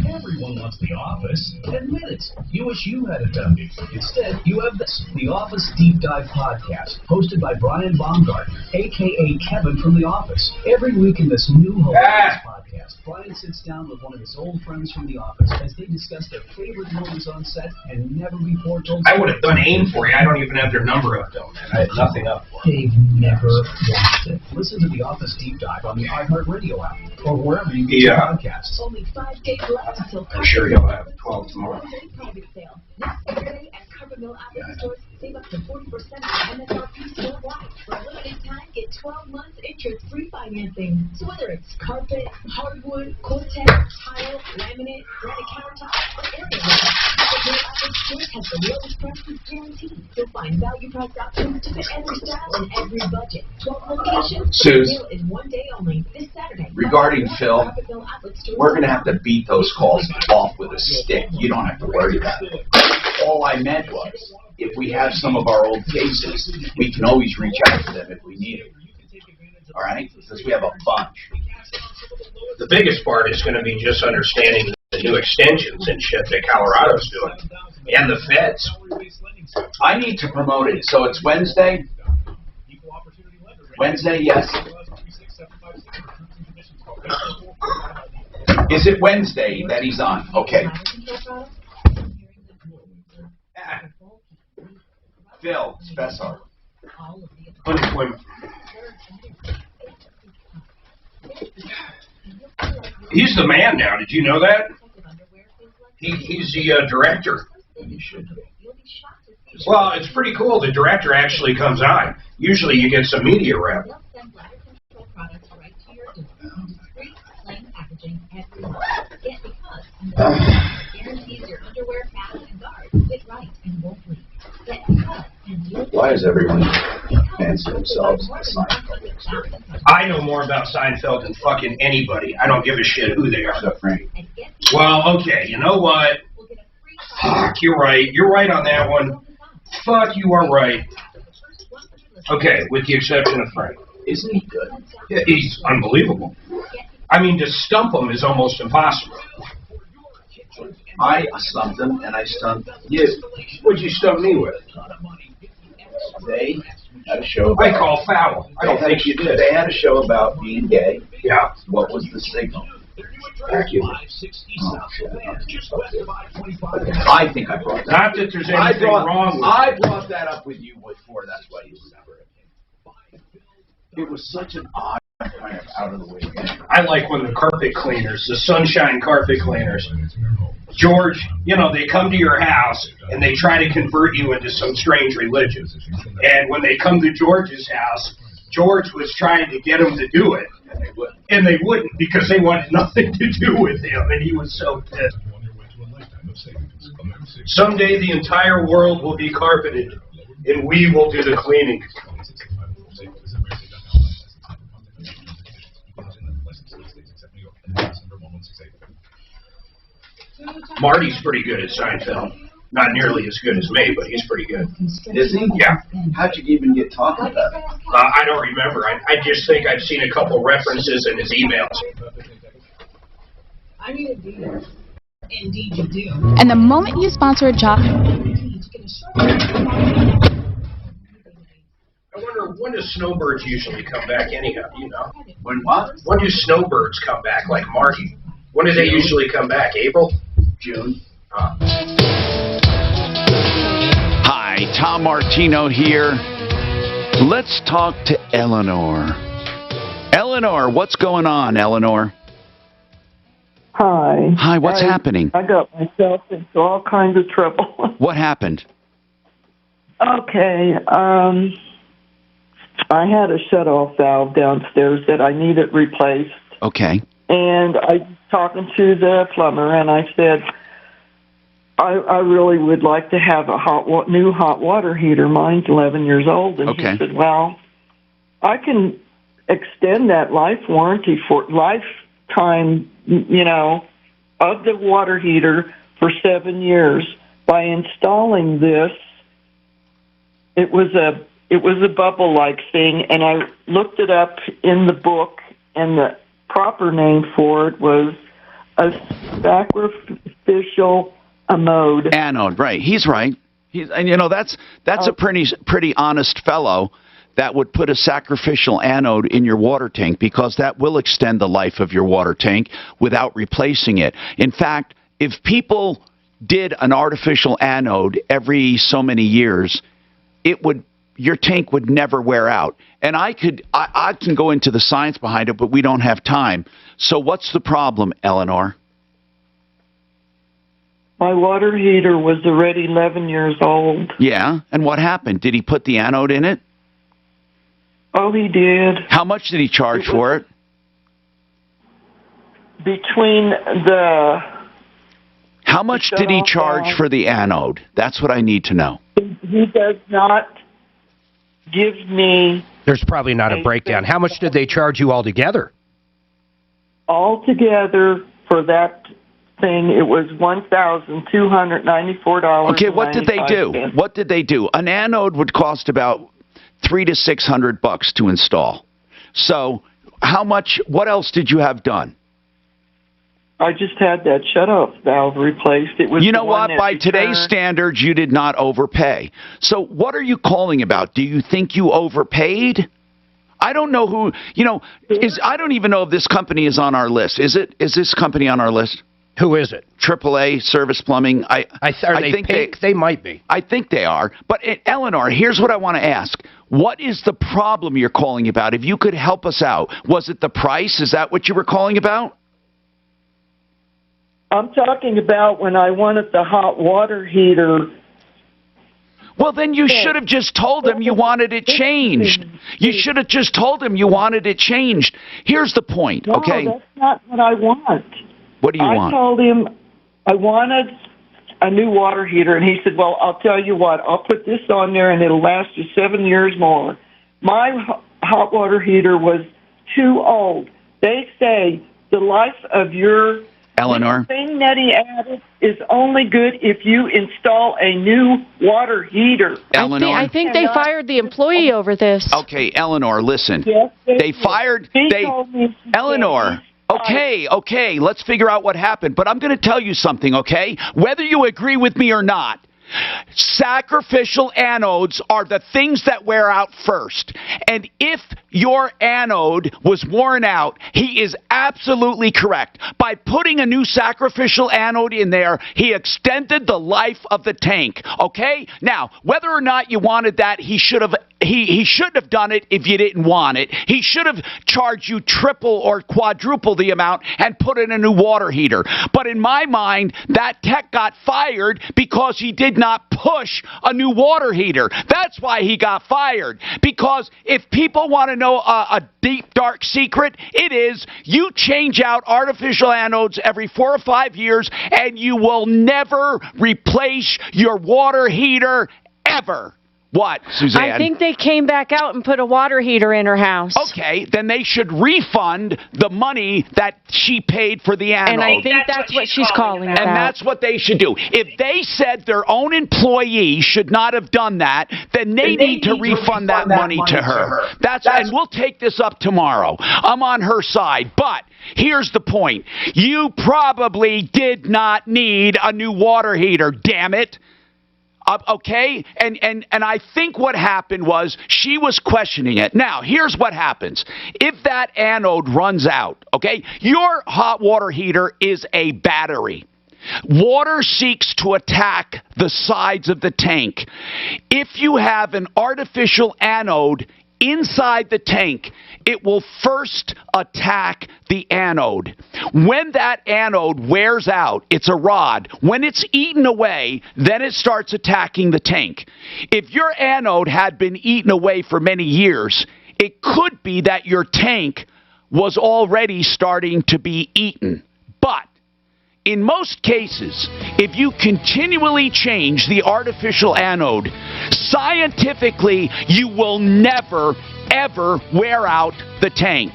Everyone wants the office. Admit it. You wish you had it done. Instead, you have this, the Office Deep Dive Podcast, hosted by Brian Baumgartner, a.k.a. Kevin from The Office. Every week in this new hilarious podcast, Brian sits down with one of his old friends from The Office as they discuss their favorite moments on set and never before told. I would have done AIM for you. I don't even have their number up, though, man. I had nothing up. They've never watched it. Listen to The Office Deep Dive on the iHeartRadio app or wherever you get your podcasts. Only 5 days left until I'm sure you'll have 12 tomorrow. private sale. This Saturday at Carpet Mill Outlet stores, save up to 40% on MSRP store-wide. For a limited time, get 12 months interest-free financing. So whether it's carpet, hardwood, Cortex, tile, laminate, granite countertops, or area walls, Carpet Mill Outlet stores has the lowest prices guaranteed. You'll find value-priced options to fit every style and every budget. 12 locations. Suze, Sale is one day only. This Saturday. regarding Phil, we're going to have to beat those calls off with a stick. You don't have to worry about it. All I meant was, if we have some of our old cases, we can always reach out to them if we need it. All right? Because we have a bunch. The biggest part is going to be just understanding the new extensions and shit that Colorado's doing. And the feds. I need to promote it. So it's Wednesday? Wednesday, yes. Is it Wednesday that he's on? Okay. Phil Spessar. Unemployment. He's the man now. Did you know that? He's the director. Well, it's pretty cool. The director actually comes on. Usually you get some media rep. Why is everyone fancy themselves a Seinfeld expert? I know more about Seinfeld than fucking anybody. I don't give a shit who they are. Except Frank. Well, okay, you know what? Fuck, you're right. You're right on that one. Fuck, you are right. Okay, with the exception of Frank. Isn't he good? Yeah, he's unbelievable. I mean, to stump him is almost impossible. I stumped him, and I stumped you. What'd you stump me with? They had a show I call foul. I don't think you did. They had a show about being gay. Yeah. What was the signal? Thank you. Oh, shit. I think I brought that Not that there's anything wrong with I brought that up with you before. That's why you remember it. It was such an odd kind of out of the way thing. I like when the carpet cleaners, the sunshine carpet cleaners, George, you know, they come to your house and they try to convert you into some strange religion. And when they come to George's house, George was trying to get them to do it. And they wouldn't because they wanted nothing to do with him. And he was so pissed. Someday the entire world will be carpeted and we will do the cleaning. Marty's pretty good at Seinfeld. Not nearly as good as me, but he's pretty good. Is he? Yeah. How'd you even get talking about it? I don't remember. I just think I've seen a couple references in his emails. I need a deal. Indeed you do. And the moment you sponsor a job... I wonder, when do snowbirds usually come back anyhow, you know? When what? When do snowbirds come back, like Marty? When do they usually come back? April? June. Hi, Tom Martino here. Let's talk to Eleanor. Eleanor, what's going on, Eleanor? Hi. Hi, what's happening? I got myself into all kinds of trouble. What happened? Okay, I had a shut-off valve downstairs that I needed replaced. Okay. And I was talking to the plumber, and I said, I really would like to have a new hot water heater. Mine's 11 years old. And okay. He said, well, I can extend that life warranty for lifetime, you know, of the water heater for 7 years by installing this. It was a bubble-like thing, and I looked it up in the book, and the proper name for it was a sacrificial anode. Anode, right. He's right. And you know, that's a pretty honest fellow that would put a sacrificial anode in your water tank, because that will extend the life of your water tank without replacing it. In fact, if people did an artificial anode every so many years, it would your tank would never wear out. And I can go into the science behind it, but we don't have time. So what's the problem, Eleanor? My water heater was already 11 years old. Yeah, and what happened? Did he put the anode in it? Oh, he did. How much did he charge for it? Between the... How much did he charge for the anode? That's what I need to know. He does not give me... There's probably not a breakdown. How much did they charge you altogether? Altogether, for that thing, it was $1,294. Okay, what did they do? What did they do? An anode would cost about $300 to $600 to install. So, how much? What else did you have done? I just had that shut-off valve replaced. It was. You know what? By today's standards, you did not overpay. So, what are you calling about? Do you think you overpaid? I don't know who. You know, I don't even know if this company is on our list. Is it? Is this company on our list? Who is it? AAA Service Plumbing. I think they might be. I think they are. But Eleanor, here's what I want to ask. What is the problem you're calling about? If you could help us out. Was it the price? Is that what you were calling about? I'm talking about when I wanted the hot water heater. Well, then you should have just told him you wanted it changed. You should have just told him you wanted it changed. Here's the point, okay? No, that's not what I want. What do you want? I told him I wanted a new water heater, and he said, well, I'll tell you what, I'll put this on there, and it'll last you 7 years more. My hot water heater was too old. They say the life of your... Eleanor? The thing that he added is only good if you install a new water heater. Eleanor? I think they fired the employee over this. Okay, Eleanor, listen. Yes, they fired... Eleanor... Okay, let's figure out what happened. But I'm going to tell you something, okay? Whether you agree with me or not, sacrificial anodes are the things that wear out first. And if your anode was worn out, he is absolutely correct. By putting a new sacrificial anode in there, he extended the life of the tank, okay? Now, whether or not you wanted that, he shouldn't have done it if you didn't want it. He should have charged you triple or quadruple the amount and put in a new water heater. But in my mind, that tech got fired because he did not push a new water heater. That's why he got fired. Because if people want to know a deep, dark secret, it is you change out artificial anodes every 4 or 5 years and you will never replace your water heater ever. What, Suzanne? I think they came back out and put a water heater in her house. Okay, then they should refund the money that she paid for the anode. And I think that's what she's calling about. And that's what they should do. If they said their own employee should not have done that, then they need to refund that money to her. And we'll take this up tomorrow. I'm on her side. But here's the point. You probably did not need a new water heater, damn it. Okay? And I think what happened was she was questioning it. Now, here's what happens. If that anode runs out, okay, your hot water heater is a battery. Water seeks to attack the sides of the tank. If you have an artificial anode inside the tank, it will first attack the anode. When that anode wears out, it's a rod. When it's eaten away, then it starts attacking the tank. If your anode had been eaten away for many years, it could be that your tank was already starting to be eaten. But in most cases, if you continually change the artificial anode, scientifically, you will never, ever wear out the tank.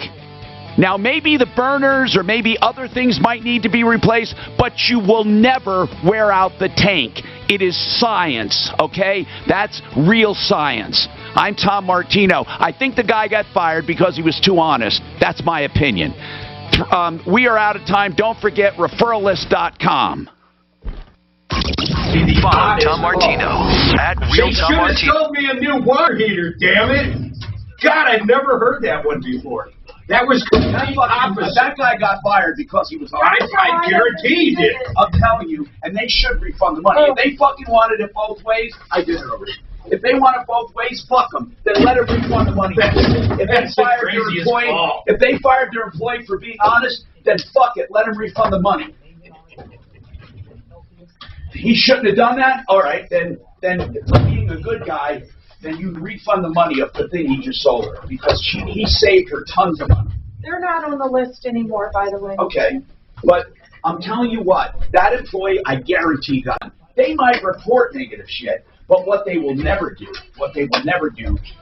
Now, maybe the burners or maybe other things might need to be replaced, but you will never wear out the tank. It is science, okay? That's real science. I'm Tom Martino. I think the guy got fired because he was too honest. That's my opinion. We are out of time. Don't forget referrallist.com. Follow Tom Martino at Real Tom Martino. They should have sold me a new water heater, damn it. God, I've never heard that one before. That was complete opposite. That guy got fired because he was honest. I guarantee he did. I'm telling you, and they should refund the money. If they fucking wanted it both ways, I did it already. If they want it both ways, fuck them. Then let them refund the money. If they fired their employee for being honest, then fuck it. Let them refund the money. He shouldn't have done that. All right, then for being a good guy, then you refund the money of the thing he just sold her because he saved her tons of money. They're not on the list anymore, by the way. Okay, but I'm telling you what, that employee, I guarantee God, they might report negative shit, but what they will never do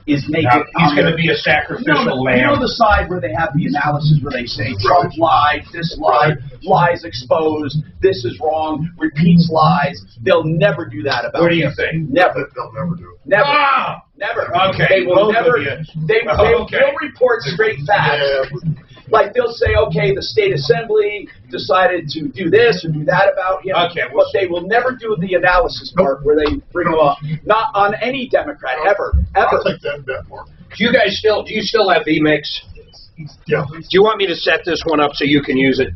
is make it. He's going to be a sacrificial lamb. You know the side where they have the analysis where they say Trump lied, this lied, lies exposed, this is wrong, repeats lies. They'll never do that about. What do you think? Never. They'll never do it. Never. Ah! Never. Okay. They will both never. of you. They'll report straight facts. Like they'll say, okay, the state assembly decided to do this or do that about him. Okay, but they will never do the analysis part where they bring him up. Not on any Democrat ever. I'll take that bet, Mark. Do you still have vMix? Yeah. Do you want me to set this one up so you can use it?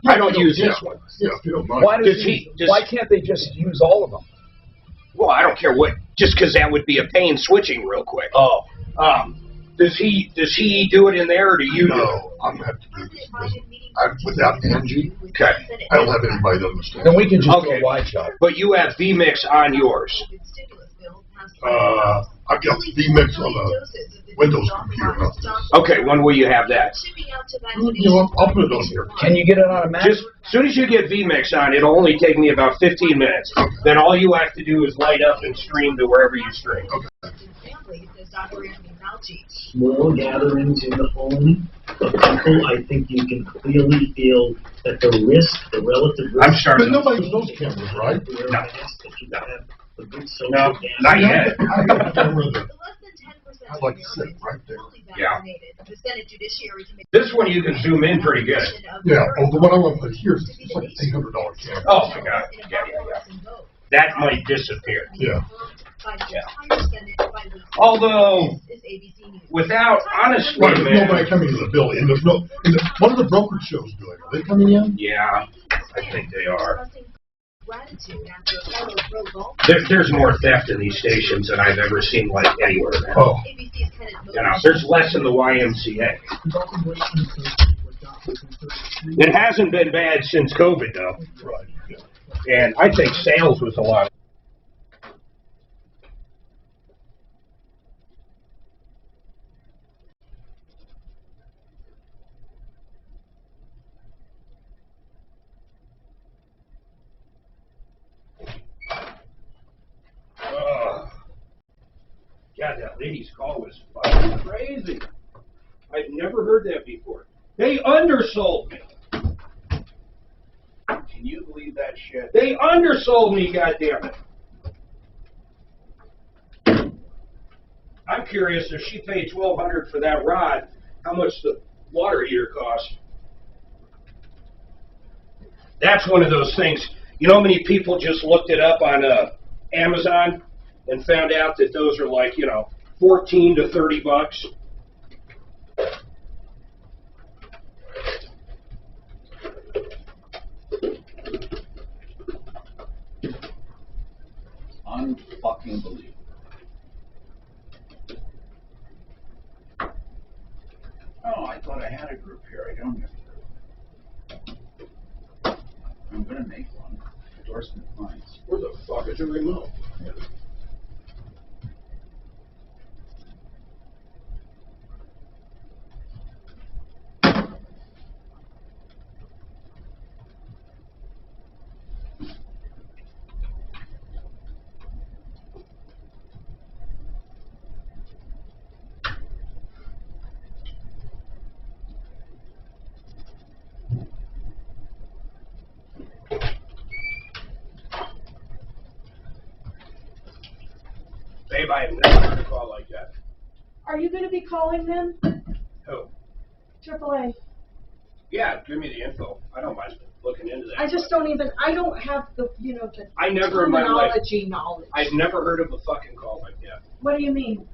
I don't use this one. Yeah, if you don't mind. Why can't they just use all of them? Well, I don't care what. Just because that would be a pain switching real quick. Oh. Does he do it in there or do you do it? No, I'm going to have to do this. Without Angie, okay. I don't have anybody to understand. Then we can just go wide shot. But you have vMix on yours. I've got vMix on a Windows computer. Okay, when will you have that? I'll put it on here. Can you get it on a Mac? Just as soon as you get vMix on, it'll only take me about 15 minutes. Okay. Then all you have to do is light up and stream to wherever you stream. Okay. Small gatherings in the home of people, I think you can clearly feel that the risk, the relative risk. I'm starting. But nobody knows cameras, right? No, not yet. I got a camera that I like to sit right there. Yeah. This one you can zoom in pretty good. Yeah, the one I want to put here is it's like an $800 camera. Oh my God. Yeah. That might disappear. Yeah. Although, without, honestly, Right, there's man. nobody coming to the building. There's no. What are the brokerage shows doing? Are they coming in? Yeah, I think they are. There's more theft in these stations than I've ever seen, like, anywhere now. Oh. You know, there's less in the YMCA. It hasn't been bad since COVID, though. Right. Yeah. And I think sales was a lot. God, that lady's call was fucking crazy. I've never heard that before. They undersold me. Can you believe that shit? They undersold me, goddammit. I'm curious if she paid $1,200 for that rod, how much the water heater cost. That's one of those things. You know how many people just looked it up on Amazon and found out that those are like, you know, $14 to $30. Unfucking believable. Oh, I thought I had a group here. I don't have a group. I'm gonna make one. Endorsement clients. Where the fuck is the remote? Babe, I have never heard a call like that. Are you going to be calling them? Who? AAA. Yeah, give me the info. I don't mind looking into that. I just don't even, I don't have the, you know, the I never in my life. terminology knowledge. I've never heard of a fucking call like that. What do you mean?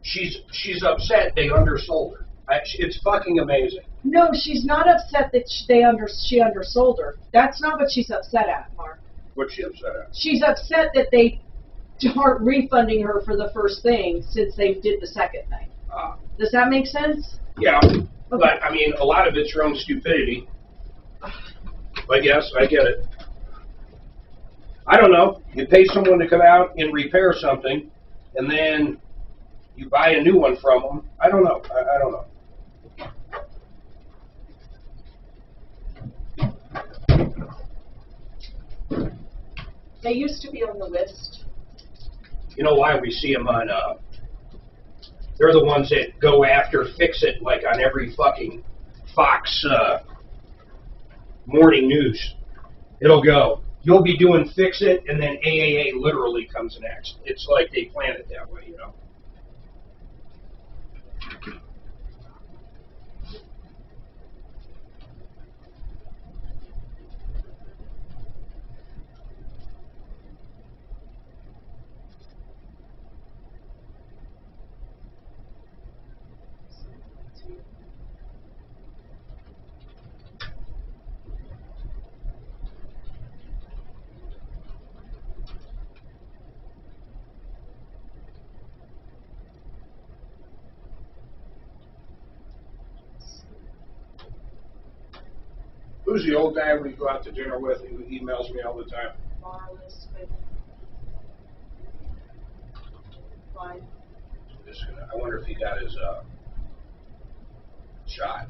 She's upset they undersold her. It's fucking amazing. No, she's not upset that she undersold her. That's not what she's upset at, Mark. What's she upset at? She's upset that they aren't refunding her for the first thing since they did the second thing. Does that make sense? Yeah, but I mean, a lot of it's your own stupidity. But yes, I get it. I don't know. You pay someone to come out and repair something, and then you buy a new one from them. I don't know. I don't know. They used to be on the list. You know why we see them on, they're the ones that go after Fix-It, like on every fucking Fox morning news. It'll go, you'll be doing Fix-It, and then AAA literally comes next. It's like they plan it that way, you know. Who's the old guy we go out to dinner with who emails me all the time? Marlis, but fine. I wonder if he got his shot.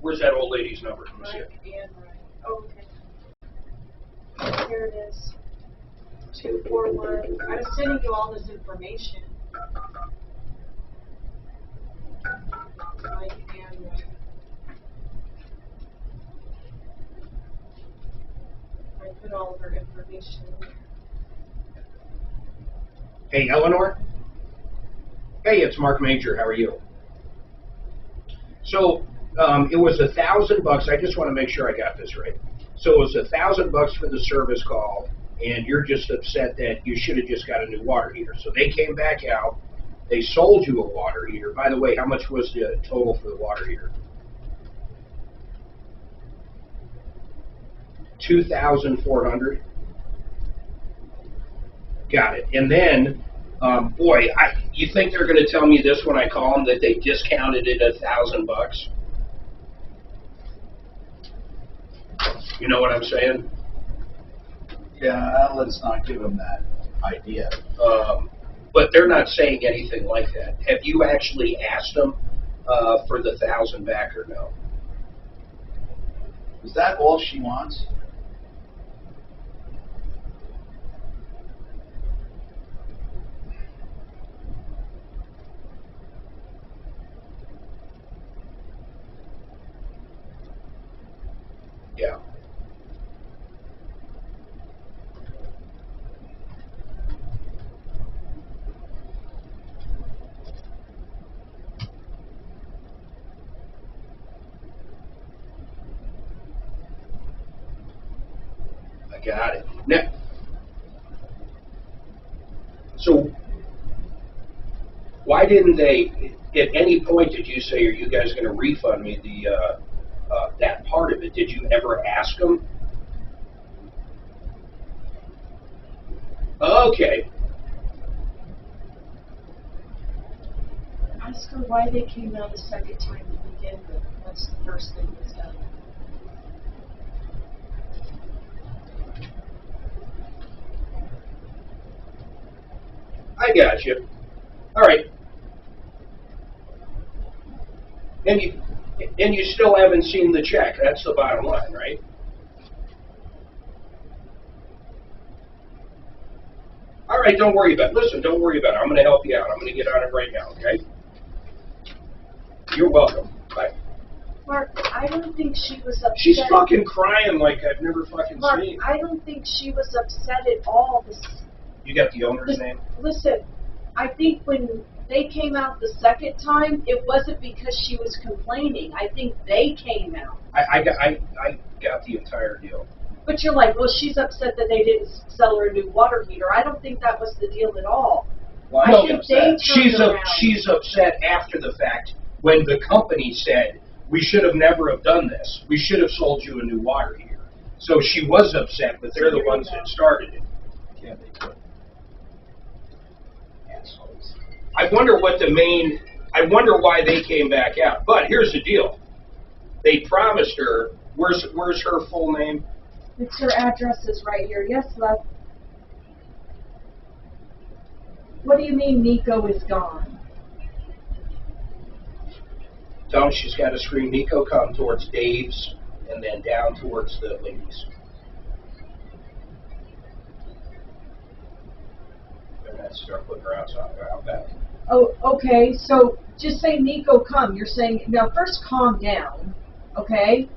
Where's that old lady's number? Let me see it. Oh, okay. Here it is. 241. I was sending you all this information. Mike and I put all of her information in there. Hey, Eleanor? Hey, it's Mark Major. How are you? So, it was $1,000. I just want to make sure I got this right. So it was $1,000 for the service call, and you're just upset that you should have just got a new water heater. So they came back out. They sold you a water heater. By the way, how much was the total for the water heater? $2,400. Got it. And then, boy, you think they're going to tell me this when I call them that they discounted it $1,000? You know what I'm saying? Yeah, let's not give them that idea. But they're not saying anything like that. Have you actually asked them for the $1,000 back or no? Is that all she wants? Yeah. I got it. Now, so why didn't they, at any point did you say, are you guys going to refund me the that part of it? Did you ever ask them? Okay. Ask her why they came out a second time to begin with. That's the first thing that's done. I got you. All right. And you still haven't seen the check. That's the bottom line, right? All right, don't worry about it. Listen, don't worry about it. I'm going to help you out. I'm going to get on it right now, okay? You're welcome. Bye. Mark, I don't think she was upset. She's fucking crying like I've never fucking Mark, seen. I don't think she was upset at all. You got the owner's name? Listen, I think when they came out the second time, it wasn't because she was complaining. I think they came out. I got the entire deal. But you're like, well, she's upset that they didn't sell her a new water heater. I don't think that was the deal at all. Well, I think they turned she's upset after the fact when the company said, we should have never have done this. We should have sold you a new water heater. So she was upset, but they're the ones that started it. Yeah, they could. Assholes. I wonder why they came back out. But here's the deal. They promised her, where's her full name? It's her address is right here. Yes, love. What do you mean Nico is gone? Tell me she's got to scream, Nico, come towards Dave's, and then down towards the ladies. And then start putting her out back. Oh, okay. So just say Nico, come. You're saying, now first calm down, okay?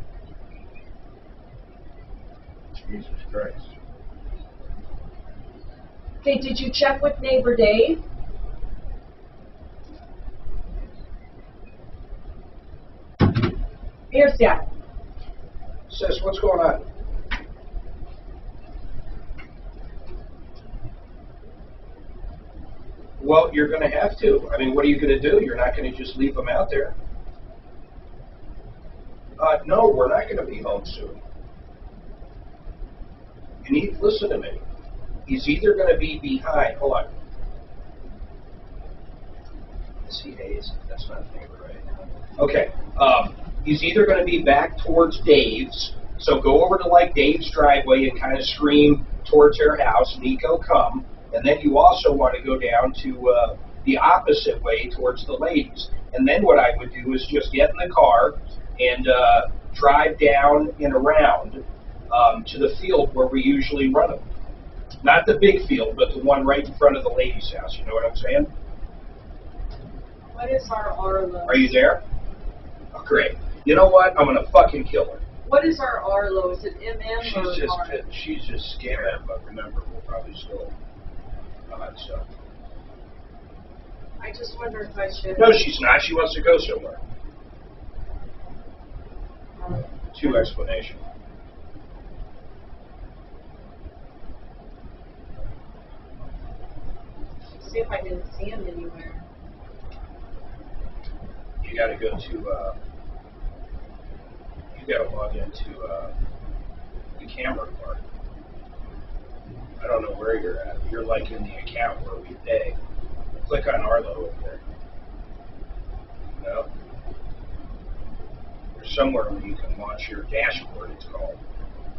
Jesus Christ. Okay, did you check with neighbor Dave? Here's Dad. Sis, what's going on? Well, you're going to have to. I mean, what are you going to do? You're not going to just leave them out there. No, we're not going to be home soon. You need to listen to me. He's either going to be behind. Hold on. Is he Hayes? That's not a neighbor, right? Okay. He's either going to be back towards Dave's, so go over to like Dave's driveway and kind of scream towards their house, Nico, come. And then you also want to go down to the opposite way towards the ladies. And then what I would do is just get in the car and drive down and around to the field where we usually run them. Not the big field, but the one right in front of the ladies' house. You know what I'm saying? What is our Arlo? Are you there? Oh, great. You know what? I'm going to fucking kill her. What is our Arlo? Is it MM or R? She's just scamming, but remember, we'll probably still stuff. I just wonder if I should... No, she's not. She wants to go somewhere. Two explanation. See if I didn't see him anywhere. You got to go to... you got to log into the camera part. I don't know where you're at. You're like in the account where we pay. Click on Arlo over there. No? There's somewhere where you can launch your dashboard, it's called.